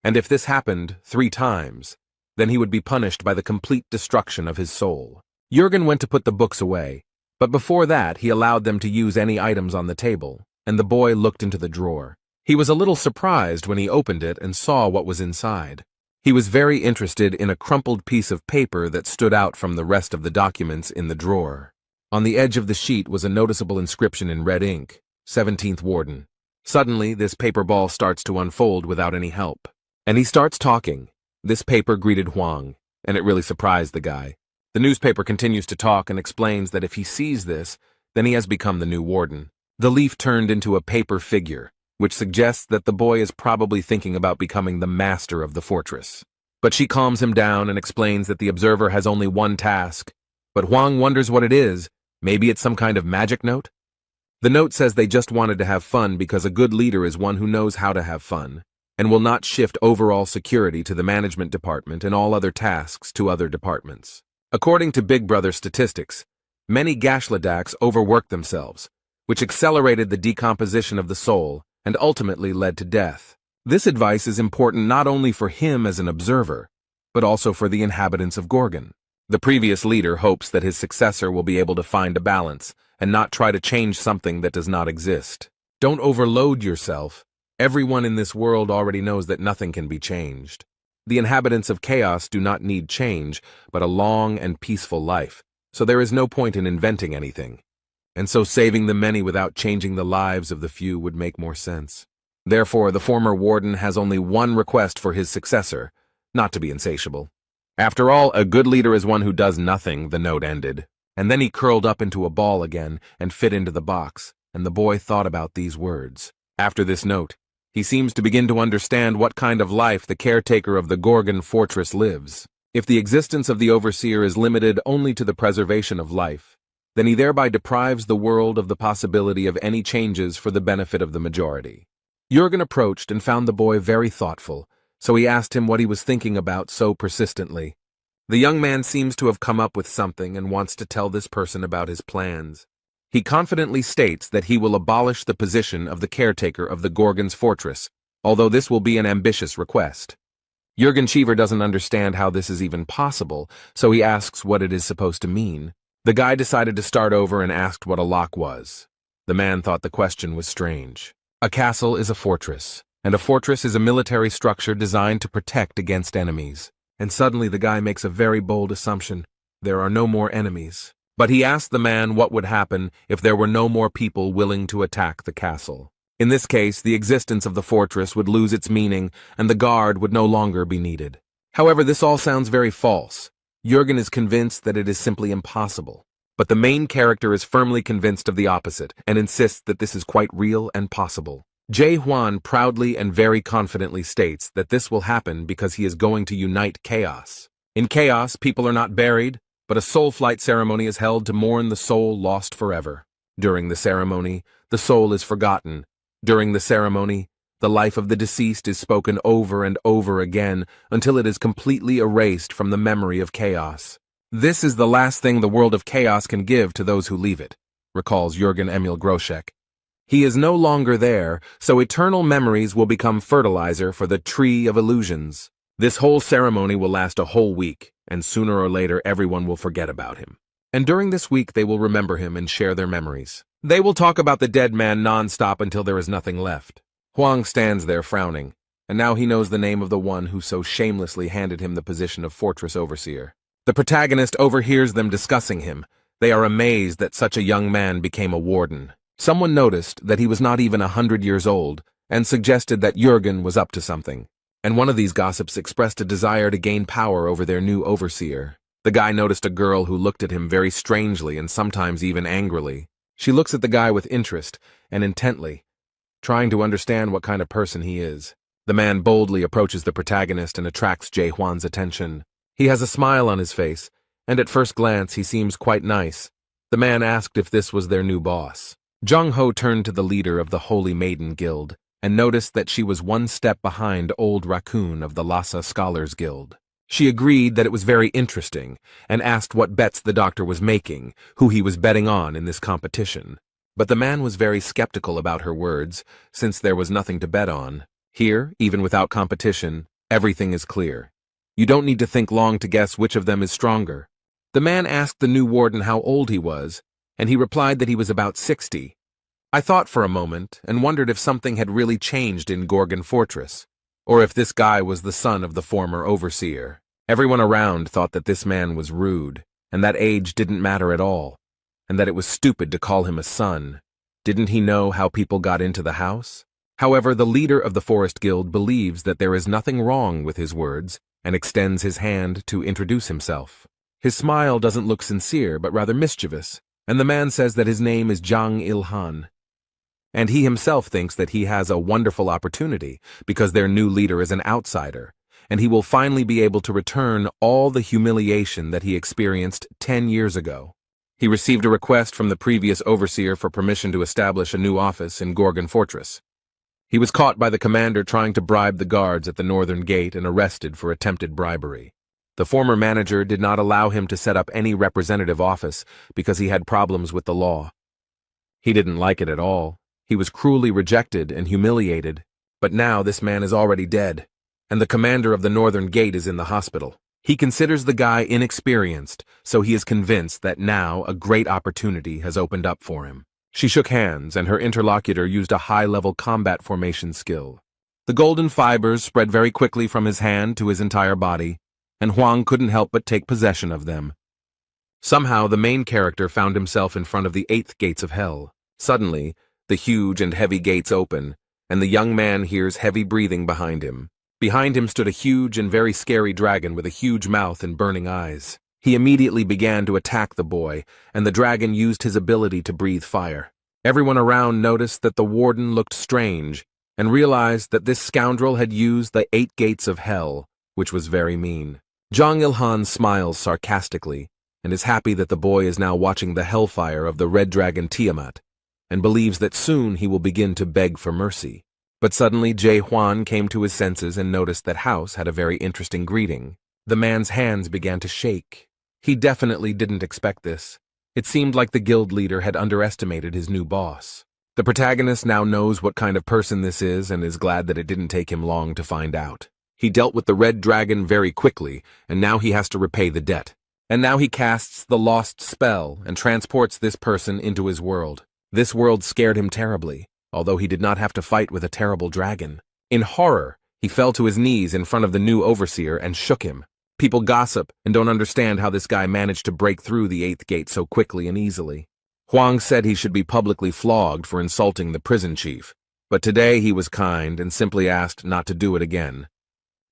And if this happened 3 times, then he would be punished by the complete destruction of his soul. Jürgen went to put the books away, but before that he allowed them to use any items on the table, and the boy looked into the drawer. He was a little surprised when he opened it and saw what was inside. He was very interested in a crumpled piece of paper that stood out from the rest of the documents in the drawer. On the edge of the sheet was a noticeable inscription in red ink, 17th Warden. Suddenly, this paper ball starts to unfold without any help. And he starts talking. This paper greeted Huang, and it really surprised the guy. The newspaper continues to talk and explains that if he sees this, then he has become the new warden. The leaf turned into a paper figure, which suggests that the boy is probably thinking about becoming the master of the fortress. But she calms him down and explains that the observer has only one task. But Huang wonders what it is. Maybe it's some kind of magic note? The note says they just wanted to have fun because a good leader is one who knows how to have fun, and will not shift overall security to the management department and all other tasks to other departments. According to Big Brother statistics, many Gashladaks overworked themselves, which accelerated the decomposition of the soul and ultimately led to death. This advice is important not only for him as an observer, but also for the inhabitants of Gorgon. The previous leader hopes that his successor will be able to find a balance and not try to change something that does not exist. Don't overload yourself. Everyone in this world already knows that nothing can be changed. The inhabitants of chaos do not need change, but a long and peaceful life, so there is no point in inventing anything. And so saving the many without changing the lives of the few would make more sense. Therefore, the former warden has only one request for his successor, not to be insatiable. After all, a good leader is one who does nothing, the note ended. And then he curled up into a ball again and fit into the box, and the boy thought about these words. After this note, he seems to begin to understand what kind of life the caretaker of the Gorgon fortress lives. If the existence of the overseer is limited only to the preservation of life, then he thereby deprives the world of the possibility of any changes for the benefit of the majority. Jürgen approached and found the boy very thoughtful, so he asked him what he was thinking about so persistently. The young man seems to have come up with something and wants to tell this person about his plans. He confidently states that he will abolish the position of the caretaker of the Gorgon's fortress, although this will be an ambitious request. Jürgen Cheever doesn't understand how this is even possible, so he asks what it is supposed to mean. The guy decided to start over and asked what a lock was. The man thought the question was strange. A castle is a fortress, and a fortress is a military structure designed to protect against enemies. And suddenly the guy makes a very bold assumption. There are no more enemies. But he asked the man what would happen if there were no more people willing to attack the castle. In this case, the existence of the fortress would lose its meaning, and the guard would no longer be needed. However, this all sounds very false. Jürgen is convinced that it is simply impossible. But the main character is firmly convinced of the opposite, and insists that this is quite real and possible. Jae Hwan proudly and very confidently states that this will happen because he is going to unite chaos. In chaos, people are not buried, but a soul flight ceremony is held to mourn the soul lost forever. During the ceremony, the soul is forgotten. During the ceremony, the life of the deceased is spoken over and over again until it is completely erased from the memory of chaos. This is the last thing the world of chaos can give to those who leave it, recalls Jürgen Emil Groschek. He is no longer there, so eternal memories will become fertilizer for the tree of illusions. This whole ceremony will last a whole week, and sooner or later everyone will forget about him. And during this week they will remember him and share their memories. They will talk about the dead man non-stop until there is nothing left. Huang stands there frowning, and now he knows the name of the one who so shamelessly handed him the position of fortress overseer. The protagonist overhears them discussing him. They are amazed that such a young man became a warden. Someone noticed that he was not even 100 years old, and suggested that Jürgen was up to something. And one of these gossips expressed a desire to gain power over their new overseer. The guy noticed a girl who looked at him very strangely and sometimes even angrily. She looks at the guy with interest and intently, trying to understand what kind of person he is. The man boldly approaches the protagonist and attracts Jae Hwan's attention. He has a smile on his face, and at first glance he seems quite nice. The man asked if this was their new boss. Jung Ho turned to the leader of the Holy Maiden Guild and noticed that she was one step behind Old Raccoon of the Lhasa Scholars Guild. She agreed that it was very interesting and asked what bets the doctor was making, who he was betting on in this competition. But the man was very skeptical about her words, since there was nothing to bet on. Here, even without competition, everything is clear. You don't need to think long to guess which of them is stronger. The man asked the new warden how old he was, and he replied that he was about 60. I thought for a moment and wondered if something had really changed in Gorgon Fortress, or if this guy was the son of the former overseer. Everyone around thought that this man was rude, and that age didn't matter at all, and that it was stupid to call him a son. Didn't he know how people got into the house? However, the leader of the Forest Guild believes that there is nothing wrong with his words, and extends his hand to introduce himself. His smile doesn't look sincere, but rather mischievous, and the man says that his name is Jang Il-han. And he himself thinks that he has a wonderful opportunity, because their new leader is an outsider, and he will finally be able to return all the humiliation that he experienced 10 years ago. He received a request from the previous overseer for permission to establish a new office in Gorgon Fortress. He was caught by the commander trying to bribe the guards at the northern gate and arrested for attempted bribery. The former manager did not allow him to set up any representative office because he had problems with the law. He didn't like it at all. He was cruelly rejected and humiliated. But now this man is already dead, and the commander of the northern gate is in the hospital. He considers the guy inexperienced, so he is convinced that now a great opportunity has opened up for him. She shook hands, and her interlocutor used a high-level combat formation skill. The golden fibers spread very quickly from his hand to his entire body, and Huang couldn't help but take possession of them. Somehow the main character found himself in front of the 8th gates of hell. Suddenly, the huge and heavy gates open, and the young man hears heavy breathing behind him. Behind him stood a huge and very scary dragon with a huge mouth and burning eyes. He immediately began to attack the boy, and the dragon used his ability to breathe fire. Everyone around noticed that the warden looked strange, and realized that this scoundrel had used the 8 gates of hell, which was very mean. Jang Il-han smiles sarcastically, and is happy that the boy is now watching the hellfire of the red dragon Tiamat, and believes that soon he will begin to beg for mercy. But suddenly Jae Hwan came to his senses and noticed that House had a very interesting greeting. The man's hands began to shake. He definitely didn't expect this. It seemed like the guild leader had underestimated his new boss. The protagonist now knows what kind of person this is and is glad that it didn't take him long to find out. He dealt with the red dragon very quickly, and now he has to repay the debt. And now he casts the lost spell and transports this person into his world. This world scared him terribly, although he did not have to fight with a terrible dragon. In horror, he fell to his knees in front of the new overseer and shook him. People gossip and don't understand how this guy managed to break through the 8th gate so quickly and easily. Huang said he should be publicly flogged for insulting the prison chief, but today he was kind and simply asked not to do it again.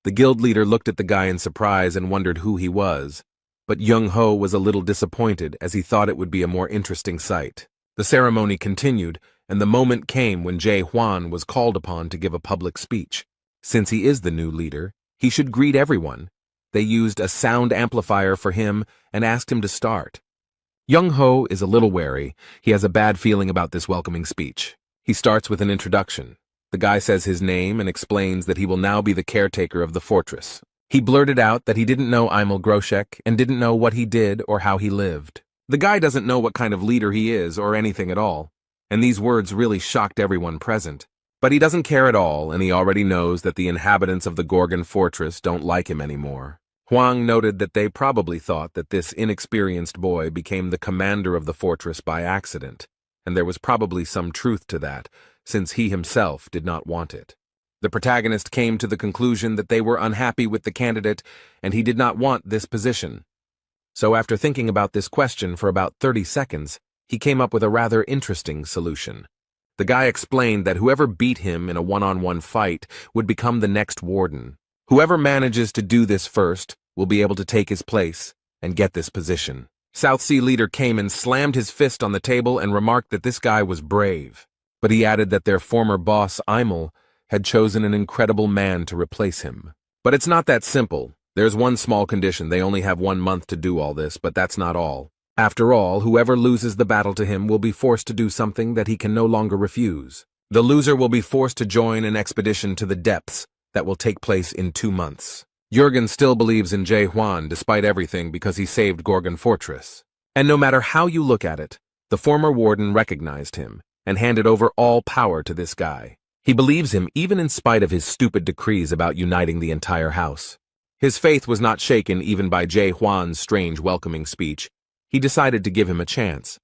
The guild leader looked at the guy in surprise and wondered who he was, but Jung Ho was a little disappointed as he thought it would be a more interesting sight. The ceremony continued, and the moment came when Jae Hwan was called upon to give a public speech. Since he is the new leader, he should greet everyone. They used a sound amplifier for him and asked him to start. Young-ho is a little wary. He has a bad feeling about this welcoming speech. He starts with an introduction. The guy says his name and explains that he will now be the caretaker of the fortress. He blurted out that he didn't know Imel Groshek and didn't know what he did or how he lived. The guy doesn't know what kind of leader he is or anything at all, and these words really shocked everyone present. But he doesn't care at all, and he already knows that the inhabitants of the Gorgon fortress don't like him anymore. Huang noted that they probably thought that this inexperienced boy became the commander of the fortress by accident, and there was probably some truth to that, since he himself did not want it. The protagonist came to the conclusion that they were unhappy with the candidate, and he did not want this position. So after thinking about this question for about 30 seconds, he came up with a rather interesting solution. The guy explained that whoever beat him in a one-on-one fight would become the next warden. Whoever manages to do this first will be able to take his place and get this position. South Sea leader came and slammed his fist on the table and remarked that this guy was brave. But he added that their former boss, Imel, had chosen an incredible man to replace him. But it's not that simple. There's one small condition. They only have 1 month to do all this, but that's not all. After all, whoever loses the battle to him will be forced to do something that he can no longer refuse. The loser will be forced to join an expedition to the depths that will take place in 2 months. Jürgen still believes in Jae Hwan despite everything because he saved Gorgon Fortress. And no matter how you look at it, the former warden recognized him and handed over all power to this guy. He believes him even in spite of his stupid decrees about uniting the entire house. His faith was not shaken even by Jae Hwan's strange welcoming speech. He decided to give him a chance.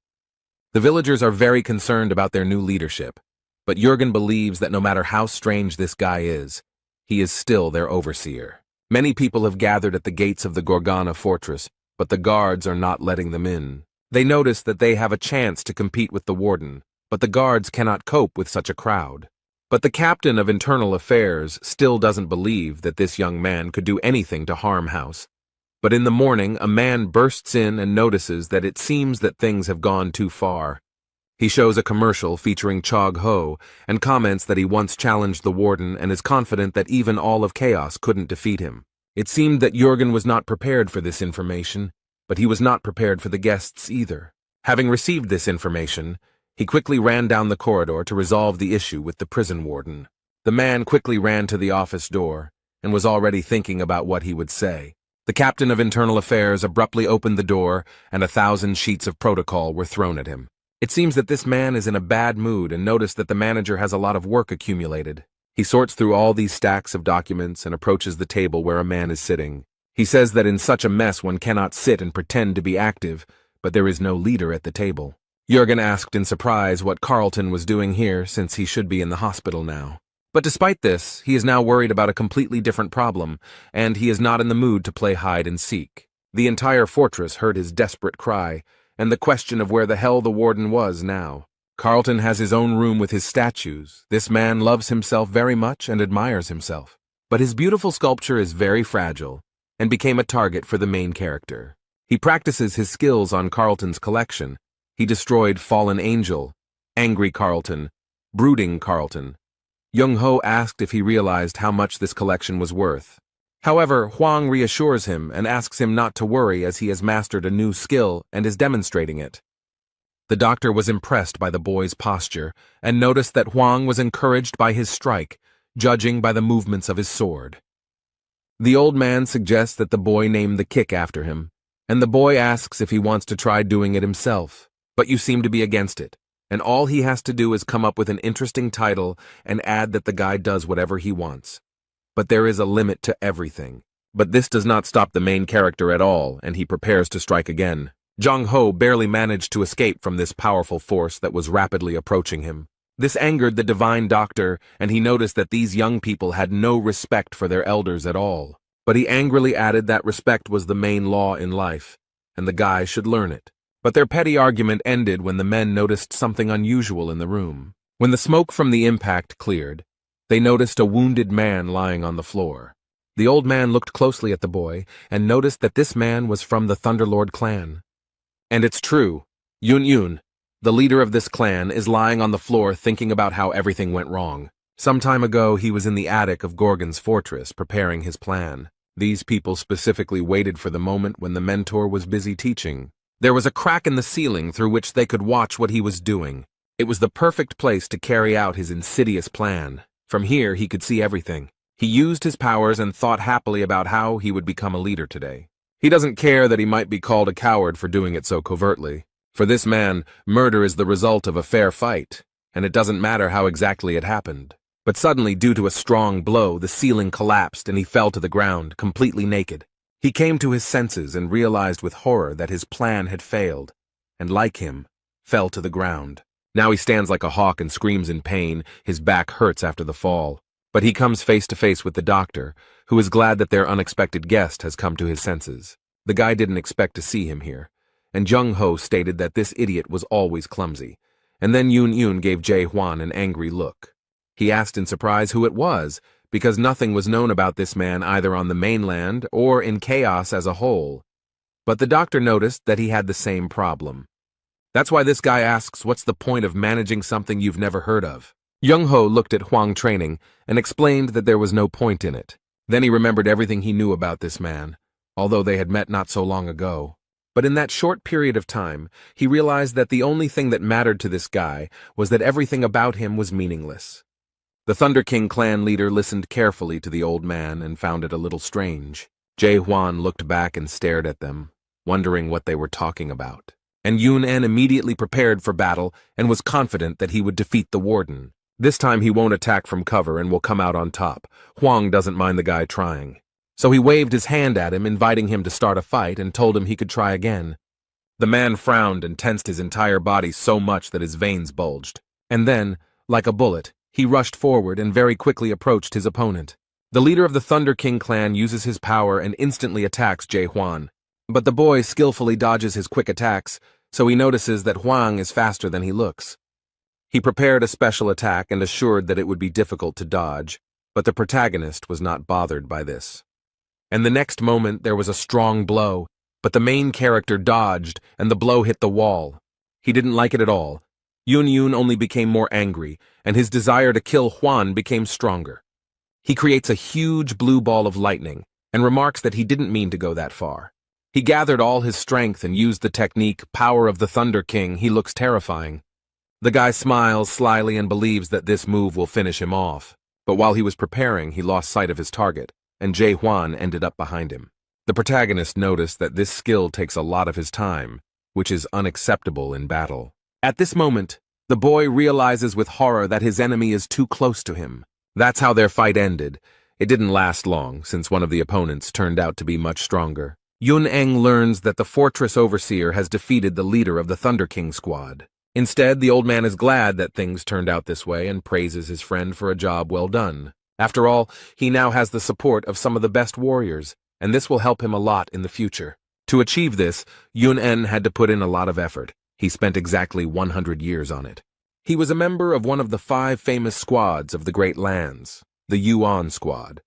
The villagers are very concerned about their new leadership, but Jürgen believes that no matter how strange this guy is, he is still their overseer. Many people have gathered at the gates of the Gorgana fortress, but the guards are not letting them in. They notice that they have a chance to compete with the warden, but the guards cannot cope with such a crowd. But the captain of internal affairs still doesn't believe that this young man could do anything to harm House. But in the morning, a man bursts in and notices that it seems that things have gone too far. He shows a commercial featuring Chog Ho and comments that he once challenged the warden and is confident that even all of Chaos couldn't defeat him. It seemed that Jürgen was not prepared for this information, but he was not prepared for the guests either. Having received this information, he quickly ran down the corridor to resolve the issue with the prison warden. The man quickly ran to the office door and was already thinking about what he would say. The captain of internal affairs abruptly opened the door and 1,000 sheets of protocol were thrown at him. It seems that this man is in a bad mood and noticed that the manager has a lot of work accumulated. He sorts through all these stacks of documents and approaches the table where a man is sitting. He says that in such a mess one cannot sit and pretend to be active, but there is no leader at the table. Jürgen asked in surprise what Carlton was doing here since he should be in the hospital now. But despite this, he is now worried about a completely different problem, and he is not in the mood to play hide and seek. The entire fortress heard his desperate cry, and the question of where the hell the warden was now. Carlton has his own room with his statues. This man loves himself very much and admires himself. But his beautiful sculpture is very fragile, and became a target for the main character. He practices his skills on Carlton's collection. He destroyed Fallen Angel, Angry Carlton, Brooding Carlton. Young-ho asked if he realized how much this collection was worth. However, Huang reassures him and asks him not to worry as he has mastered a new skill and is demonstrating it. The doctor was impressed by the boy's posture and noticed that Huang was encouraged by his strike, judging by the movements of his sword. The old man suggests that the boy name the kick after him, and the boy asks if he wants to try doing it himself. But you seem to be against it, and all he has to do is come up with an interesting title and add that the guy does whatever he wants. But there is a limit to everything. But this does not stop the main character at all, and he prepares to strike again. Jong-ho barely managed to escape from this powerful force that was rapidly approaching him. This angered the divine doctor, and he noticed that these young people had no respect for their elders at all. But he angrily added that respect was the main law in life, and the guy should learn it. But their petty argument ended when the men noticed something unusual in the room. When the smoke from the impact cleared, they noticed a wounded man lying on the floor. The old man looked closely at the boy and noticed that this man was from the Thunderlord clan. And it's true. Yun, the leader of this clan, is lying on the floor thinking about how everything went wrong. Some time ago, he was in the attic of Gorgon's fortress preparing his plan. These people specifically waited for the moment when the mentor was busy teaching. There was a crack in the ceiling through which they could watch what he was doing. It was the perfect place to carry out his insidious plan. From here, he could see everything. He used his powers and thought happily about how he would become a leader today. He doesn't care that he might be called a coward for doing it so covertly. For this man, murder is the result of a fair fight, and it doesn't matter how exactly it happened. But suddenly, due to a strong blow, the ceiling collapsed and he fell to the ground, completely naked. He came to his senses and realized with horror that his plan had failed, and like him, fell to the ground. Now he stands like a hawk and screams in pain. His back hurts after the fall. But he comes face to face with the doctor, who is glad that their unexpected guest has come to his senses. The guy didn't expect to see him here, and Jung-ho stated that this idiot was always clumsy. And then Yoon gave Jae-hwan an angry look. He asked in surprise who it was, because nothing was known about this man either on the mainland or in chaos as a whole. But the doctor noticed that he had the same problem. That's why this guy asks, what's the point of managing something you've never heard of? Jung-ho looked at Hwang training and explained that there was no point in it. Then he remembered everything he knew about this man, although they had met not so long ago. But in that short period of time, he realized that the only thing that mattered to this guy was that everything about him was meaningless. The Thunder King clan leader listened carefully to the old man and found it a little strange. Jae-hwan looked back and stared at them, wondering what they were talking about. And Yoon immediately prepared for battle and was confident that he would defeat the warden. This time he won't attack from cover and will come out on top. Hwang doesn't mind the guy trying. So he waved his hand at him, inviting him to start a fight, and told him he could try again. The man frowned and tensed his entire body so much that his veins bulged. And then, like a bullet, he rushed forward and very quickly approached his opponent. The leader of the Thunder King clan uses his power and instantly attacks Jae-hwan. But the boy skillfully dodges his quick attacks, so he notices that Hwang is faster than he looks. He prepared a special attack and assured that it would be difficult to dodge, but the protagonist was not bothered by this. And the next moment there was a strong blow, but the main character dodged and the blow hit the wall. He didn't like it at all. Yoon only became more angry, and his desire to kill Hwan became stronger. He creates a huge blue ball of lightning, and remarks that he didn't mean to go that far. He gathered all his strength and used the technique, Power of the Thunder King. He looks terrifying. The guy smiles slyly and believes that this move will finish him off. But while he was preparing, he lost sight of his target, and Jae-hwan ended up behind him. The protagonist noticed that this skill takes a lot of his time, which is unacceptable in battle. At this moment, the boy realizes with horror that his enemy is too close to him. That's how their fight ended. It didn't last long, since one of the opponents turned out to be much stronger. Yoon learns that the fortress overseer has defeated the leader of the Thunder King squad. Instead, the old man is glad that things turned out this way and praises his friend for a job well done. After all, he now has the support of some of the best warriors, and this will help him a lot in the future. To achieve this, Yoon had to put in a lot of effort. He spent exactly 100 years on it. He was a member of one of the 5 famous squads of the Great Lands, the Yuan squad.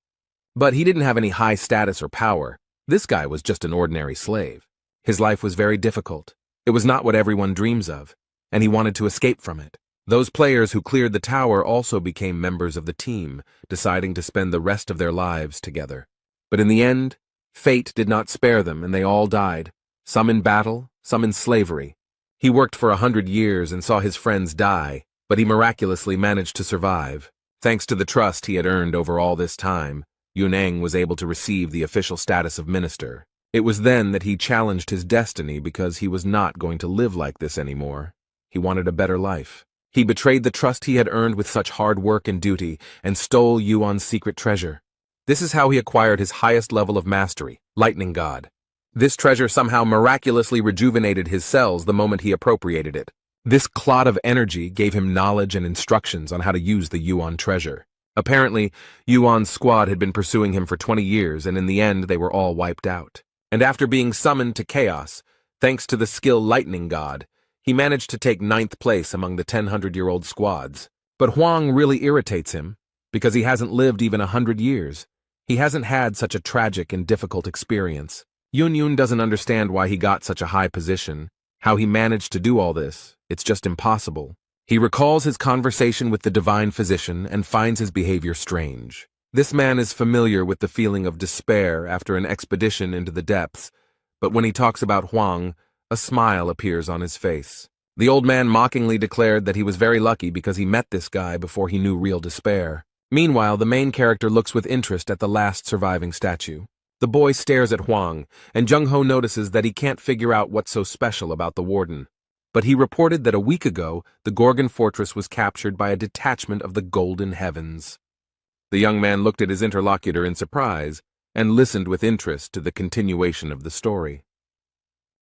But he didn't have any high status or power. This guy was just an ordinary slave. His life was very difficult. It was not what everyone dreams of, and he wanted to escape from it. Those players who cleared the tower also became members of the team, deciding to spend the rest of their lives together. But in the end, fate did not spare them, and they all died, some in battle, some in slavery. He worked for 100 years and saw his friends die, but he miraculously managed to survive. Thanks to the trust he had earned over all this time, Yoon was able to receive the official status of minister. It was then that he challenged his destiny because he was not going to live like this anymore. He wanted a better life. He betrayed the trust he had earned with such hard work and duty and stole Yuan's secret treasure. This is how he acquired his highest level of mastery, Lightning God. This treasure somehow miraculously rejuvenated his cells the moment he appropriated it. This clot of energy gave him knowledge and instructions on how to use the Yuan treasure. Apparently, Yuan's squad had been pursuing him for 20 years, and in the end they were all wiped out. And after being summoned to chaos, thanks to the skill Lightning God, he managed to take 9th place among the 1,000-year-old squads. But Hwang really irritates him, because he hasn't lived even 100 years. He hasn't had such a tragic and difficult experience. Yoon doesn't understand why he got such a high position, how he managed to do all this. It's just impossible. He recalls his conversation with the divine physician and finds his behavior strange. This man is familiar with the feeling of despair after an expedition into the depths, but when he talks about Huang, a smile appears on his face. The old man mockingly declared that he was very lucky because he met this guy before he knew real despair. Meanwhile, the main character looks with interest at the last surviving statue. The boy stares at Huang, and Jung-ho notices that he can't figure out what's so special about the warden. But he reported that a week ago, the Gorgon fortress was captured by a detachment of the Golden Heavens. The young man looked at his interlocutor in surprise and listened with interest to the continuation of the story.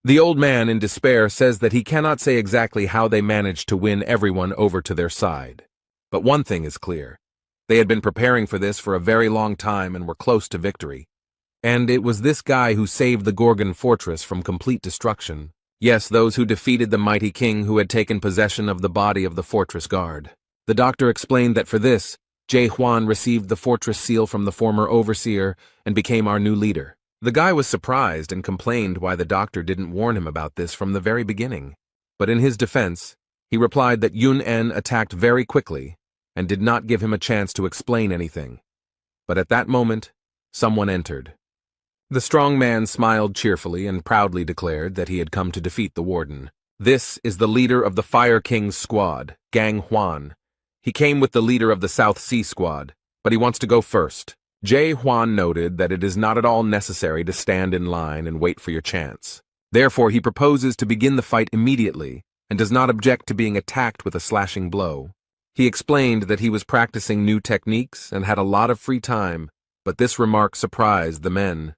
The old man, in despair, says that he cannot say exactly how they managed to win everyone over to their side. But one thing is clear. They had been preparing for this for a very long time and were close to victory. And it was this guy who saved the Gorgon fortress from complete destruction. Yes, those who defeated the mighty king who had taken possession of the body of the fortress guard. The doctor explained that for this, Jae Hwan received the fortress seal from the former overseer and became our new leader. The guy was surprised and complained why the doctor didn't warn him about this from the very beginning. But in his defense, he replied that Yun-en attacked very quickly and did not give him a chance to explain anything. But at that moment, someone entered. The strong man smiled cheerfully and proudly declared that he had come to defeat the warden. This is the leader of the Fire King's squad, Gang Hwan. He came with the leader of the South Sea squad, but he wants to go first. Jae Hwan noted that it is not at all necessary to stand in line and wait for your chance. Therefore, he proposes to begin the fight immediately and does not object to being attacked with a slashing blow. He explained that he was practicing new techniques and had a lot of free time, but this remark surprised the men.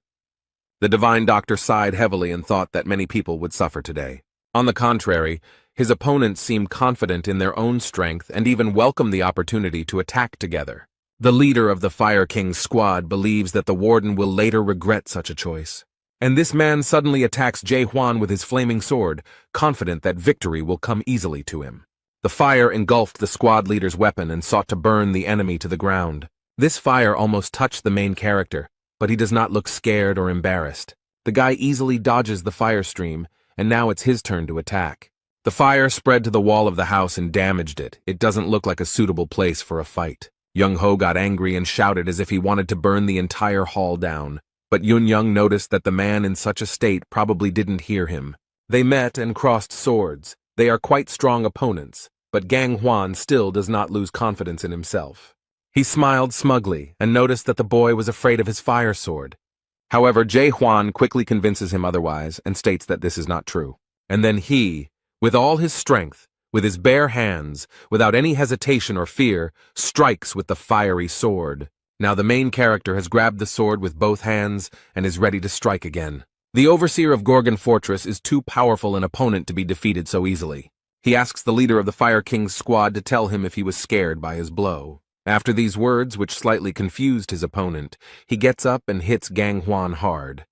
The divine doctor sighed heavily and thought that many people would suffer today. On the contrary, his opponents seemed confident in their own strength and even welcomed the opportunity to attack together. The leader of the Fire King's squad believes that the warden will later regret such a choice. And this man suddenly attacks Jae Hwan with his flaming sword, confident that victory will come easily to him. The fire engulfed the squad leader's weapon and sought to burn the enemy to the ground. This fire almost touched the main character, but he does not look scared or embarrassed. The guy easily dodges the fire stream, and now it's his turn to attack. The fire spread to the wall of the house and damaged it. It doesn't look like a suitable place for a fight. Young-ho got angry and shouted as if he wanted to burn the entire hall down. But Yun-young noticed that the man in such a state probably didn't hear him. They met and crossed swords. They are quite strong opponents, but Gang Hwan still does not lose confidence in himself. He smiled smugly and noticed that the boy was afraid of his fire sword. However, Jae Hwan quickly convinces him otherwise and states that this is not true. And then he, with all his strength, with his bare hands, without any hesitation or fear, strikes with the fiery sword. Now the main character has grabbed the sword with both hands and is ready to strike again. The overseer of Gorgon Fortress is too powerful an opponent to be defeated so easily. He asks the leader of the Fire King's squad to tell him if he was scared by his blow. After these words, which slightly confused his opponent, he gets up and hits Gang Hwan hard.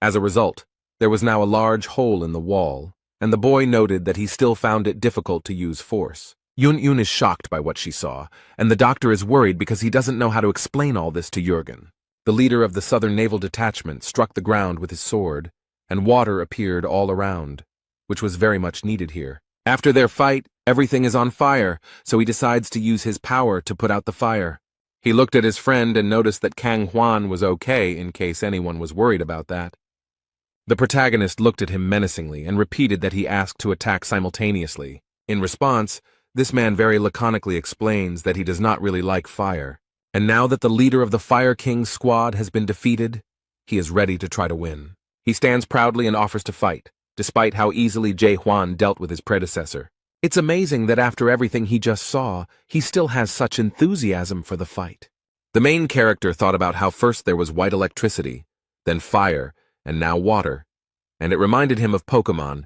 As a result, there was now a large hole in the wall, and the boy noted that he still found it difficult to use force. Yun-yun is shocked by what she saw, and the doctor is worried because he doesn't know how to explain all this to Jürgen. The leader of the Southern Naval Detachment struck the ground with his sword, and water appeared all around, which was very much needed here. After their fight, everything is on fire, so he decides to use his power to put out the fire. He looked at his friend and noticed that Kang Hwan was okay in case anyone was worried about that. The protagonist looked at him menacingly and repeated that he asked to attack simultaneously. In response, this man very laconically explains that he does not really like fire. And now that the leader of the Fire King's squad has been defeated, he is ready to try to win. He stands proudly and offers to fight, despite how easily Jae Hwan dealt with his predecessor. It's amazing that after everything he just saw, he still has such enthusiasm for the fight. The main character thought about how first there was white electricity, then fire, and now water, and it reminded him of Pokemon.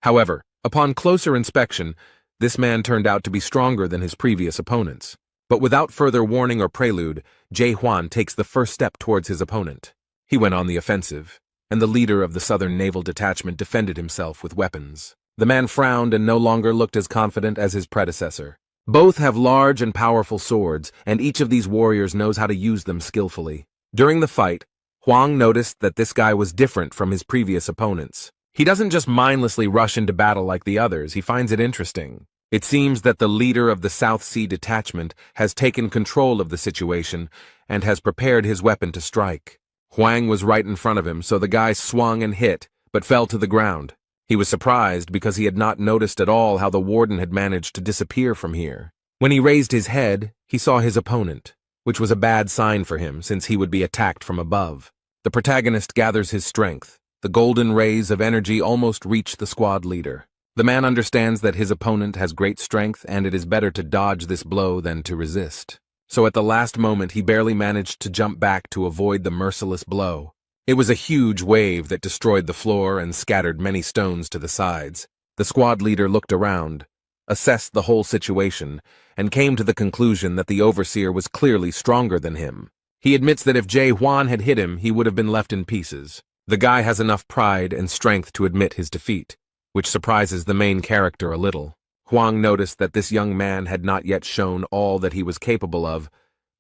However, upon closer inspection, this man turned out to be stronger than his previous opponents. But without further warning or prelude, Jae Hwan takes the first step towards his opponent. He went on the offensive, and the leader of the Southern Naval Detachment defended himself with weapons. The man frowned and no longer looked as confident as his predecessor. Both have large and powerful swords, and each of these warriors knows how to use them skillfully. During the fight, Huang noticed that this guy was different from his previous opponents. He doesn't just mindlessly rush into battle like the others, he finds it interesting. It seems that the leader of the South Sea detachment has taken control of the situation and has prepared his weapon to strike. Huang was right in front of him, so the guy swung and hit, but fell to the ground. He was surprised because he had not noticed at all how the warden had managed to disappear from here. When he raised his head, he saw his opponent, which was a bad sign for him since he would be attacked from above. The protagonist gathers his strength. The golden rays of energy almost reach the squad leader. The man understands that his opponent has great strength and it is better to dodge this blow than to resist. So at the last moment he barely managed to jump back to avoid the merciless blow. It was a huge wave that destroyed the floor and scattered many stones to the sides. The squad leader looked around, assessed the whole situation, and came to the conclusion that the overseer was clearly stronger than him. He admits that if Jae Hwan had hit him, he would have been left in pieces. The guy has enough pride and strength to admit his defeat, which surprises the main character a little. Huang noticed that this young man had not yet shown all that he was capable of,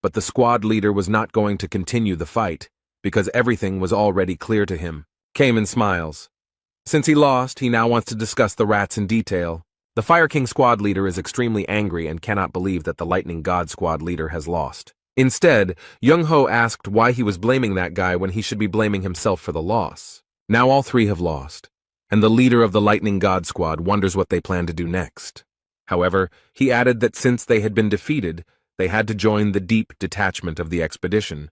but the squad leader was not going to continue the fight, because everything was already clear to him. Cayman smiles. Since he lost, he now wants to discuss the rats in detail. The Fire King squad leader is extremely angry and cannot believe that the Lightning God squad leader has lost. Instead, Young-ho asked why he was blaming that guy when he should be blaming himself for the loss. Now all three have lost, and the leader of the Lightning God squad wonders what they plan to do next. However, he added that since they had been defeated, they had to join the deep detachment of the expedition.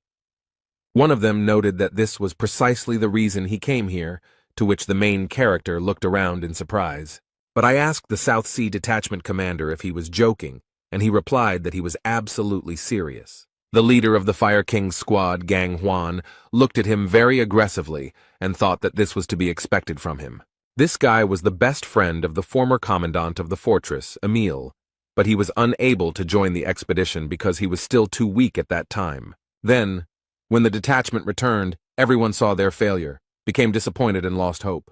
One of them noted that this was precisely the reason he came here, to which the main character looked around in surprise. But I asked the South Sea detachment commander if he was joking, and he replied that he was absolutely serious. The leader of the Fire King's squad, Gang Hwan, looked at him very aggressively and thought that this was to be expected from him. This guy was the best friend of the former commandant of the fortress, Emil, but he was unable to join the expedition because he was still too weak at that time. Then, when the detachment returned, everyone saw their failure, became disappointed and lost hope.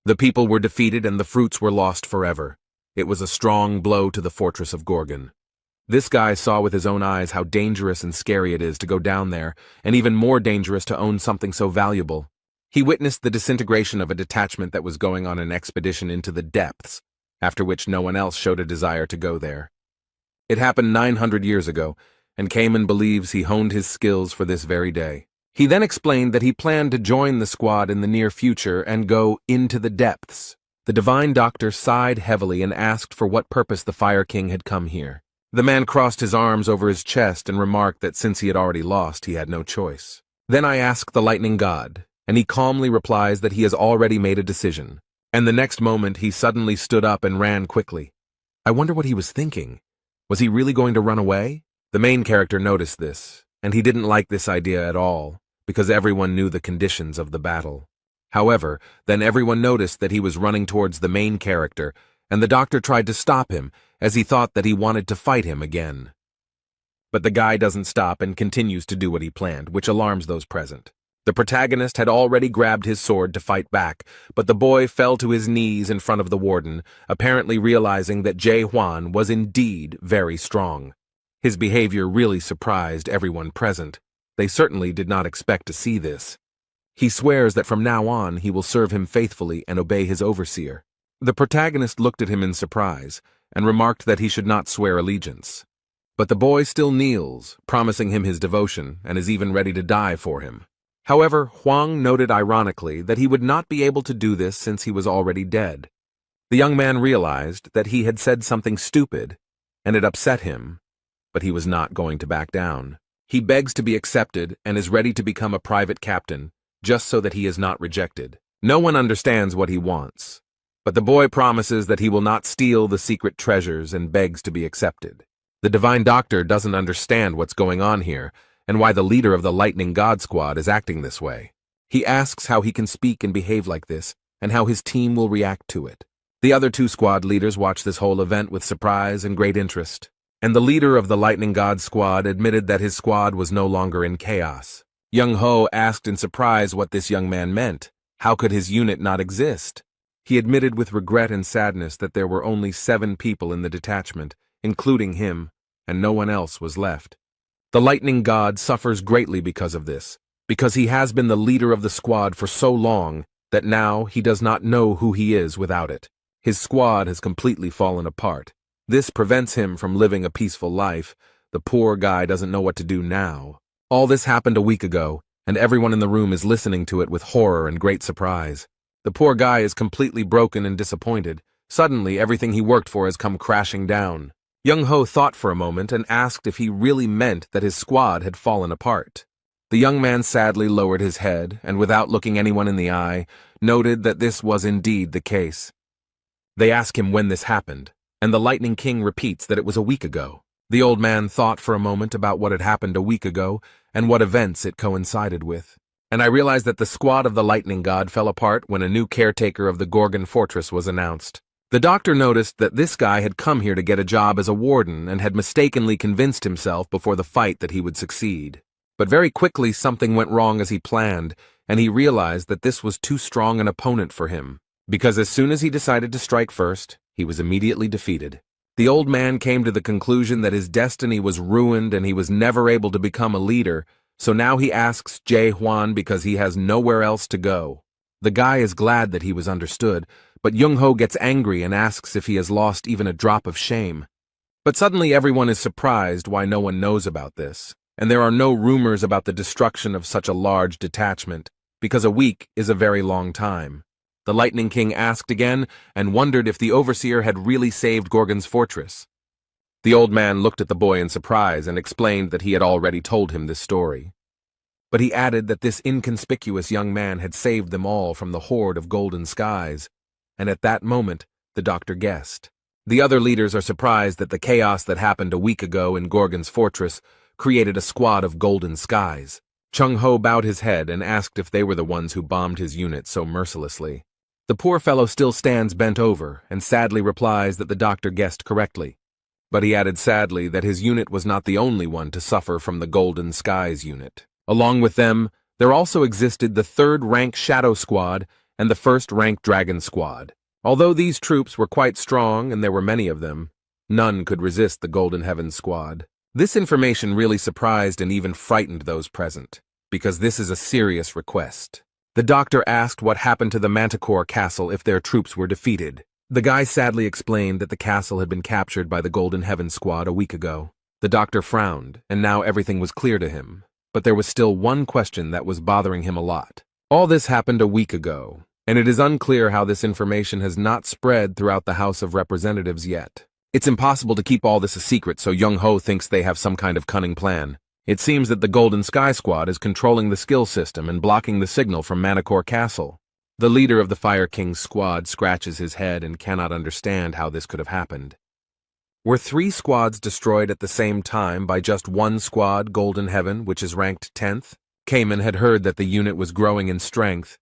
The people were defeated and the fruits were lost forever. It was a strong blow to the fortress of Gorgon. This guy saw with his own eyes how dangerous and scary it is to go down there, and even more dangerous to own something so valuable. He witnessed the disintegration of a detachment that was going on an expedition into the depths, after which no one else showed a desire to go there. It happened 900 years ago, and Cayman believes he honed his skills for this very day. He then explained that he planned to join the squad in the near future and go into the depths. The divine doctor sighed heavily and asked for what purpose the Fire King had come here. The man crossed his arms over his chest and remarked that since he had already lost, he had no choice. Then I asked the lightning god, and he calmly replies that he has already made a decision. And the next moment, he suddenly stood up and ran quickly. I wonder what he was thinking. Was he really going to run away? The main character noticed this, and he didn't like this idea at all, because everyone knew the conditions of the battle. However, then everyone noticed that he was running towards the main character, and the doctor tried to stop him, as he thought that he wanted to fight him again. But the guy doesn't stop and continues to do what he planned, which alarms those present. The protagonist had already grabbed his sword to fight back, but the boy fell to his knees in front of the warden, apparently realizing that Jae Hwan was indeed very strong. His behavior really surprised everyone present. They certainly did not expect to see this. He swears that from now on he will serve him faithfully and obey his overseer. The protagonist looked at him in surprise and remarked that he should not swear allegiance. But the boy still kneels, promising him his devotion, and is even ready to die for him. However, Huang noted ironically that he would not be able to do this since he was already dead. The young man realized that he had said something stupid, and it upset him, but he was not going to back down. He begs to be accepted and is ready to become a private captain, just so that he is not rejected. No one understands what he wants, but the boy promises that he will not steal the secret treasures and begs to be accepted. The divine doctor doesn't understand what's going on here, and why the leader of the Lightning God Squad is acting this way. He asks how he can speak and behave like this, and how his team will react to it. The other two squad leaders watch this whole event with surprise and great interest, and the leader of the Lightning God Squad admitted that his squad was no longer in chaos. Young-ho asked in surprise what this young man meant. How could his unit not exist? He admitted with regret and sadness that there were only 7 people in the detachment, including him, and no one else was left. The Lightning God suffers greatly because of this, because he has been the leader of the squad for so long that now he does not know who he is without it. His squad has completely fallen apart, This prevents him from living a peaceful life. The poor guy doesn't know what to do now. All this happened a week ago, and everyone in the room is listening to it with horror and great surprise. The poor guy is completely broken and disappointed. Suddenly, everything he worked for has come crashing down. Young-ho thought for a moment and asked if he really meant that his squad had fallen apart. The young man sadly lowered his head and, without looking anyone in the eye, noted that this was indeed the case. They ask him when this happened, and the Lightning King repeats that it was a week ago. The old man thought for a moment about what had happened a week ago and what events it coincided with. And I realized that the squad of the Lightning God fell apart when a new caretaker of the Gorgon Fortress was announced. The doctor noticed that this guy had come here to get a job as a warden and had mistakenly convinced himself before the fight that he would succeed. But very quickly something went wrong as he planned, and he realized that this was too strong an opponent for him, because as soon as he decided to strike first, he was immediately defeated. The old man came to the conclusion that his destiny was ruined and he was never able to become a leader, so now he asks Jae Hwan because he has nowhere else to go. The guy is glad that he was understood, but Young-ho gets angry and asks if he has lost even a drop of shame. But suddenly everyone is surprised why no one knows about this, and there are no rumors about the destruction of such a large detachment, because a week is a very long time. The Lightning King asked again and wondered if the overseer had really saved Gorgon's fortress. The old man looked at the boy in surprise and explained that he had already told him this story. But he added that this inconspicuous young man had saved them all from the horde of golden skies, and at that moment, the doctor guessed. The other leaders are surprised that the chaos that happened a week ago in Gorgon's fortress created a squad of golden skies. Chung-ho bowed his head and asked if they were the ones who bombed his unit so mercilessly. The poor fellow still stands bent over and sadly replies that the doctor guessed correctly. But he added sadly that his unit was not the only one to suffer from the Golden Skies unit. Along with them, there also existed the 3rd rank Shadow Squad and the 1st rank Dragon Squad. Although these troops were quite strong and there were many of them, none could resist the Golden Heaven Squad. This information really surprised and even frightened those present, because this is a serious request. The doctor asked what happened to the Manticore castle if their troops were defeated. The guy sadly explained that the castle had been captured by the Golden Heaven Squad a week ago. The doctor frowned, and now everything was clear to him. But there was still one question that was bothering him a lot. All this happened a week ago, and it is unclear how this information has not spread throughout the House of Representatives yet. It's impossible to keep all this a secret, so Young-ho thinks they have some kind of cunning plan. It seems that the Golden Sky Squad is controlling the skill system and blocking the signal from Manticore Castle. The leader of the Fire King's squad scratches his head and cannot understand how this could have happened. Were 3 squads destroyed at the same time by just one squad, Golden Heaven, which is ranked 10th? Kamen had heard that the unit was growing in strength,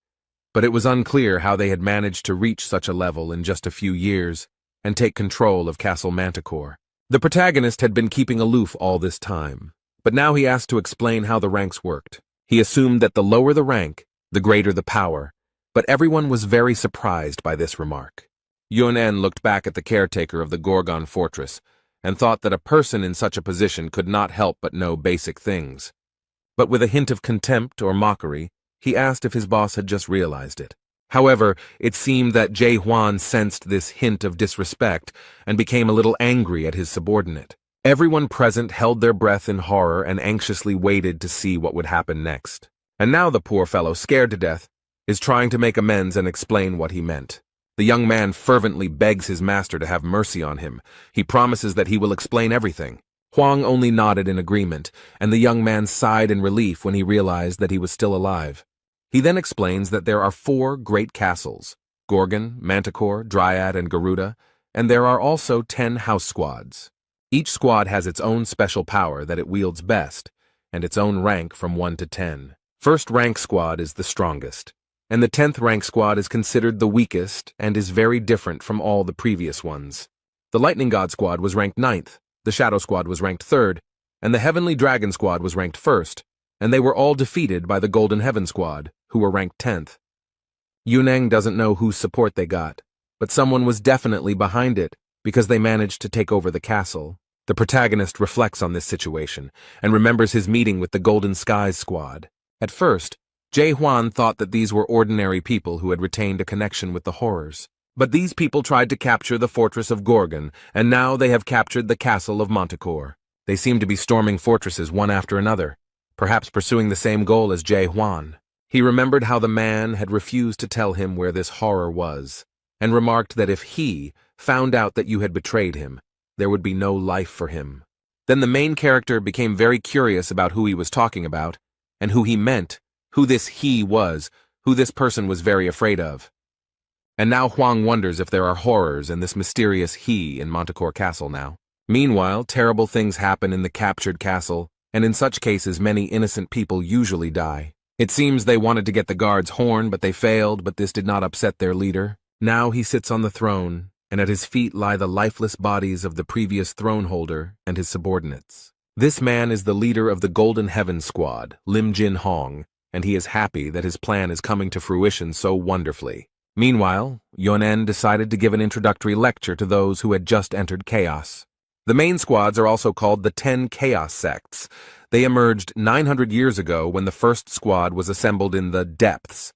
but it was unclear how they had managed to reach such a level in just a few years and take control of Castle Manticore. The protagonist had been keeping aloof all this time, but now he asked to explain how the ranks worked. He assumed that the lower the rank, the greater the power, but everyone was very surprised by this remark. Yun-en looked back at the caretaker of the Gorgon Fortress and thought that a person in such a position could not help but know basic things. But with a hint of contempt or mockery, he asked if his boss had just realized it. However, it seemed that Jae Hwan sensed this hint of disrespect and became a little angry at his subordinate. Everyone present held their breath in horror and anxiously waited to see what would happen next. And now the poor fellow, scared to death, is trying to make amends and explain what he meant. The young man fervently begs his master to have mercy on him. He promises that he will explain everything. Hwang only nodded in agreement, and the young man sighed in relief when he realized that he was still alive. He then explains that there are 4 great castles, Gorgon, Manticore, Dryad, and Garuda, and there are also 10 house squads. Each squad has its own special power that it wields best, and its own rank from 1 to 10. First rank squad is the strongest, and the 10th rank squad is considered the weakest and is very different from all the previous ones. The Lightning God squad was ranked 9th, the Shadow squad was ranked 3rd, and the Heavenly Dragon squad was ranked 1st, and they were all defeated by the Golden Heaven squad, who were ranked 10th. Yuneng doesn't know whose support they got, but someone was definitely behind it because they managed to take over the castle. The protagonist reflects on this situation and remembers his meeting with the Golden Skies squad. At first, Jae Hwan thought that these were ordinary people who had retained a connection with the horrors. But these people tried to capture the fortress of Gorgon, and now they have captured the castle of Manticore. They seem to be storming fortresses one after another, perhaps pursuing the same goal as Jae-hwan. He remembered how the man had refused to tell him where this horror was, and remarked that if he found out that you had betrayed him, there would be no life for him. Then the main character became very curious about who he was talking about, and who he meant, who this he was, who this person was very afraid of. And now Hwang wonders if there are horrors in this mysterious he in Manticore Castle now. Meanwhile, terrible things happen in the captured castle, and in such cases many innocent people usually die. It seems they wanted to get the guard's horn, but they failed, but this did not upset their leader. Now he sits on the throne, and at his feet lie the lifeless bodies of the previous throne holder and his subordinates. This man is the leader of the Golden Heaven Squad, Lim Jin-hong, and he is happy that his plan is coming to fruition so wonderfully. Meanwhile, Yonen decided to give an introductory lecture to those who had just entered chaos. The main squads are also called the 10 Chaos Sects. They emerged 900 years ago when the first squad was assembled in the Depths.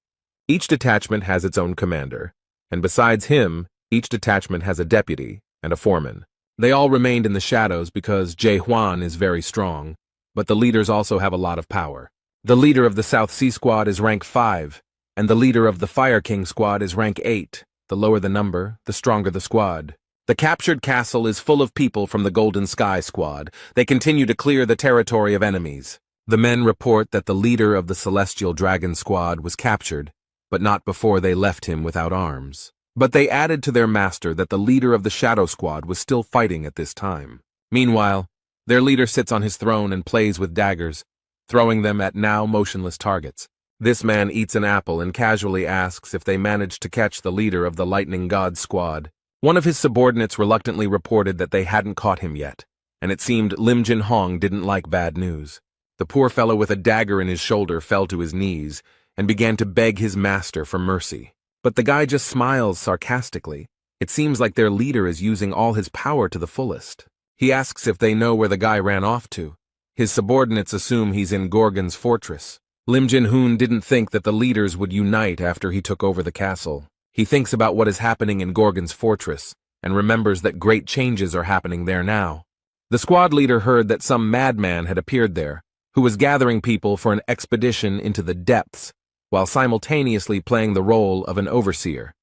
Each detachment has its own commander, and besides him, each detachment has a deputy and a foreman. They all remained in the shadows because Jae-hwan is very strong, but the leaders also have a lot of power. The leader of the South Sea Squad is rank 5, and the leader of the Fire King Squad is rank 8. The lower the number, the stronger the squad. The captured castle is full of people from the Golden Sky Squad. They continue to clear the territory of enemies. The men report that the leader of the Celestial Dragon Squad was captured, but not before they left him without arms. But they added to their master that the leader of the Shadow Squad was still fighting at this time. Meanwhile, their leader sits on his throne and plays with daggers, throwing them at now motionless targets. This man eats an apple and casually asks if they managed to catch the leader of the Lightning God Squad. One of his subordinates reluctantly reported that they hadn't caught him yet, and it seemed Lim Jin-hong didn't like bad news. The poor fellow with a dagger in his shoulder fell to his knees and began to beg his master for mercy. But the guy just smiles sarcastically. It seems like their leader is using all his power to the fullest. He asks if they know where the guy ran off to. His subordinates assume he's in Gorgon's fortress. Lim Jin-hoon didn't think that the leaders would unite after he took over the castle. He thinks about what is happening in Gorgon's fortress, and remembers that great changes are happening there now. The squad leader heard that some madman had appeared there, who was gathering people for an expedition into the depths, while simultaneously playing the role of an overseer.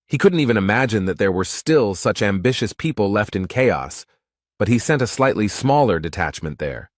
He couldn't even imagine that there were still such ambitious people left in chaos, but he sent a slightly smaller detachment there.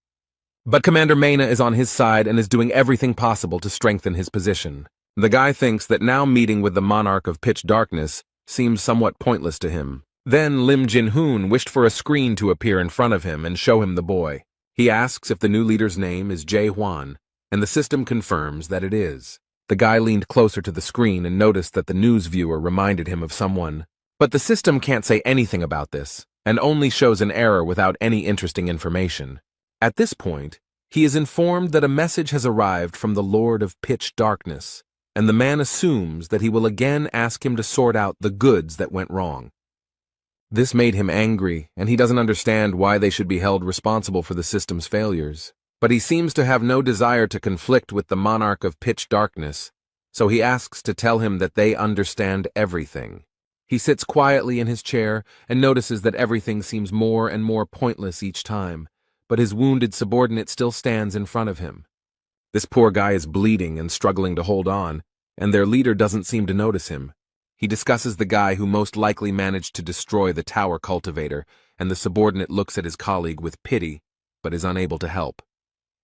But Commander Mena is on his side and is doing everything possible to strengthen his position. The guy thinks that now meeting with the monarch of pitch darkness seems somewhat pointless to him. Then Lim Jin-hoon wished for a screen to appear in front of him and show him the boy. He asks if the new leader's name is Jae-hwan, and the system confirms that it is. The guy leaned closer to the screen and noticed that the news viewer reminded him of someone. But the system can't say anything about this, and only shows an error without any interesting information. At this point, he is informed that a message has arrived from the Lord of Pitch Darkness, and the man assumes that he will again ask him to sort out the goods that went wrong. This made him angry, and he doesn't understand why they should be held responsible for the system's failures. But he seems to have no desire to conflict with the monarch of Pitch Darkness, so he asks to tell him that they understand everything. He sits quietly in his chair and notices that everything seems more and more pointless each time, but his wounded subordinate still stands in front of him. This poor guy is bleeding and struggling to hold on, and their leader doesn't seem to notice him. He discusses the guy who most likely managed to destroy the tower cultivator, and the subordinate looks at his colleague with pity, but is unable to help.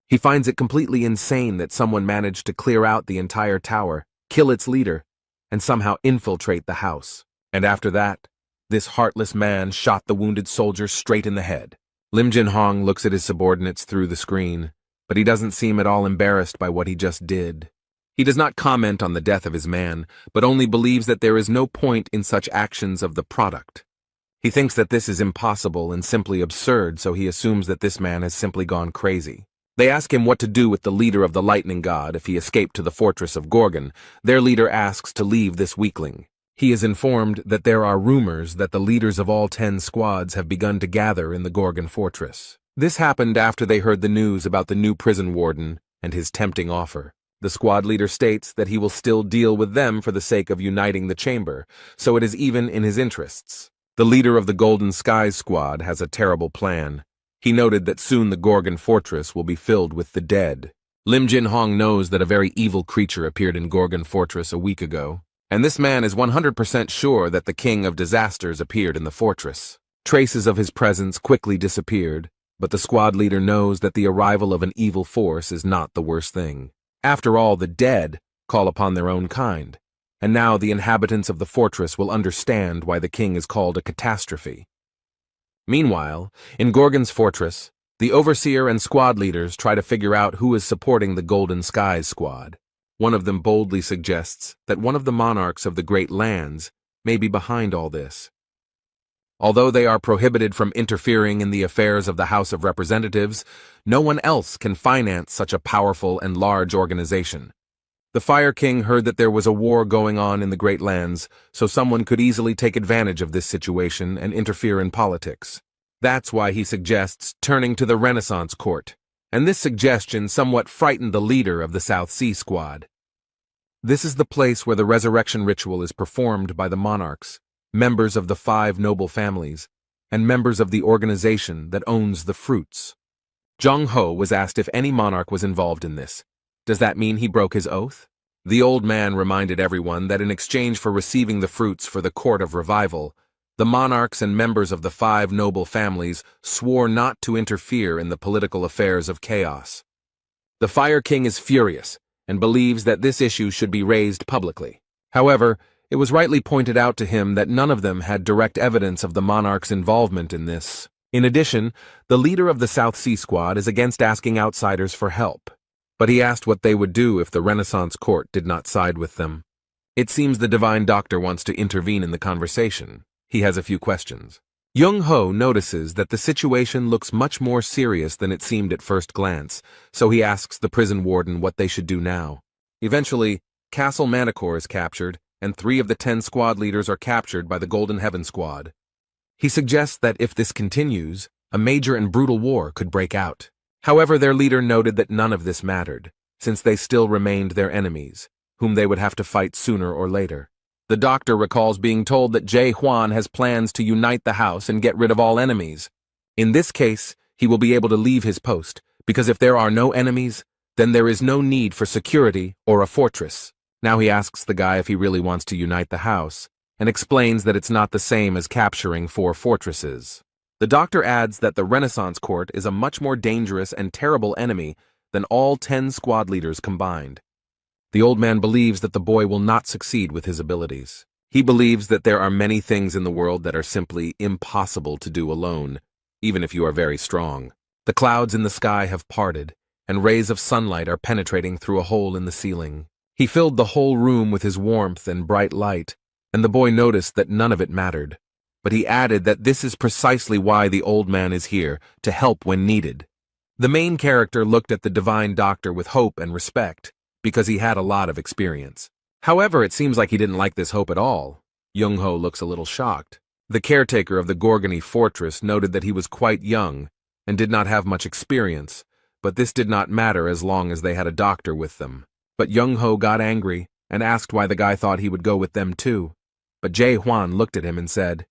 He finds it completely insane that someone managed to clear out the entire tower, kill its leader, and somehow infiltrate the house. And after that, this heartless man shot the wounded soldier straight in the head. Lim Jin-hong looks at his subordinates through the screen, but he doesn't seem at all embarrassed by what he just did. He does not comment on the death of his man, but only believes that there is no point in such actions of the product. He thinks that this is impossible and simply absurd, so he assumes that this man has simply gone crazy. They ask him what to do with the leader of the lightning god if he escaped to the fortress of Gorgon. Their leader asks to leave this weakling. He is informed that there are rumors that the leaders of all 10 squads have begun to gather in the Gorgon fortress. This happened after they heard the news about the new prison warden and his tempting offer. The squad leader states that he will still deal with them for the sake of uniting the chamber, so it is even in his interests. The leader of the Golden Skies squad has a terrible plan. He noted that soon the Gorgon fortress will be filled with the dead. Lim Jin Hong knows that a very evil creature appeared in Gorgon fortress a week ago, and this man is 100% sure that the king of disasters appeared in the fortress. Traces of his presence quickly disappeared, but the squad leader knows that the arrival of an evil force is not the worst thing. After all, the dead call upon their own kind, and now the inhabitants of the fortress will understand why the king is called a catastrophe. Meanwhile, in Gorgon's fortress, the overseer and squad leaders try to figure out who is supporting the Golden Skies squad. One of them boldly suggests that one of the monarchs of the Great Lands may be behind all this. Although they are prohibited from interfering in the affairs of the House of Representatives, no one else can finance such a powerful and large organization. The Fire King heard that there was a war going on in the Great Lands, so someone could easily take advantage of this situation and interfere in politics. That's why he suggests turning to the Renaissance Court, and this suggestion somewhat frightened the leader of the South Sea Squad. This is the place where the resurrection ritual is performed by the monarchs, members of the 5 noble families, and members of the organization that owns the fruits. Zhang Ho was asked if any monarch was involved in this. Does that mean he broke his oath? The old man reminded everyone that in exchange for receiving the fruits for the Court of Revival, the monarchs and members of the 5 noble families swore not to interfere in the political affairs of chaos. The Fire King is furious and believes that this issue should be raised publicly. However, it was rightly pointed out to him that none of them had direct evidence of the monarch's involvement in this. In addition, the leader of the South Sea Squad is against asking outsiders for help, but he asked what they would do if the Renaissance Court did not side with them. It seems the Divine Doctor wants to intervene in the conversation. He has a few questions. Young Ho notices that the situation looks much more serious than it seemed at first glance, so he asks the prison warden what they should do now. Eventually, Castle Manticore is captured, and 3 of the 10 squad leaders are captured by the Golden Heaven Squad. He suggests that if this continues, a major and brutal war could break out. However, their leader noted that none of this mattered, since they still remained their enemies, whom they would have to fight sooner or later. The doctor recalls being told that Jae Hwan has plans to unite the house and get rid of all enemies. In this case, he will be able to leave his post, because if there are no enemies, then there is no need for security or a fortress. Now he asks the guy if he really wants to unite the house, and explains that it's not the same as capturing 4 fortresses. The doctor adds that the Renaissance Court is a much more dangerous and terrible enemy than all 10 squad leaders combined. The old man believes that the boy will not succeed with his abilities. He believes that there are many things in the world that are simply impossible to do alone, even if you are very strong. The clouds in the sky have parted, and rays of sunlight are penetrating through a hole in the ceiling. He filled the whole room with his warmth and bright light, and the boy noticed that none of it mattered. But he added that this is precisely why the old man is here, to help when needed. The main character looked at the Divine Doctor with hope and respect, because he had a lot of experience. However, it seems like he didn't like this hope at all. Young-ho looks a little shocked. The caretaker of the Gorgony fortress noted that he was quite young and did not have much experience, but this did not matter as long as they had a doctor with them. But Young-ho got angry and asked why the guy thought he would go with them too. But Jae Hwan looked at him and said,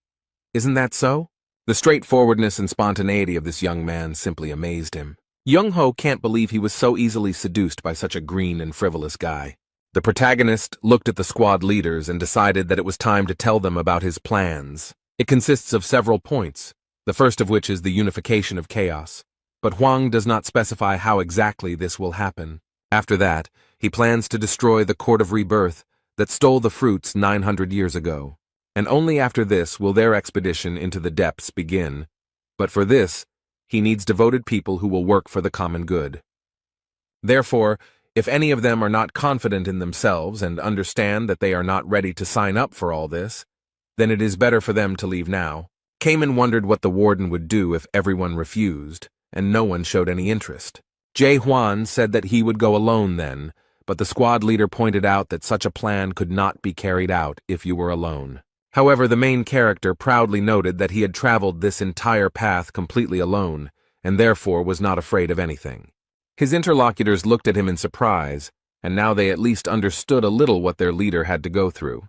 "Isn't that so?" The straightforwardness and spontaneity of this young man simply amazed him. Young-ho can't believe he was so easily seduced by such a green and frivolous guy. The protagonist looked at the squad leaders and decided that it was time to tell them about his plans. It consists of several points, the first of which is the unification of chaos. But Hwang does not specify how exactly this will happen. After that, he plans to destroy the Court of Rebirth that stole the fruits 900 years ago. And only after this will their expedition into the depths begin. But for this, he needs devoted people who will work for the common good. Therefore, if any of them are not confident in themselves and understand that they are not ready to sign up for all this, then it is better for them to leave now. Kamen wondered what the warden would do if everyone refused, and no one showed any interest. Jae Hwan said that he would go alone then, but the squad leader pointed out that such a plan could not be carried out if you were alone. However, the main character proudly noted that he had traveled this entire path completely alone, and therefore was not afraid of anything. His interlocutors looked at him in surprise, and now they at least understood a little what their leader had to go through.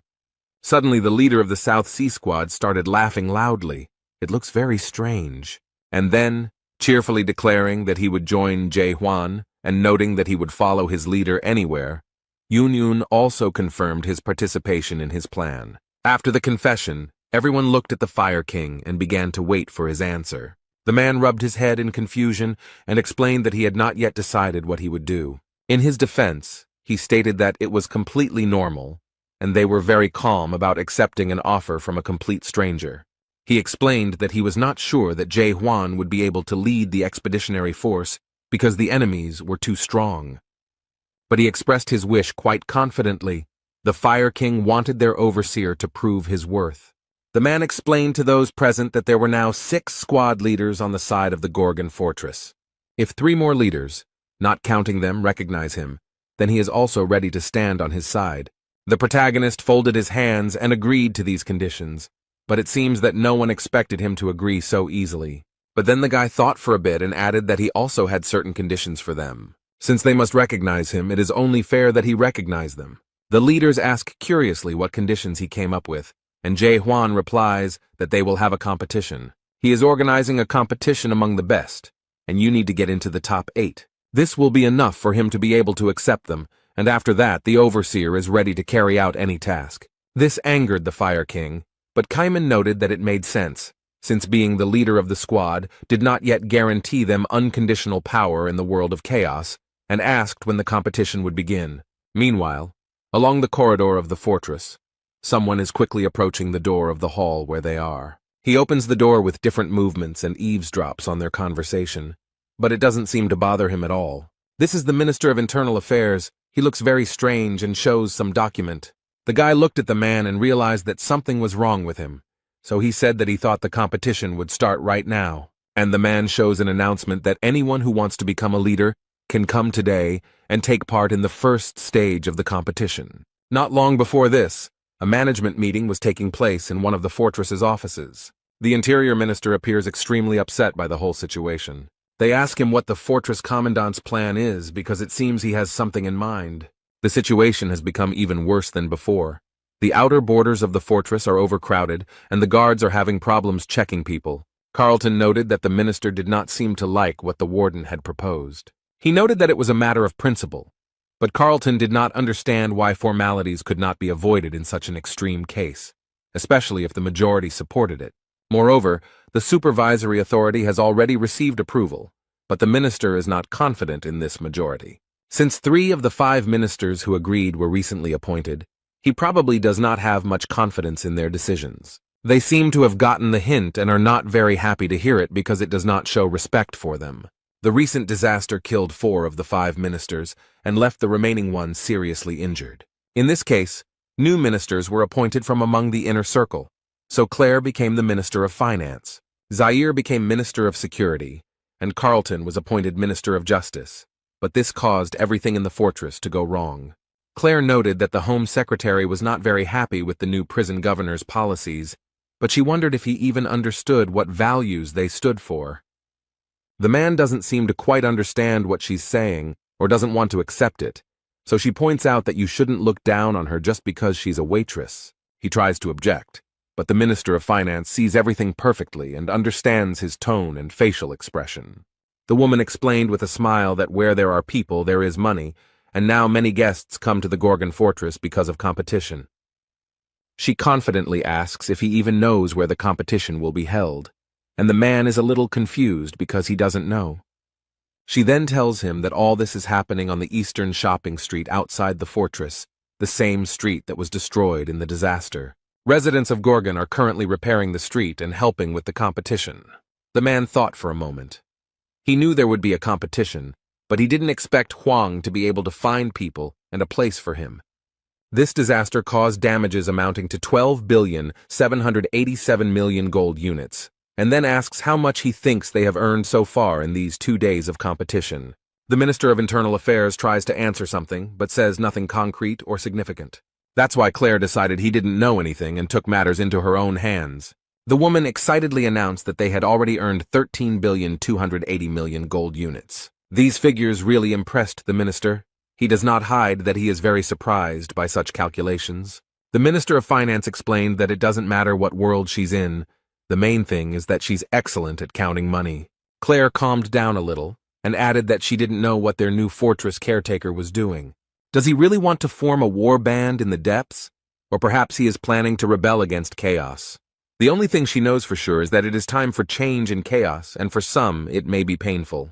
Suddenly, the leader of the South Sea Squad started laughing loudly. It looks very strange. And then, cheerfully declaring that he would join Jae-hwan and noting that he would follow his leader anywhere, Yoon also confirmed his participation in his plan. After the confession, everyone looked at the Fire King and began to wait for his answer. The man rubbed his head in confusion and explained that he had not yet decided what he would do. In his defense, he stated that it was completely normal, and they were very calm about accepting an offer from a complete stranger. He explained that he was not sure that Jae-hwan would be able to lead the expeditionary force because the enemies were too strong. But he expressed his wish quite confidently. The Fire King wanted their overseer to prove his worth. The man explained to those present that there were now 6 squad leaders on the side of the Gorgon fortress. If 3 more leaders, not counting them, recognize him, then he is also ready to stand on his side. The protagonist folded his hands and agreed to these conditions, but it seems that no one expected him to agree so easily. But then the guy thought for a bit and added that he also had certain conditions for them. Since they must recognize him, it is only fair that he recognize them. The leaders ask curiously what conditions he came up with, and Jae-hwan replies that they will have a competition. He is organizing a competition among the best, and you need to get into the top 8. This will be enough for him to be able to accept them, and after that the overseer is ready to carry out any task. This angered the Fire King, but Kaiman noted that it made sense, since being the leader of the squad did not yet guarantee them unconditional power in the world of chaos, and asked when the competition would begin. Meanwhile, along the corridor of the fortress, someone is quickly approaching the door of the hall where they are. He opens the door with different movements and eavesdrops on their conversation, but it doesn't seem to bother him at all. This is the Minister of Internal Affairs. He looks very strange and shows some document. The guy looked at the man and realized that something was wrong with him, so he said that he thought the competition would start right now. And the man shows an announcement that anyone who wants to become a leader can come today and take part in the first stage of the competition. Not long before this, a management meeting was taking place in one of the fortress's offices. The Interior Minister appears extremely upset by the whole situation. They ask him what the fortress commandant's plan is because it seems he has something in mind. The situation has become even worse than before. The outer borders of the fortress are overcrowded, and the guards are having problems checking people. Carlton noted that the minister did not seem to like what the warden had proposed. He noted that it was a matter of principle, but Carlton did not understand why formalities could not be avoided in such an extreme case, especially if the majority supported it. Moreover, the supervisory authority has already received approval, but the minister is not confident in this majority. Since 3 of the 5 ministers who agreed were recently appointed, he probably does not have much confidence in their decisions. They seem to have gotten the hint and are not very happy to hear it because it does not show respect for them. The recent disaster killed 4 of the 5 ministers and left the remaining ones seriously injured. In this case, new ministers were appointed from among the inner circle. So Claire became the Minister of Finance, Zaire became Minister of Security, and Carlton was appointed Minister of Justice. But this caused everything in the fortress to go wrong. Claire noted that the Home Secretary was not very happy with the new prison governor's policies, but she wondered if he even understood what values they stood for. The man doesn't seem to quite understand what she's saying or doesn't want to accept it, so she points out that you shouldn't look down on her just because she's a waitress. He tries to object, but the Minister of Finance sees everything perfectly and understands his tone and facial expression. The woman explained with a smile that where there are people, there is money, and now many guests come to the Gorgon fortress because of competition. She confidently asks if he even knows where the competition will be held, and the man is a little confused because he doesn't know. She then tells him that all this is happening on the eastern shopping street outside the fortress, the same street that was destroyed in the disaster. Residents of Gorgon are currently repairing the street and helping with the competition. The man thought for a moment. He knew there would be a competition, but he didn't expect Huang to be able to find people and a place for him. This disaster caused damages amounting to 12,787,000,000 gold units, and then asks how much he thinks they have earned so far in these 2 days of competition. The Minister of Internal Affairs tries to answer something, but says nothing concrete or significant. That's why Claire decided he didn't know anything and took matters into her own hands. The woman excitedly announced that they had already earned 13,280,000,000 gold units. These figures really impressed the minister. He does not hide that he is very surprised by such calculations. The Minister of Finance explained that it doesn't matter what world she's in, the main thing is that she's excellent at counting money. Claire calmed down a little and added that she didn't know what their new fortress caretaker was doing. Does he really want to form a war band in the depths? Or perhaps he is planning to rebel against chaos? The only thing she knows for sure is that it is time for change in chaos, and for some, it may be painful.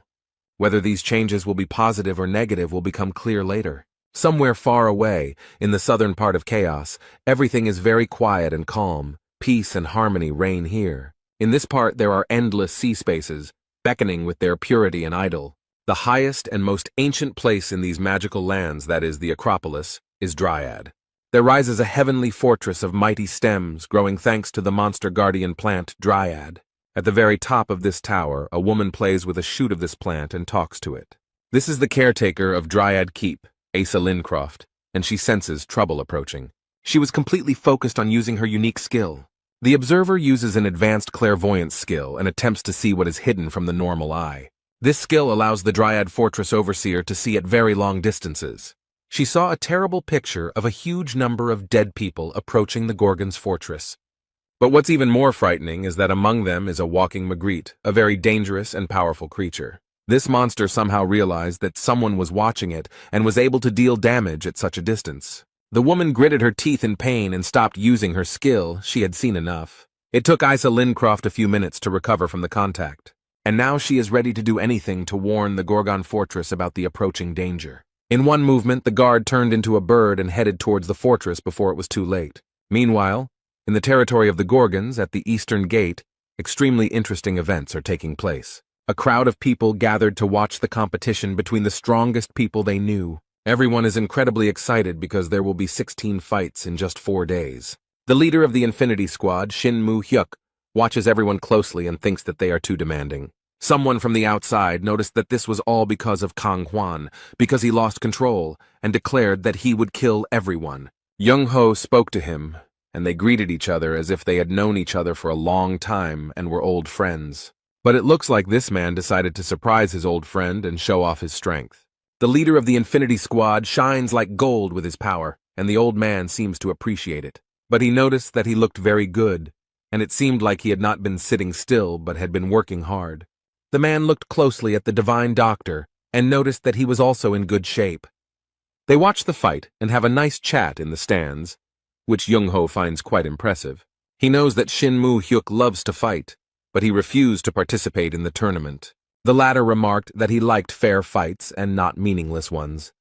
Whether these changes will be positive or negative will become clear later. Somewhere far away, in the southern part of chaos, everything is very quiet and calm. Peace and harmony reign here. In this part there are endless sea spaces, beckoning with their purity and idol. The highest and most ancient place in these magical lands, that is the Acropolis, is Dryad. There rises a heavenly fortress of mighty stems growing thanks to the monster guardian plant Dryad. At the very top of this tower, a woman plays with a shoot of this plant and talks to it. This is the caretaker of Dryad Keep, Asa Lincroft, and she senses trouble approaching. She was completely focused on using her unique skill. The observer uses an advanced clairvoyance skill and attempts to see what is hidden from the normal eye. This skill allows the Dryad Fortress Overseer to see at very long distances. She saw a terrible picture of a huge number of dead people approaching the Gorgon's fortress. But what's even more frightening is that among them is a walking Magritte, a very dangerous and powerful creature. This monster somehow realized that someone was watching it and was able to deal damage at such a distance. The woman gritted her teeth in pain and stopped using her skill. She had seen enough. It took Asa Lincroft a few minutes to recover from the contact. And now she is ready to do anything to warn the Gorgon fortress about the approaching danger. In one movement, the guard turned into a bird and headed towards the fortress before it was too late. Meanwhile, in the territory of the Gorgons, at the eastern gate, extremely interesting events are taking place. A crowd of people gathered to watch the competition between the strongest people they knew. Everyone is incredibly excited because there will be 16 fights in just 4 days. The leader of the Infinity Squad, Shin Moo-hyuk, watches everyone closely and thinks that they are too demanding. Someone from the outside noticed that this was all because of Kang Hwan, because he lost control, and declared that he would kill everyone. Young-ho spoke to him, and they greeted each other as if they had known each other for a long time and were old friends. But it looks like this man decided to surprise his old friend and show off his strength. The leader of the Infinity Squad shines like gold with his power, and the old man seems to appreciate it. But he noticed that he looked very good, and it seemed like he had not been sitting still but had been working hard. The man looked closely at the divine doctor and noticed that he was also in good shape. They watch the fight and have a nice chat in the stands, which Young-ho finds quite impressive. He knows that Shin Moo-hyuk loves to fight, but he refused to participate in the tournament. The latter remarked that he liked fair fights and not meaningless ones.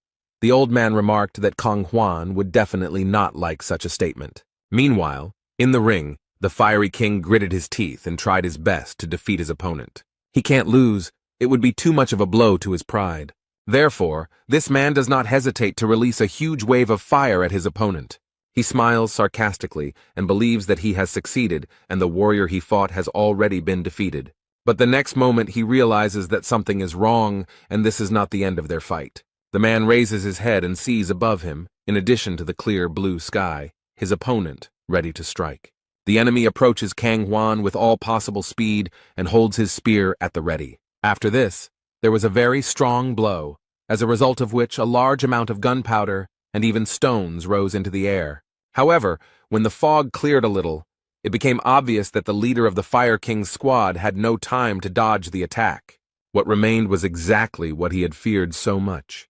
The old man remarked that Kang Hwan would definitely not like such a statement. Meanwhile, in the ring, the fiery king gritted his teeth and tried his best to defeat his opponent. He can't lose. It would be too much of a blow to his pride. Therefore, this man does not hesitate to release a huge wave of fire at his opponent. He smiles sarcastically and believes that he has succeeded and the warrior he fought has already been defeated. But the next moment he realizes that something is wrong and this is not the end of their fight. The man raises his head and sees above him, in addition to the clear blue sky, his opponent ready to strike. The enemy approaches Kang Hwan with all possible speed and holds his spear at the ready. After this, there was a very strong blow, as a result of which a large amount of gunpowder and even stones rose into the air. However, when the fog cleared a little, it became obvious that the leader of the Fire King's squad had no time to dodge the attack. What remained was exactly what he had feared so much.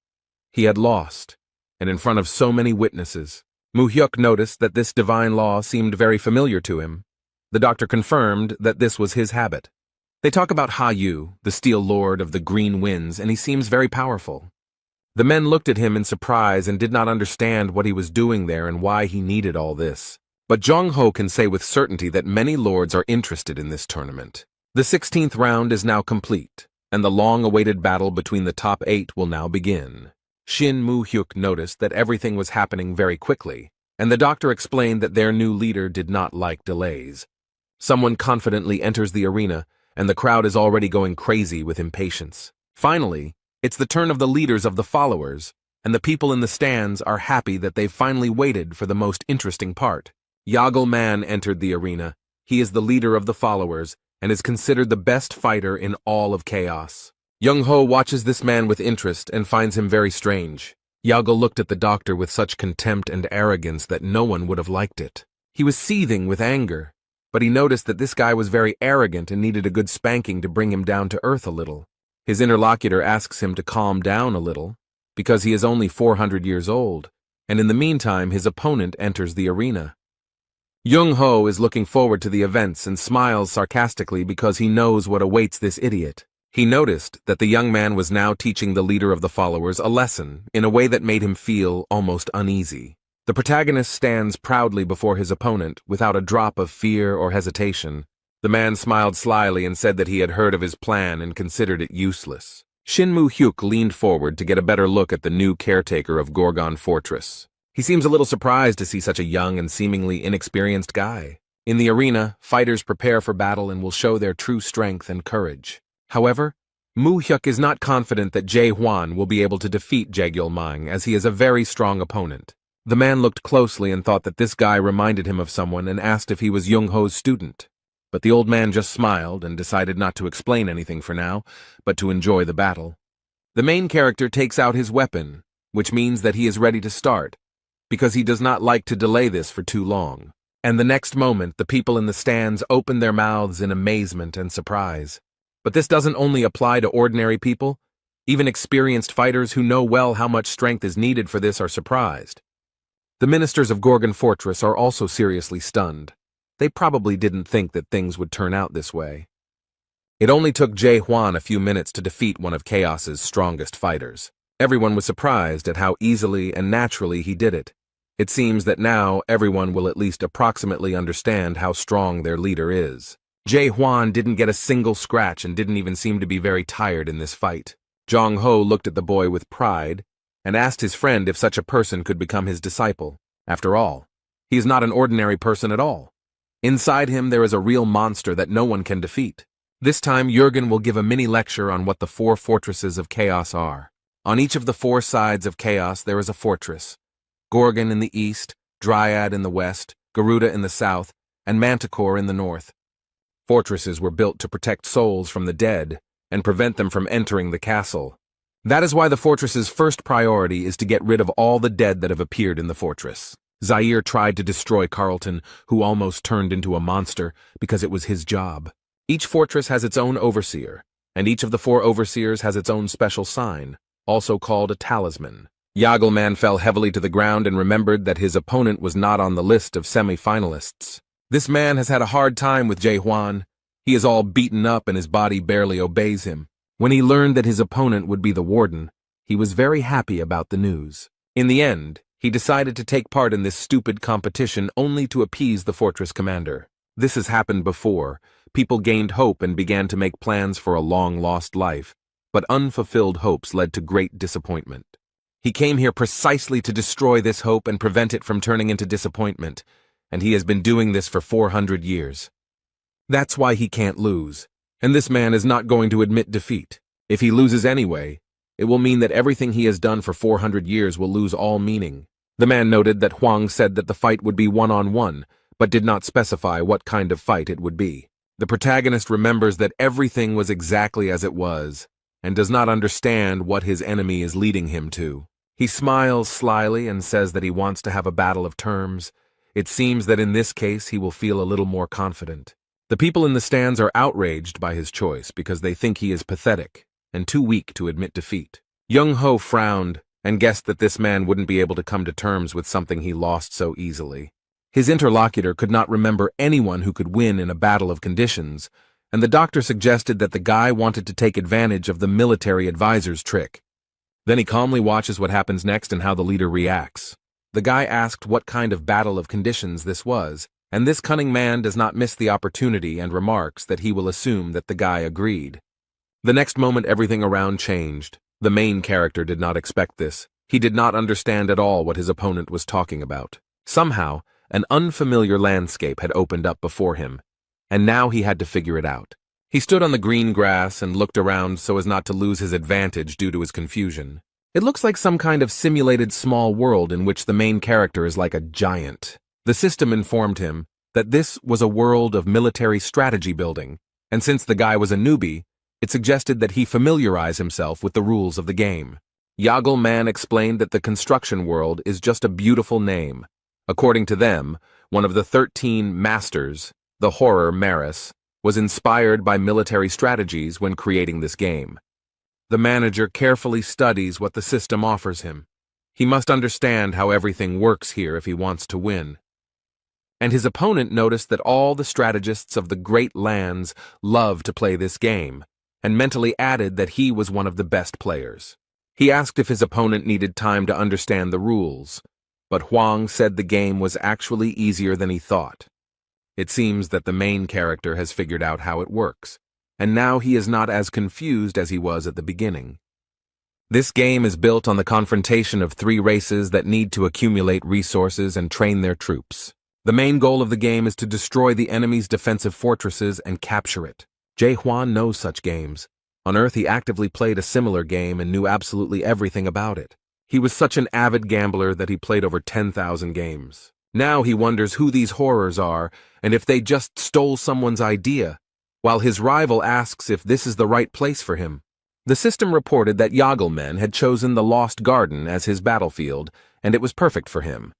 He had lost, and in front of so many witnesses. Moo-hyuk noticed that this divine law seemed very familiar to him. The doctor confirmed that this was his habit. They talk about Ha-yu, the Steel Lord of the Green Winds, and he seems very powerful. The men looked at him in surprise and did not understand what he was doing there and why he needed all this. But Jong-ho can say with certainty that many lords are interested in this tournament. The 16th round is now complete, and the long-awaited battle between the top 8 will now begin. Shin Moo-hyuk noticed that everything was happening very quickly, and the doctor explained that their new leader did not like delays. Someone confidently enters the arena, and the crowd is already going crazy with impatience. Finally, it's the turn of the leaders of the followers, and the people in the stands are happy that they've finally waited for the most interesting part. Yagello Man entered the arena. He is the leader of the followers, and is considered the best fighter in all of Chaos. Young-ho watches this man with interest and finds him very strange. Yago looked at the doctor with such contempt and arrogance that no one would have liked it. He was seething with anger, but he noticed that this guy was very arrogant and needed a good spanking to bring him down to earth a little. His interlocutor asks him to calm down a little, because he is only 400 years old, and in the meantime his opponent enters the arena. Young-ho is looking forward to the events and smiles sarcastically because he knows what awaits this idiot. He noticed that the young man was now teaching the leader of the followers a lesson in a way that made him feel almost uneasy. The protagonist stands proudly before his opponent without a drop of fear or hesitation. The man smiled slyly and said that he had heard of his plan and considered it useless. Shinmu-hyuk leaned forward to get a better look at the new caretaker of Gorgon Fortress. He seems a little surprised to see such a young and seemingly inexperienced guy. In the arena, fighters prepare for battle and will show their true strength and courage. However, Mu-hyuk is not confident that Jae-hwan will be able to defeat Jaegyul-mang, as he is a very strong opponent. The man looked closely and thought that this guy reminded him of someone and asked if he was Young-ho's student. But the old man just smiled and decided not to explain anything for now, but to enjoy the battle. The main character takes out his weapon, which means that he is ready to start, because he does not like to delay this for too long. And the next moment, the people in the stands open their mouths in amazement and surprise. But this doesn't only apply to ordinary people. Even experienced fighters who know well how much strength is needed for this are surprised. The ministers of Gorgon Fortress are also seriously stunned. They probably didn't think that things would turn out this way. It only took Jae-hwan a few minutes to defeat one of Chaos's strongest fighters. Everyone was surprised at how easily and naturally he did it. It seems that now everyone will at least approximately understand how strong their leader is. Jae-hwan didn't get a single scratch and didn't even seem to be very tired in this fight. Jong-ho looked at the boy with pride and asked his friend if such a person could become his disciple. After all, he is not an ordinary person at all. Inside him there is a real monster that no one can defeat. This time Jurgen will give a mini lecture on what the 4 fortresses of Chaos are. On each of the 4 sides of Chaos there is a fortress. Gorgon in the east, Dryad in the west, Garuda in the south, and Manticore in the north. Fortresses were built to protect souls from the dead and prevent them from entering the castle. That is why the fortress's first priority is to get rid of all the dead that have appeared in the fortress. Zaire tried to destroy Carlton, who almost turned into a monster, because it was his job. Each fortress has its own overseer, and each of the 4 overseers has its own special sign, also called a talisman. Yagelman fell heavily to the ground and remembered that his opponent was not on the list of semi-finalists. This man has had a hard time with Jae-hwan. He is all beaten up and his body barely obeys him. When he learned that his opponent would be the warden, he was very happy about the news. In the end, he decided to take part in this stupid competition only to appease the fortress commander. This has happened before. People gained hope and began to make plans for a long-lost life, but unfulfilled hopes led to great disappointment. He came here precisely to destroy this hope and prevent it from turning into disappointment, and he has been doing this for 400 years. That's why he can't lose, and this man is not going to admit defeat. If he loses anyway, it will mean that everything he has done for 400 years will lose all meaning. The man noted that Huang said that the fight would be one-on-one, but did not specify what kind of fight it would be. The protagonist remembers that everything was exactly as it was, and does not understand what his enemy is leading him to. He smiles slyly and says that he wants to have a battle of terms. It seems that in this case he will feel a little more confident. The people in the stands are outraged by his choice because they think he is pathetic and too weak to admit defeat. Young-ho frowned and guessed that this man wouldn't be able to come to terms with something he lost so easily. His interlocutor could not remember anyone who could win in a battle of conditions, and the doctor suggested that the guy wanted to take advantage of the military advisor's trick. Then he calmly watches what happens next and how the leader reacts. The guy asked what kind of battle of conditions this was, and this cunning man does not miss the opportunity and remarks that he will assume that the guy agreed. The next moment everything around changed. The main character did not expect this. He did not understand at all what his opponent was talking about. Somehow, an unfamiliar landscape had opened up before him, and now he had to figure it out. He stood on the green grass and looked around so as not to lose his advantage due to his confusion. It looks like some kind of simulated small world in which the main character is like a giant. The system informed him that this was a world of military strategy building, and since the guy was a newbie, it suggested that he familiarize himself with the rules of the game. Man explained that the construction world is just a beautiful name. According to them, one of the 13 masters, the horror Maris, was inspired by military strategies when creating this game. The manager carefully studies what the system offers him. He must understand how everything works here if he wants to win. And his opponent noticed that all the strategists of the Great Lands love to play this game, and mentally added that he was one of the best players. He asked if his opponent needed time to understand the rules, but Huang said the game was actually easier than he thought. It seems that the main character has figured out how it works, and now he is not as confused as he was at the beginning. This game is built on the confrontation of 3 races that need to accumulate resources and train their troops. The main goal of the game is to destroy the enemy's defensive fortresses and capture it. Huan knows such games. On Earth, he actively played a similar game and knew absolutely everything about it. He was such an avid gambler that he played over 10,000 games. Now he wonders who these horrors are and if they just stole someone's idea, while his rival asks if this is the right place for him. The system reported that Men had chosen the Lost Garden as his battlefield, and it was perfect for him.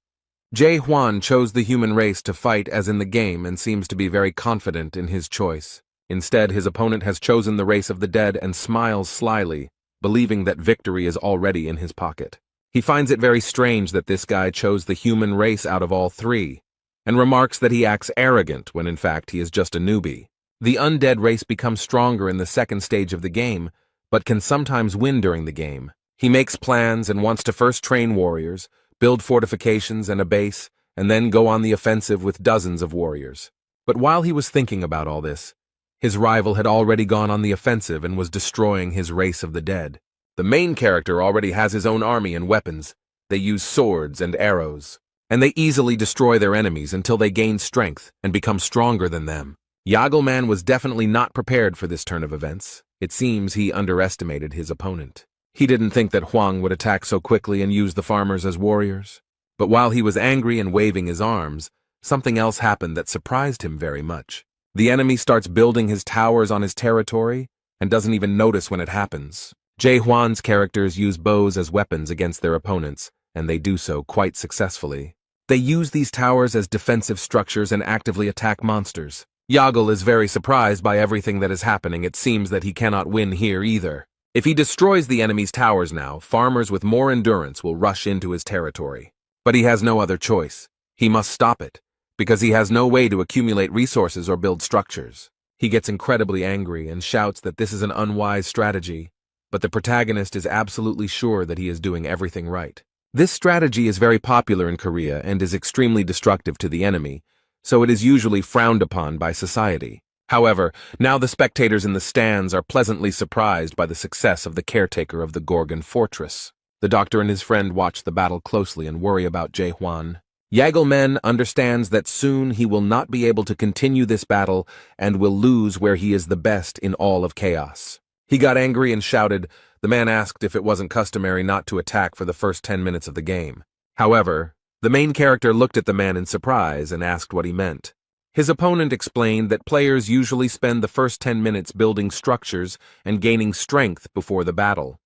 Huan chose the human race to fight as in the game and seems to be very confident in his choice. Instead, his opponent has chosen the race of the dead and smiles slyly, believing that victory is already in his pocket. He finds it very strange that this guy chose the human race out of all 3, and remarks that he acts arrogant when in fact he is just a newbie. The undead race becomes stronger in the second stage of the game, but can sometimes win during the game. He makes plans and wants to first train warriors, build fortifications and a base, and then go on the offensive with dozens of warriors. But while he was thinking about all this, his rival had already gone on the offensive and was destroying his race of the dead. The main character already has his own army and weapons. They use swords and arrows, and they easily destroy their enemies until they gain strength and become stronger than them. Man was definitely not prepared for this turn of events. It seems he underestimated his opponent. He didn't think that Huang would attack so quickly and use the farmers as warriors. But while he was angry and waving his arms, something else happened that surprised him very much. The enemy starts building his towers on his territory and doesn't even notice when it happens. Huan's characters use bows as weapons against their opponents, and they do so quite successfully. They use these towers as defensive structures and actively attack monsters. Is very surprised by everything that is happening. It seems that he cannot win here either. If he destroys the enemy's towers now, farmers with more endurance will rush into his territory. But he has no other choice. He must stop it, because he has no way to accumulate resources or build structures. He gets incredibly angry and shouts that this is an unwise strategy, but the protagonist is absolutely sure that he is doing everything right. This strategy is very popular in Korea and is extremely destructive to the enemy, so it is usually frowned upon by society. However, now the spectators in the stands are pleasantly surprised by the success of the caretaker of the Gorgon fortress. The doctor and his friend watch the battle closely and worry about Huan. Men understands that soon he will not be able to continue this battle and will lose where he is the best in all of chaos. He got angry and shouted. The man asked if it wasn't customary not to attack for the first 10 minutes of the game. However, the main character looked at the man in surprise and asked what he meant. His opponent explained that players usually spend the first 10 minutes building structures and gaining strength before the battle.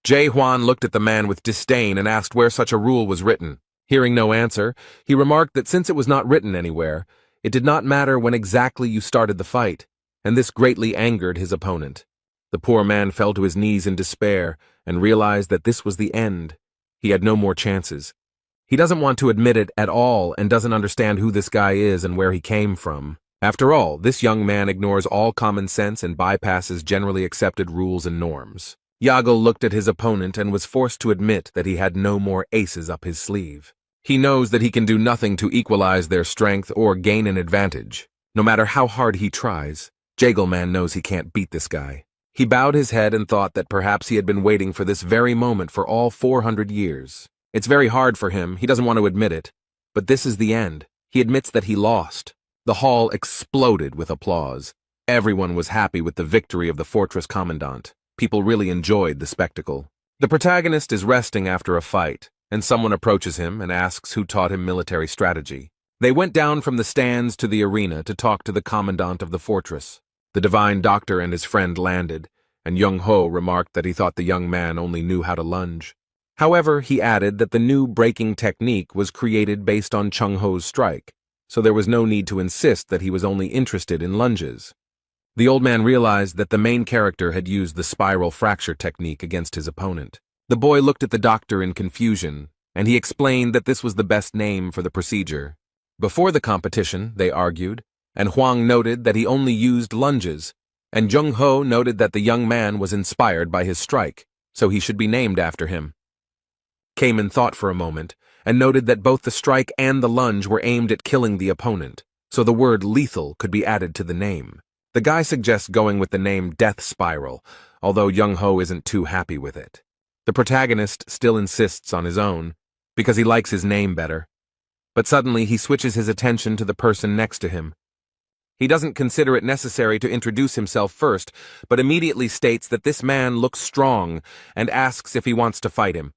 Huan looked at the man with disdain and asked where such a rule was written. Hearing no answer, he remarked that since it was not written anywhere, it did not matter when exactly you started the fight, and this greatly angered his opponent. The poor man fell to his knees in despair and realized that this was the end. He had no more chances. He doesn't want to admit it at all and doesn't understand who this guy is and where he came from. After all, this young man ignores all common sense and bypasses generally accepted rules and norms. Looked at his opponent and was forced to admit that he had no more aces up his sleeve. He knows that he can do nothing to equalize their strength or gain an advantage. No matter how hard he tries, Man knows he can't beat this guy. He bowed his head and thought that perhaps he had been waiting for this very moment for all 400 years. It's very hard for him, he doesn't want to admit it. But this is the end. He admits that he lost. The hall exploded with applause. Everyone was happy with the victory of the fortress commandant. People really enjoyed the spectacle. The protagonist is resting after a fight, and someone approaches him and asks who taught him military strategy. They went down from the stands to the arena to talk to the commandant of the fortress. The divine doctor and his friend landed, and Young Ho remarked that he thought the young man only knew how to lunge. However, he added that the new breaking technique was created based on Chung Ho's strike, so there was no need to insist that he was only interested in lunges. The old man realized that the main character had used the spiral fracture technique against his opponent. The boy looked at the doctor in confusion, and he explained that this was the best name for the procedure. Before the competition, they argued, and Huang noted that he only used lunges, and Jung Ho noted that the young man was inspired by his strike, so he should be named after him. Kamen thought for a moment, and noted that both the strike and the lunge were aimed at killing the opponent, so the word lethal could be added to the name. The guy suggests going with the name Death Spiral, although Jung Ho isn't too happy with it. The protagonist still insists on his own, because he likes his name better. But suddenly he switches his attention to the person next to him. He doesn't consider it necessary to introduce himself first, but immediately states that this man looks strong and asks if he wants to fight him.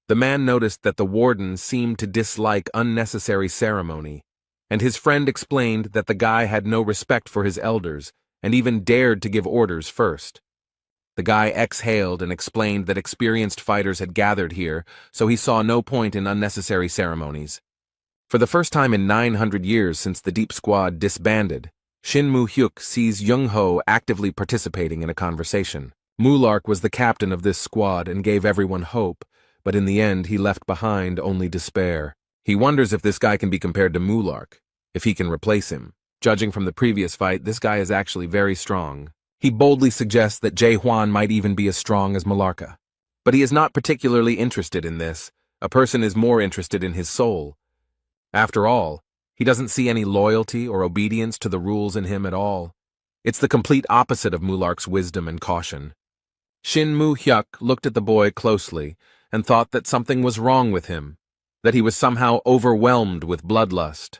The man noticed that the warden seemed to dislike unnecessary ceremony, and his friend explained that the guy had no respect for his elders and even dared to give orders first. The guy exhaled and explained that experienced fighters had gathered here, so he saw no point in unnecessary ceremonies. For the first time in 900 years since the Deep Squad disbanded, Shin Mu-hyuk sees Jung Ho actively participating in a conversation. Mulark was the captain of this squad and gave everyone hope, but in the end he left behind only despair. He wonders if this guy can be compared to Mulark, if he can replace him. Judging from the previous fight, this guy is actually very strong. He boldly suggests that Jae Hwan might even be as strong as Malarka. But he is not particularly interested in this. A person is more interested in his soul. After all, he doesn't see any loyalty or obedience to the rules in him at all. It's the complete opposite of Mulark's wisdom and caution. Shin Mu-hyuk looked at the boy closely and thought that something was wrong with him, that he was somehow overwhelmed with bloodlust.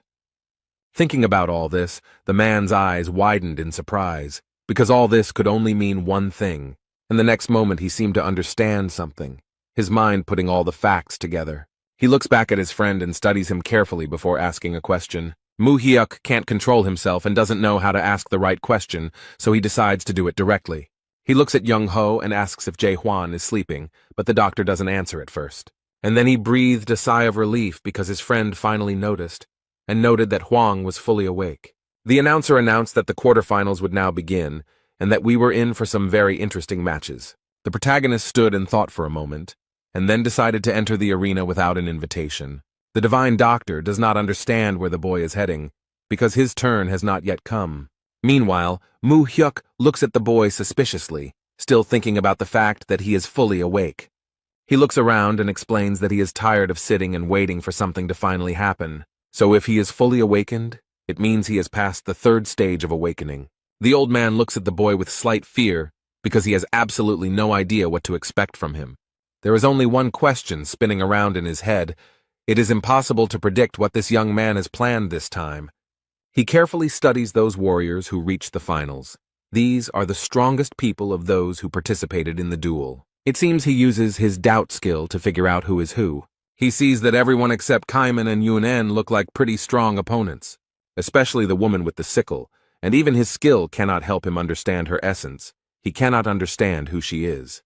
Thinking about all this, the man's eyes widened in surprise, because all this could only mean one thing, and the next moment he seemed to understand something, his mind putting all the facts together. He looks back at his friend and studies him carefully before asking a question. Mu-hyuk can't control himself and doesn't know how to ask the right question, so he decides to do it directly. He looks at Jung Ho and asks if Jae Hwan is sleeping, but the doctor doesn't answer at first. And then he breathed a sigh of relief because his friend finally noticed, and noted that Huang was fully awake. The announcer announced that the quarterfinals would now begin, and that we were in for some very interesting matches. The protagonist stood and thought for a moment, and then decided to enter the arena without an invitation. The divine doctor does not understand where the boy is heading, because his turn has not yet come. Meanwhile, Mu-hyuk looks at the boy suspiciously, still thinking about the fact that he is fully awake. He looks around and explains that he is tired of sitting and waiting for something to finally happen. So if he is fully awakened, it means he has passed the third stage of awakening. The old man looks at the boy with slight fear, because he has absolutely no idea what to expect from him. There is only one question spinning around in his head. It is impossible to predict what this young man has planned this time. He carefully studies those warriors who reached the finals. These are the strongest people of those who participated in the duel. It seems he uses his doubt skill to figure out who is who. He sees that everyone except Kaiman and Yunen look like pretty strong opponents, especially the woman with the sickle, and even his skill cannot help him understand her essence. He cannot understand who she is.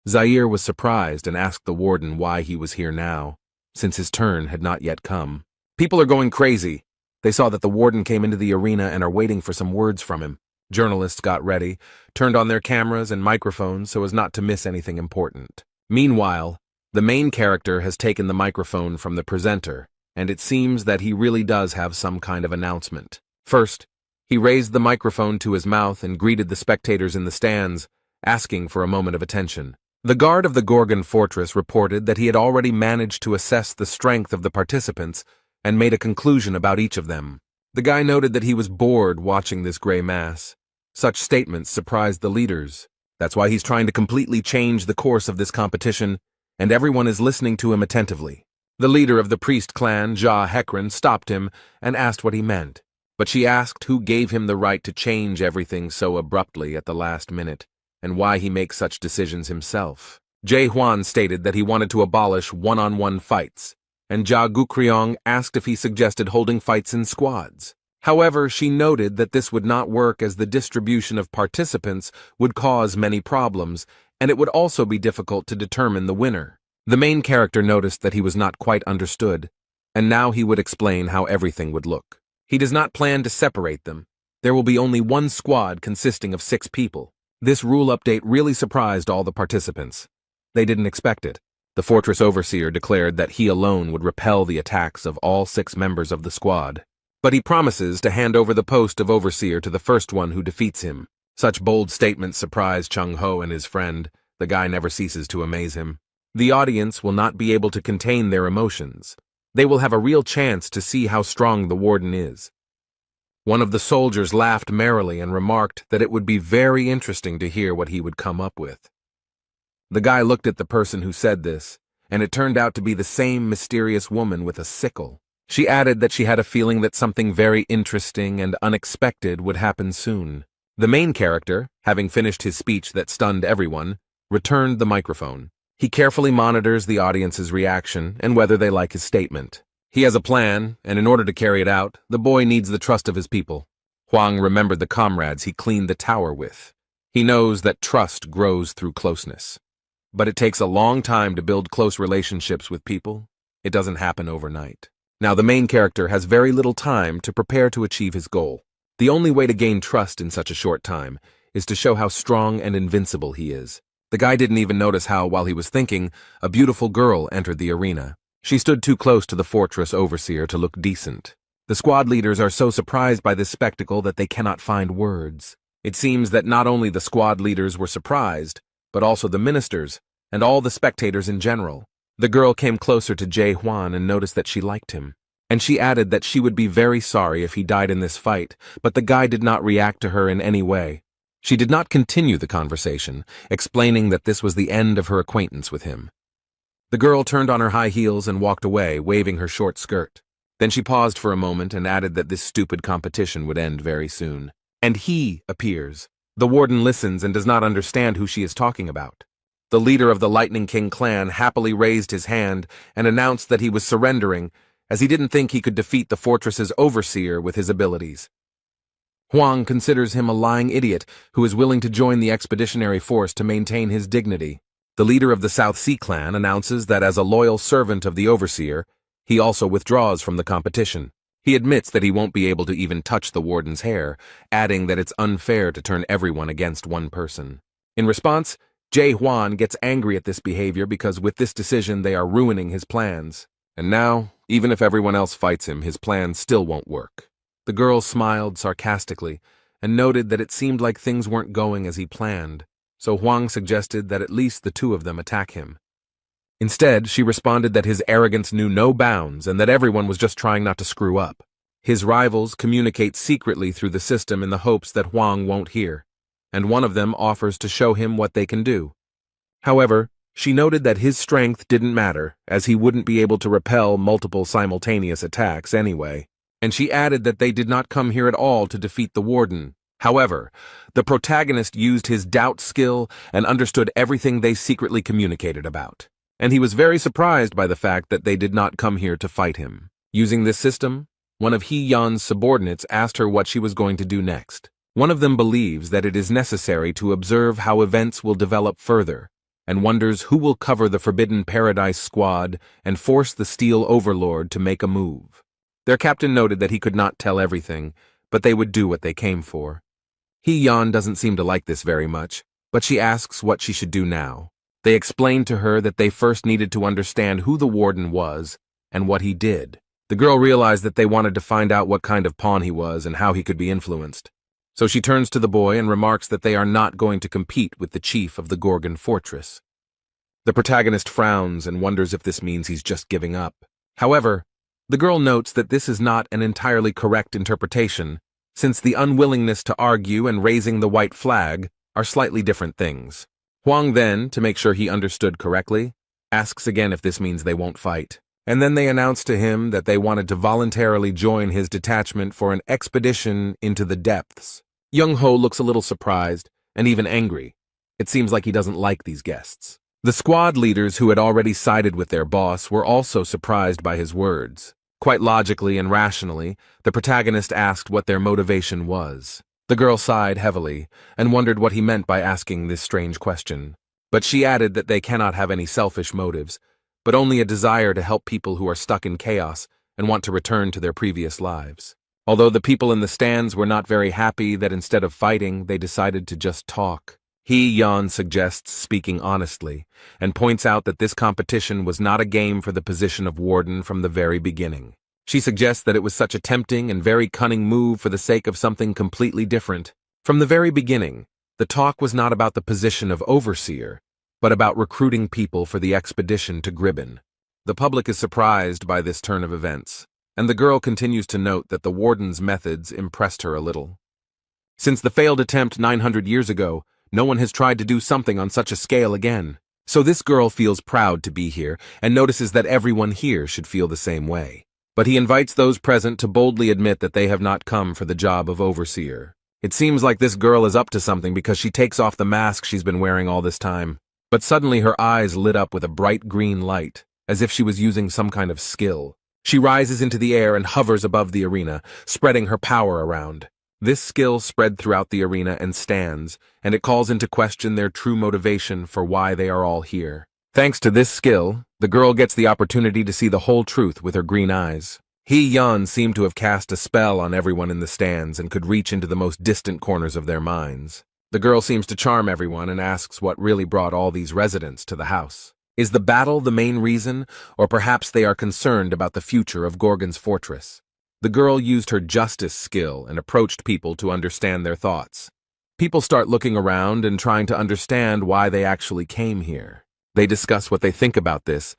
Zaire was surprised and asked the warden why he was here now, since his turn had not yet come. People are going crazy. They saw that the warden came into the arena and are waiting for some words from him. Journalists got ready, turned on their cameras and microphones so as not to miss anything important. Meanwhile, the main character has taken the microphone from the presenter, and it seems that he really does have some kind of announcement. First, he raised the microphone to his mouth and greeted the spectators in the stands, asking for a moment of attention. The guard of the Gorgon fortress reported that he had already managed to assess the strength of the participants and made a conclusion about each of them. The guy noted that he was bored watching this gray mass. Such statements surprised the leaders. That's why he's trying to completely change the course of this competition, and everyone is listening to him attentively. The leader of the priest clan, Ja Hekran, stopped him and asked what he meant, but she asked who gave him the right to change everything so abruptly at the last minute, and why he makes such decisions himself. Jae Hwan stated that he wanted to abolish one-on-one fights, and Ja Gukryong asked if he suggested holding fights in squads. However, she noted that this would not work as the distribution of participants would cause many problems, and it would also be difficult to determine the winner. The main character noticed that he was not quite understood, and now he would explain how everything would look. He does not plan to separate them. There will be only one squad consisting of 6 people. This rule update really surprised all the participants. They didn't expect it. The fortress overseer declared that he alone would repel the attacks of all 6 members of the squad. But he promises to hand over the post of overseer to the first one who defeats him. Such bold statements surprise Chung-ho and his friend. The guy never ceases to amaze him. The audience will not be able to contain their emotions. They will have a real chance to see how strong the warden is. One of the soldiers laughed merrily and remarked that it would be very interesting to hear what he would come up with. The guy looked at the person who said this, and it turned out to be the same mysterious woman with a sickle. She added that she had a feeling that something very interesting and unexpected would happen soon. The main character, having finished his speech that stunned everyone, returned the microphone. He carefully monitors the audience's reaction and whether they like his statement. He has a plan, and in order to carry it out, the boy needs the trust of his people. Huang remembered the comrades he cleaned the tower with. He knows that trust grows through closeness. But it takes a long time to build close relationships with people. It doesn't happen overnight. Now, the main character has very little time to prepare to achieve his goal. The only way to gain trust in such a short time is to show how strong and invincible he is. The guy didn't even notice how, while he was thinking, a beautiful girl entered the arena. She stood too close to the fortress overseer to look decent. The squad leaders are so surprised by this spectacle that they cannot find words. It seems that not only the squad leaders were surprised, but also the ministers and all the spectators in general. The girl came closer to Jae Hwan and noticed that she liked him. And she added that she would be very sorry if he died in this fight, but the guy did not react to her in any way. She did not continue the conversation, explaining that this was the end of her acquaintance with him. The girl turned on her high heels and walked away, waving her short skirt. Then she paused for a moment and added that this stupid competition would end very soon. And he appears. The warden listens and does not understand who she is talking about. The leader of the Lightning King clan happily raised his hand and announced that he was surrendering, as he didn't think he could defeat the fortress's overseer with his abilities. Huang considers him a lying idiot who is willing to join the expeditionary force to maintain his dignity. The leader of the South Sea clan announces that as a loyal servant of the overseer, he also withdraws from the competition. He admits that he won't be able to even touch the warden's hair, adding that it's unfair to turn everyone against one person. In response, Jae Hwan gets angry at this behavior because with this decision they are ruining his plans. And now, even if everyone else fights him, his plan still won't work. The girl smiled sarcastically and noted that it seemed like things weren't going as he planned, so Huang suggested that at least the 2 of them attack him. Instead, she responded that his arrogance knew no bounds and that everyone was just trying not to screw up. His rivals communicate secretly through the system in the hopes that Huang won't hear, and one of them offers to show him what they can do. However, she noted that his strength didn't matter, as he wouldn't be able to repel multiple simultaneous attacks anyway, and she added that they did not come here at all to defeat the warden. However, the protagonist used his doubt skill and understood everything they secretly communicated about, and he was very surprised by the fact that they did not come here to fight him. Using this system, one of Hee-yeon's subordinates asked her what she was going to do next. One of them believes that it is necessary to observe how events will develop further, and wonders who will cover the Forbidden Paradise squad and force the Steel Overlord to make a move. Their captain noted that he could not tell everything, but they would do what they came for. Hee-yeon doesn't seem to like this very much, but she asks what she should do now. They explained to her that they first needed to understand who the warden was and what he did. The girl realized that they wanted to find out what kind of pawn he was and how he could be influenced. So she turns to the boy and remarks that they are not going to compete with the chief of the Gorgon fortress. The protagonist frowns and wonders if this means he's just giving up. However, the girl notes that this is not an entirely correct interpretation, since the unwillingness to argue and raising the white flag are slightly different things. Huang then, to make sure he understood correctly, asks again if this means they won't fight. And then they announce to him that they wanted to voluntarily join his detachment for an expedition into the depths. Young-ho looks a little surprised and even angry. It seems like he doesn't like these guests. The squad leaders who had already sided with their boss were also surprised by his words. Quite logically and rationally, the protagonist asked what their motivation was. The girl sighed heavily and wondered what he meant by asking this strange question. But she added that they cannot have any selfish motives, but only a desire to help people who are stuck in chaos and want to return to their previous lives. Although the people in the stands were not very happy that instead of fighting, they decided to just talk. Yan suggests speaking honestly, and points out that this competition was not a game for the position of warden from the very beginning. She suggests that it was such a tempting and very cunning move for the sake of something completely different. From the very beginning, the talk was not about the position of overseer, but about recruiting people for the expedition to Gribben. The public is surprised by this turn of events, and the girl continues to note that the warden's methods impressed her a little. Since the failed attempt 900 years ago, no one has tried to do something on such a scale again. So this girl feels proud to be here and notices that everyone here should feel the same way. But he invites those present to boldly admit that they have not come for the job of overseer. It seems like this girl is up to something because she takes off the mask she's been wearing all this time. But suddenly her eyes lit up with a bright green light, as if she was using some kind of skill. She rises into the air and hovers above the arena, spreading her power around. This skill spread throughout the arena and stands, and it calls into question their true motivation for why they are all here. Thanks to this skill, the girl gets the opportunity to see the whole truth with her green eyes. Yan seemed to have cast a spell on everyone in the stands and could reach into the most distant corners of their minds. The girl seems to charm everyone and asks what really brought all these residents to the house. Is the battle the main reason, or perhaps they are concerned about the future of Gorgon's fortress? The girl used her justice skill and approached people to understand their thoughts. People start looking around and trying to understand why they actually came here. They discuss what they think about this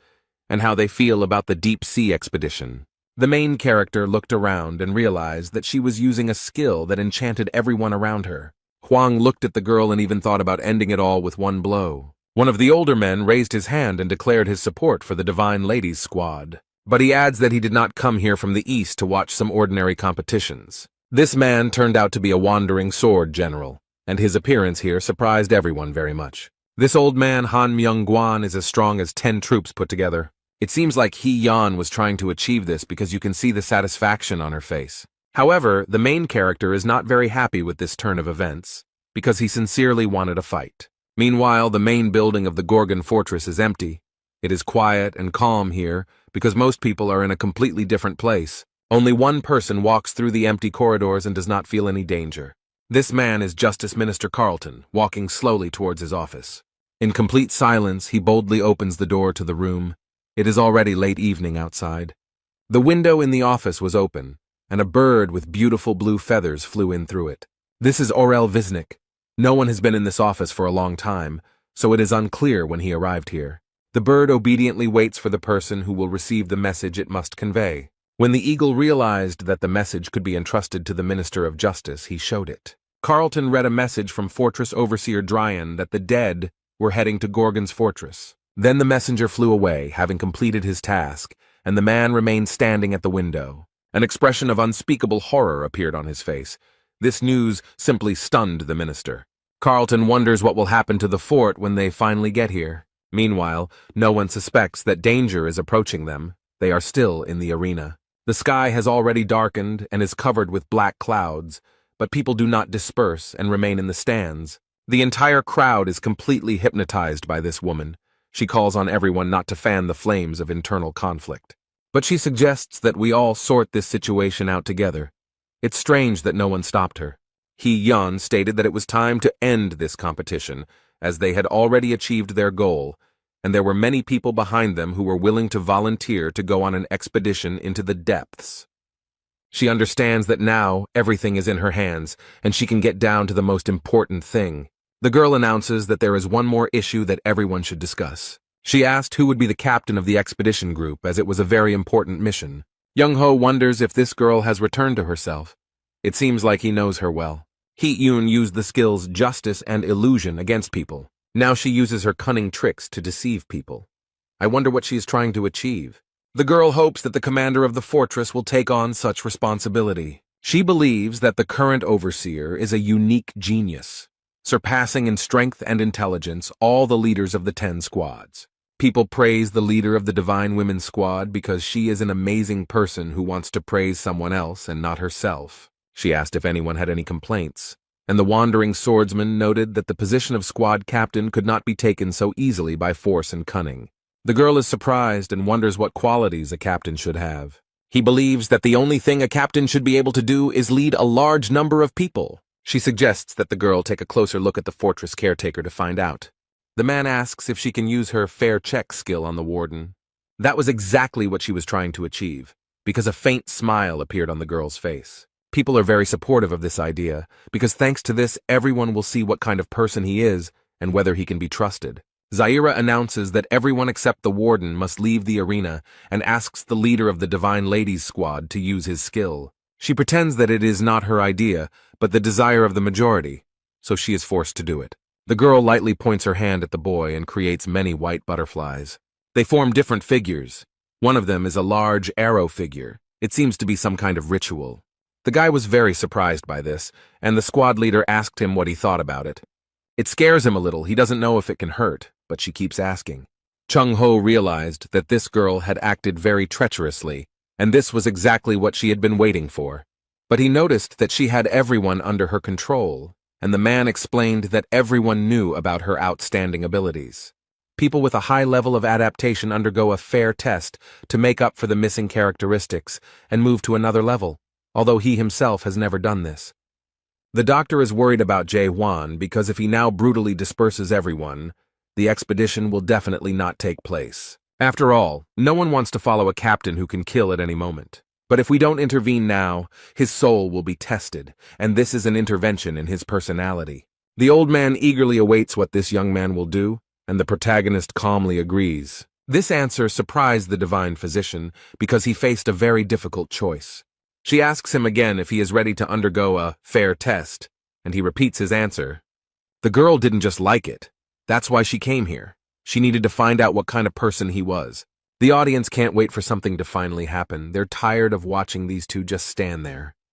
and how they feel about the deep sea expedition. The main character looked around and realized that she was using a skill that enchanted everyone around her. Huang looked at the girl and even thought about ending it all with one blow. One of the older men raised his hand and declared his support for the Divine Ladies Squad. But he adds that he did not come here from the east to watch some ordinary competitions. This man turned out to be a wandering sword general, and his appearance here surprised everyone very much. This old man, Han Myung-gwan, is as strong as 10 troops put together. It seems like Yan was trying to achieve this because you can see the satisfaction on her face. However, the main character is not very happy with this turn of events, because he sincerely wanted a fight. Meanwhile, the main building of the Gorgon fortress is empty. It is quiet and calm here, because most people are in a completely different place. Only one person walks through the empty corridors and does not feel any danger. This man is Justice Minister Carlton, walking slowly towards his office. In complete silence, he boldly opens the door to the room. It is already late evening outside. The window in the office was open, and a bird with beautiful blue feathers flew in through it. This is Orel Visnik. No one has been in this office for a long time, so it is unclear when he arrived here. The bird obediently waits for the person who will receive the message it must convey. When the eagle realized that the message could be entrusted to the Minister of Justice, he showed it. Carlton read a message from Fortress Overseer Dryan that the dead were heading to Gorgon's fortress. Then the messenger flew away, having completed his task, and the man remained standing at the window. An expression of unspeakable horror appeared on his face. This news simply stunned the minister. Carlton wonders what will happen to the fort when they finally get here. Meanwhile, no one suspects that danger is approaching them. They are still in the arena. The sky has already darkened and is covered with black clouds, but people do not disperse and remain in the stands. The entire crowd is completely hypnotized by this woman. She calls on everyone not to fan the flames of internal conflict. But she suggests that we all sort this situation out together. It's strange that no one stopped her. Yan stated that it was time to end this competition, as they had already achieved their goal, and there were many people behind them who were willing to volunteer to go on an expedition into the depths. She understands that now everything is in her hands, and she can get down to the most important thing. The girl announces that there is one more issue that everyone should discuss. She asked who would be the captain of the expedition group, as it was a very important mission. Young-ho wonders if this girl has returned to herself. It seems like he knows her well. Hee-yoon used the skills justice and illusion against people. Now she uses her cunning tricks to deceive people. I wonder what she is trying to achieve. The girl hopes that the commander of the fortress will take on such responsibility. She believes that the current overseer is a unique genius, surpassing in strength and intelligence all the leaders of the 10 squads. People praise the leader of the Divine Women's Squad because she is an amazing person who wants to praise someone else and not herself. She asked if anyone had any complaints, and the wandering swordsman noted that the position of squad captain could not be taken so easily by force and cunning. The girl is surprised and wonders what qualities a captain should have. He believes that the only thing a captain should be able to do is lead a large number of people. She suggests that the girl take a closer look at the fortress caretaker to find out. The man asks if she can use her fair check skill on the warden. That was exactly what she was trying to achieve, because a faint smile appeared on the girl's face. People are very supportive of this idea, because thanks to this, everyone will see what kind of person he is and whether he can be trusted. Zaira announces that everyone except the warden must leave the arena and asks the leader of the Divine Ladies Squad to use his skill. She pretends that it is not her idea, but the desire of the majority, so she is forced to do it. The girl lightly points her hand at the boy and creates many white butterflies. They form different figures. One of them is a large arrow figure. It seems to be some kind of ritual. The guy was very surprised by this, and the squad leader asked him what he thought about it. It scares him a little. He doesn't know if it can hurt, but she keeps asking. Chung-ho realized that this girl had acted very treacherously, and this was exactly what she had been waiting for. But he noticed that she had everyone under her control, and the man explained that everyone knew about her outstanding abilities. People with a high level of adaptation undergo a fair test to make up for the missing characteristics and move to another level, although he himself has never done this. The doctor is worried about Jae-hwan because if he now brutally disperses everyone, the expedition will definitely not take place. After all, no one wants to follow a captain who can kill at any moment. But if we don't intervene now, his soul will be tested, and this is an intervention in his personality. The old man eagerly awaits what this young man will do, and the protagonist calmly agrees. This answer surprised the divine physician because he faced a very difficult choice. She asks him again if he is ready to undergo a fair test, and he repeats his answer. The girl didn't just like it. That's why she came here. She needed to find out what kind of person he was. The audience can't wait for something to finally happen. They're tired of watching these two just stand there.